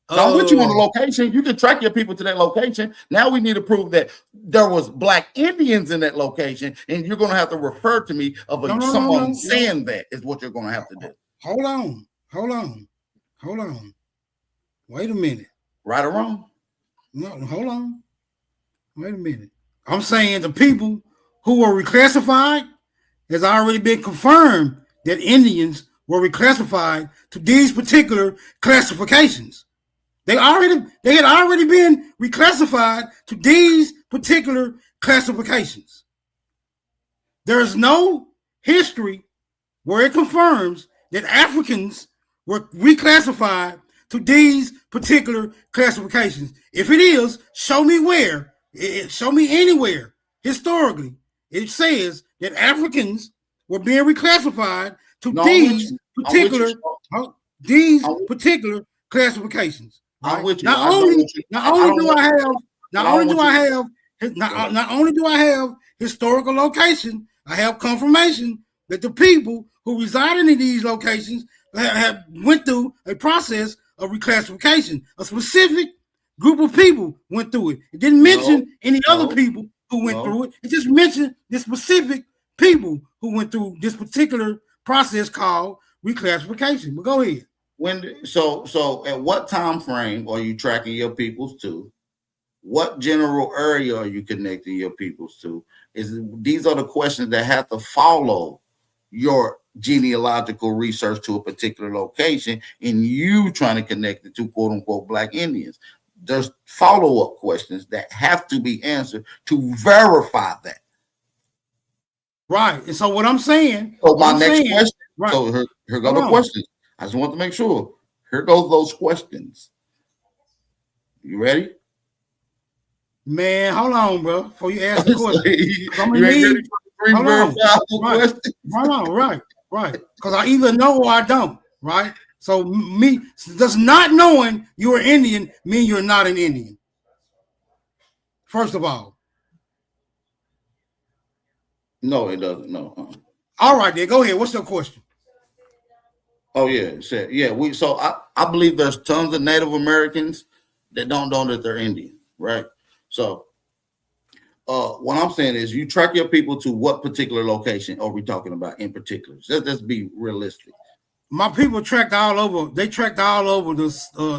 So I'm with you on the location. You can track your people to that location. Now we need to prove that there was Black Indians in that location, and you're going to have to refer to me of someone saying that is what you're going to have to do. Hold on. Wait a minute. Right or wrong? No, hold on. Wait a minute. I'm saying the people who were reclassified has already been confirmed that Indians were reclassified to these particular classifications. They had already been reclassified to these particular classifications. There is no history where it confirms that Africans were reclassified to these particular classifications. If it is, show me where. Show me anywhere historically it says that Africans were being reclassified to these particular classifications. Right? Not only do I have historical location, I have confirmation that the people who resided in these locations have went through a process of reclassification. A specific group of people went through it. It didn't mention any other people who went through it. It just mentioned the specific people who went through this particular process called reclassification. But go ahead. So at what time frame are you tracking your peoples to? What general area are you connecting your peoples to? These are the questions that have to follow your genealogical research to a particular location and you trying to connect it to quote unquote Black Indians. There's follow-up questions that have to be answered to verify that. Right. And so what I'm saying. So my next question. Right. So here go the questions. I just want to make sure. Here goes those questions. You ready? Man, hold on, bro. Before you ask the question. Right. Because I either know or I don't, right? So me does not knowing you're an Indian mean you're not an Indian. First of all. No, it doesn't. No. All right, then go ahead. What's your question? Oh yeah, So I believe there's tons of Native Americans that don't know that they're Indian, right? So what I'm saying is you track your people to what particular location are we talking about in particular? Let's be realistic. My people tracked all over. They tracked all over the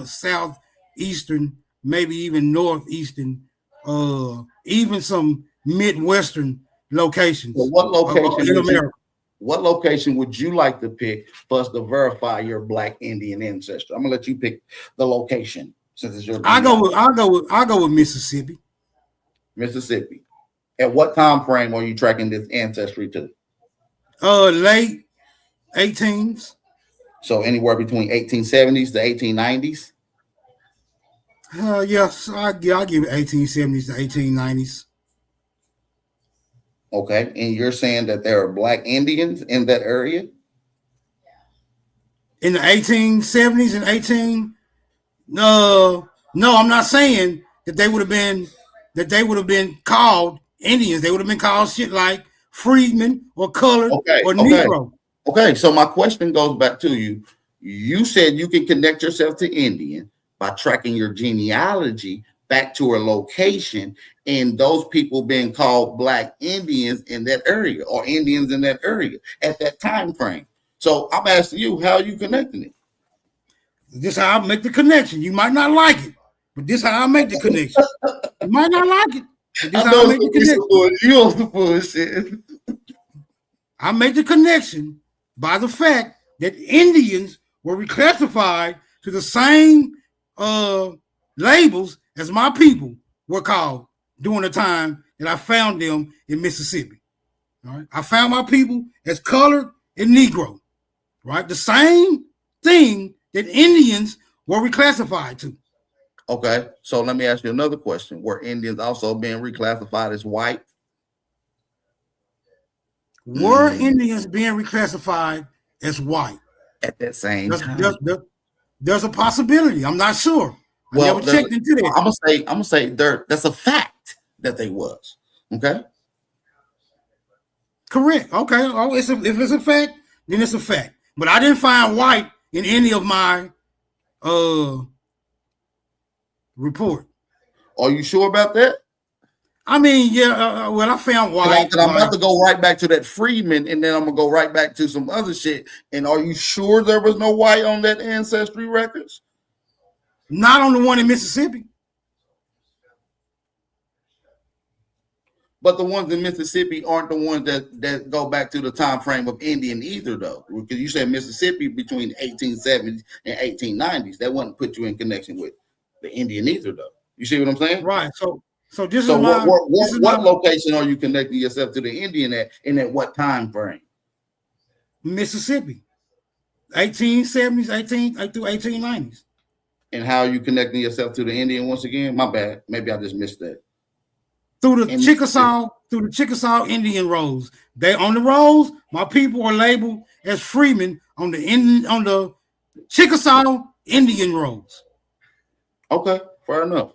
southeastern, maybe even northeastern, even some midwestern locations. So what location in America? What location would you like to pick for us to verify your Black Indian ancestry? I'm gonna let you pick the location since it's your. I'll go with Mississippi. Mississippi. At what time frame are you tracking this ancestry to? Late 18s. So anywhere between 1870s to 1890s. Yes, I'll give it 1870s to 1890s. Okay, and you're saying that there are Black Indians in that area? In the 1870s and no, I'm not saying that they would have been called Indians. They would have been called shit like freedmen or colored or Negro. Okay, so my question goes back to you. You said you can connect yourself to Indian by tracking your genealogy back to a location, and those people being called Black Indians in that area or Indians in that area at that time frame. So I'm asking you, how are you connecting it? This is how I make the connection. You might not like it, but this is how I make the connection. You might not like it, but this is how I make the connection. You on the bullshit. I make the connection by the fact that Indians were reclassified to the same labels as my people were called during the time that I found them in Mississippi. All right, I found my people as colored and Negro. Right, the same thing that Indians were reclassified to. Okay, so let me ask you another question: were Indians also being reclassified as white? Were Indians being reclassified as white at that same time? There's a possibility. I'm not sure. I never checked into that. I'm gonna say that's a fact that they was. Okay. Correct. Okay. Oh, if it's a fact, then it's a fact. But I didn't find white in any of my report. Are you sure about that? I mean, yeah. Well, I found white. Because I'm about to go right back to that Freedmen, and then I'm gonna go right back to some other shit. And are you sure there was no white on that Ancestry records? Not on the one in Mississippi. But the ones in Mississippi aren't the ones that go back to the time frame of Indian either, though. Because you said Mississippi between the 1870s and 1890s. That wouldn't put you in connection with the Indian either, though. You see what I'm saying? Right. So this so is my... what location are you connecting yourself to the Indian at, and at what time frame? Mississippi. 1870s, through 1890s. And how are you connecting yourself to the Indian once again? My bad. Maybe I just missed that. Through the Chickasaw Indian rolls. They on the rolls, my people are labeled as freemen on the Chickasaw Indian rolls. Okay, fair enough.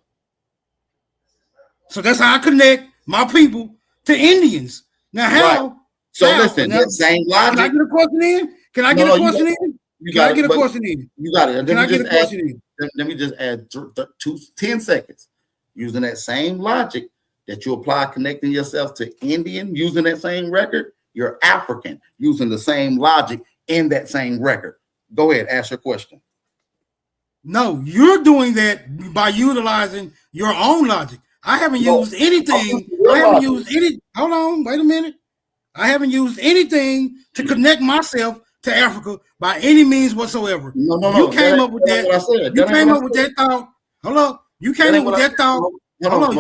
So that's how I connect my people to Indians. Now how? Right. So listen, that same logic. Can I get a question in? Can I get a question in? Can I get a question in? You got it. Can I get a question in? Let me just add 10 seconds. Using that same logic that you apply connecting yourself to Indian, using that same record, you're African, using the same logic in that same record. Go ahead, ask your question. No, you're doing that by utilizing your own logic. I haven't used anything. Hold on, wait a minute. I haven't used anything to connect myself to Africa by any means whatsoever. No. You came up with that. You came up with that thought. Hold up. You came up with that thought. Hold on.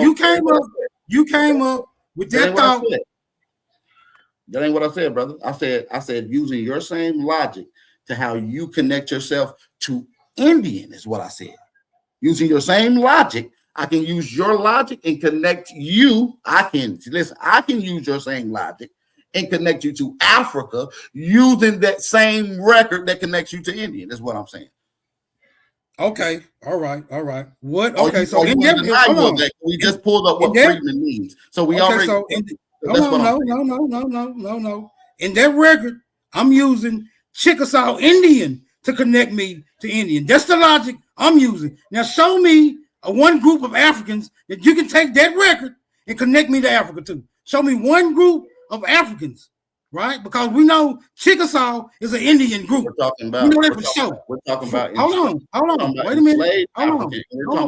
You came up with that thought. That ain't what I said, brother. I said using your same logic to how you connect yourself to Indian is what I said. Using your same logic, I can use your logic and connect you. I can use your same logic and connect you to Africa using that same record that connects you to Indian. Is what I'm saying. Okay. All right. What? Okay. So we just pulled up what Freedmen means. So we already. No. In that record, I'm using Chickasaw Indian to connect me to Indian. That's the logic I'm using. Now show me one group of Africans that you can take that record and connect me to Africa to. Show me one group of Africans, right? Because we know Chickasaw is an Indian group. We're talking about. We're talking about. Hold on. Wait a minute. Hold on.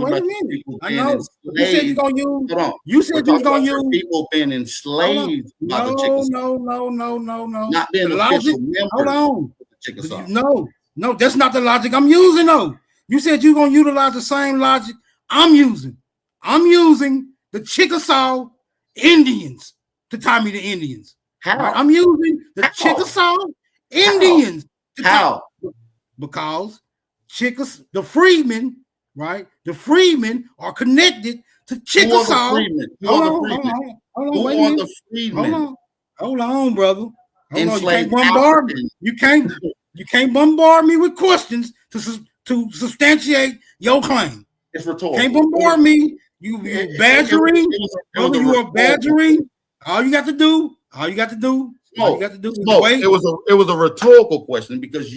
Wait a minute. I know. You said you're gonna use. You said you was gonna use people being enslaved by the Chickasaw. No. Not being official members. Hold on. Chickasaw. No, that's not the logic I'm using. though. You said you're gonna utilize the same logic I'm using. I'm using the Chickasaw Indians to tie me to Indians. How? Right? I'm using the Chickasaw Indians. How? Because the freedmen, right? The freedmen are connected to Chickasaw. Hold on, brother. You can't bombard me. You can't bombard me with questions to substantiate your claim. It's rhetorical. Can't bombard me. You badgering. You are badgering. All you got to do is wait. It was a rhetorical question because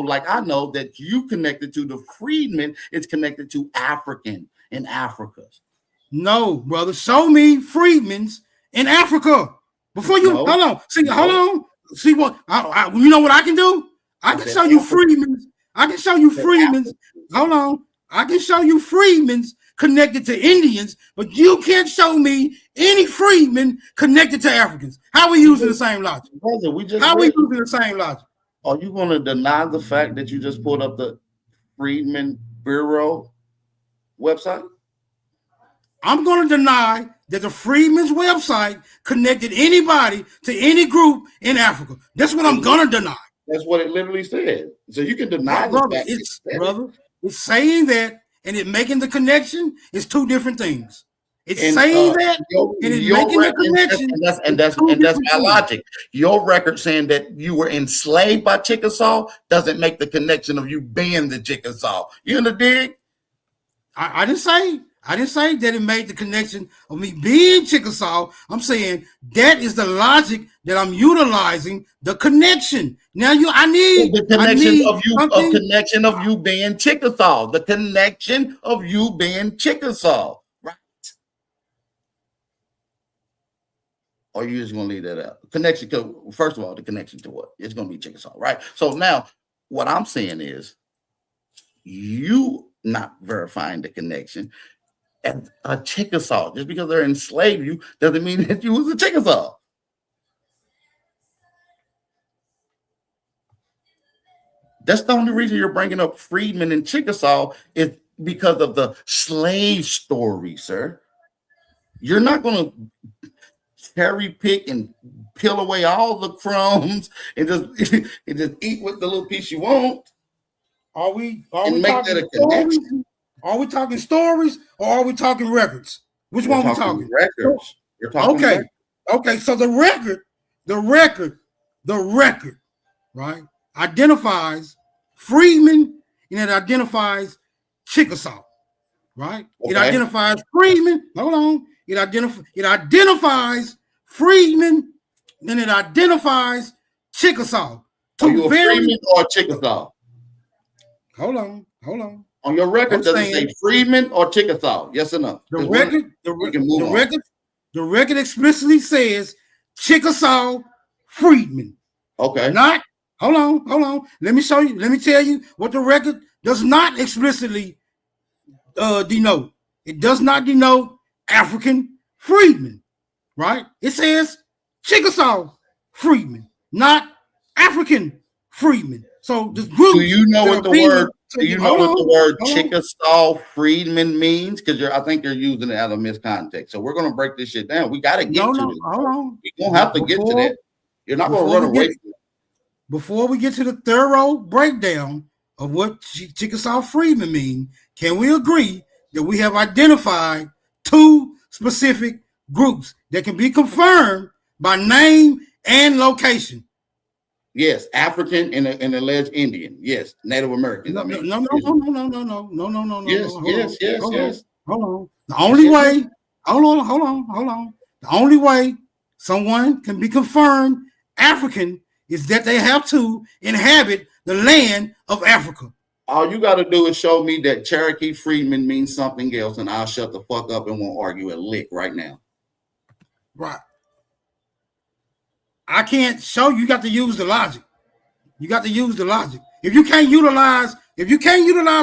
like I know that you connected to the freedmen. It's connected to African in Africa. No, brother. Show me freedmen's in Africa. Before you hold on. See, hold on. See what you know what I can do? I can show you freedmen's. I can show you freedmen's. Hold on. I can show you freedmen's connected to Indians, but you can't show me any freedmen connected to Africans. How are we using the same logic? Brother, how are we using the same logic? Are you going to deny the fact that you just pulled up the Freedmen Bureau website? I'm going to deny that the Freedmen's website connected anybody to any group in Africa. That's what I'm going to deny. That's what it literally said. So you can deny the fact. It's saying that and it making the connection is two different things. It's saying that and it's making the connection. And that's my logic. Your record saying that you were enslaved by Chickasaw doesn't make the connection of you being the Chickasaw. You in the dig? I didn't say that it made the connection of me being Chickasaw. I'm saying that is the logic that I'm utilizing the connection. Now I need the connection of you being Chickasaw. The connection of you being Chickasaw. Right. Or you just gonna leave that out? Connection to, first of all, the connection to what? It's gonna be Chickasaw, right? So now what I'm saying is you not verifying the connection. And a Chickasaw, just because they're enslaved you doesn't mean that you was a Chickasaw. That's the only reason you're bringing up Freedmen and Chickasaw is because of the slave story, sir. You're not going to cherry pick and peel away all the crumbs and just eat with the little piece you want. Are we talking stories? Are we talking stories or are we talking records? Which one are we talking? Records. You're talking records. Okay. So the record, right, identifies Freedmen and it identifies Chickasaw, right? Okay. It identifies Freedmen. Hold on. It identifies Freedmen, then it identifies Chickasaw. Are you a Freedman or a Chickasaw? Hold on. On your record, does it say Freedman or Chickasaw? Yes or no? The record explicitly says Chickasaw Freedmen. Okay. Hold on. Let me show you. Let me tell you what the record does not explicitly denote. It does not denote African freedmen, right? It says Chickasaw freedmen, not African freedmen. So the group. Do you know what the word? Do you know what the word Chickasaw freedman means? Because I think you're using it out of miscontext. So we're going to break this shit down. We got to get to this. Hold on. We're going to have to get to that. You're not going to run away from it. Before we get to the thorough breakdown of what Chickasaw freedmen mean, can we agree that we have identified two specific groups that can be confirmed by name and location? Yes, African and alleged Indian. Yes, Native American. No. Yes. Hold on. The only way. Hold on. The only way someone can be confirmed African is that they have to inhabit the land of Africa. All you got to do is show me that Cherokee freedman means something else, and I'll shut the fuck up and won't argue a lick right now. Right. I can't show you. You got to use the logic. If you can't utilize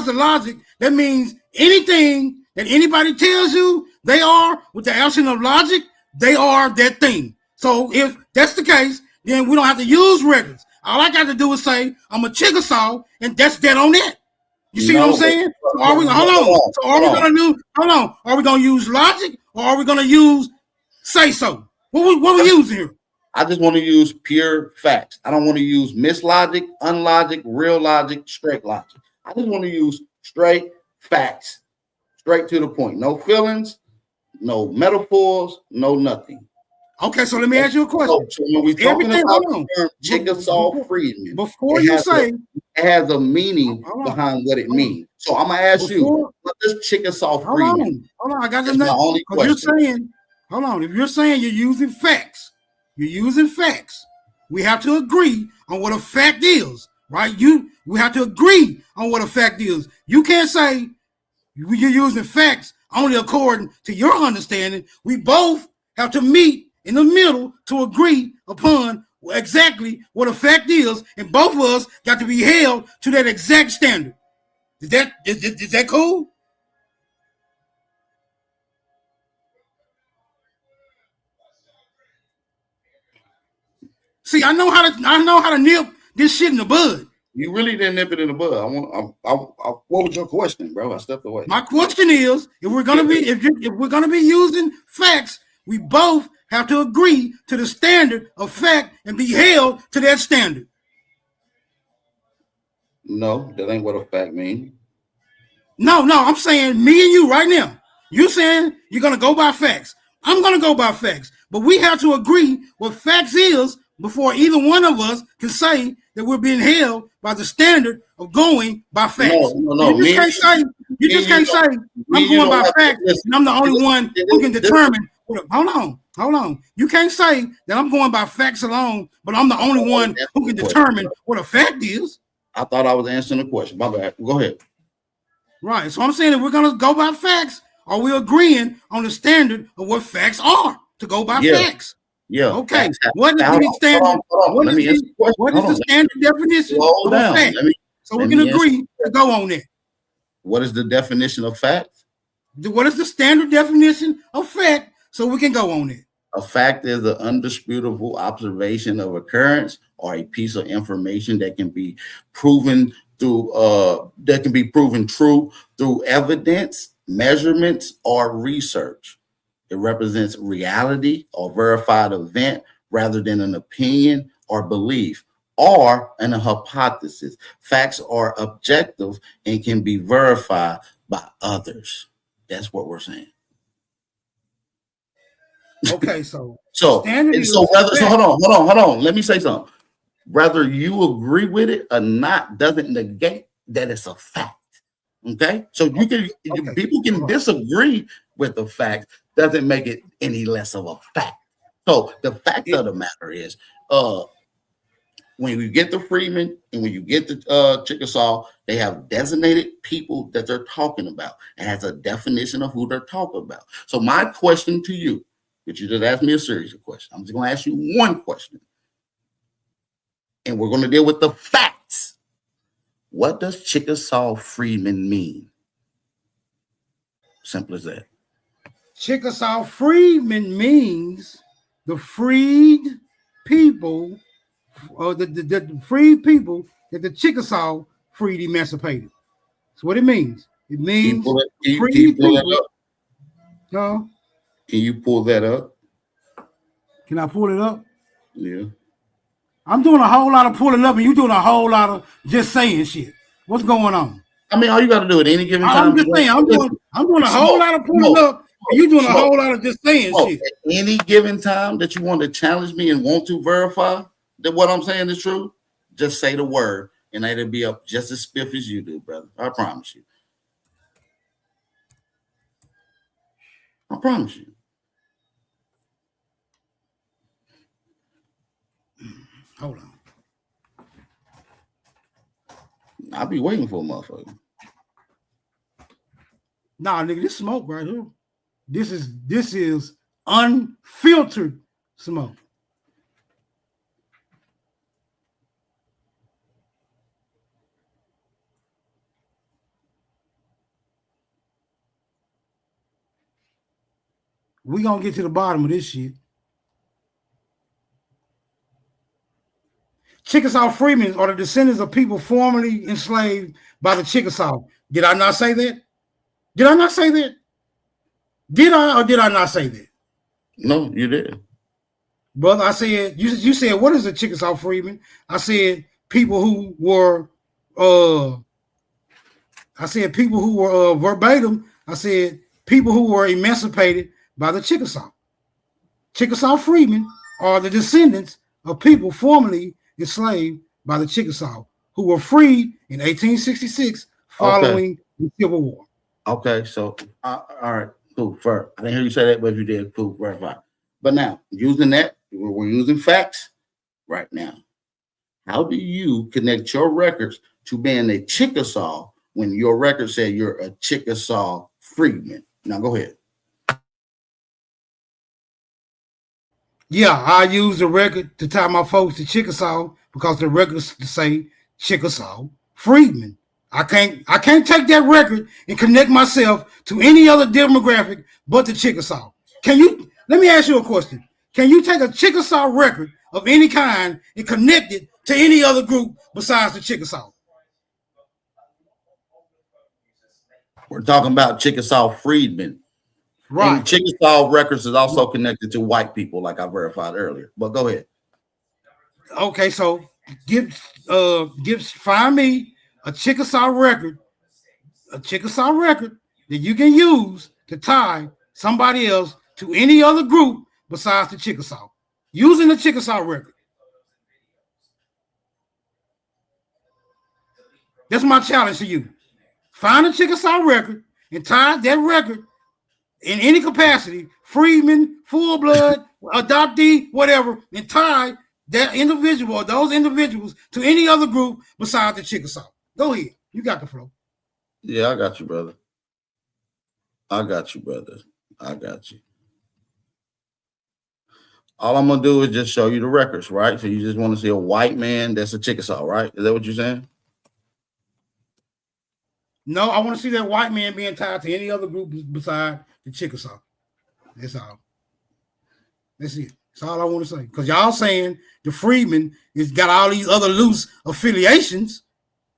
the logic, that means anything that anybody tells you they are, with the absence of logic, they are that thing. So if that's the case, then we don't have to use records. All I got to do is say I'm a Chickasaw, and that's that on that. You see what I'm saying? So are we going to use logic, or are we going to use say so? What we using here? I just want to use pure facts. I don't want to use mislogic, unlogic, real logic, straight logic. I just want to use straight facts, straight to the point. No feelings, no metaphors, no nothing. Okay, so let me ask you a question. So when we're talking about Chickasaw freedmen, it has a meaning behind what it means. So I'm gonna ask you, what does Chickasaw freedmen? Hold on, I got the only question. If you're saying you're using facts, we have to agree on what a fact is, right? We have to agree on what a fact is. You can't say you're using facts only according to your understanding. We both have to meet in the middle to agree upon exactly what a fact is, and both of us got to be held to that exact standard. Is that cool? See, I know how to nip this shit in the bud. You really didn't nip it in the bud. What was your question, bro? I stepped away. My question is, if we're gonna be using facts, we both have to agree to the standard of fact and be held to that standard. No, that ain't what a fact means. No, I'm saying me and you right now. You saying you're gonna go by facts. I'm gonna go by facts, but we have to agree what facts is before either one of us can say that we're being held by the standard of going by facts. No. You just can't say I'm going by facts and I'm the only one who can determine. Hold on. You can't say that I'm going by facts alone, but I'm the only one who can determine what a fact is. I thought I was answering the question. My bad. Go ahead. Right. So I'm saying if we're gonna go by facts, are we agreeing on the standard of what facts are to go by facts? Yeah. Okay. What is the standard? What is the standard definition of a fact? So we can agree to go on it. What is the definition of fact? What is the standard definition of fact? So we can go on it. A fact is an undisputable observation of occurrence or a piece of information that can be proven through true through evidence, measurements, or research. It represents reality or verified event rather than an opinion or belief or an hypothesis. Facts are objective and can be verified by others. That's what we're saying. Okay, so hold on. Let me say something. Whether you agree with it or not doesn't negate that it's a fact. Okay, so people can disagree with the fact, doesn't make it any less of a fact. So the fact of the matter is, when you get the Freedmen and when you get the Chickasaw, they have designated people that they're talking about. It has a definition of who they're talking about. So my question to you, but you just asked me a series of questions. I'm just going to ask you one question. And we're going to deal with the facts. What does Chickasaw Freedmen mean? Simple as that. Chickasaw Freedmen means the freed people, or the freed people that the Chickasaw freed emancipated. That's what it means. It means freed people. No. Can you pull that up? Can I pull it up? Yeah. I'm doing a whole lot of pulling up and you doing a whole lot of just saying shit. What's going on? I mean, all you got to do at any given time. I'm just saying, I'm doing a whole lot of pulling up and you doing a whole lot of just saying shit. At any given time that you want to challenge me and want to verify that what I'm saying is true, just say the word and it'll be up just as spiff as you do, brother. I promise you. I promise you. Hold on. I'll be waiting for a motherfucker. Nah, nigga, this smoke right here. This is unfiltered smoke. We gonna get to the bottom of this shit. Chickasaw Freedmen are the descendants of people formerly enslaved by the Chickasaw. Did I not say that? Did I not say that? Did I or did I not say that? No, you did. Brother, I said, you said, what is a Chickasaw Freedman? I said people who were verbatim. I said people who were emancipated by the Chickasaw. Chickasaw Freedmen are the descendants of people formerly enslaved by the Chickasaw who were freed in 1866 following the Civil War. Okay, so all right, cool. First, I didn't hear you say that, but if you did, cool, right. But now, using that, we're using facts right now. How do you connect your records to being a Chickasaw when your record said you're a Chickasaw Freedman? Now go ahead. Yeah, I use the record to tie my folks to Chickasaw because the records say Chickasaw Freedmen. I can't take that record and connect myself to any other demographic but the Chickasaw. Let me ask you a question. Can you take a Chickasaw record of any kind and connect it to any other group besides the Chickasaw? We're talking about Chickasaw Freedmen. Right. And Chickasaw records is also connected to white people, like I verified earlier. But go ahead. Okay, so find me a Chickasaw record that you can use to tie somebody else to any other group besides the Chickasaw, using the Chickasaw record. That's my challenge to you. Find a Chickasaw record and tie that record in any capacity, freedman, full blood, adoptee, whatever, and tie that individual or those individuals to any other group besides the Chickasaw. Go ahead. You got the flow. Yeah, I got you, brother. I got you. All I'm gonna do is just show you the records, right? So you just want to see a white man that's a Chickasaw, right? Is that what you're saying? No, I want to see that white man being tied to any other group besides the Chickasaw. That's all. That's it. That's all I want to say. Because y'all saying the Freedmen has got all these other loose affiliations.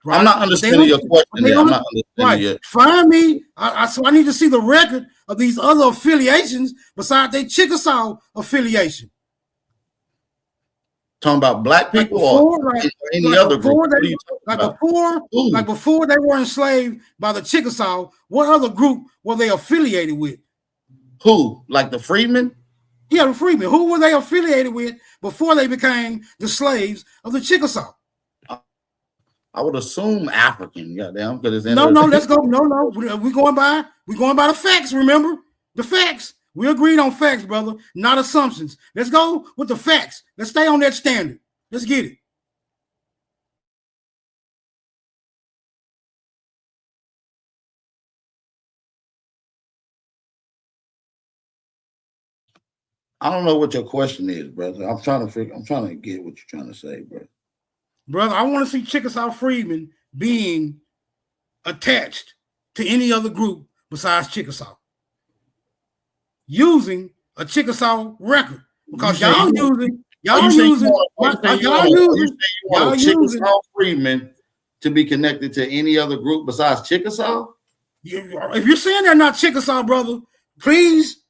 Right? I'm not understanding your question there. I'm not understanding it. Find me. So I need to see the record of these other affiliations besides their Chickasaw affiliation. Talking about black people or any other group? Before they were enslaved by the Chickasaw, what other group were they affiliated with? Who? Like the Freedmen? Yeah, the Freedmen. Who were they affiliated with before they became the slaves of the Chickasaw? I would assume African. Goddamn, because no. Let's go. No. We're going by the facts. Remember the facts. We agreed on facts, brother, not assumptions. Let's go with the facts. Let's stay on that standard. Let's get it. I don't know what your question is, brother. I'm trying to get what you're trying to say, bro. Brother, I want to see Chickasaw Freedmen being attached to any other group besides Chickasaw, using a Chickasaw record, because y'all using Chickasaw Freedmen to be connected to any other group besides Chickasaw. If you're saying they're not Chickasaw, brother, please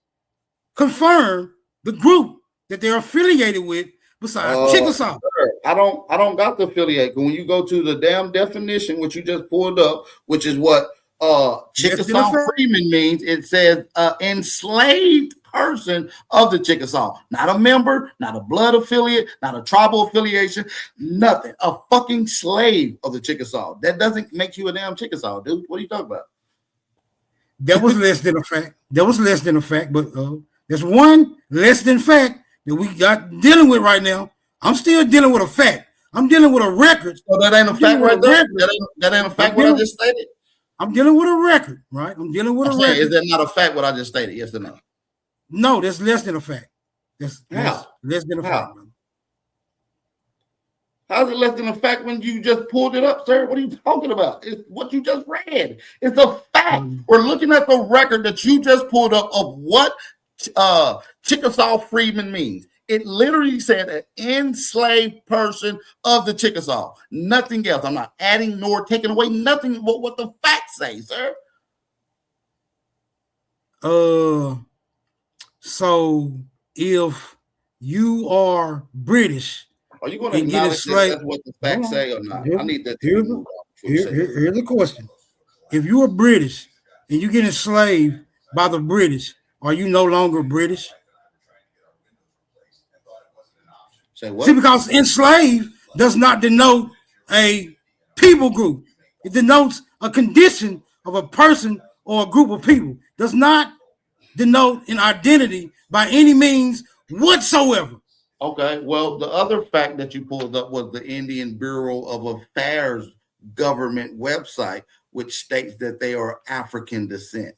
confirm the group that they're affiliated with besides Chickasaw. Sir, I don't got to affiliate. When you go to the damn definition, which you just pulled up, which is what Chickasaw Freedman means, it says enslaved person of the Chickasaw, not a member, not a blood affiliate, not a tribal affiliation, nothing. A fucking slave of the Chickasaw. That doesn't make you a damn Chickasaw, dude. What are you talking about? That was less than a fact. But there's one less than fact that we got dealing with right now. I'm still dealing with a fact. I'm dealing with a record. So that ain't a fact right there. That ain't a fact what I just stated. I'm dealing with a record, right? I'm dealing with a record. Is that not a fact what I just stated? Yes or no? No, that's less than a fact. That's less than a fact. How's it less than a fact when you just pulled it up, sir? What are you talking about? It's what you just read. It's a fact. We're looking at the record that you just pulled up of what Chickasaw Freedman means. It literally said an enslaved person of the Chickasaw. Nothing else. I'm not adding nor taking away nothing but what the facts say, sir. So if you are British, are you going to acknowledge that's what the facts say or not? I need that. Here's the question: if you are British and you get enslaved by the British, are you no longer British? Say what? See, because enslaved does not denote a people group. It denotes a condition of a person or a group of people. Does not denote an identity by any means whatsoever. Okay, well, the other fact that you pulled up was the Indian Bureau of Affairs government website, which states that they are African descent.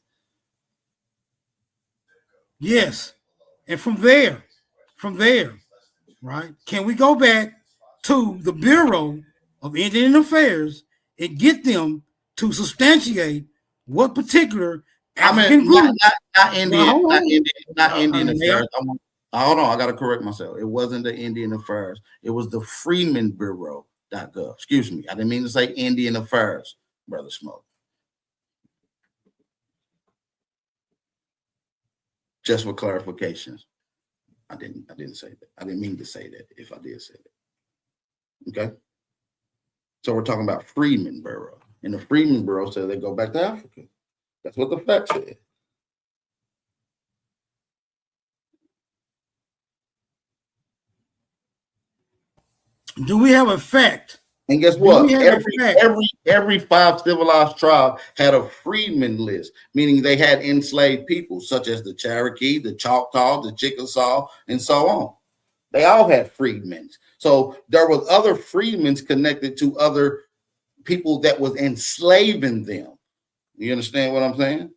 Yes. And from there, right, can we go back to the Bureau of Indian Affairs and get them to substantiate what particular African group? Not Indian, not Indian Affairs. Hold on, I got to correct myself. It wasn't the Indian Affairs. It was the Freedmen Bureau.gov. Excuse me. I didn't mean to say Indian Affairs, Brother Smoke. Just for clarifications. I didn't say that. I didn't mean to say that if I did say that. Okay. So we're talking about Freedmen Bureau. And the Freedmen Bureau said they go back to Africa. That's what the fact said. Do we have a fact? And guess what? Every 5 civilized tribe had a freedmen list, meaning they had enslaved people, such as the Cherokee, the Choctaw, the Chickasaw, and so on. They all had freedmen. So there was other freedmen connected to other people that was enslaving them. You understand what I'm saying?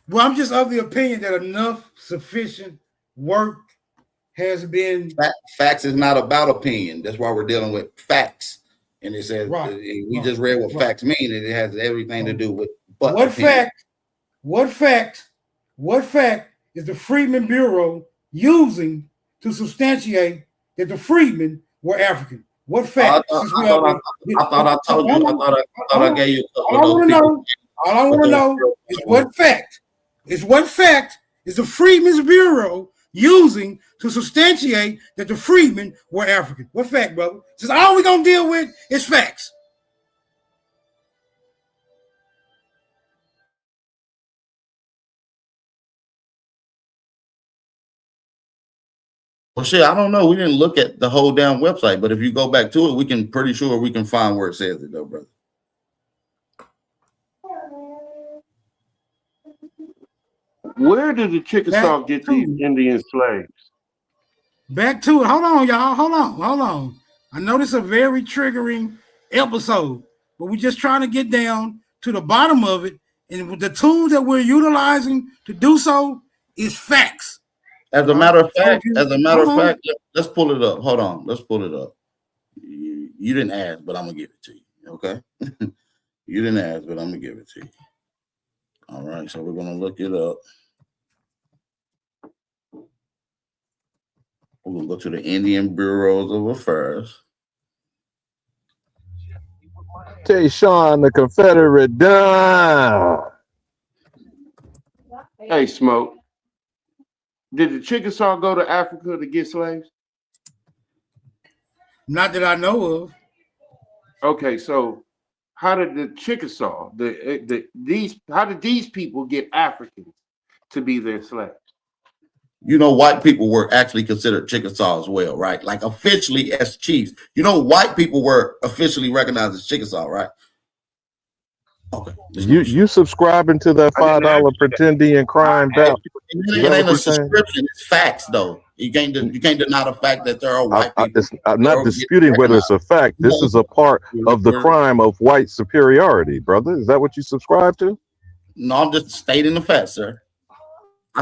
Well, I'm just of the opinion that enough sufficient work has been. Facts is not about opinion. That's why we're dealing with facts. And it says we just read what facts mean, and it has everything to do with what fact is the Freedmen Bureau using to substantiate that the freedmen were African? What fact? I thought I told you. I thought I gave you. All I want to know is what fact. What fact is the Freedmen's Bureau using to substantiate that the freedmen were African? What fact, brother? Just all we're gonna deal with is facts. Well, shit, I don't know. We didn't look at the whole damn website, but if you go back to it, we can pretty sure we can find where it says it, though, brother. Where did the Chickasaw get these Indian slaves? Back to it. Hold on, y'all. Hold on. I know this is a very triggering episode, but we're just trying to get down to the bottom of it. And the tool that we're utilizing to do so is facts. As a matter of fact, let's pull it up. Hold on. Let's pull it up. You didn't ask, but I'm going to give it to you. Okay? You didn't ask, but I'm going to give it to you. All right. So we're going to look it up. We're going to go to the Indian Bureaus of Affairs. Tayshawn, the Confederate done. Hey, Smoke. Did the Chickasaw go to Africa to get slaves? Not that I know of. Okay, so how did the Chickasaw, how did these people get Africans to be their slaves? You know, white people were actually considered Chickasaw as well, right? Like officially as chiefs. You know, white people were officially recognized as Chickasaw, right? Okay. You subscribing to that $5 pretending crime belt? It ain't a subscription. It's facts, though. You can't deny the fact that there are white people. I'm not disputing whether it's a fact. This is a part of the crime of white superiority, brother. Is that what you subscribe to? No, I'm just stating the facts, sir. I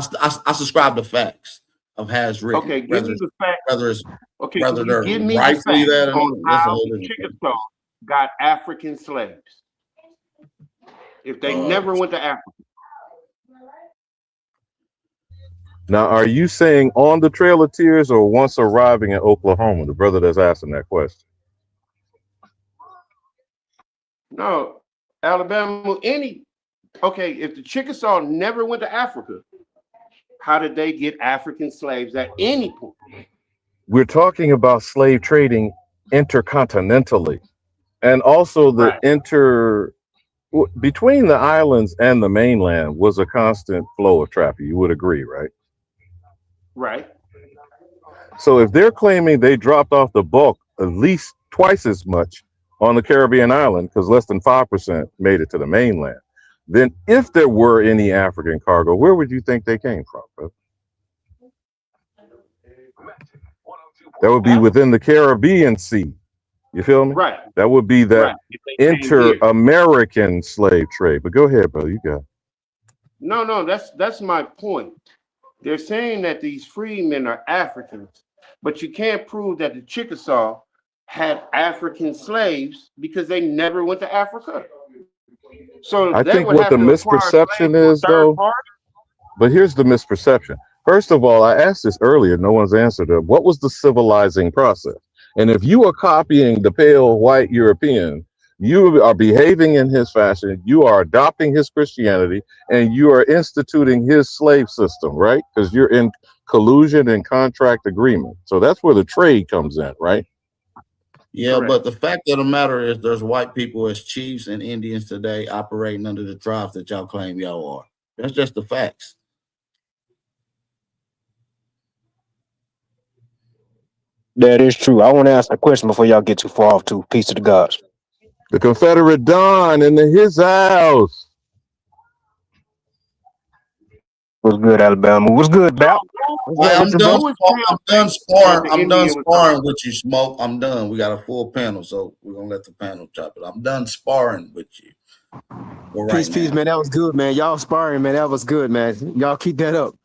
subscribe to facts of has written. Okay, give me the facts. Give me the facts on how the Chickasaw got African slaves. If they never went to Africa. Now, are you saying on the Trail of Tears or once arriving in Oklahoma? The brother that's asking that question. No, Alabama, okay, if the Chickasaw never went to Africa, how did they get African slaves at any point? We're talking about slave trading intercontinentally, and also the between the islands and the mainland was a constant flow of traffic. You would agree, right? Right. So if they're claiming they dropped off the bulk at least twice as much on the Caribbean island, because less than 5% made it to the mainland, then if there were any African cargo, where would you think they came from, bro? That would be within the Caribbean Sea. You feel me? Right. That would be that Right. If they came here. inter-American slave trade. But go ahead, brother. You got it. No, that's my point. They're saying that these freedmen are Africans, but you can't prove that the Chickasaw had African slaves because they never went to Africa. So I that think would what have the to acquire slaves misperception from a is, third though, party. but here's the misperception. First of all, I asked this earlier. No one's answered it. What was the civilizing process? And if you are copying the pale white European, you are behaving in his fashion, you are adopting his Christianity, and you are instituting his slave system, right? Because you're in collusion and contract agreement. So that's where the trade comes in, right? Yeah, Correct. but the fact of the matter is there's white people as chiefs and Indians today operating under the tribes that y'all claim y'all are. That's just the facts. That is true. I want to ask a question before y'all get too far off too. Peace to the gods. The Confederate Don in his house. What's good, Alabama? What's good, Bap? What's up I'm with you, done. bro? I'm done That sparring. the I'm done Indian was sparring with you, Smoke. I'm done. We got a full panel, so we're gonna let the panel chop it. I'm done sparring with you for right Peace, now. man. That was good, man. Y'all sparring, man. That was good, man. Y'all keep that up.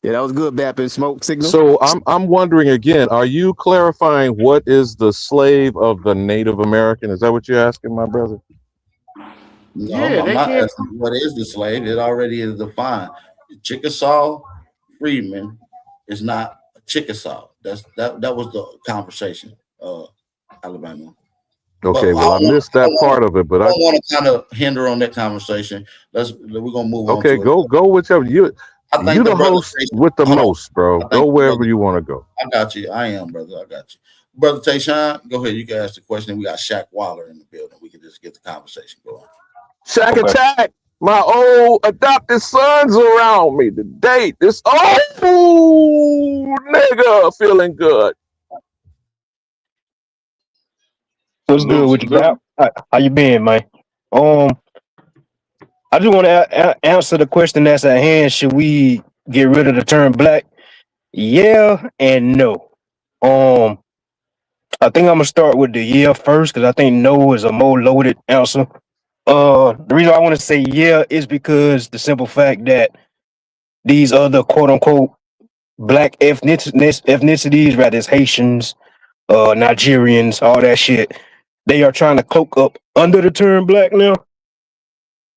Yeah, that was good, Bap and Smoke Signal. So I'm wondering again, are you clarifying what is the slave of the Native American? Is that what you're asking, my brother? No, Yeah, I'm they not can't. asking what is the slave. It already is defined. Chickasaw Freedman is not a Chickasaw. That was the conversation, Alabama. Okay, But well, I missed that part of it, but I don't want to kind of hinder on that conversation. We're gonna move on okay, to it. go whichever you I think the host with the hold on. most, bro. Go wherever you want to go. I got you. I am, brother. I got you. Brother Tayshawn, go ahead. You can ask the question. We got Shaq Waller in the building. We can just get the conversation going. Shaq attack. My old adopted sons around me to date. This old nigga feeling good. What's good with you, Bap? How you been, man? I just want to answer the question that's at hand. Should we get rid of the term black? Yeah and no. I think I'm gonna start with the yeah first because I think no is a more loaded answer. The reason I want to say yeah is because the simple fact that these other quote unquote black ethnicities, rather as Haitians, Nigerians, all that shit, they are trying to cloak up under the term black now.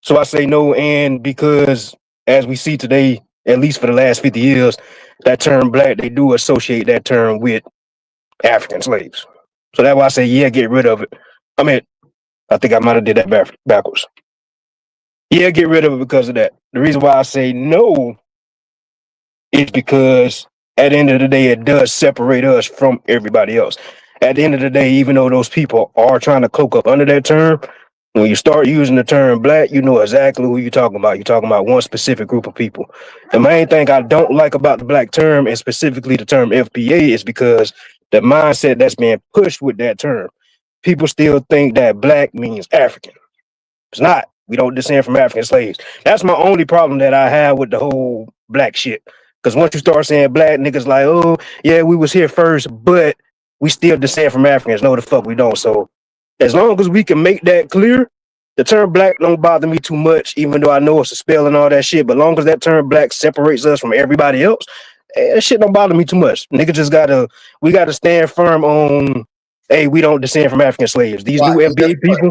So I say no, and because as we see today, at least for the last 50 years, that term black, they do associate that term with African slaves. So that's why I say, yeah, get rid of it. I mean, I think I might have did that backwards. Yeah, get rid of it because of that. The reason why I say no is because at the end of the day, it does separate us from everybody else. At the end of the day, even though those people are trying to cloak up under that term, when you start using the term black, you know exactly who you're talking about. You're talking about one specific group of people. The main thing I don't like about the black term, and specifically the term FBA, is because the mindset that's being pushed with that term. People still think that black means African. It's not. We don't descend from African slaves. That's my only problem that I have with the whole black shit. Because once you start saying black, niggas like, oh, yeah, we was here first, but we still descend from Africans. No, the fuck we don't. So as long as we can make that clear, the term black don't bother me too much, even though I know it's a spell and all that shit. But long as that term black separates us from everybody else, that shit don't bother me too much. Nigga just we gotta stand firm on, hey, we don't descend from African slaves. These new FBA people,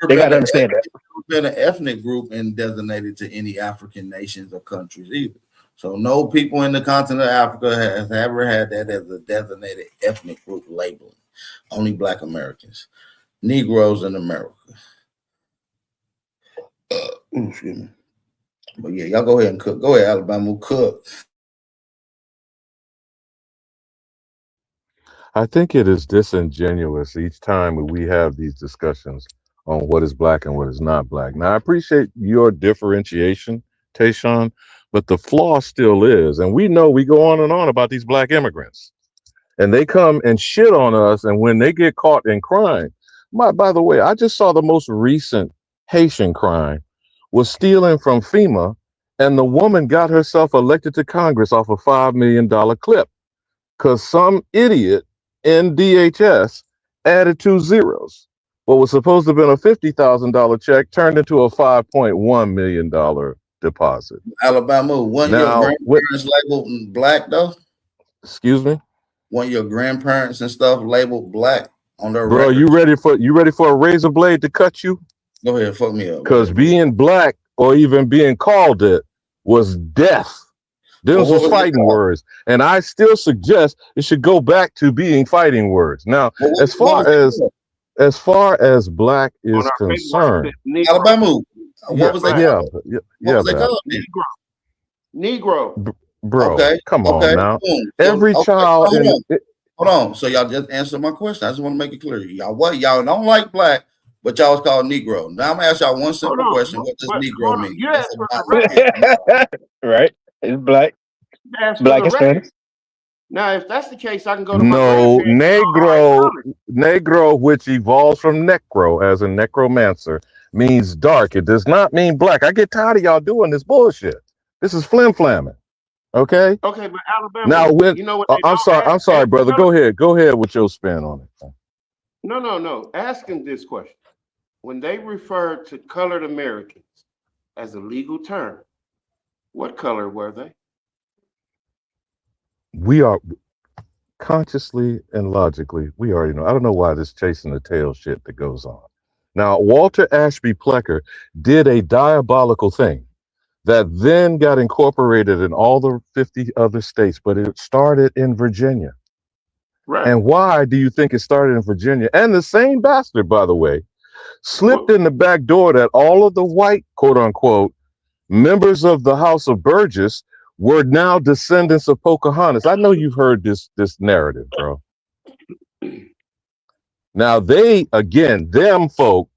they gotta understand that. It's been an ethnic group and designated to any African nations or countries either. So no people in the continent of Africa has ever had that as a designated ethnic group labeling. Only Black Americans, Negroes in America. Excuse me. But yeah, y'all go ahead and cook. Go ahead, Alabama, cook. I think it is disingenuous each time we have these discussions on what is black and what is not black. Now, I appreciate your differentiation, Tayshawn, but the flaw still is, and we know we go on and on about these black immigrants, and they come and shit on us, and when they get caught in crime, by the way, I just saw the most recent Haitian crime was stealing from FEMA, and the woman got herself elected to Congress off a $5 million clip because some idiot in DHS added 2 zeros. What was supposed to have been a $50,000 check turned into a $5.1 million deposit. Alabama, wasn't your Now, grandparents labeled black though? excuse me? Weren't your grandparents and stuff labeled black on their Bro, record? you ready for a razor blade to cut you? Go ahead, fuck me up. Because being black or even being called it was death. Those was fighting words. And I still suggest it should go back to being fighting words. Now, as far as black is concerned, Alabama, what was they called? Yeah, what was they called? Negro. Bro, okay, come okay. on now. Boom. Every child hold on. So y'all just answered my question. I just want to make it clear. Y'all don't like black, but y'all was called Negro. Now I'm gonna ask y'all one simple question. What does Negro mean? You asked for the right. It's black. Black and Spanish. Now, if that's the case, I can go to my Negro, which evolves from necro as a necromancer, means dark. It does not mean black. I get tired of y'all doing this bullshit. This is flim-flamming. Okay. Okay, but Alabama. Now, you know what? I'm sorry, brother. Go ahead with your spin on it. No. Ask him this question: when they refer to colored Americans as a legal term, what color were they? We are consciously and logically, we already know. I don't know why this chasing the tail shit that goes on. Now, Walter Ashby Plecker did a diabolical thing that then got incorporated in all the 50 other states, but it started in Virginia. Right. And why do you think it started in Virginia? And the same bastard, by the way, slipped in the back door that all of the white, quote unquote, members of the House of Burgess were now descendants of Pocahontas. I know you've heard this narrative, bro. Now them folk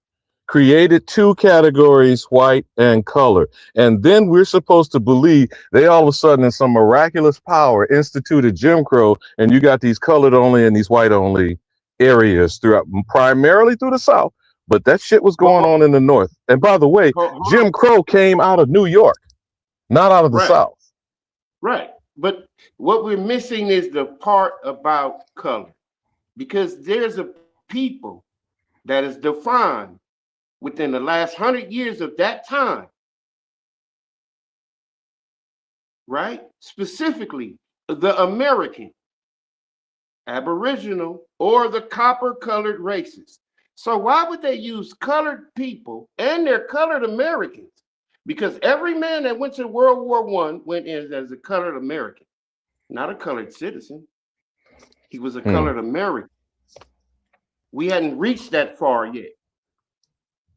created 2 categories, white and color. And then we're supposed to believe they all of a sudden in some miraculous power instituted Jim Crow, and you got these colored only and these white only areas throughout, primarily through the South. But that shit was going on in the North. And by the way, Jim Crow came out of New York, not out of the South. Right. But what we're missing is the part about color, because there's a people that is defined within the last 100 years of that time, right? Specifically, the American, Aboriginal, or the copper-colored races. So why would they use colored people and they're colored Americans? Because every man that went to World War I went in as a colored American, not a colored citizen. He was a colored American. We hadn't reached that far yet.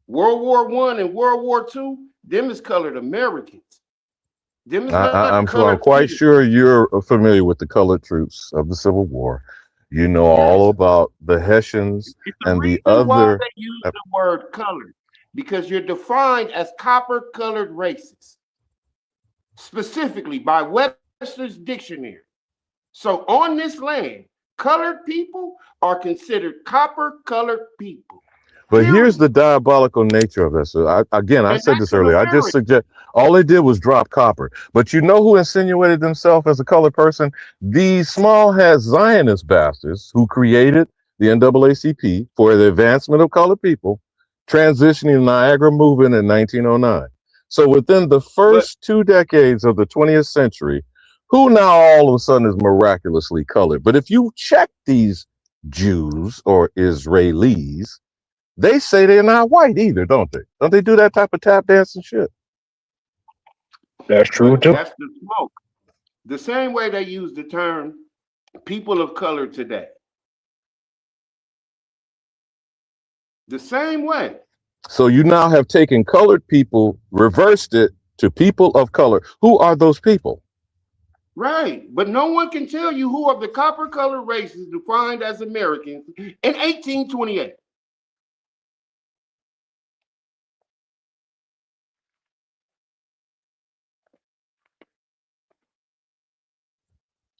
World War I and World War II, them is colored Americans. Them is I'm quite sure you're familiar with the colored troops of the Civil War. You know all about the Hessians and the other. Why they use the word colored? Because you're defined as copper-colored races, specifically by Webster's dictionary. So on this land, colored people are considered copper-colored people. But here's the diabolical nature of this. So I said this earlier. I just suggest all they did was drop copper. But you know who insinuated themselves as a colored person? These small-head Zionist bastards who created the NAACP for the advancement of colored people, transitioning the Niagara movement in 1909. So within the first 2 decades of the 20th century, who now all of a sudden is miraculously colored? But if you check these Jews or Israelis, they say they're not white either, don't they? Don't they do that type of tap dance and shit? That's true too. That's the smoke. The same way they use the term people of color today. The same way. So you now have taken colored people, reversed it to people of color. Who are those people? Right. But no one can tell you who of the copper colored races defined as Americans in 1828.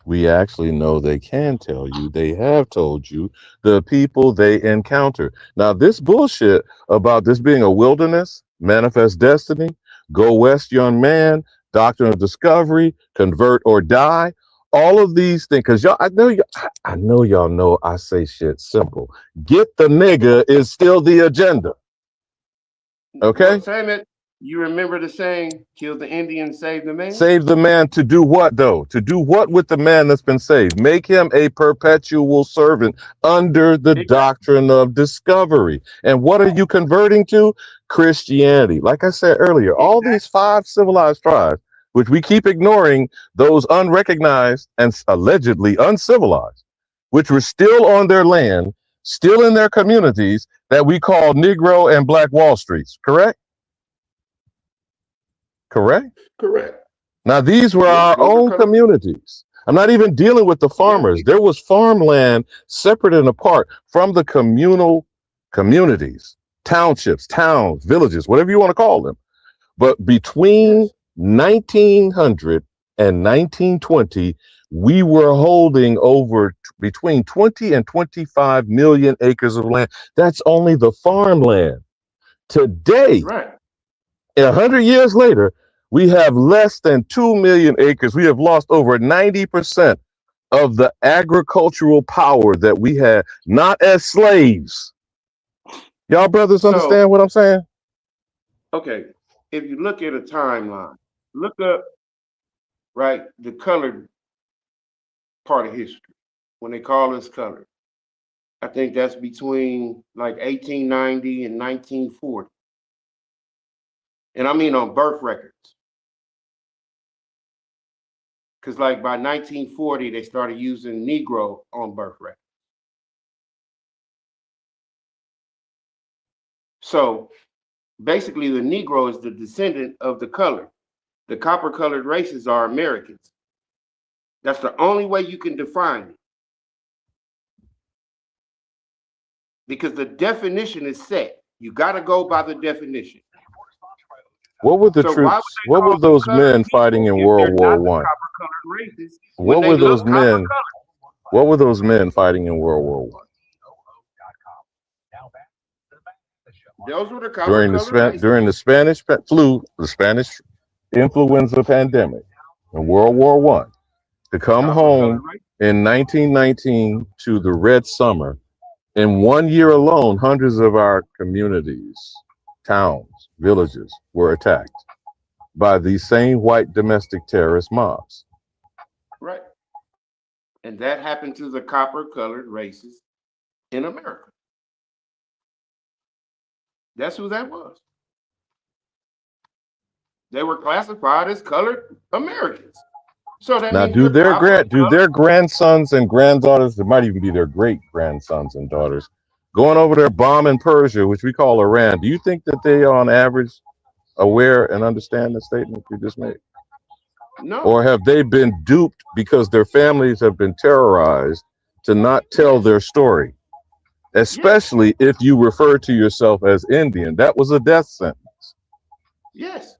We actually know they can tell you. They have told you the people they encounter. Now, this bullshit about this being a wilderness, manifest destiny, go west, young man, doctrine of discovery, convert or die, all of these things, because y'all, I know y'all know I say shit simple. Get the nigga is still the agenda. Okay? Well, same it. You remember the saying, kill the Indian, save the man? Save the man to do what, though? To do what with the man that's been saved? Make him a perpetual servant under the doctrine of discovery. And what are you converting to? Christianity. Like I said earlier, all these 5 civilized tribes, which we keep ignoring, those unrecognized and allegedly uncivilized, which were still on their land, still in their communities, that we call Negro and Black Wall Streets, correct? Correct? Correct. Now, these were our own communities. I'm not even dealing with the farmers. There was farmland separate and apart from the communal communities, townships, towns, villages, whatever you want to call them. But between 1900 and 1920, we were holding over between 20 and 25 million acres of land. That's only the farmland. Today, 100 years later, we have less than 2 million acres. We have lost over 90% of the agricultural power that we had, not as slaves. Y'all brothers understand what I'm saying? Okay. If you look at a timeline, look up, right, the colored part of history, when they call us colored. I think that's between like 1890 and 1940. And I mean on birth records. Because like by 1940, they started using Negro on birth records. So basically the Negro is the descendant of the colored. The copper colored races are Americans. That's the only way you can define it. Because the definition is set. You got to go by the definition. What were the troops? What were those men fighting in World War One? What were those men? What were those men fighting in World War One? Those were the copper during the Spanish flu, the Spanish influenza pandemic in World War One. To come home in 1919 to the Red Summer, in 1 year alone, hundreds of our communities, towns, villages were attacked by these same white domestic terrorist mobs. Right. And that happened to the copper colored races in America. That's who that was. They were classified as colored Americans. So that now, means do their grandsons and granddaughters, there might even be their great grandsons and daughters, going over there bombing Persia, which we call Iran, do you think that they are on average aware and understand the statement you just made? No. Or have they been duped because their families have been terrorized to not tell their story? Especially if you refer to yourself as Indian. That was a death sentence. Yes.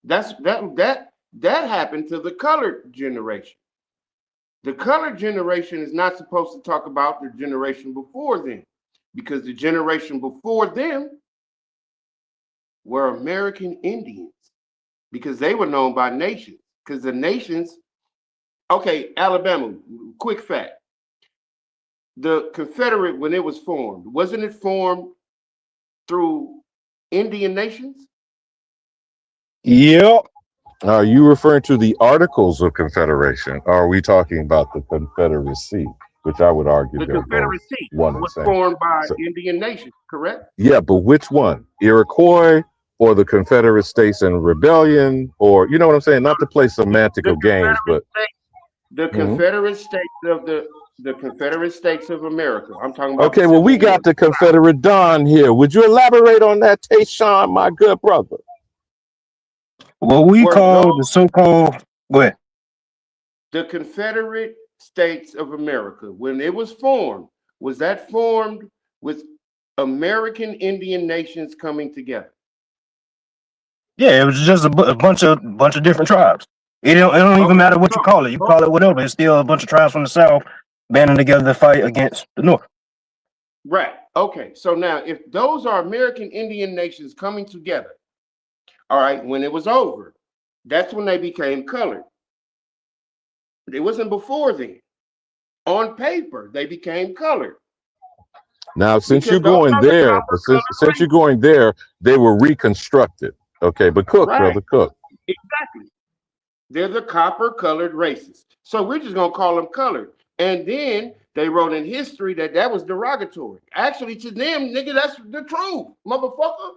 That happened to the colored generation. The colored generation is not supposed to talk about the generation before them, because the generation before them were American Indians, because they were known by nations. Because the nations, okay, Alabama, quick fact. The Confederate, when it was formed, wasn't it formed through Indian nations? Yep. Are you referring to the Articles of Confederation? Or are we talking about the Confederacy, which I would argue the they're Confederacy both one was and the same? formed by Indian nations, correct? Yeah, but which one? Iroquois or the Confederate States in rebellion? Or, you know what I'm saying? Not to play semantical games, but the Confederate States of the Confederate States of America. I'm talking about. Okay, well, we got the Confederate Don here. Would you elaborate on that, Tayshawn, my good brother? What we call the so-called, go ahead. The Confederate States of America, when it was formed, was that formed with American Indian nations coming together? Yeah, it was just a bunch of different tribes. It don't even matter what you call it. You call it whatever. It's still a bunch of tribes from the South banding together to fight against the North. Right. Okay. So now, if those are American Indian nations coming together, all right, when it was over, that's when they became colored. It wasn't before then. On paper, they became colored. Now, since you're going there, but since you're going there, they were reconstructed. Okay, but cook, Right. brother, cook. Exactly. They're the copper-colored races. So we're just gonna call them colored. And then they wrote in history that that was derogatory. Actually, to them, nigga, that's the truth, motherfucker.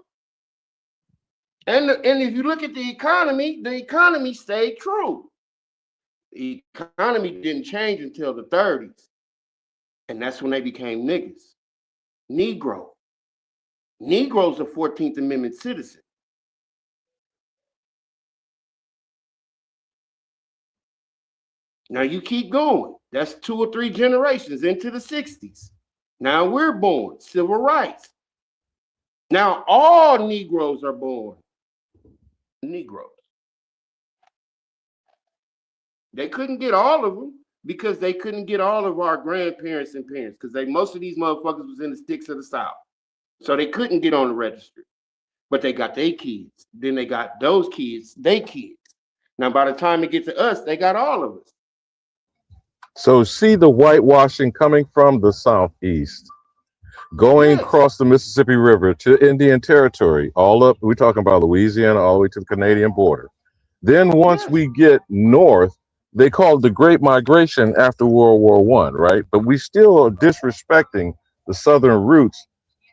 And if you look at the economy stayed true. The economy didn't change until the 30s. And that's when they became niggas. Negro. Negro's a 14th Amendment citizen. Now you keep going. That's 2 or 3 generations into the 60s. Now we're born, civil rights. Now all Negroes are born Negroes. They couldn't get all of them because they couldn't get all of our grandparents and parents because most of these motherfuckers was in the sticks of the South. So they couldn't get on the registry. But they got their kids. Then they got those kids, they kids. Now by the time it gets to us, they got all of us. So see the whitewashing coming from the southeast, going across the Mississippi River to Indian Territory, all up, we're talking about Louisiana, all the way to the Canadian border. Then once we get north, they call it the Great Migration after World War I, right? But we still are disrespecting the southern roots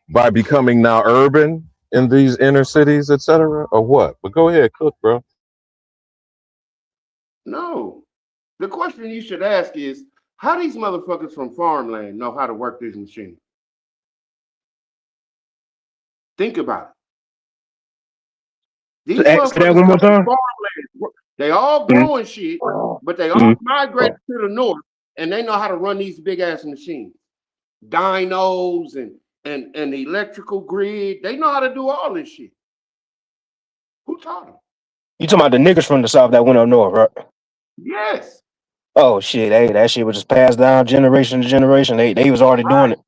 by becoming now urban in these inner cities, etc., or what? But go ahead, cook, bro. No. The question you should ask is, how these motherfuckers from farmland know how to work this machine? Think about it. These motherfuckers come from farmland. They all growing shit, but they all migrate to the north, and they know how to run these big ass machines, dynos and the electrical grid. They know how to do all this shit. Who taught them? You talking about the niggas from the South that went up north, right? Yes. Oh shit, that shit was just passed down generation to generation. They was already doing it.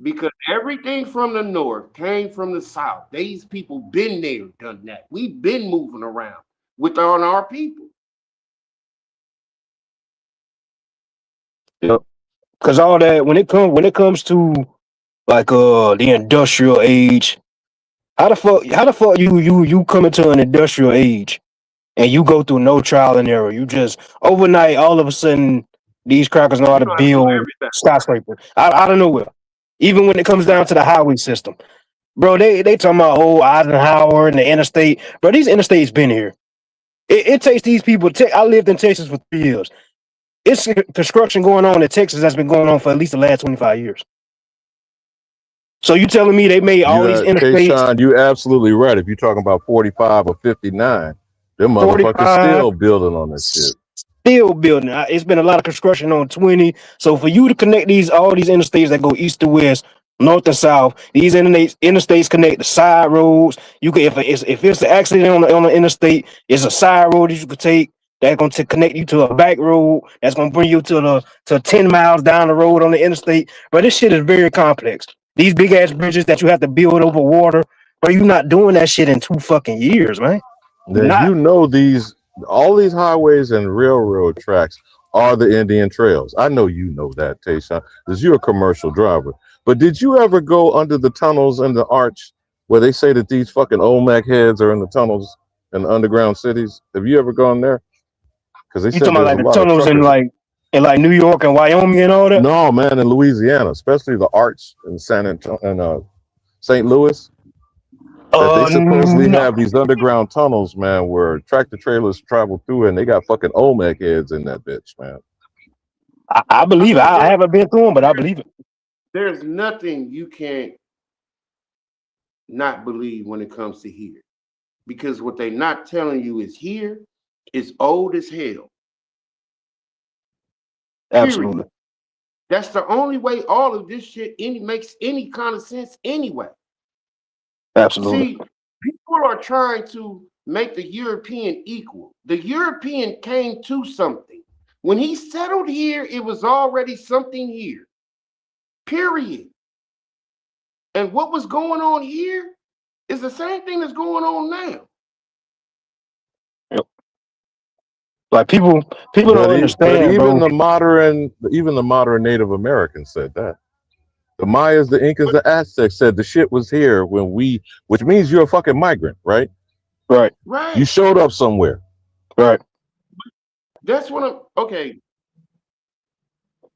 Because everything from the north came from the south. These people been there, done that. We've been moving around with our people. Yep. Cause all that when it comes to like the industrial age, how the fuck you come into an industrial age and you go through no trial and error. You just overnight all of a sudden these crackers know how to build skyscrapers out of nowhere. Even when it comes down to the highway system. Bro, they talking about Eisenhower and the interstate. Bro, these interstates been here. It takes these people. I lived in Texas for 3 years. It's construction going on in Texas that's been going on for at least the last 25 years. So you telling me they made all these interstates? Tayshaun, you absolutely right. If you're talking about 45 or 59, them motherfuckers still building on that shit. Still building. It's been a lot of construction on 20. So for you to connect all these interstates that go east to west, north and south, these interstates connect the side roads. You can if it's an accident on the interstate, it's a side road that you could take. That's going to connect you to a back road. That's going to bring you to 10 miles down the road on the interstate. But this shit is very complex. These big ass bridges that you have to build over water, bro, you're not doing that shit in 2 fucking years, man. Then you know all these highways and railroad tracks are the Indian trails. I know you know that, Tayshaun, because you're a commercial driver. But did you ever go under the tunnels and the arch where they say that these fucking Olmec heads are in the tunnels in the underground cities? Have you ever gone there? Because they you said talking about there's like a the lot of tunnels truckers. in like New York and Wyoming and all that? No, man, in Louisiana, especially the arch in San Antonio and St. Louis. That they supposedly have these underground tunnels, man, where tractor trailers travel through, and they got fucking Olmec heads in that bitch, man. I believe it. I haven't been through them, but I believe it. There's nothing you can't not believe when it comes to here, because what they're not telling you is here is old as hell. Absolutely. Period. That's the only way all of this shit makes any kind of sense anyway. Absolutely. See, people are trying to make the European equal. The European came to something. When he settled here, it was already something here. Period. And what was going on here is the same thing that's going on now. Yep. Like people don't But understand, even bro. the modern Native Americans said that. The Mayas, the Incas, the Aztecs said the shit was here which means you're a fucking migrant, right? Right. You Right. showed up somewhere. Right. That's what I'm okay.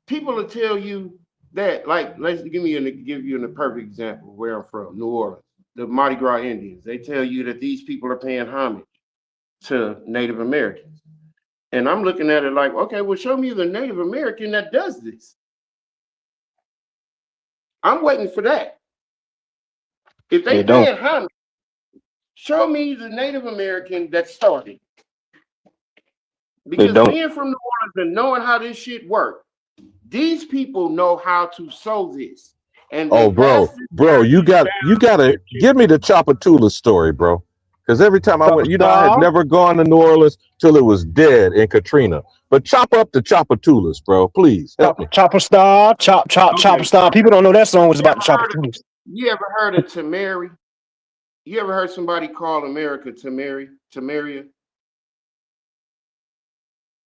People will tell you that, like, let's give you a perfect example of where I'm from, New Orleans, the Mardi Gras Indians. They tell you that these people are paying homage to Native Americans. And I'm looking at it like, okay, well, show me the Native American that does this. I'm waiting for that. If they They don't. paying homage, show me the Native American that started. They Because don't. being from New Orleans and knowing how this shit works, these people know how to sow this. And they Oh, pass this bro, you gotta down. give me the Chapatula story, bro. Because every time I went, I had Stop. never gone to New Orleans till it was dead in Katrina. But chop up the Chapatulas, bro. Please help me. Chopper star, chopper Okay. star. People don't know that song was You about the ever chopper. heard of, you ever heard of Tamari? You ever heard somebody call America Tamaria?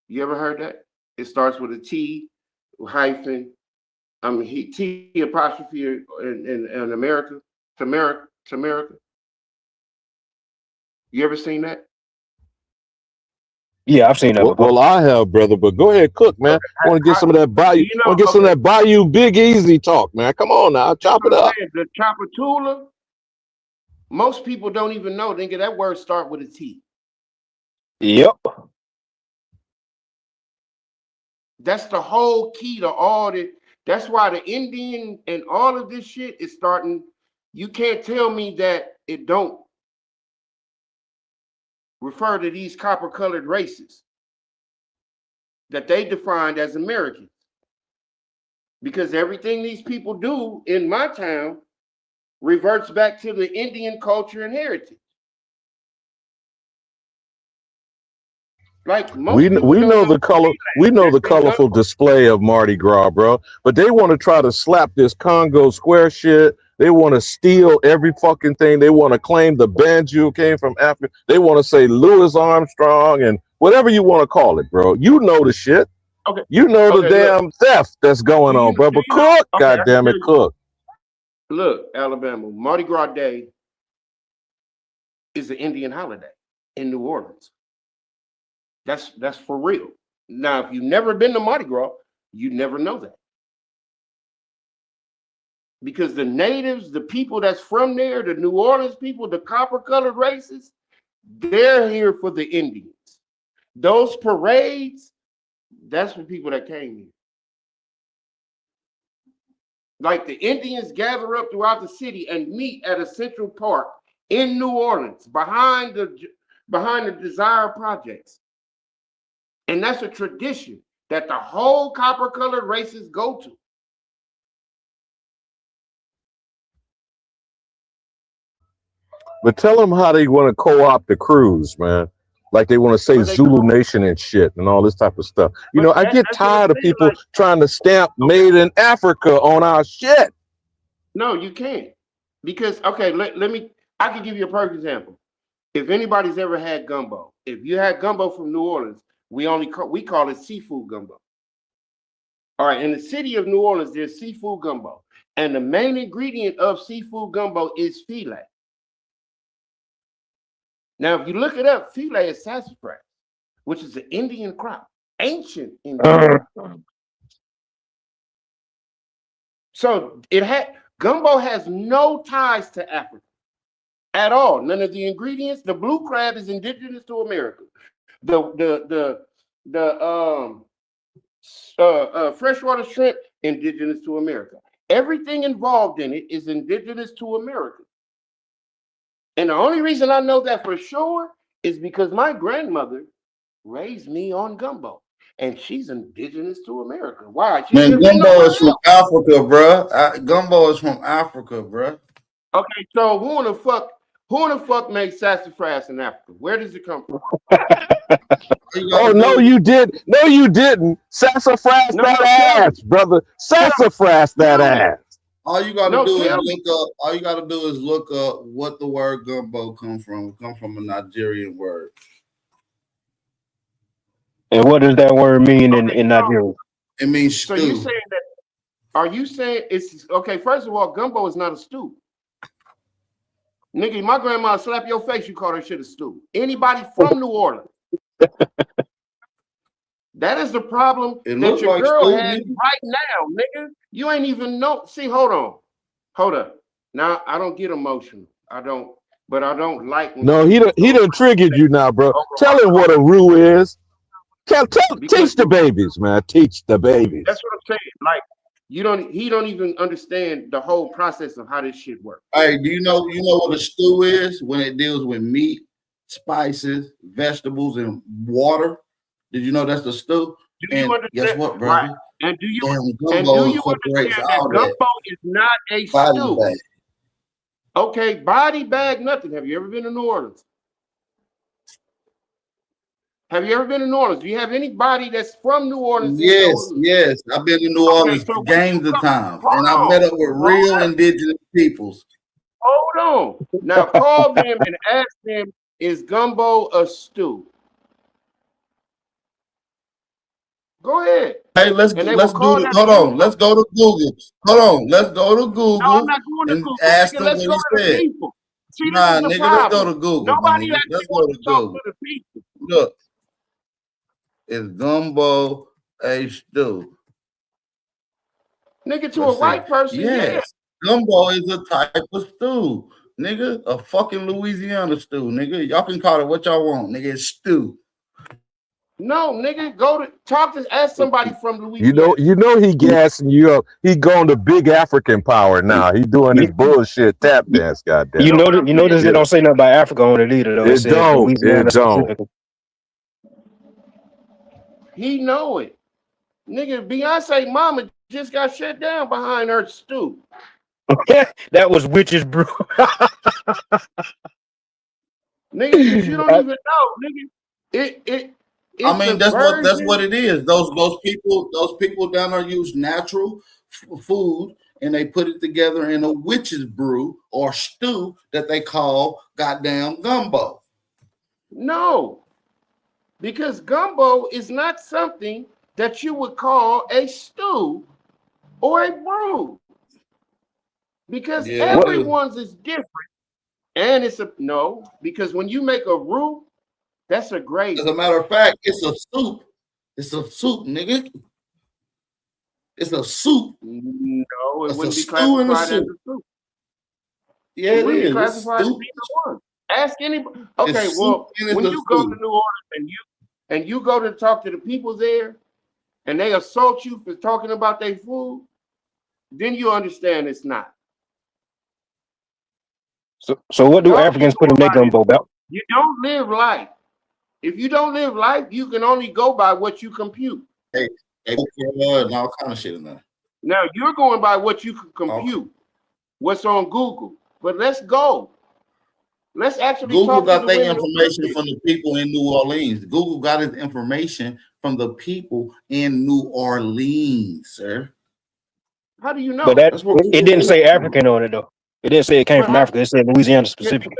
You ever heard that? It starts with a T hyphen. T apostrophe in America. Tamerica. You ever seen that? Yeah, I've seen that before. Well, I have, brother. But go ahead, cook, man. Okay. I want to get some of that Bayou. You I know, want to get some of that Bayou Big Easy talk, man. Come on now, chop it what I'm up. saying, the Chapatula, most people don't even know. They get that word start with a T. Yep. That's the whole key to all this. That's why the Indian and all of this shit is starting. You can't tell me that it don't refer to these copper-colored races that they defined as Americans. Because everything these people do in my town reverts back to the Indian culture and heritage. Like most people We don't know know the color. We know the colorful display of Mardi Gras, bro. But they want to try to slap this Congo Square shit. They want to steal every fucking thing. They want to claim the banjo came from Africa. They want to say Louis Armstrong and whatever you want to call it, bro. You know the shit. Okay. You know the Okay, look. damn theft that's going on, bro. But cook, Okay, I can goddamn tell it, you. cook. Look, Alabama, Mardi Gras Day is an Indian holiday in New Orleans. That's for real. Now, if you've never been to Mardi Gras, you never know that. Because the natives, the people that's from there, the New Orleans people, the copper-colored races, they're here for the Indians. Those parades, that's for people that came here. Like the Indians gather up throughout the city and meet at a central park in New Orleans behind the Desire Projects. And that's a tradition that the whole copper-colored races go to. But tell them how they want to co-opt the cruise, man. Like they want to say Zulu Nation and shit and all this type of stuff. You know, I get tired of people trying to stamp made in Africa on our shit. No, you can't. Because, okay, I can give you a perfect example. If anybody's ever had gumbo, if you had gumbo from New Orleans, we call it seafood gumbo. All right, in the city of New Orleans, there's seafood gumbo. And the main ingredient of seafood gumbo is filet. Now, if you look it up, filet is sassafras, which is an Indian crop, ancient Indian. So gumbo has no ties to Africa at all. None of the ingredients. The blue crab is indigenous to America. The freshwater shrimp, indigenous to America. Everything involved in it is indigenous to America. And the only reason I know that for sure is because my grandmother raised me on gumbo. And she's indigenous to America. Why? Man, gumbo is from Africa, bro. Gumbo is from Africa, bro. Okay, so who in the fuck makes sassafras in Africa? Where does it come from? Oh no, you did. No, you didn't. Sassafras ass, brother. Sassafras that ass. All you gotta do is look up. All you gotta do is look up what the word gumbo comes from. It comes from a Nigerian word. And what does that word mean in Nigeria? It means So stew. you saying that? Are you saying it's okay? First of all, gumbo is not a stew. Nigga, my grandma slap your face. You call that shit a stew. Anybody from New Orleans? That is the problem It that look your like girl stew, has nigga. right now, nigga. You ain't even know. See, hold up. Now I don't get emotional. I don't, but I don't like when No, people he go done triggered you now, bro. over Tell my him what a culture roux is. because Teach the babies, man. Teach the babies. that's what I'm saying. Like he don't even understand the whole process of how this shit works. Hey, do you know what a stew is when it deals with meat, spices, vegetables, and water? Did you know that's the stew? Do you And guess understand? what, Right. brother? And do you Damn, gumbo incorporates understand that all that gumbo is not a body stew? bag. Okay, body bag, nothing. Have you ever been to New Orleans? Have you ever been to New Orleans? Do you have anybody that's from New Orleans in your Yes, hood? yes. I've been to New Okay, Orleans so when you games of come, times, hold and I've on, met up with real hold up, indigenous peoples. hold on. Now call them and ask them, is gumbo a stew? Go ahead. Hey, let's And they will call do it. that Hold stew. on, let's go to Google. Hold on, let's go to No, I'm Google not going to and Google, ask nigga. them Let's what go he to the said. people. See, this Nah, is the nigga, let's go problem. to Google, my Nobody nigga. actually Let's go wants to to talk Google. to the people. Look, is gumbo a stew? Nigga, to a Let's see. white person, yeah. Yes, gumbo is a type of stew, nigga. A fucking Louisiana stew, nigga. Y'all can call it what y'all want, nigga. It's stew. No, nigga, ask somebody from You Louisiana. know he gassing you up. He going to big African power now. He doing his You, bullshit tap dance, You goddamn. know what I'm you saying? notice they Yeah. don't say nothing about Africa on it either, though. It It said don't. It Louisiana don't. specifically. He know it. Nigga, Beyonce mama just got shut down behind her stew. That was witches brew. Nigga, because you don't even know, nigga. I It's a mean, that's what version. it is. Those people down there use natural food and they put it together in a witch's brew or stew that they call goddamn gumbo. No, because gumbo is not something that you would call a stew or a brew. Because Yeah, it What? do. everyone's is different. And because when you make a roux, that's a As gravy. a matter of fact, it's a soup. It's a soup, nigga. It's a soup. No, it It's a wouldn't be stew and a classified as soup. a soup. Yeah, It it wouldn't be is. It's classified as stew. either one. Ask anybody. Okay, It's soup well, and it's when a you go to stew. New Orleans and you go to talk to the people there, and they assault you for talking about their food, then you understand it's not. So what do Y'all keep Africans put going in their by this. gumbo about? You don't live life. If you don't live life, you can only go by what you compute. Hey, and all kind of shit in there. Now you're going by what you can Okay. compute, what's on Google. But let's go. Let's actually Google talk to got the their women who live information there. from the people in New Orleans. Google got its information from the people in New Orleans, sir. How do you But know? that That's where it Google didn't came say from. African on it though. It didn't say it came Well, from Africa. It said Louisiana specifically.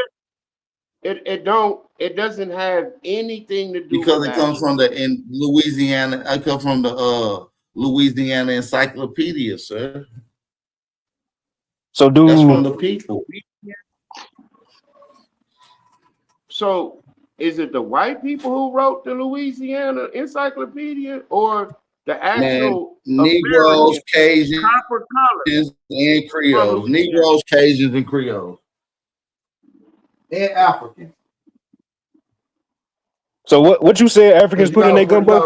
it doesn't have anything to do with Because it comes Africa. from in Louisiana. I come from the Louisiana Encyclopedia, sir. So That's from do the people. So is it the white people who wrote the Louisiana Encyclopedia or the Man, actual Negroes, American Cajuns, copper color and from Creoles. Louisiana? Negroes, Cajuns, and Creoles. And Africans. so what you said Africans Because put in their you gumbo?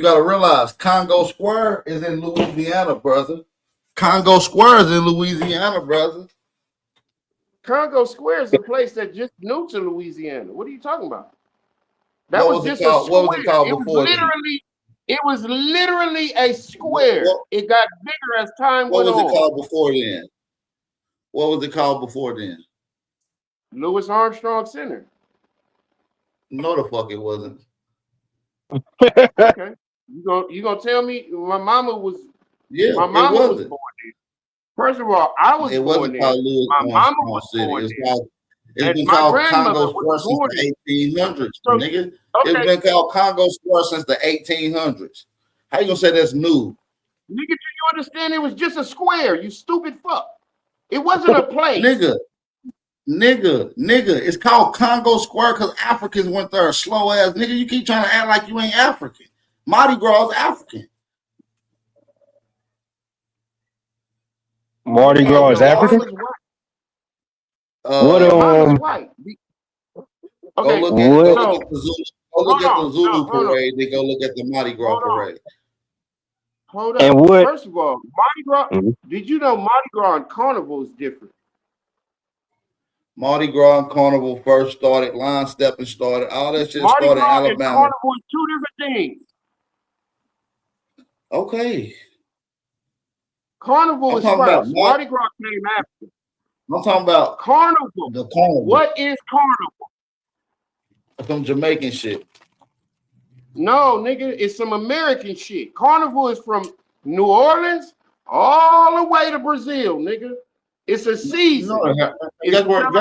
gotta realize Congo Square is in Louisiana, brother. Congo Square is in Louisiana, brother. Congo Square is a place that just new to Louisiana. What are you talking about? That What was was it just a called? What was square. it called before then? It was literally a What, square. what, It got bigger as time what went was it on. called before then? What was it called before then? Louis Armstrong Center. No, the fuck it wasn't. Okay. You gonna tell me my mama was Yeah, born it wasn't. there. First of all, I was It born wasn't there. called Louis My mama Armstrong was City. born It's there. It's And been my called grandmother Congo was Square since born in. the 1800s, So nigga. It's okay, been called Congo Square since the 1800s. How you gonna say that's new? nigga, do you understand? It was just a square. You stupid fuck. It wasn't a place. Nigga, it's called Congo Square because Africans went there. Slow ass nigga. You keep trying to act like you ain't African. Mardi Gras is African. Mardi Gras is African. Mama's white. What Yeah, mama's white. Okay, Go what look at the Zulu. Go look at the Zulu parade. Then go look at the Mardi Gras parade. Hold and up. what? First of all, Mardi Gras. Mhm. Did you know Mardi Gras and Carnival is different? Mardi Gras and Carnival first started. Line stepping started. All that shit Mardi started in Gras and Alabama. Carnival is two different things. Okay. Carnival I'm is talking about first. Mardi Gras came after. I'm talking about Carnival. the Carnival. What is Carnival? Some Jamaican shit. No, nigga, it's some American shit. Carnival is from New Orleans all the way to Brazil, nigga. It's a season. No, It's Guess what?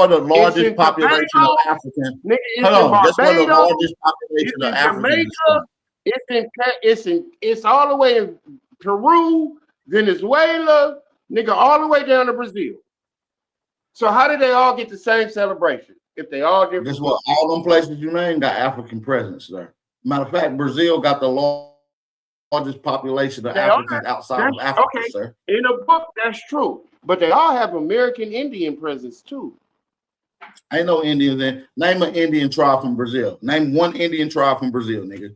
The largest population of Africans. Nigga, it's Hold on. in Guess what? The Barbados. largest population of Africans. It's all the way in Peru, Venezuela, nigga, all the way down to Brazil. So how did they all get the same celebration if they all different? Guess what? All them places you named got African presence there. Matter of fact, Brazil got the largest population of Africans outside of Africa, okay. sir. In a book, that's true. But they all have American Indian presence too. Ain't no Indians in. Name an Indian tribe from Brazil. Name one Indian tribe from Brazil, nigga.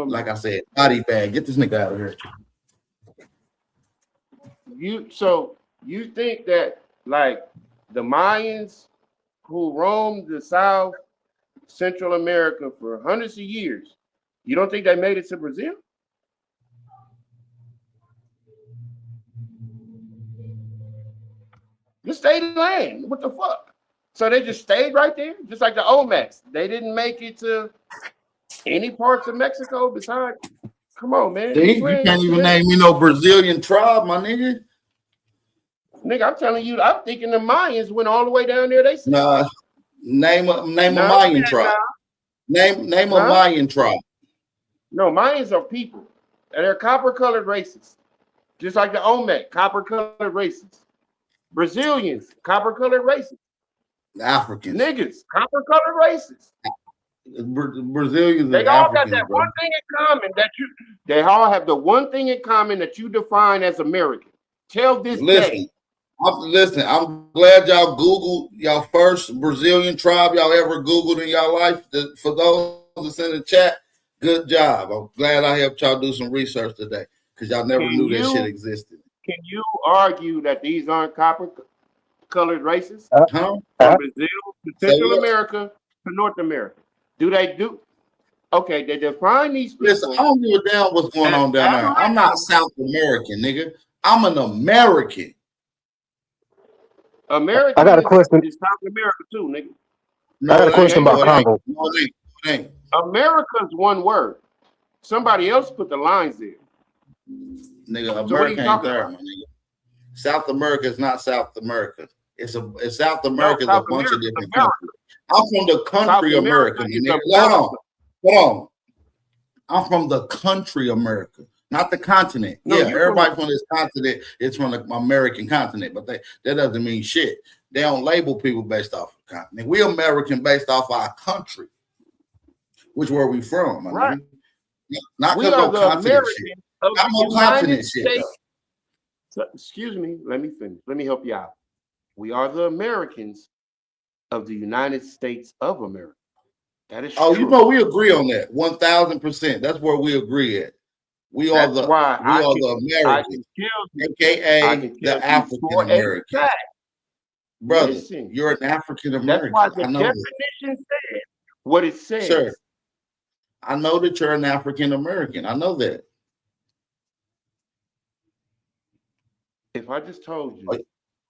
Like I said, body bag. Get this nigga out of here. You think that like the Mayans who roamed the South Central America for hundreds of years, you don't think they made it to Brazil? Just stayed in land. What the fuck? So they just stayed right there, just like the Olmecs. They didn't make it to any parts of Mexico besides. Come on, man. You can't even name me no Brazilian tribe, my nigga. Nigga, I'm telling you, I'm thinking the Mayans went all the way down there. They said, nah, name a Mayan tribe. Name a Mayan tribe. No, Mayans are people, and they're copper-colored races, just like the Olmec, copper-colored races. Brazilians, copper-colored races. Africans, niggas, copper-colored races. Brazilians. They all got that one thing in common they all have the one thing in common that you define as American. Till this day. Listen, I'm glad y'all Googled y'all first Brazilian tribe y'all ever Googled in y'all life. For those that's in the chat, good job. I'm glad I helped y'all do some research today because y'all never knew that shit existed. Can you argue that these aren't copper-colored races? From Brazil to Central America to North America. Do they do? Okay, they define these people. Listen, I don't give a damn what's going on down there. I'm not South American, nigga. I'm an American. America I got a question. is South America too, nigga. No, I got a question about Congo. No, it ain't. America's one word. Somebody else put the lines there. Nigga, America ain't there, my nigga. South America is not South America. It's South America is a bunch of different countries. I'm from the country America. Hold on. I'm from the country America, not the continent. No, everybody from this continent is from the American continent, but that doesn't mean shit. They don't label people based off the continent. We American based off our country, which where we from, right? Not we are the American of the United States. So, excuse me, let me finish. Let me help you out. We are the Americans of the United States of America. That is true. Oh, you know, we agree on that 1,000%. That's where we agree at. We are the Americans, aka the African American. Brother, listen, you're an African American. That's why the definition says what it says. Sir, I know that you're an African American. I know that. If I just told you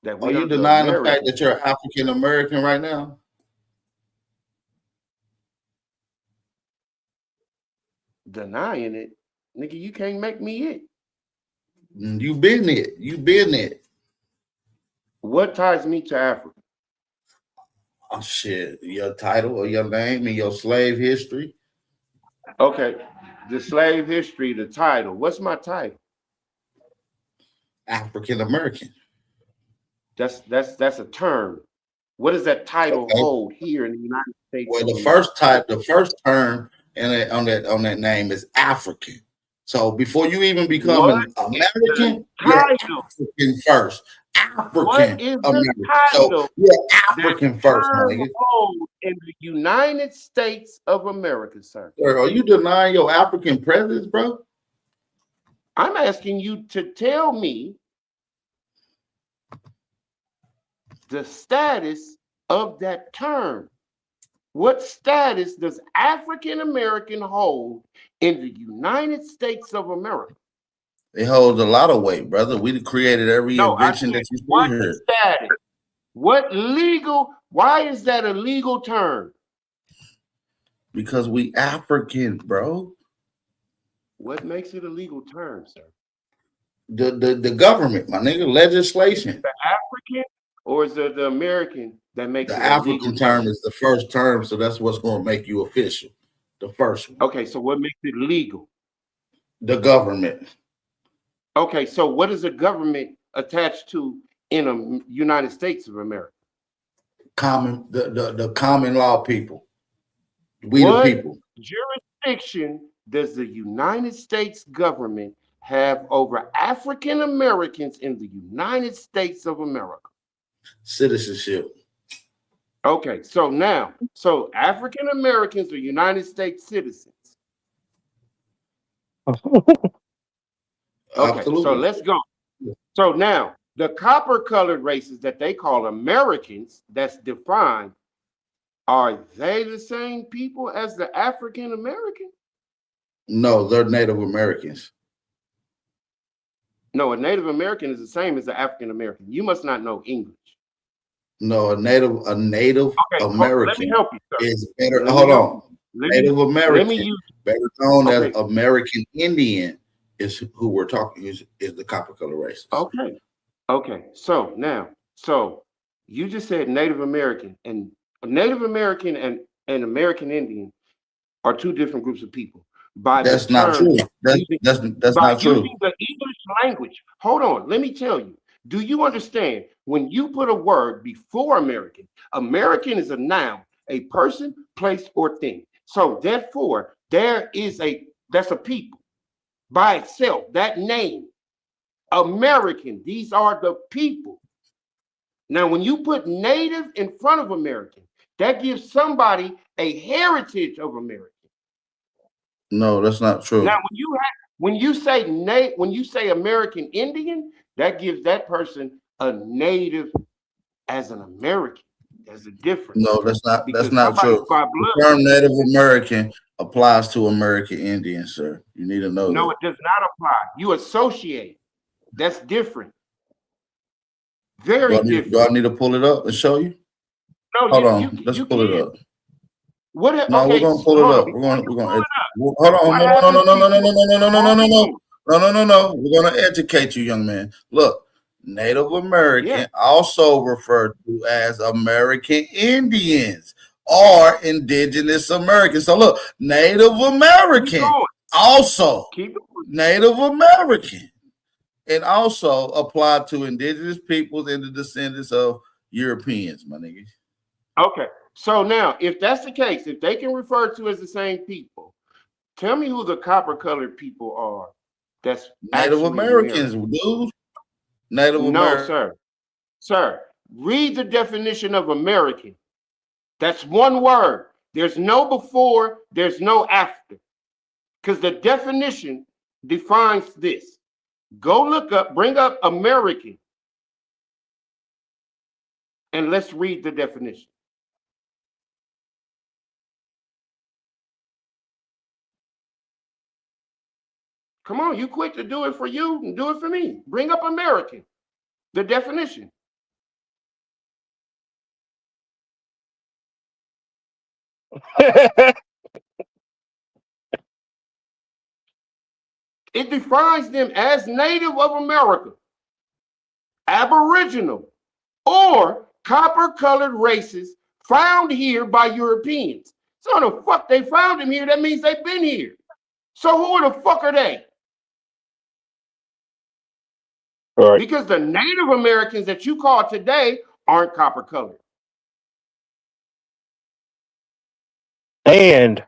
that are you denying the fact that you're African American right now? Denying it, nigga, you can't make me it. You been it. You been it. What ties me to Africa? Oh shit, your title or your name and your slave history. Okay, the slave history, the title. What's my title? African American. That's a term. What does that title Okay. hold here in the United States Well, of America? the first term on that name is African. So before you even become What an is the American, you're title? African first. What African is the American. So title you're that African first, my term nigga. holds in the United States of America, sir? Sir, are you denying your African presence, bro? I'm asking you to tell me the status of that term. What status does African American hold in the United States of America? It holds a lot of weight, brother. We created every No, I invention said, that you see what here status? What legal? Why is that a legal term? because we African, bro. What makes it a legal term, sir? The government, my nigga, legislation. The African or is it the American that makes The it a legal African term term? is the first term, so that's what's going to make you official. The first one. Okay, so what makes it legal? The government. Okay, so what is a government attached to in the United States of America? The common law people. We the What people. jurisdiction does the United States government have over African Americans in the United States of America? Citizenship. Okay, so now, so African Americans are United States citizens. Okay, so Absolutely. let's go. So now, the copper-colored races that they call Americans, that's defined, are they the same people as the African American? No, they're Native Americans. No, a Native American is the same as the African American. You must not know English. No, a Native Okay, American let me help you, sir. is better. Hold on. Native American, better known as American Indian, is who we're talking is the copper color race. Okay. Okay. So now, so you just said Native American and American Indian are two different groups of people. That's not true. That's not true. Using the English language. Hold on, let me tell you. Do you understand when you put a word before American, American is a noun, a person, place, or thing. So therefore, that's a people by itself, that name. American, these are the people. Now, when you put native in front of American, that gives somebody a heritage of American. No, that's not true. Now, when you say American Indian, that gives that person a native as an American. There's a difference. No, that's not true. The term Native American applies to American Indians, sir. You need to know that. No, it does not apply. You associate. That's different. Very different. Do I need to pull it up and show you? No, hold on. Let's pull it up. What? No, okay, we're gonna pull it up. We're gonna hold on. No. We're gonna educate you, young man. Look, Native American also referred to as American Indians or Indigenous Americans. So look, Native American also Native American, and also applied to indigenous peoples and the descendants of Europeans, my niggas. Okay. So now, if that's the case, if they can refer to as the same people, tell me who the copper-colored people are. That's Native Americans, dude. Native Americans. No, sir. Read the definition of American. That's one word. There's no before, there's no after. Because the definition defines this. Go bring up American, and let's read the definition. Come on, you quick to do it for you and do it for me. Bring up American, the definition. It defines them as native of America, Aboriginal, or copper-colored races found here by Europeans. So the fuck they found them here, that means they've been here. So who the fuck are they? All right. Because the Native Americans that you call today aren't copper-colored. And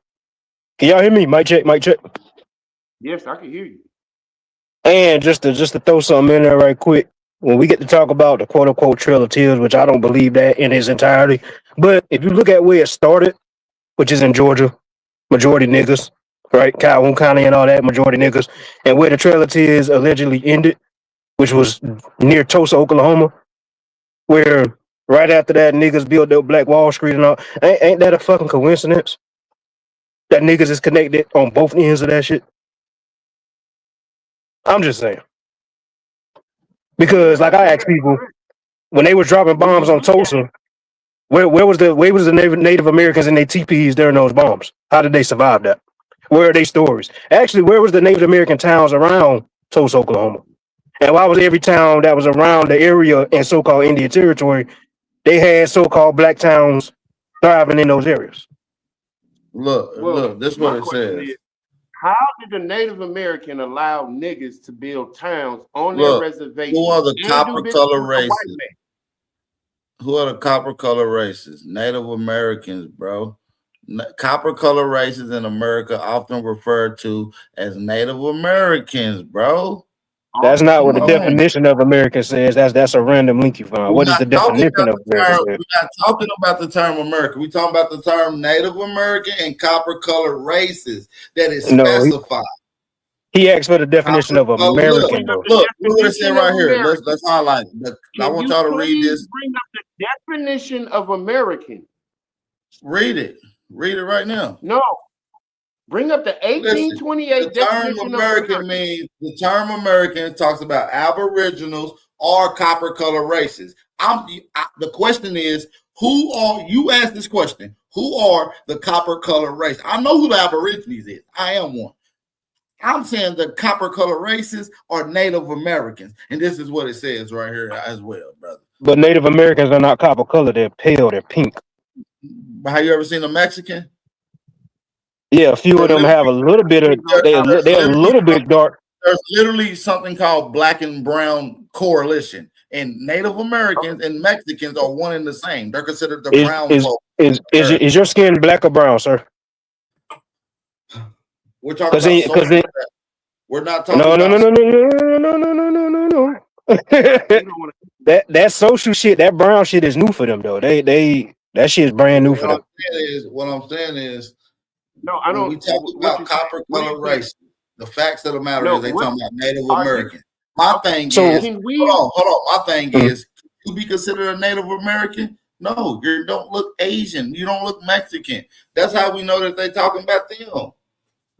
can y'all hear me? Mic check, mic check. Yes, I can hear you. And just to throw something in there right quick, when we get to talk about the quote unquote Trail of Tears, which I don't believe that in its entirety, but if you look at where it started, which is in Georgia, majority niggas, right? Calhoun County and all that, majority niggas, and where the Trail of Tears allegedly ended, which was near Tulsa, Oklahoma, where right after that niggas built up Black Wall Street and all. Ain't that a fucking coincidence? That niggas is connected on both ends of that shit. I'm just saying. Because like I asked people, when they was dropping bombs on Tulsa, where was the Native Americans and their teepees during those bombs? How did they survive that? Where are their stories? Actually, where was the Native American towns around Tulsa, Oklahoma? And why was every town that was around the area in so-called Indian territory, they had so-called black towns thriving in those areas? Look, this is what it says. How did the Native American allow niggas to build towns on their reservation? Who are the copper color races? Who are the copper color races? Native Americans, bro. Copper color races in America often referred to as Native Americans, bro. That's not what the definition of American says. That's a random link you found. What is the definition of American? We're not talking about the term America. We're talking about the term Native American and copper colored races that is specified. He asked for the definition of American. Look what it said right here. Let's highlight. I want y'all to read this. Bring up the definition of American. Read it. Read it right now. No. Bring up the 1828 definition of American. The term American talks about Aboriginals or copper color races. The question is, who are you? Ask this question: who are the copper color race? I know who the Aborigines is. I am one. I'm saying the copper color races are Native Americans, and this is what it says right here as well, brother. But Native Americans are not copper color; they're pale, they're pink. Have you ever seen a Mexican? Yeah, a few of them have a little bit of. They're a little bit dark. There's literally something called black and brown correlation, and Native Americans and Mexicans are one and the same. They're considered the brown folk. Is your skin black or brown, sir? We're talking about we're not talking no. That social shit, that brown shit is new for them though. That shit is brand new for them. What I'm saying is, no, I don't. When we talk about copper color race, the facts of the matter is they talking about Native American. My thing is, hold on. My thing is, you be considered a Native American? No, you don't look Asian. You don't look Mexican. That's how we know that they talking about them.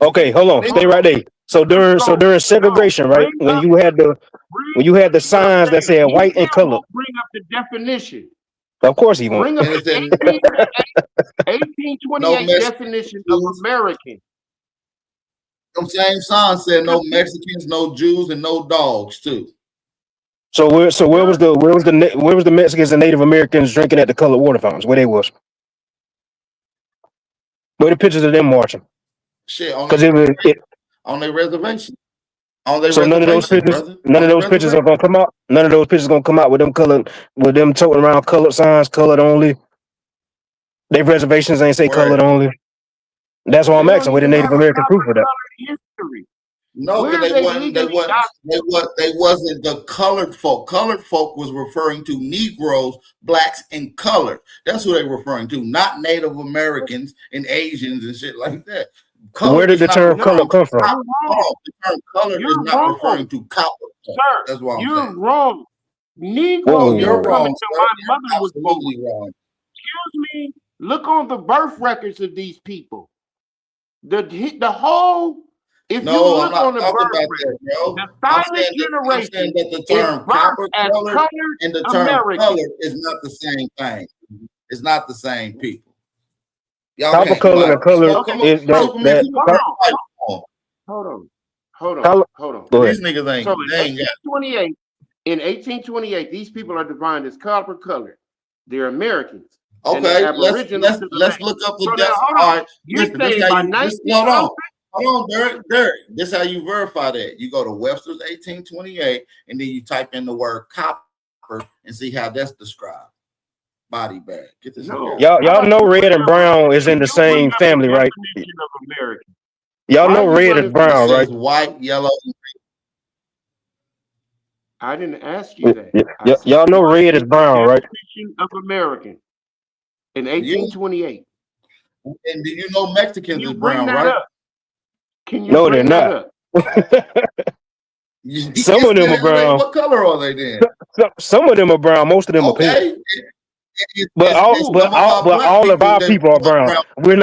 Okay, hold on. Stay right there. So during segregation, right? When you had the signs that said white and color. Bring up the definition. Of course he won't. Bring up the 1828 definition of American. Them same signs said no Mexicans, no Jews, and no dogs too. So where was the Mexicans and Native Americans drinking at the colored water fountains? Where they was? Where the pictures of them marching? Shit, on their reservation. So none of those pictures are gonna come out. None of those pictures gonna come out with them toting around colored signs, colored only. Their reservations ain't say colored only. That's why I'm asking where the Native American proof of that. History. No, they wasn't the colored folk. Colored folk was referring to Negroes, blacks, and colored. That's who they were referring to, not Native Americans and Asians and shit like that. Color Where did the term color come from? The term color is not referring to copper. Sir, that's why you're wrong. Negroes you're wrong. Until my mother was born. Wrong. Excuse me. Look on the birth records of these people. The whole. If you look on the birth record, the silent generation that the term copper color and the term color is not the same thing. It's not the same people. Copper color and color is that. Hold on. These niggas ain't. So in 1828, In 1828, these people are defined as copper colored. They're Americans. Okay, let's look up the So now, death. hold All on. right, You're listen. This saying how by you this, 1900? hold on, Derek. This how you verify that. You go to Webster's 1828, and then you type in the word copper and see how that's described. Body bag. Get this No. together. Y'all know red and brown is in the same family, right? Definition of American. Y'all Why know are you red running is from It brown, right? says white, yellow. I didn't ask you that. Y'all know red is brown, right? Definition of American in Yeah. 1828. And do you know Mexicans Can you is bring brown, that right? up? Can you No, they're bring that not. up? Some of them are brown. What color are they then? Some of them are brown. Most of them are pale. Okay. But all of our people are brown. We're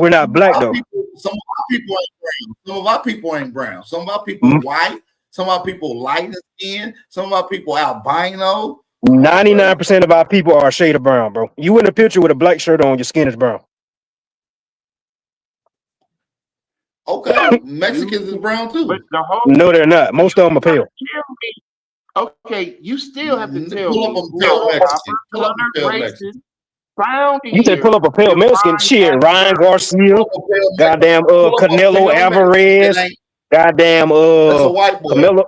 not black though. Some of our people ain't brown. Some of our people ain't brown. Some of our people white. Some of our people light skin. Some of our people albino. 99% of our people are a shade of brown, bro. You in a picture with a black shirt on, your skin is brown. Okay, Mexicans is brown too. But the whole No, they're not. Most of them are pale. Okay, you still have to tell Pull up me a pale Mexican. Pull up a colored pale races Mexican. found You say here. pull up a pale Mexican. Shit, Ryan Garcia, goddamn Canelo Alvarez, goddamn That's a white boy.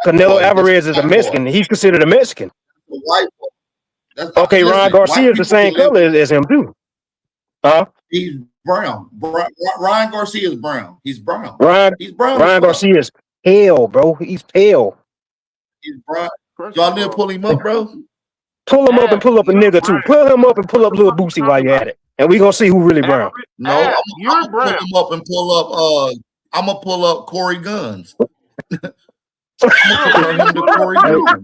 Canelo Alvarez is a Mexican. He's considered a Mexican. A white boy. Okay, Ryan Garcia is the same color as him too. Huh? He's brown. Ryan Garcia is brown. He's brown. He's brown. Ryan Garcia is pale, bro. He's pale. He's brown. Y'all need to pull him up, bro. Pull him up and pull up a nigga too. Pull him up and pull up Lil Boosie while you're at it, and we gonna see who really brown. No, I'm gonna pull him up and pull up. I'm gonna pull up Corey Guns. I'm gonna compare him to Corey Guns.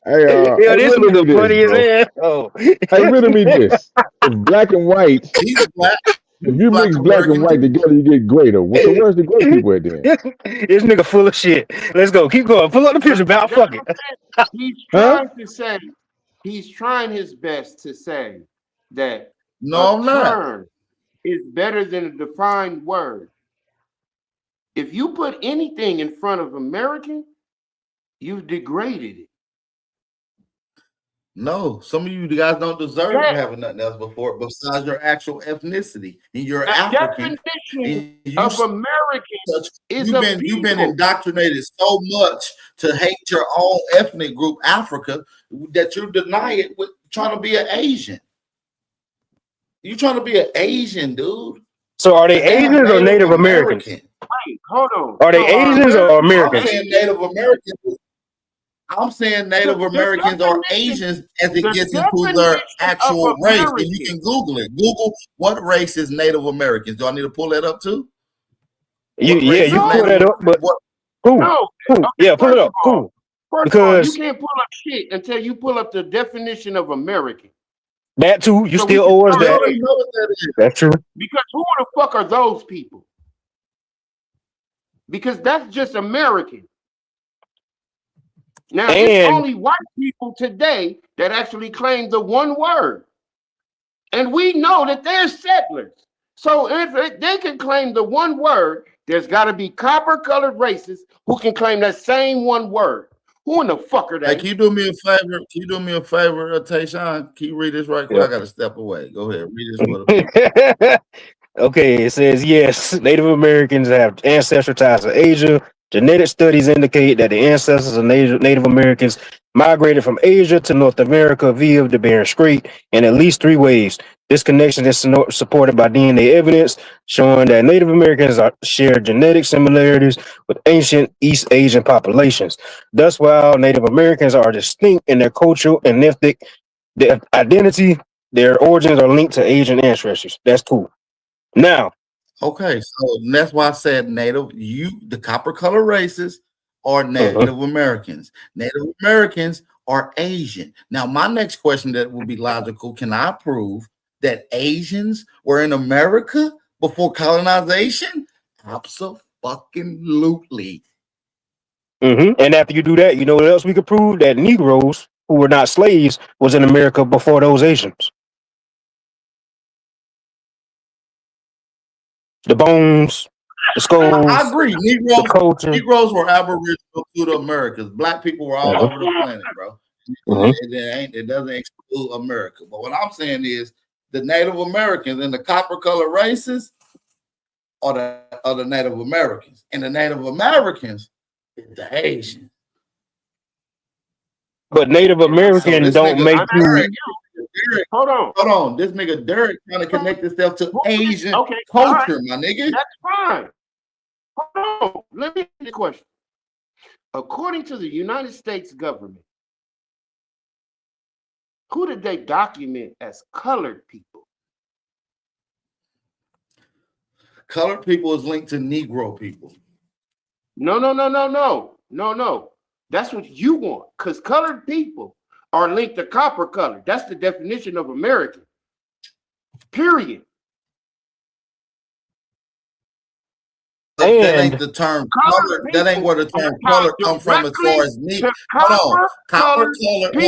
Yo, this is the funniest ass. Oh, Hey, riddle me this: if black and white, he's black. If you mix black and white together, you get greater. So where's the gray people at then? This nigga full of shit. Let's go. Keep going. Pull up the picture, man. Fuck it. He's trying to say, he's trying his best to say that a term is better than a defined word. If you put anything in front of American, you've degraded it. No, some of you guys don't deserve having nothing else besides your actual ethnicity. And you're African. Definition of American is you've been indoctrinated so much to hate your own ethnic group, Africa, that you deny it with trying to be an Asian. You trying to be an Asian, dude. So are they Asians or Native Americans? Wait, hold on. Are they Asians or Americans? I'm saying Native Americans. I'm saying Native Americans are Asians as it gets into their actual race. And you can Google it. Google what race is Native Americans. Do I need to pull that up too? You pull that up, but cool. Yeah, pull it up. Cool. Because you can't pull up shit until you pull up the definition of American. That too. You still owe us that. That's true. Because who the fuck are those people? Because that's just American. Now, it's only white people today that actually claim the one word. And we know that they're settlers. So if they can claim the one word, there's got to be copper-colored racists who can claim that same one word. Who in the fuck are they? Hey, can you do me a favor? Can you do me a favor, Tayshaun? Can you read this right quick? I got to step away. Go ahead. Read this for the Okay, it says, yes, Native Americans have ancestral ties to Asia. Genetic studies indicate that the ancestors of Native Americans migrated from Asia to North America via the Bering Strait in at least 3 ways. This connection is supported by DNA evidence showing that Native Americans share genetic similarities with ancient East Asian populations. Thus, while Native Americans are distinct in their cultural and ethnic identity, their origins are linked to Asian ancestors. That's cool. Now, okay, so that's why I said Native. The copper color races are Native Americans. Native Americans are Asian. Now, my next question that would be logical: can I prove that Asians were in America before colonization? Absolutely. And after you do that, you know what else we could prove? That Negroes who were not slaves was in America before those Asians. The bones, the schools. I agree. The culture. Negroes were aboriginal to the Americas. Black people were all over the planet, bro. It doesn't exclude America. But what I'm saying is the Native Americans and the copper color races are the Native Americans. And the Native Americans is the Asians. But Native American don't make you. Hold on. This nigga Derek trying to connect himself to Asian culture, my nigga. That's fine. Hold on. Let me ask you a question. According to the United States government, who did they document as colored people? Colored people is linked to Negro people. No. That's what you want, because colored people are linked to copper color. That's the definition of American. Period. That ain't the term color. That ain't where the term color come from as far as me. Hold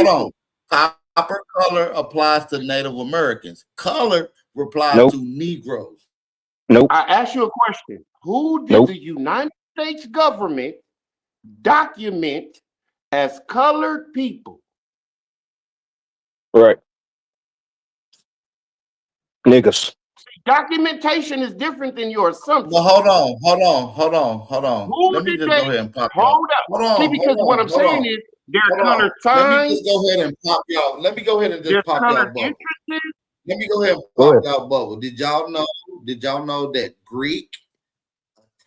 on. Copper color applies to Native Americans. Color applies to Negroes. Nope. I asked you a question. Who did the United States government document as colored people? Right. Niggas. Documentation is different than your assumption. Well, hold on. Let me just go ahead and pop y'all. Hold up. See, because what I'm saying is they're colored signs. Let me just go ahead and pop y'all. Let me go ahead and just pop y'all bubble. Let me go ahead and pop y'all bubble. Did y'all know that Greek,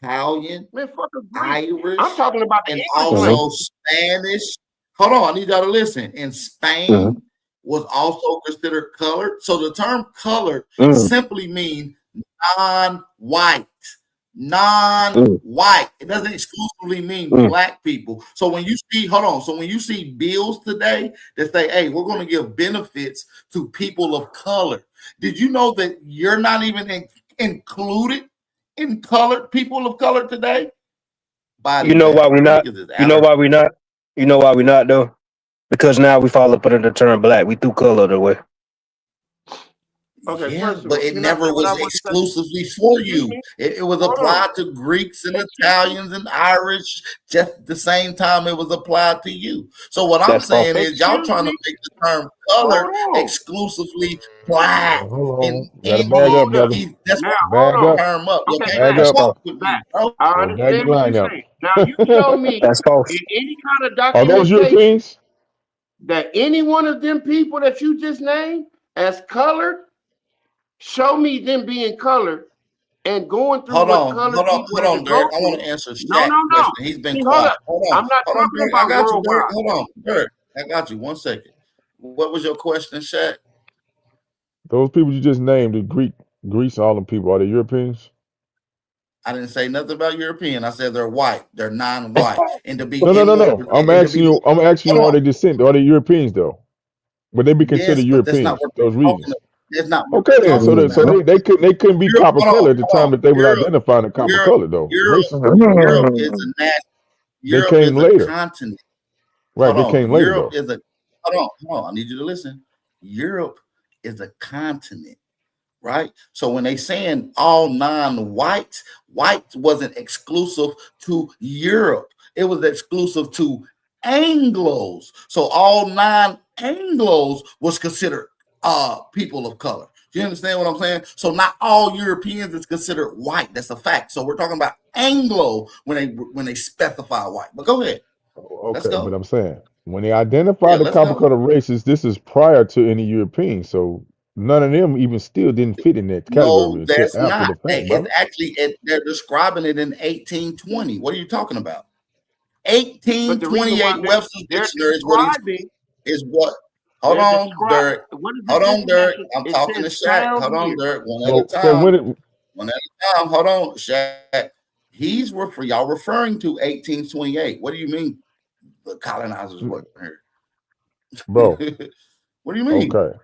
Italian, Irish, I'm talking about and also Spanish? Hold on, I need y'all to listen. In Spain was also considered colored. So the term colored simply means non-white. Non-white. It doesn't exclusively mean black people. So when you see, so when you see bills today that say, hey, we're going to give benefits to people of color, did you know that you're not even included in colored people of color today? You know why we're not? You know why we're not? You know why we're not though? Because now we fall up under the term black. We threw color away. Okay, yeah, but it never was exclusively for you. It was applied to Greeks and Italians and Irish just the same time it was applied to you. So what I'm saying is y'all trying to make the term color exclusively black. Hold on. Gotta bag up, brother. That's bag up. Term up. You can't bag up. with me, bro. I understand what you're saying. Now you tell me that's false. in any kind of Are those documentation Europeans? that any one of them people that you just named as colored, show me them being colored and going through Hold on, Derek. I want to answer Shaq's question. He's been quiet. Hold on. I'm not talking Derek. about I got you, worldwide. Derek. Hold on, Derek. I got you. 1 second. What was your question, Shaq? Those people you just named, the Greece, all them people, are they Europeans? I didn't say nothing about European. I said they're white. They're non-white. And to be No. I'm asking you, are they descendants? Are they Europeans though? Would they be considered Europeans? Those regions. That's not okay then. So they couldn't be copper color at the time that they were identifying the copper color though. Europe is a Europe they came is later. A continent. Right, they came later. Europe is a hold on. I need you to listen. Europe is a continent, right? So when they saying all non-whites, white wasn't exclusive to Europe. It was exclusive to Anglos. So all non-Anglos was considered people of color. Do you understand what I'm saying? So not all Europeans is considered white. That's a fact. So we're talking about Anglo when they specify white. But go ahead. Okay, but I'm saying when they identify the copper color races, this is prior to any Europeans. So none of them even still didn't fit in that category. No, that's not. It's actually they're describing it in 1820. What are you talking about? 1828 Webster's Dictionary is what. Hold on, Derek. I'm talking to Shaq. Hold on, Derek. One at a time. Hold on, Shaq. Y'all referring to 1828. What do you mean the colonizers weren't here? Bro. What do you mean? Okay.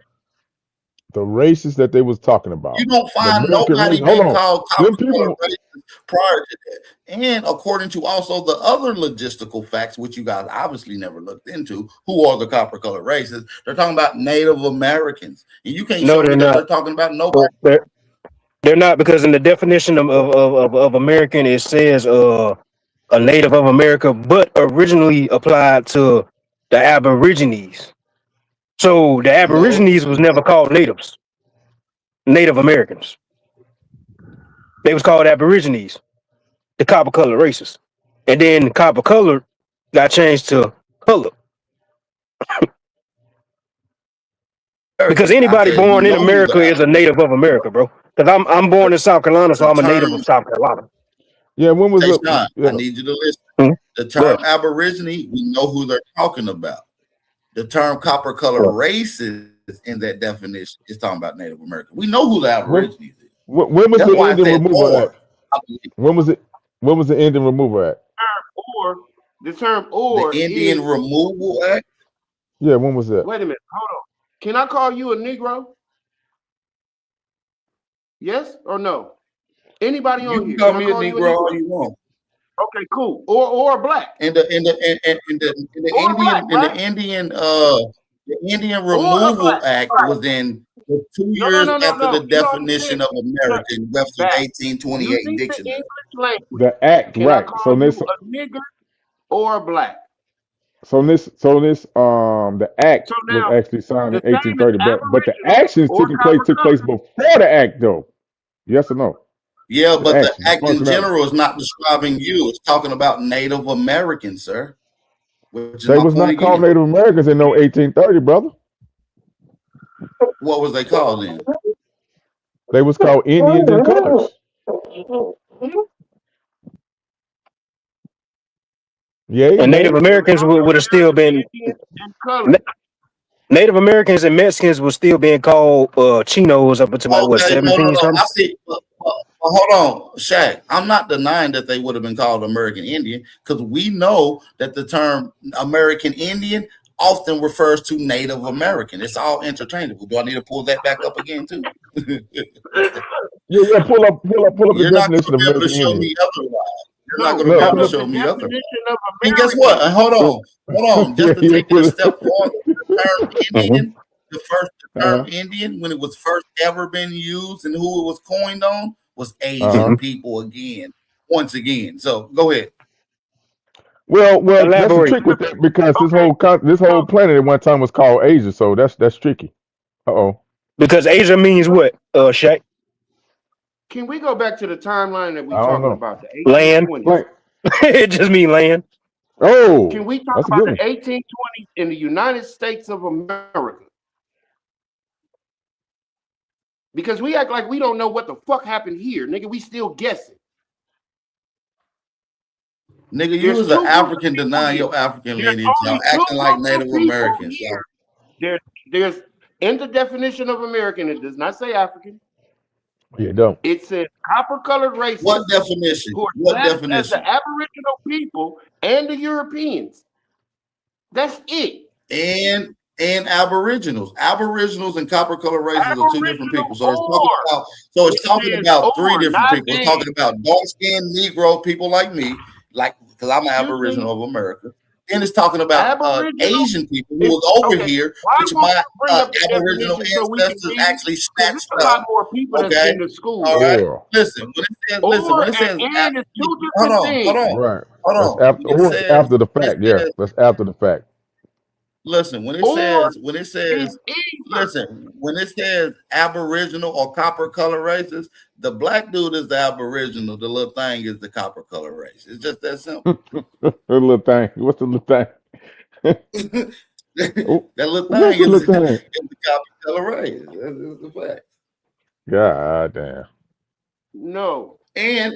The races that they was talking about. You don't find nobody being called copper color races prior to that. And according to also the other logistical facts, which you guys obviously never looked into, who are the copper color races? They're talking about Native Americans. And you can't show me that they're talking about nobody. They're not, because in the definition of American, it says a native of America, but originally applied to the Aborigines. So the No, Aborigines was never called natives, Native Americans. They was called Aborigines, the copper colored races. And then copper colored got changed to color. Because I anybody said we born in know who the America is a native of America, bro. Because I'm born in South Carolina, so the I'm a term. native of South Carolina. Yeah, when was up? Tayshaun, I Yeah, need you to listen. Hmm? The Go term ahead. Aborigine, we know who they're talking about. The term copper color races in that definition is talking about Native American. We know who the when Aborigines is. when was That's the why I Indian said Removal Act? or. I believe When was it? When was the Indian Removal Act? Or the term the or Indian is, Removal Act. Yeah, when was that? wait a minute, hold on. Can I call you a Negro? Yes or no? Anybody You on can here? call Can I me a call you a Negro all Negro? you want. Okay, cool. Or black. In the Or black, right? The Indian Or a Removal black. Act was in the 2 years after No. the You don't understand. definition of American, Webster's Back. 1828 Using the dictionary. English language, The act, can I right? call you a nigger or a black? The act So was now actually signed the in same as 1830, but the Aboriginal actions or copper took place color. before the act, though. Yes or no? Yeah, The but the action, the act in functionality. general is not describing you. It's talking about Native Americans, sir, which is They my was point not called again. Native Americans in no 1830, brother. What was they called then? They was called Indians and colors. Yeah, And Native man. Americans would have still been Indians and color. Na- Native Americans and Mexicans were still being called Chinos up until like what, Okay, no. 17 I something? see. Hold on, Shaq. I'm not denying that they would have been called American Indian because we know that the term American Indian often refers to Native American. It's all interchangeable. Do I need to pull that back up again too? Yeah, pull up the You're not going definition to of be able to American show Indian. me otherwise. You're not No, going to be No, able pull to up pull the show me otherwise. definition of And guess American. what? Hold on. yeah, Just to take it a pull it step up. farther, the term Mhm. Indian, the term Indian, when it was first ever been used and who it was coined on, was Asian Mhm. people again. Once again. So go ahead. Well, that's the Elaborate. trick with that because Okay, this so whole planet at one time was called Asia, so that's tricky. Uh-oh. Because Asia means what, Shaq? can we go back to the timeline that we I don't talking know. about, the Land. 1820s? Like, It just means land. Can oh, we talk that's a about good the one. 1820s in the United States of America? Because we act like we don't know what the fuck happened here, nigga. We still guessing. Nigga, you There's was an two groups of African people denying here. your African There's lineage, y'all only two acting like groups of Native people Americans, y'all. here. There's in the definition of American, it does not say African. Yeah, don't. It says copper-colored What races definition? who are What classed as the definition? Aboriginal people and the Europeans. That's it. And Aboriginals. Aboriginals and copper color races are two different Aboriginal people. So or. it's It talking says about three or, different not people. It's and. talking about dark-skinned Negro people like me, like because I'm an Excuse me? Aboriginal of America. Then it's talking about Aboriginal. Asian people who was over Okay. here, Why which won't my you bring up the Aboriginal definition so we can ancestors read it? actually Because snatched there's a lot up. more people that's Okay, been to school. all right. Or Listen, Or when it says, and is two hold different on, things. right. hold That's on. after the fact. Yeah, that's after the fact. Listen, Or is either. listen, when it says Aboriginal or copper color races, the black dude is the Aboriginal, the little thing is the copper color race. It's just that simple. The little thing. What's the little thing? That little What's thing the is little thing? the copper color race. That's the fact. God damn. No. And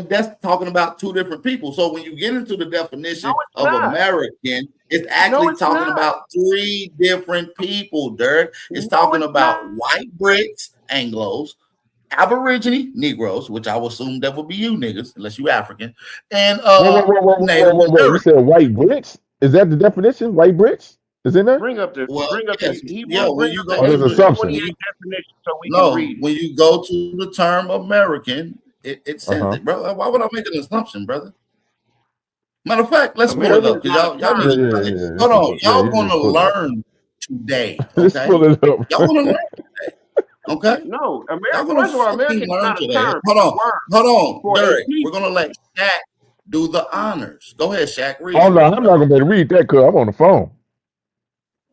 that's talking about two different people. So when you get into the definition of not. American, it's actually it's talking not. about three different people, Dirk. It's No, talking it's about not. white Brits, Anglos, Aborigine Negroes, which I will assume that would be you niggas, unless you African, and Native Whoa. You American. said white Brits? Is that the definition? White Brits? Is in there? Bring up the Well, the he yeah, won't when bring you up go the Oh, there's to assumptions. 1828 definition so we can no, read it. when you go to the term American, it says Uh-huh. it, bro. Why would I make an assumption, brother? Matter of fact, let's pull it American up is because not a y'all need term. to hold on. Yeah, Y'all you want just to pull it up. learn today, Just okay? pull it up. Y'all want to learn today. Okay? No, Y'all American. gonna First of all, fucking American is learn not a today. term. Hold on, For a Derek. We're people. gonna let Shaq do the honors. Go ahead, Shaq. Read Oh it no, for me, I'm not brother. gonna be able to read that because I'm on the phone.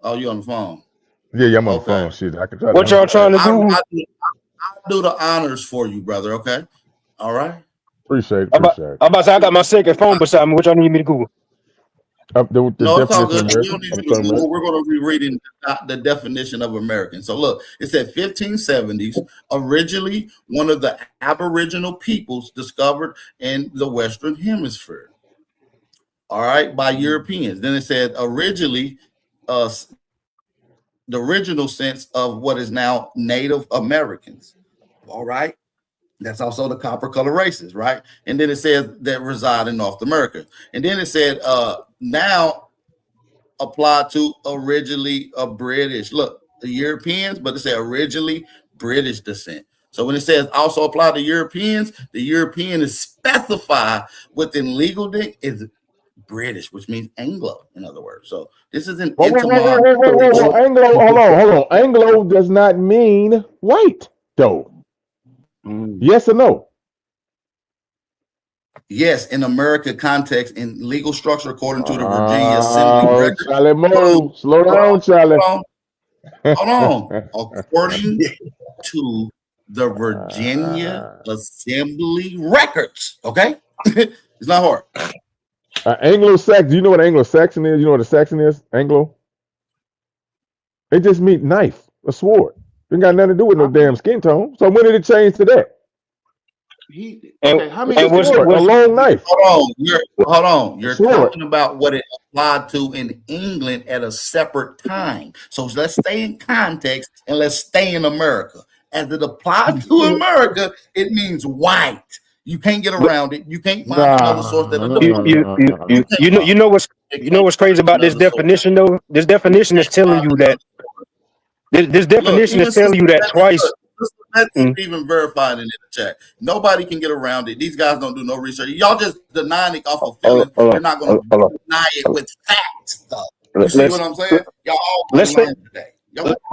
Oh, you on the phone? Yeah, I'm on the Okay. phone. Shit, I can try to What y'all answer trying that. to do? I'll do the honors for you, brother. Okay. All right. Appreciate it. I'm about to say I got my second phone beside me. What y'all need me to Google? The No, it's all definition of good. We American. don't need I'm you to talking Google. about. We're going to be reading the definition of American. So look, it said 1570s, originally one of the Aboriginal peoples discovered in the Western Hemisphere. All right, by Europeans. Then it said originally, the original sense of what is now Native Americans. All right. That's also the copper color races, right? And then it says that reside in North America. And then it said now applied to originally a British. Look, the Europeans, but it said originally British descent. So when it says also apply to Europeans, the European is specified within legal is British, which means Anglo, in other words. So this is an etymology. Anglo, hold on. Anglo does not mean white, though. Yes or no? Yes, in America context, in legal structure, according to the Virginia Assembly record. Charlie, move. Slow down, Charlie. Hold on. According to the Virginia Assembly records, okay? It's not hard. Anglo-Saxon. Do you know what Anglo-Saxon is? You know what a Saxon is? Anglo? It just means knife, a sword. It ain't got nothing to do with no damn skin tone. So when did it change to that? How many? A long knife. Hold on. You're talking about what it applied to in England at a separate time. So let's stay in context and let's stay in America. As it applies to America, it means white. You can't get around it. You can't find another source that You know what's crazy about this definition though? This definition is telling you that this definition is telling you that twice. That's even verified in the chat. Nobody can get around it. These guys don't do no research. Y'all just denying it off of feelings. You're not going to deny it with facts, though. You see what I'm saying? Y'all all learn today.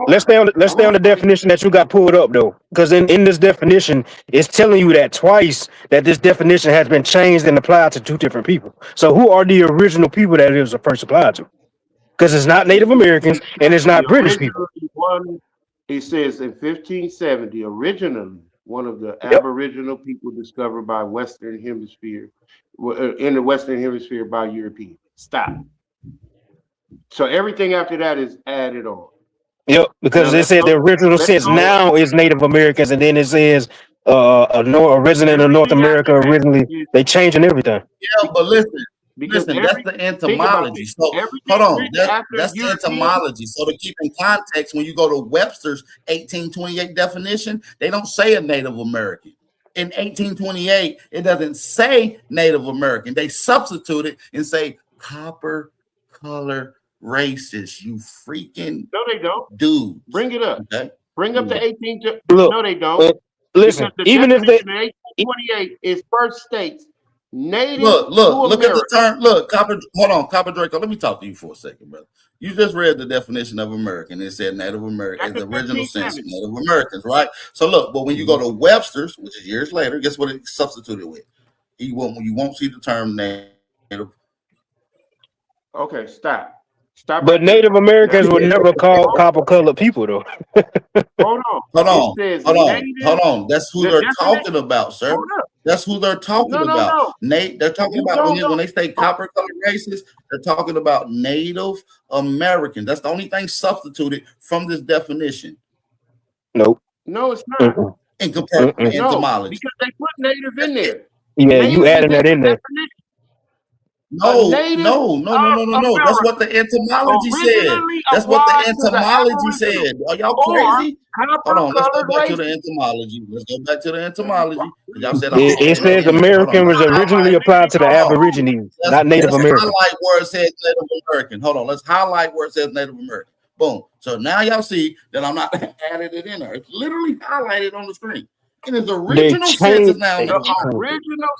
Let's stay on the definition that you got pulled up though, because in this definition, it's telling you that twice that this definition has been changed and applied to two different people. So who are the original people that it was first applied to? Because it's not Native Americans and it's not British people. It says in 1570, originally one of the Aboriginal people discovered by Western Hemisphere, in the Western Hemisphere by Europeans. Stop. So everything after that is added on. Yep, because it said the original sense now is Native Americans, and then it says a resident of North America originally. They changing everything. Yeah, but listen, that's the entomology. So hold on, that's the entomology. So to keep in context, when you go to Webster's 1828 definition, they don't say a Native American. In 1828, it doesn't say Native American. They substitute it and say copper color races. You freaking no, they don't. Dude, bring it up. Okay, bring up the 18. No, they don't. Listen, even if they 1828 is first states. Native. Look at the term. Look, hold on, Copper Draco. Let me talk to you for a second, brother. You just read the definition of American. It said Native American, the original sense of Native Americans, right? So look, but when you go to Webster's, which is years later, guess what it substituted with? You won't see the term Native. Okay, stop. But Native Americans were never called copper-colored people, though. Hold on. That's who they're talking about, sir. That's who they're talking about. No. Nate, they're talking about when they say copper colored races, they're talking about Native Americans. That's the only thing substituted from this definition. Nope. No, it's not. In comparison to entomology. Because they put Native in there. Yeah, you adding that in there. No. That's what the entomology said. That's what the entomology said. Are y'all crazy? Hold on, let's go back to the entomology. Y'all said it says American was originally applied to the Aborigines, not Native American. Highlight where it says Native American. Hold on, let's highlight where it says Native American. Boom. So now y'all see that I'm not adding it in there. It's literally highlighted on the screen. In its original sense is now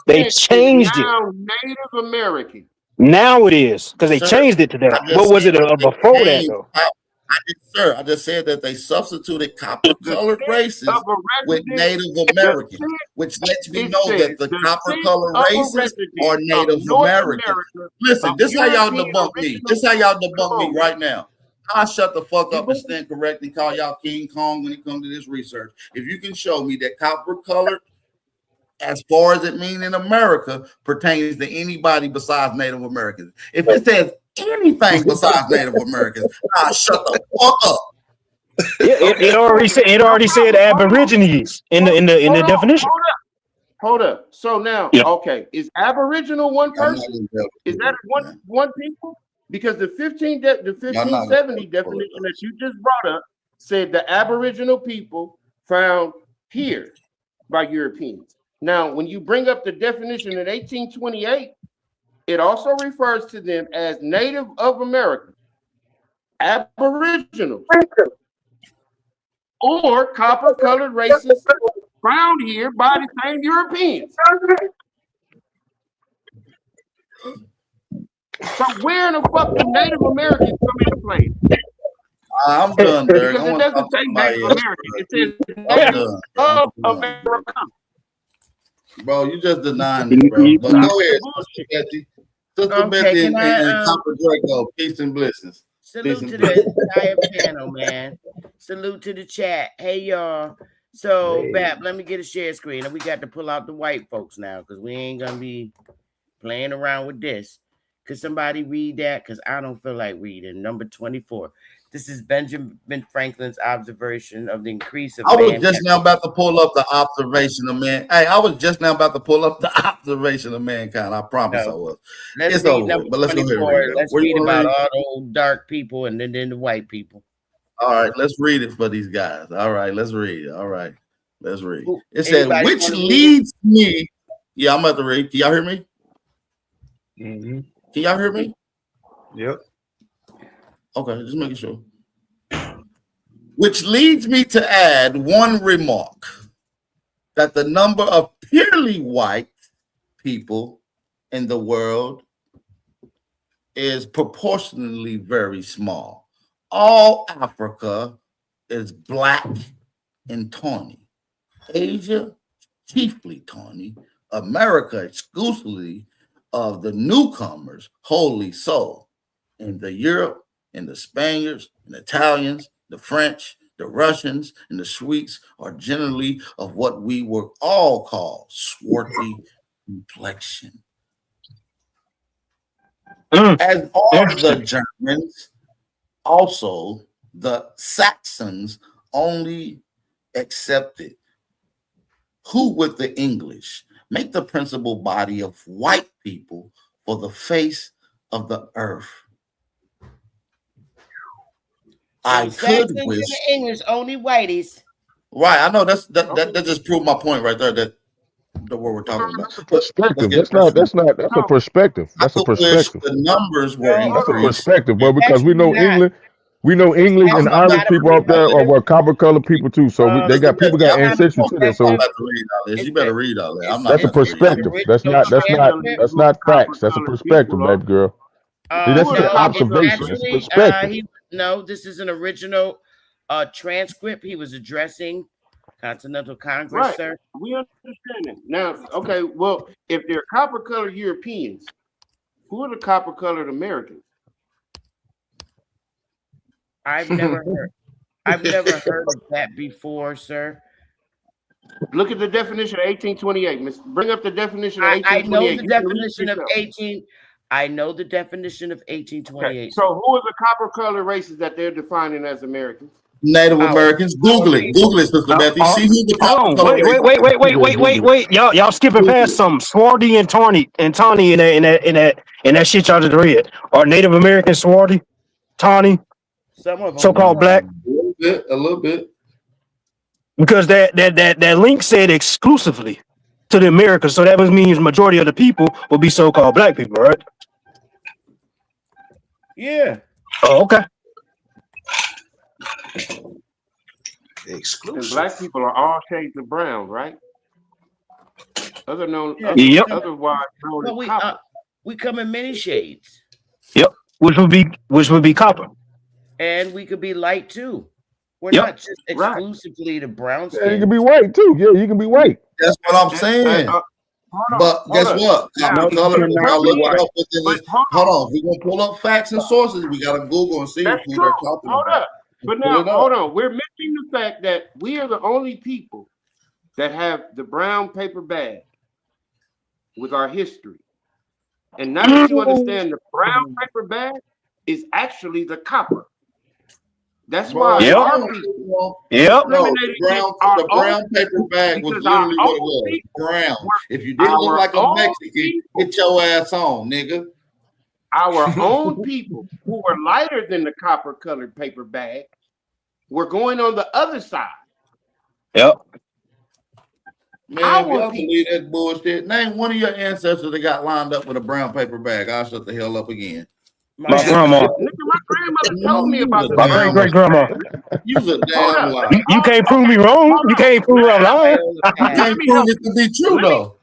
they changed it. Native American. Now it is because they changed it to that. What was it before that though? I just said that they substituted copper-colored The races of a with resident, Native the Americans, which lets me it know says that the the scent copper-colored of a races are resident of Native North Americans. America Listen, of this how y'all European debunk me. original. This how y'all Come debunk me on, right now. I'll shut the fuck up and man. stand correctly, call y'all King Kong when it comes to this research. If you can show me that copper-colored, as far as it means in America, pertains to anybody besides Native Americans. If it says anything besides Native Americans, I'll shut the fuck up. It already said Aborigines in the definition. Hold up. So now, Yeah. okay, is Aboriginal one person? Is that one people? Because the 1570 definition that you just brought up said the Aboriginal people found here by Europeans. Now, when you bring up the definition in 1828, it also refers to them as Native of America, Aboriginals, or copper-colored races found here by the same Europeans. So where in the fuck do Native Americans come into play? I'm done, Derek. Because it doesn't say Native American. It says Native of America. Bro, you just denying me, bro. But go ahead, Sister Betty. Sister Betty and Copper Draco. Peace and blessings. Salute to the entire panel, man. Salute to the chat. Hey, y'all. So, Bap, let me get a share screen. And we got to pull out the white folks now because we ain't going to be playing around with this. Could somebody read that? Because I don't feel like reading. Number 24. This is Benjamin Franklin's observation of the increase of I was just now about to pull up the observation of man. Hey, I was just now about to pull up the observation of mankind. I promise I was. Let's read number 24. Let's read about all those dark people and then the white people. All right, let's read it for these guys. All right, let's read it. All right, let's read. It said, which leads me. Yeah, I'm about to read. Can y'all hear me? Mm-hmm. Can y'all hear me? Yep. Okay, just making sure. Which leads me to add one remark, that the number of purely white people in the world is proportionally very small. All Africa is black and tawny. Asia, chiefly tawny. America, exclusively of the newcomers, wholly so. In the Europe, and the Spaniards, and the Italians, the French, the Russians, and the Swedes are generally of what we were all called swarthy complexion. As all the Germans, also the Saxons only accepted, who with the English make the principal body of white people for the face of the earth. I could wish the English only whiteys. Right, I know that just proved my point right there. That the what we're talking about. Perspective. That's a perspective. That's a perspective. The numbers were increased. That's a perspective, but because we know England. We know English and Irish people out there are copper colored people too. So they got people got ancestry to that. So you better read all that. I'm not. That's a perspective. That's not facts. That's a perspective, baby girl. That's an observation. It's a perspective. No, this is an original transcript. He was addressing Continental Congress, Right. sir. We understand it. Now, okay, well, if they're copper-colored Europeans, who are the copper-colored Americans? I've never heard of that before, sir. Look at the definition of 1828. Bring up the definition of 1828. I know the definition of 18. I know the definition of 1828. Okay. So who are the copper-colored races that they're defining as Americans? Native Americans. Google it, Sister Betty. See who the copper-colored wait. Y'all skipping past some swarthy and tawny in that shit y'all just read. Are Native Americans swarthy, tawny, some of them so-called black? A little bit. Because that link said exclusively to the Americas, so that means majority of the people will be so-called black people, right? Yeah. Oh, okay. Exclusive. And black people are all shades of brown, right? Otherwise known as copper. We come in many shades. Yep, which would be copper. And we could be light too. We're Yep. not just exclusively the brown Yeah, you skin. can be white too. Yeah, you can be white. That's what I'm saying. But guess what? Copper color. We're gonna look it up within this. Hold on, we're gonna pull up facts and sources. We gotta Google and see who they're talking about. Hold up. But now, hold on. We're missing the fact that we are the only people that have the brown paper bag with our history. And now that you understand the brown paper bag is actually the copper. That's why our people the brown paper bag was literally what it was. Brown. If you didn't look like a Mexican, get your ass on, nigga. Our own people who were lighter than the copper colored paper bag were going on the other side. Yep. Man, if y'all believe that bullshit, name one of your ancestors that got lined up with a brown paper bag. I'll shut the hell up again. My grandma. My grandmother told me about this. My great grandma. You's a damn liar. You can't prove me wrong. You can't prove I'm lying. You can't prove it to be true though.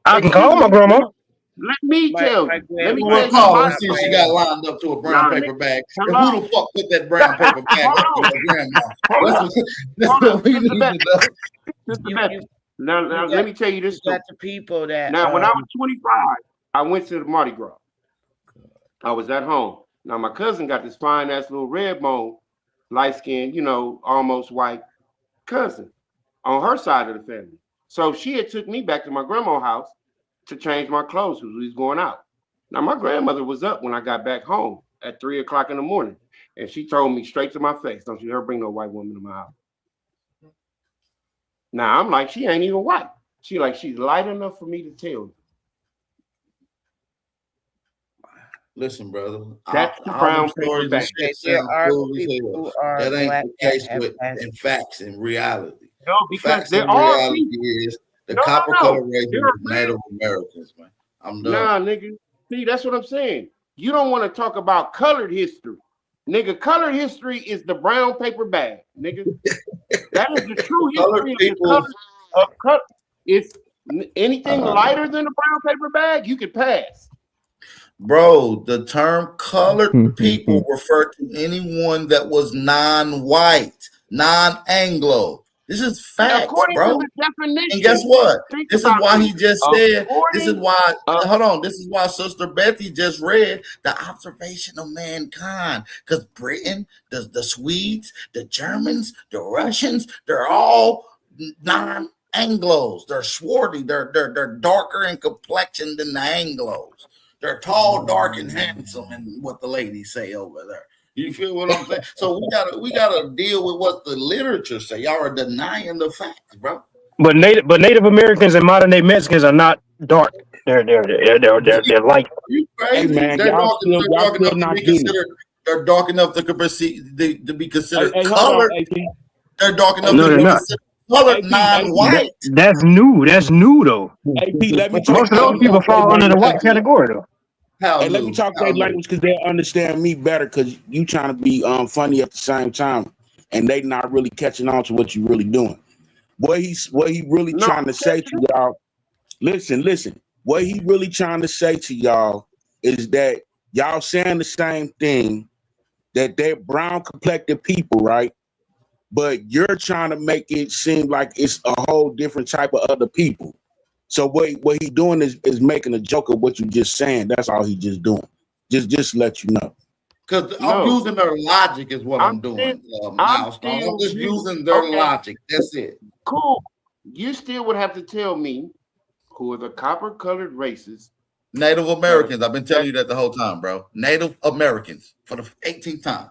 I can call my grandma. Let me tell you. Let me we'll call her and see if she got lined up to a brown paper bag. And who the fuck put that brown paper bag up to your grandma? That's what we need to know. Now let me tell you this. Got the people that now when I was 25, I went to the Mardi Gras. I was at home. Now my cousin got this fine ass little red bone, light skinned, almost white cousin on her side of the family. So she had took me back to my grandma's house to change my clothes because we was going out. Now my grandmother was up when I got back home at 3 o'clock in the morning, and she told me straight to my face, "Don't you ever bring no white woman to my house." Now I'm like, she ain't even white. She's light enough for me to tell you. Listen, brother. That's the brown paper bag. That ain't the case in facts and reality. No, because facts and reality is the copper color race is Native Americans, man. I'm done. Nah, nigga. See, that's what I'm saying. You don't want to talk about colored history. Nigga, colored history is the brown paper bag, nigga. That is the true history of color. If anything lighter than the brown paper bag, you could pass. Bro, the term colored people refer to anyone that was non-white, non-Anglo. This is facts, bro. And guess what? This is why he just said, this is why, hold on, this is why Sister Betty just read the observation of mankind. Because Britain, the Swedes, the Germans, the Russians, they're all non-Anglos. They're swarthy. They're darker in complexion than the Anglos. They're tall, dark, and handsome, and what the ladies say over there. You feel what I'm saying? So we gotta deal with what the literature say. Y'all are denying the facts, bro. But Native Americans and modern day Mexicans are not dark. They're light. You crazy? Hey man, they're y'all dark enough not to be considered. They're dark enough to be considered colored. They're dark enough to be considered colored non-white. That's new. That's new though. AP, let me most of those people fall under the white category though. Hey, let me talk their language because they'll understand me better because you trying to be funny at the same time and they not really catching on to what you really doing. What he really trying to say to y'all, listen. What he really trying to say to y'all is that y'all saying the same thing, that they're brown complected people, right? But you're trying to make it seem like it's a whole different type of other people. So what he doing is making a joke of what you just saying. That's all he just doing. Just let you know. Because I'm using their logic is what I'm doing, Milestone. I'm just using their logic. That's it. Cool. You still would have to tell me who are the copper-colored races. Native Americans. I've been telling you that the whole time, bro. Native Americans for the 18th time.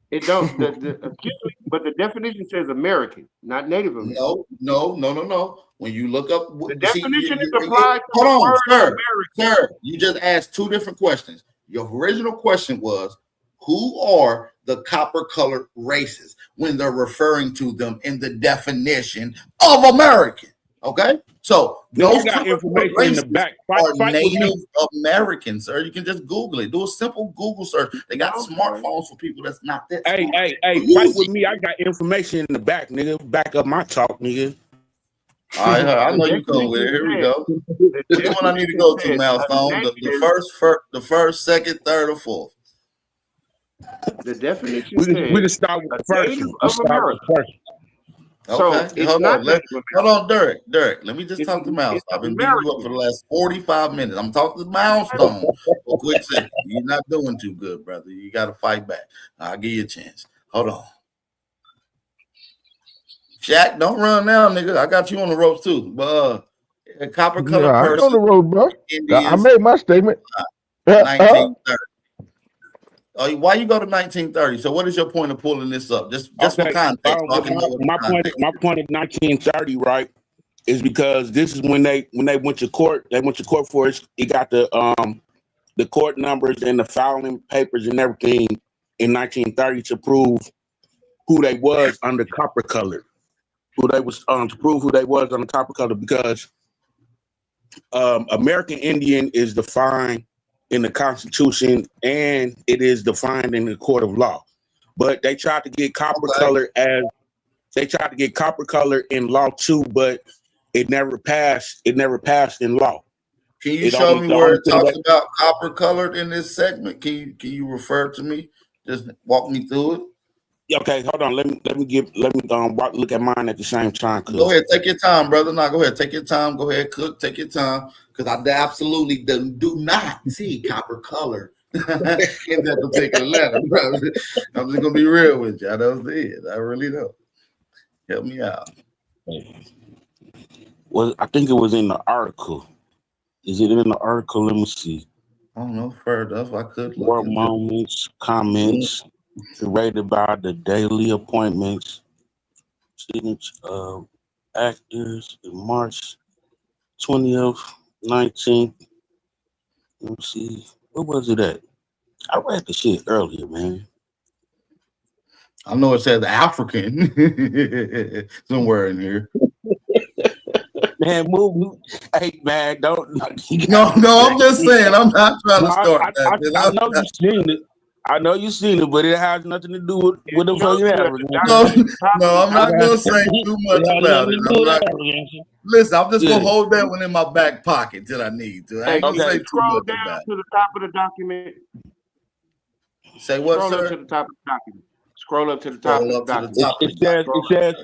It don't. But the definition says American, not Native American. No. When you look up the definition is applied to hold on, American. Sir. You just asked two different questions. Your original question was, who are the copper-colored races when they're referring to them in the definition of American? Okay, so those got information in the back. Are Native Americans, sir. You can just Google it. Do a simple Google search. They got smartphones for people that's not that. Hey, fight with me. I got information in the back, nigga. Back up my talk, nigga. All right, I know you come with it. Here we go. This is one I need to go to, Milestone. The first, second, third, or fourth. The definition We says just start with a the first native one. We of start with America. the first So Okay, it's hold not on. Native Hold American. on, Derek. Let me just talk to It's Milestone. I've been beating you up for American. the last 45 minutes. I'm talking to Milestone for a quick second. You're not doing too good, brother. You got to fight back. I'll give you a chance. Hold on. Shaq, don't run now, nigga. I got you on the ropes too. But a copper Yeah, colored I ain't on person, the road, bro. I Indians, made my statement. 1930. Oh, why you go to 1930? So what is your point of pulling this up? Just for context, so I can know what my point of 1930, right, is because this is when they went to court. They went to court for it. It got the court numbers and the filing papers and everything in 1930 to prove who they was under copper color. Who they was to prove who they was under copper color, because American Indian is defined in the Constitution and it is defined in the court of law. But they tried to get copper color in law too, but it never passed. It never passed in law. Can you show me where it talks about copper colored in this segment? Can you refer to me? Just walk me through it. Okay, hold on. Let me look at mine at the same time. Go ahead, take your time, brother. No, go ahead, take your time. Go ahead, Cook, take your time, because I absolutely do not see copper color in that particular letter, bro. I'm just gonna be real with you. I don't see it. I really don't. Help me out. Well, I think it was in the article. Is it in the article? Let me see. I don't know. Further, that's why I could look. More moments, comments, rated by the daily appointments, signature of actors in March 20th, 19th. Let me see. Where was it at? I read the shit earlier, man. I know it says African somewhere in here. Man, move. Hey, man, don't. No, I'm just saying. I'm not trying to start that. I know you've seen it. I know you've seen it, but it has nothing to do with the fucking African. No, I'm not going to say too much about it. Listen, I'm just going to hold that one in my back pocket till I need to. I ain't going to say too much about it. To the top of the document. Say what, Scroll sir? up to the top of the document. Scroll up to the top of the document.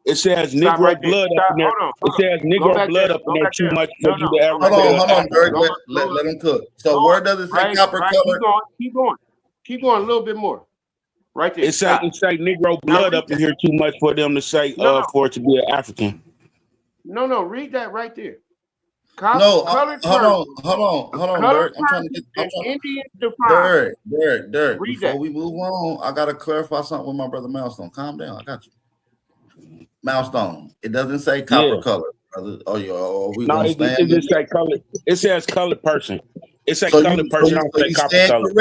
It says Negro blood up in there. It says Negro blood up in there too much for you to ever. Hold on, Dirk. Let him cook. So where does it say copper color? Keep going a little bit more. Right there. It say Negro blood up in here too much for them to say for it to be an African. No, read that right there. Hold on, Dirk. I'm trying to get Indian defined. Dirk. Before we move on, I gotta clarify something with my brother Milestone. Calm down, I got you. Milestone. It doesn't say copper color, brother. It just say color. It says colored person. It says colored person. I don't say copper color.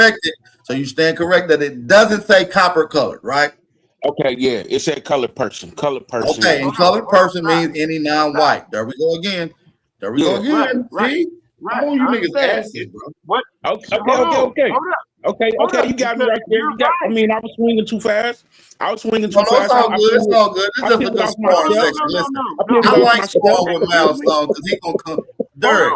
So you stand correct that it doesn't say copper colored, right? Okay, yeah. It said colored person. Colored person. Okay, and colored person means any non-white. There we go again. See? Right. You niggas asses, bro. What? Okay, you got me right there. I mean, I was swinging too fast. It's all good. It's all good. It's just a good sparring section. Listen, I like sparring with Milestone because he's gonna come. Derek,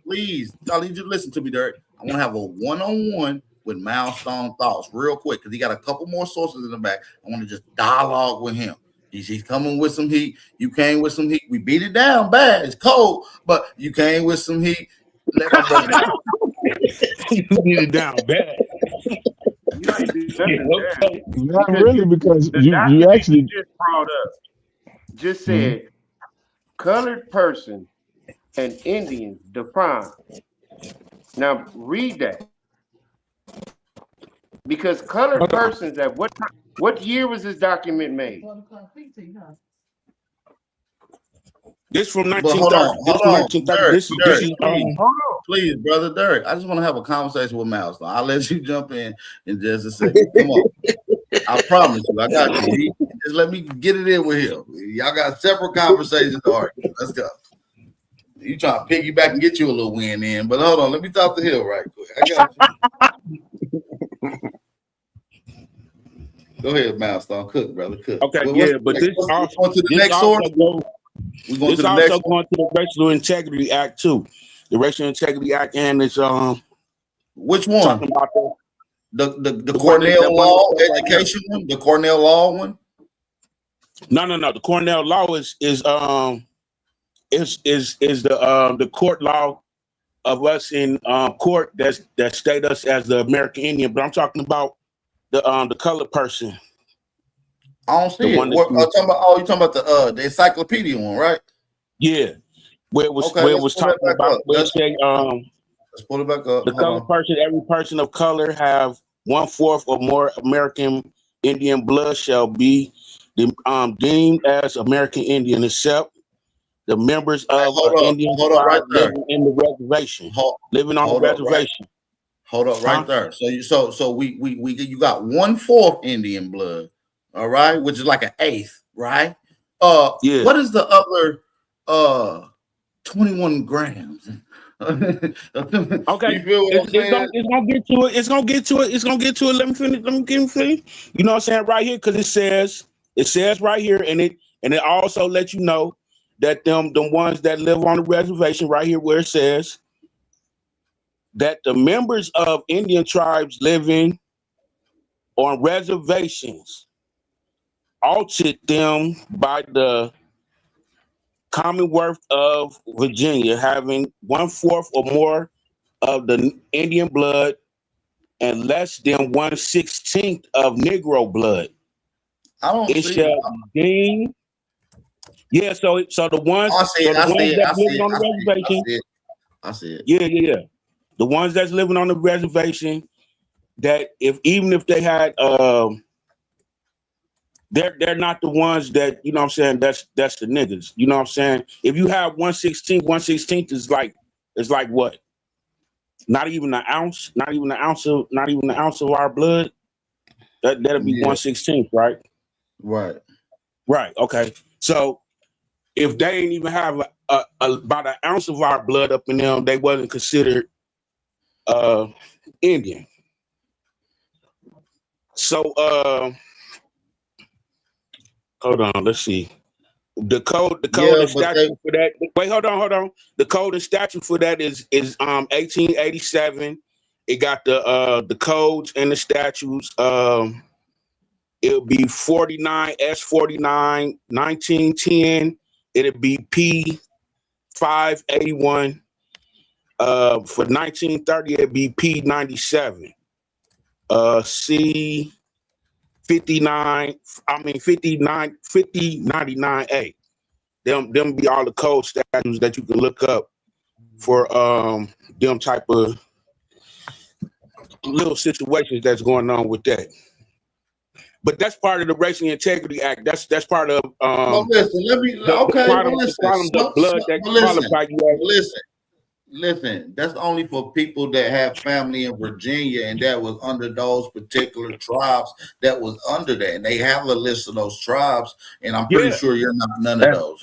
please. I need you to listen to me, Derek. I want to have a one-on-one with Milestone Thoughts real quick because he got a couple more sources in the back. I want to just dialogue with him. He's coming with some heat. You came with some heat. We beat it down bad. It's cold, but you came with some heat. Let my brother know. You beat it down bad. Not really, because you actually just brought up. Just said colored person and Indians defined. Now read that. Because colored persons at what year was this document made? This from 1930. Please, brother Derek. I just want to have a conversation with Milestone. I'll let you jump in just a second. Come on. I promise you, I got you. Just let me get it in with him. Y'all got separate conversations to argue. Let's go. You trying to piggyback and get you a little win in, but hold on. Let me talk to Hill right quick. I got you. Go ahead, Milestone. Cook, brother. Cook. Okay, but this also going to the next source. This also going to the Racial Integrity Act too. The Racial Integrity Act, and it's which one? Talking about The one Cornell that one Law right now. education one, the Cornell Law one. No. The Cornell Law is the court law of us in court that state us as the American Indian. But I'm talking about the colored person. I don't see it. You're talking about the encyclopedia one, right? Yeah, where it was talking about where it said let's pull it back up. The colored person, every person of color have 1/4 or more American Indian blood shall be deemed as American Indian, except the members of Indian tribe living in the reservation, living on the reservation. Hold up, right there. So you got 1/4 Indian blood, all right, which is like an eighth, right? Yeah. What is the other 21 grams? Okay, it's gonna get to it. It's gonna get to it. Let me finish. You know what I'm saying right here, because it says right here, and it also lets you know that them ones that live on the reservation right here, where it says that the members of Indian tribes living on reservations altered them by the Commonwealth of Virginia having 1/4 or more of the Indian blood and less than 1/16 of Negro blood. I don't it see shall it. be deemed. Yeah, so the ones that living on the reservation. I see it. Yeah. The ones that's living on the reservation, that even if they had they're not the ones that, you know what I'm saying, that's the niggas. You know what I'm saying? If you have 1/16 is like what? Not even an ounce of our blood. That'll be 1/16, right? Right. Okay. So if they ain't even have about an ounce of our blood up in them, they wasn't considered Indian. So hold on, let's see. The code and statute for that. Wait, hold on. The code and statute for that is 1887. It got the codes and the statutes. It'll be 49 S49 1910. It'll be P 581. For 1930, it'll be P 97. C 59. 5099A. Them be all the code statutes that you can look up for them type of little situations that's going on with that. But that's part of the Racial Integrity Act. That's part of Listen, that's only for people that have family in Virginia and that was under those particular tribes that was under that. And they have a list of those tribes, and I'm pretty sure you're not none of those.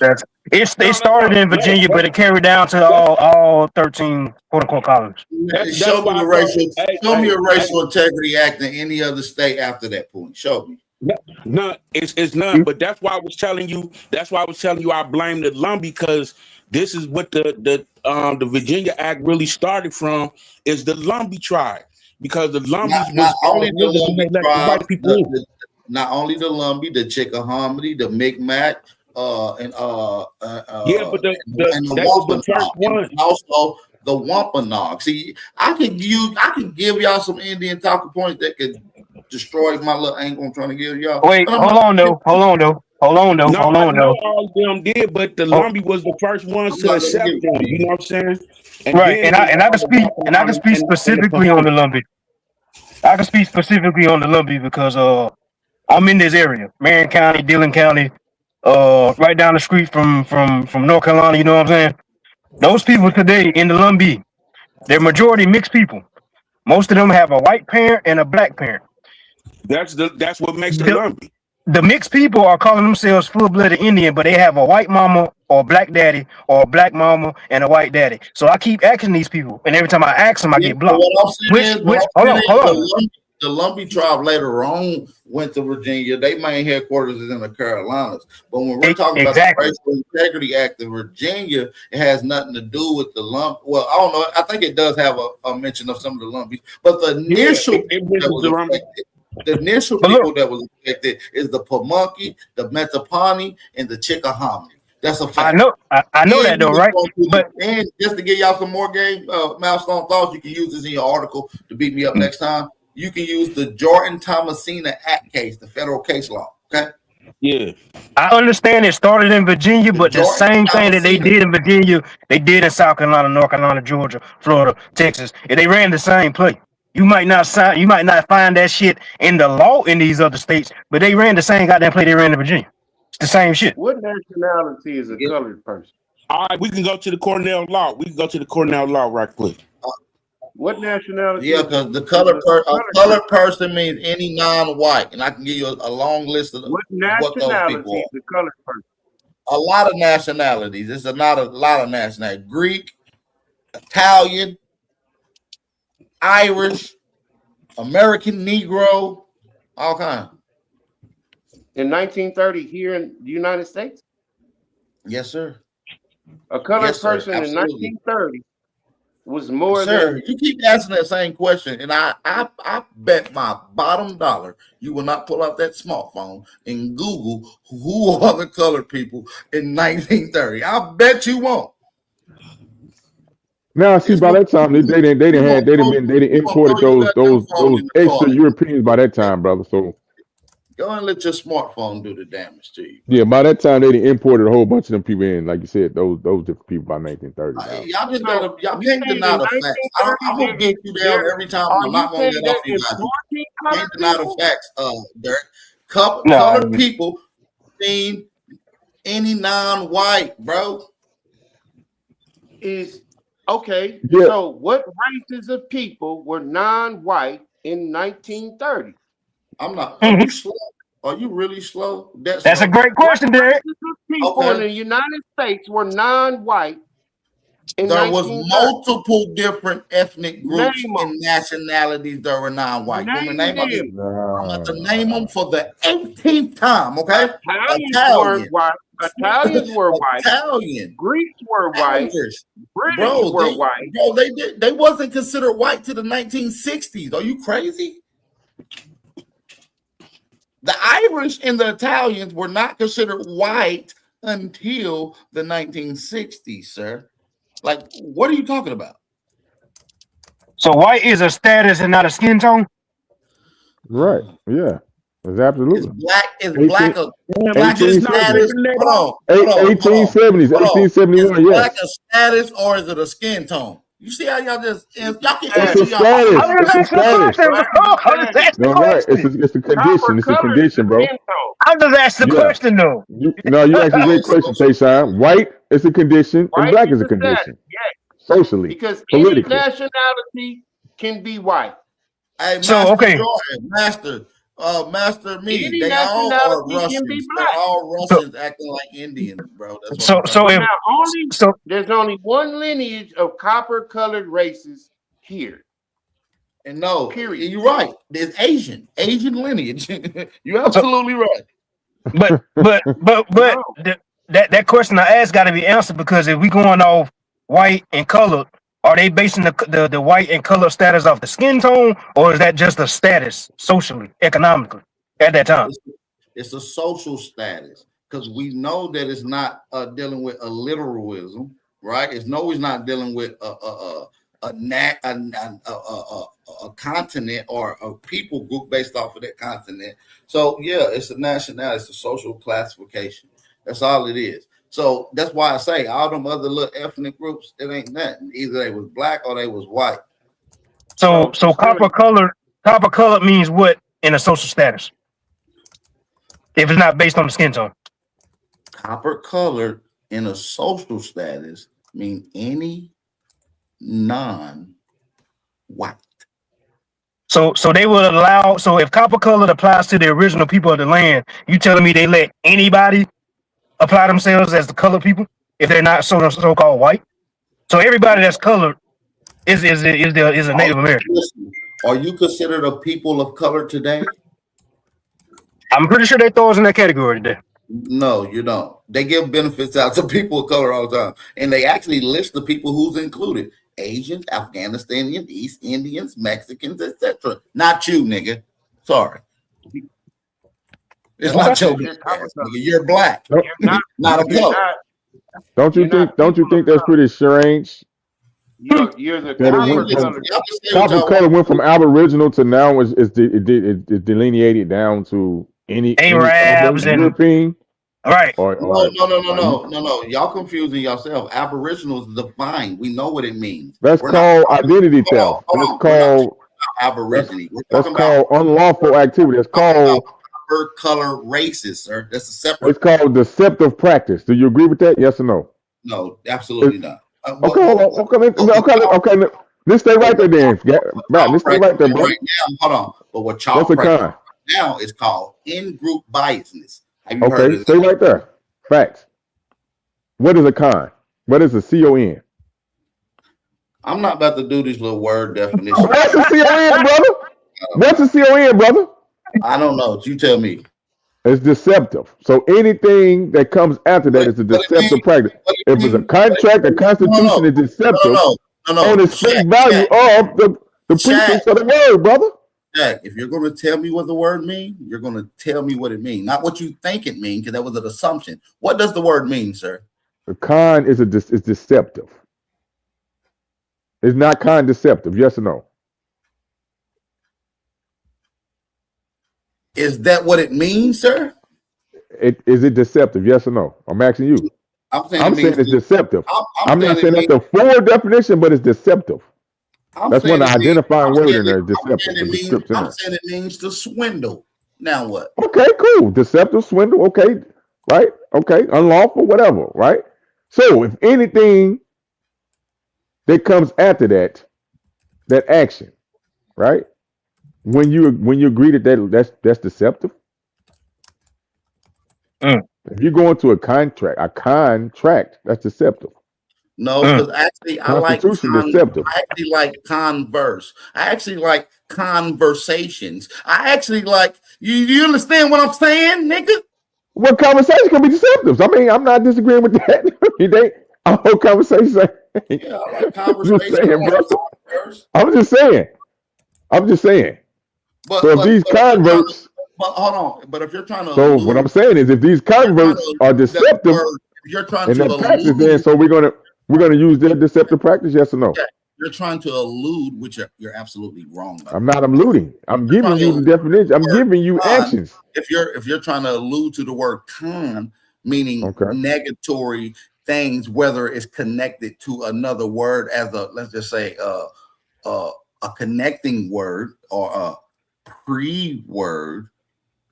They started in Virginia, but it carried down to all 13 quote-unquote colonies. Show me a Racial Integrity Act in any other state after that point. Show me. No, it's none. But that's why I was telling you. I blame the Lumbee, because this is what the Virginia Act really started from, is the Lumbee tribe, because the Lumbees not only the Lumbee, the Chickahominy, the Mi'kmaq, and the Wampanoag, and also the Wampanoag. See, I can give y'all some Indian talking points that could destroy my little angle I'm trying to give y'all. Wait, hold on though. All of them did, but the Lumbee was the first ones to accept them. You know what I'm saying? Right, and I can speak specifically on the Lumbee. I can speak specifically on the Lumbee because I'm in this area, Marion County, Dillon County, right down the street from North Carolina. You know what I'm saying? Those people today in the Lumbee, they're majority mixed people. Most of them have a white parent and a black parent. That's what makes the Lumbee. The mixed people are calling themselves full-blooded Indian, but they have a white mama or a black daddy or a black mama and a white daddy. So I keep asking these people, and every time I ask them, I get blocked. Hold on. the Lumbee tribe later on went to Virginia. Their main headquarters is in the Carolinas. But when we're talking about the Racial Integrity Act of Virginia, it has nothing to do with the Lump. Well, I don't know. I think it does have a mention of some of the Lumbees, but the initial the initial people that was affected is the Pamunkey, the Metapani, and the Chickahominy. That's a fact. I know that though, right? But and just to give y'all some more game milestone thoughts, you can use this in your article to beat me up next time. You can use the Jordan Thomasina Act case, the federal case law. Okay. Yeah. I understand it started in Virginia, but the same thing that they did in Virginia, they did in South Carolina, North Carolina, Georgia, Florida, Texas. And they ran the same play. You might not find that shit in the law in these other states, but they ran the same goddamn play they ran in Virginia. It's the same shit. What nationality is a colored person? All right, we can go to the Cornell law. We can go to the Cornell law right quick. What nationality? Yeah, because the colored person means any non-white, and I can give you a long list of what nationality those people are. is the colored person? A lot of nationalities. It's not a lot of nationalities. Greek, Italian, Irish, American Negro, all kinds. In 1930, here in the United States? Yes, sir. A colored person in 1930 was more than... You keep asking that same question, and I bet my bottom dollar you will not pull out that smartphone and Google who are the colored people in 1930. I bet you won't. Now, see, by that time they didn't imported those extra Europeans by that time, brother. So go and let your smartphone do the damage to you. Yeah, by that time they imported a whole bunch of them people in, like you said, those different people by 1930. Y'all just gotta, y'all can't deny the facts. I'm gonna get you down every time. I'm not gonna get off you guys. You can't deny the facts, Derek. Colored people mean any non-white, bro. Is okay. Yeah. So what races of people were non-white in 1930? I'm not. Are you slow? Are you really slow? That's a great question, Derek. People in the United States were non-white. There was multiple different ethnic groups and nationalities that were non-white. I'm about to name them for the 18th time. Okay, Italians were white. Italians were white. Greeks were white. British were white. Bro, they wasn't considered white to the 1960s. Are you crazy? The Irish and the Italians were not considered white until the 1960s, sir. Like, what are you talking about? So white is a status and not a skin tone? Right. Yeah. It's absolutely. It's black. Black is status. Hold on. 1870s, 1871. Yes. Black a status or is it a skin tone? You see how y'all just y'all can answer y'all. It's a status. No, right. It's a condition. It's a condition, bro. I'm just asking the question, though. You asked a great question, Tayshawn. White is a condition, and black is a condition. Yes. Socially, because politically. Any nationality can be white. Hey, Master Jordan, Master me. They all are Russians. They're all Russians acting like Indians, bro. There's only one lineage of copper-colored races here. And no, period. You're right. There's Asian lineage. You're absolutely right. But that question I asked got to be answered, because if we going off white and colored, are they basing the white and color status off the skin tone, or is that just a status socially, economically at that time? It's a social status, because we know that it's not dealing with a literalism, right? It's not dealing with a continent or a people group based off of that continent. So yeah, it's a nationality, it's a social classification. That's all it is. So that's why I say all them other little ethnic groups, it ain't nothing. Either they was black or they was white. So copper colored means what in a social status? If it's not based on the skin tone. Copper colored in a social status mean any non-white. So they would allow. So if copper colored applies to the original people of the land, you telling me they let anybody apply themselves as the colored people if they're not so-called white? So everybody that's colored is a Native American. Are you considered a people of color today? I'm pretty sure they throw us in that category today. No, you don't. They give benefits out to people of color all the time, and they actually list the people who's included: Asians, Afghanistanians, East Indians, Mexicans, etc. Not you, nigga. Sorry, it's not your black ass, nigga. You're black, not a color. Don't you think that's pretty strange? You're the copper color went from Aboriginal to now is delineated down to any Arabs and European. Right. No. Y'all confusing yourself. Aboriginal is defined. We know what it means. That's called identity theft. That's called Aborigine. That's called unlawful activity. That's called color races, sir. That's a separate. It's called deceptive practice. Do you agree with that? Yes or no? No, absolutely not. Okay. Let's stay right there, then. Let's stay right there, bro. Right now, hold on. But what y'all practice now is called in-group biasness. Okay, stay right there. Facts. What is a con? What is a CON? I'm not about to do these little word definitions. What's a CON, brother? What's a CON, brother? I don't know. You tell me. It's deceptive. So anything that comes after that is a deceptive practice. If it's a contract, a constitution is deceptive on the face value of the precepts of the word, brother. Jack, if you're going to tell me what the word means, you're going to tell me what it means, not what you think it means, because that was an assumption. What does the word mean, sir? The con is deceptive. It's not con deceptive. Yes or no? Is that what it means, sir? Is it deceptive? Yes or no? I'm asking you. I'm saying it's deceptive. I'm not saying that's the full definition, but it's deceptive. That's one identifying word in there. Deceptive. I'm saying it means to swindle. Now what? Okay, cool. Deceptive, swindle. Okay, right? Okay, unlawful, whatever. Right. So if anything that comes after that action, right? When you agree that's deceptive. If you go into a contract, that's deceptive. No, because actually I actually like converse. I actually like conversations. I actually like you understand what I'm saying, nigga? Well, conversation can be deceptive. I mean, I'm not disagreeing with that. A whole conversation. Yeah, I like conversation. I'm just saying. But, so if these converts, but hold on. But if you're trying to, so what I'm saying is, if these converts are deceptive, you're trying to practice, then so we're gonna use their deceptive practice. Yes or no? Yeah, you're trying to allude, which you're absolutely wrong. I'm not alluding. I'm giving you the definition. I'm giving you actions. If you're trying to allude to the word con, meaning negatory things, whether it's connected to another word as a, let's just say a connecting word or a pre-word,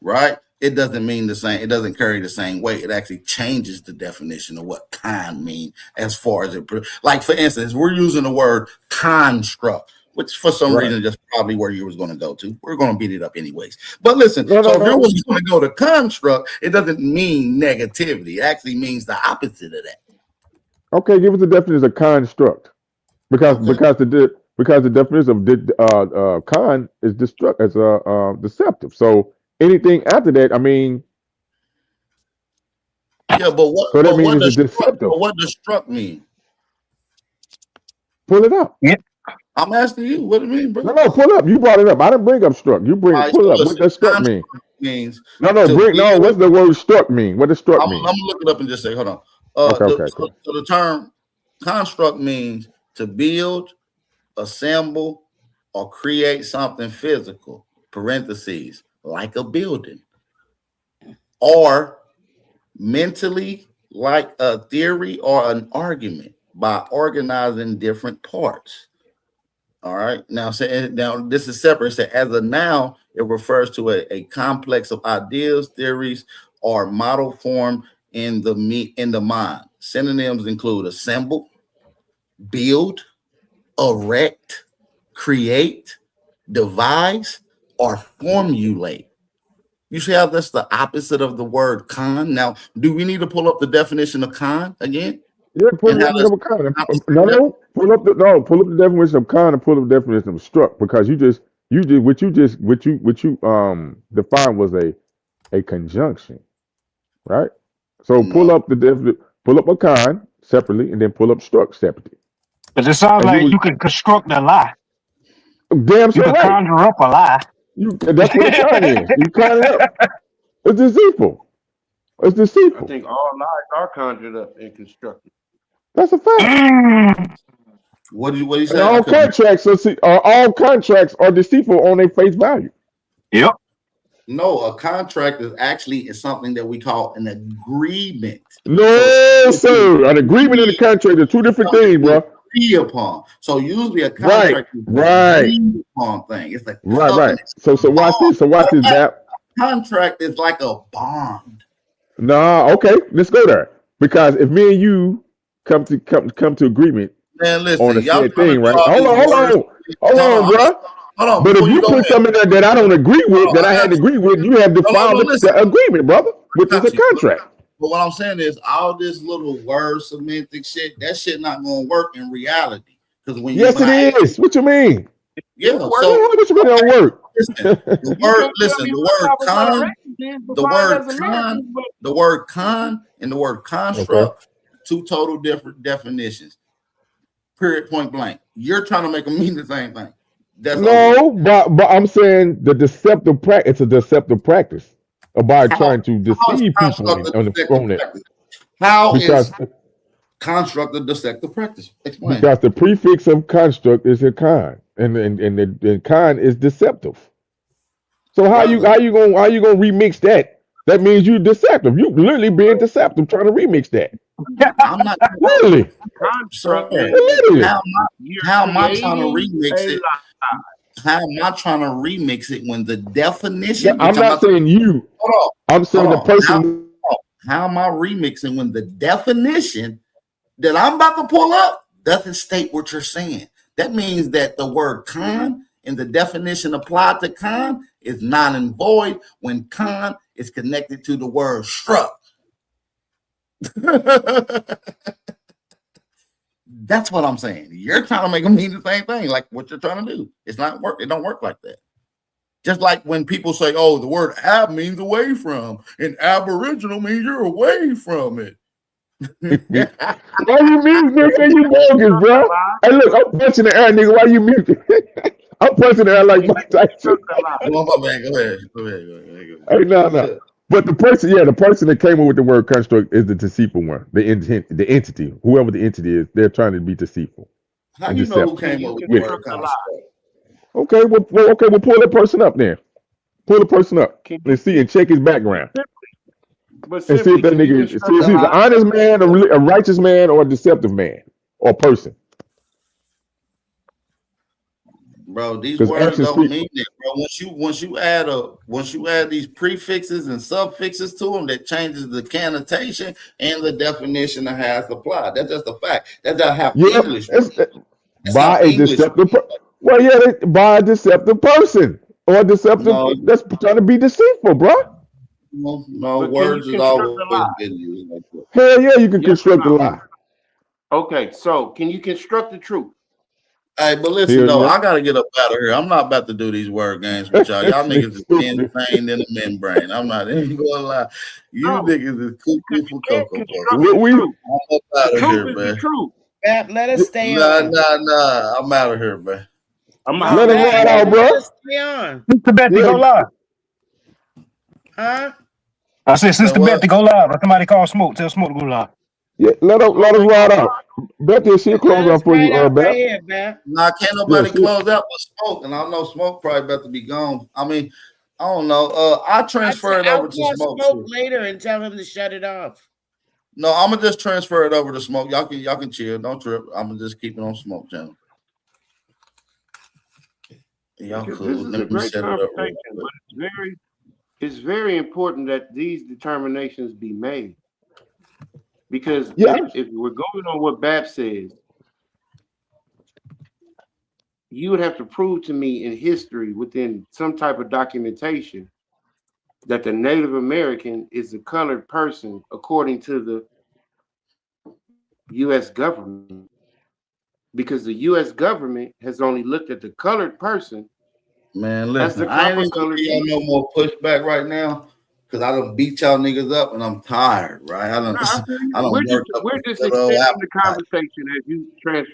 right? It doesn't mean the same. It doesn't carry the same weight. It actually changes the definition of what con mean as far as it. Like for instance, we're using the word construct, which for some reason just probably where you was going to go to. We're going to beat it up anyways. But listen, if you're going to go to construct, it doesn't mean negativity. It actually means the opposite of that. Okay, give us the definition of construct, because the definition of con is deceptive. So anything after that, I mean, yeah, but what? So that means it's deceptive. What does struck mean? Pull it up. Yeah. I'm asking you. What do you mean, bro? No, pull up. You brought it up. I didn't bring up struck. You pull it up. What does struck mean? Means what's the word struck mean? What does struck mean? I'm gonna look it up and just say, hold on. Cool. So the term construct means to build, assemble, or create something physical, parentheses, like a building, or mentally like a theory or an argument by organizing different parts. All right. Now this is separate. So as a noun, it refers to a complex of ideas, theories, or model form in the mind. Synonyms include assemble, build, erect, create, devise, or formulate. You see how that's the opposite of the word con? Now, do we need to pull up the definition of con again? Yeah, pull up the con. Pull up the definition of con and pull up the definition of struck, because you just You did what you defined was a conjunction, right? So pull No. up pull up a con separately and then pull up struct separately. But it sounds And you like would you can construct a lie. damn You sure could right. conjure up a lie. That's what a con is. You con it up. It's deceitful. It's I deceitful. think all lies are conjured up and constructed. That's a fact. What do you And say? I couldn't. all contracts are deceitful on their face value. Yep. No, a contract is something that we call an agreement. No, sir. An agreement and a Agree, contract are two different something things, we bro. agree upon. So usually a Right, contract is an right, agreed upon thing. It's a right. covenant. So watch this. So watch this, Bap. Contract is like a bond. Nah, okay, let's go there. Because if me and you come to agreement Man, on listen, a y'all said trying to thing, do right? all these words. Hold on, bro. Hold on. But if Before you you go put ahead, something that I don't agree hold with, on. that I I had to got you. agree with, you have No, defiled listen. the agreement, brother, which I is a got you. contract. But what I'm saying is, all this little word semantic shit, that shit not gonna work in reality. Because Yes, it is. What you mean? yeah, What so you mean it don't work? listen, the You word, can't tell me what type of con, reparations is the defined word as Americans, con, but the word con, and the word Okay. construct, two total different definitions. Period, point blank. You're trying to make them mean the same thing. That's over with. No, but I'm saying the deceptive practice. It's a deceptive practice by How trying to how is deceive people construct a on deceptive it practice? How is because construct a deceptive practice? Explain. the prefix of construct is a con, and the con is deceptive. So Brother, how you gonna remix that? That means you deceptive. You literally being deceptive trying to remix that. I'm not, Literally, sir. construct means that literally. How am I, you're how am I trying to creating remix a it? lie. How am I trying to remix it when the definition, I'm which I'm not about to saying you. hold I'm on, saying the person. how am I remixing when the definition that I'm about to pull up doesn't state what you're saying? That means that the word con and the definition applied to con is non and void when con is connected to the word struck. That's what I'm saying. You're trying to make them mean the same thing, like what you're trying to do. It's not work. It don't work like that. Just like when people say, "Oh, the word ab means away from," and Aboriginal means you're away from it. Why you mute, nigga? You bogus, bro. Hey, look, I'm punching the air, nigga. Why you mute? I'm punching the air like Mike Tyson. Go on, man. Go ahead. Go ahead. Go ahead. Hey, no. But the person that came up with the word construct is the deceitful one, the intent, the entity, whoever the entity is, they're trying to be deceitful How and you know who deceptive. came up with the With it. word construct? Okay, we'll pull that person up then. Pull the person up and see and check his background But and see if simply, that can you nigga, see construct if a he's an lie? honest man, a righteous man, or a deceptive man or person. Bro, these Because words actions don't speak. mean it, bro. Once you add these prefixes and suffixes to them, that changes the connotation and the definition of how it's applied. That's just a fact. That's just how Yeah, English works. That's by how a English deceptive. works. Well, yeah, by a deceptive person or a deceptive No, that's trying to be deceitful, bro. no, But can you words is construct a always lie? been used like that. Hell yeah, you can Yes or construct a no? lie. Okay, so can you construct the truth? Hey, but listen Hell though, yeah. I gotta get up out of here. I'm not about to do these word games with y'all. Y'all This nigga niggas is stupid. insane in the membrane. I'm not even gonna lie. You No, niggas is because cuckoo you for can't cocoa puffs. construct the We truth. I'm up The out of truth here, is the man. truth. Bap, let us stay Nah, on. I'm out of here, man. I'm No, let out. us Bap, ride out, man, bro. let us stay on. Sister Betty, Yeah, go live. Huh? I said, Say Sister what? Betty, go live. Or somebody call Smoke. Tell Smoke to go live. yeah. Let us Okay. ride out. Bet this shit close Let us out for ride you, out right Bap. here, Bap. Nah, can't Yeah, nobody shit. close out but Smoke, and I know Smoke probably about to be gone. I mean, I don't know. I'll transfer it I'll over to call Smoke. Smoke Too. later and tell him to shut it off. No, I'm gonna just transfer it over to Smoke. Y'all can chill. Don't trip. I'm gonna just keep it on Smoke channel. Y'all Because this cool. is a Let me great set it up real conversation, quick. but it's very important that these determinations be made. Because Yeah, if we're going on what Bab says, you would have to prove to me in history within some type of documentation that the Native American is a colored person according to the US government. Because the US government has only looked at the colored person Man, That's listen, the I ain't copper even gonna colored give y'all no more pushback right now because I done beat y'all niggas up and I'm tired, right? I No, I feel you. don't We're work up just a good old extending the appetite. conversation as you transfer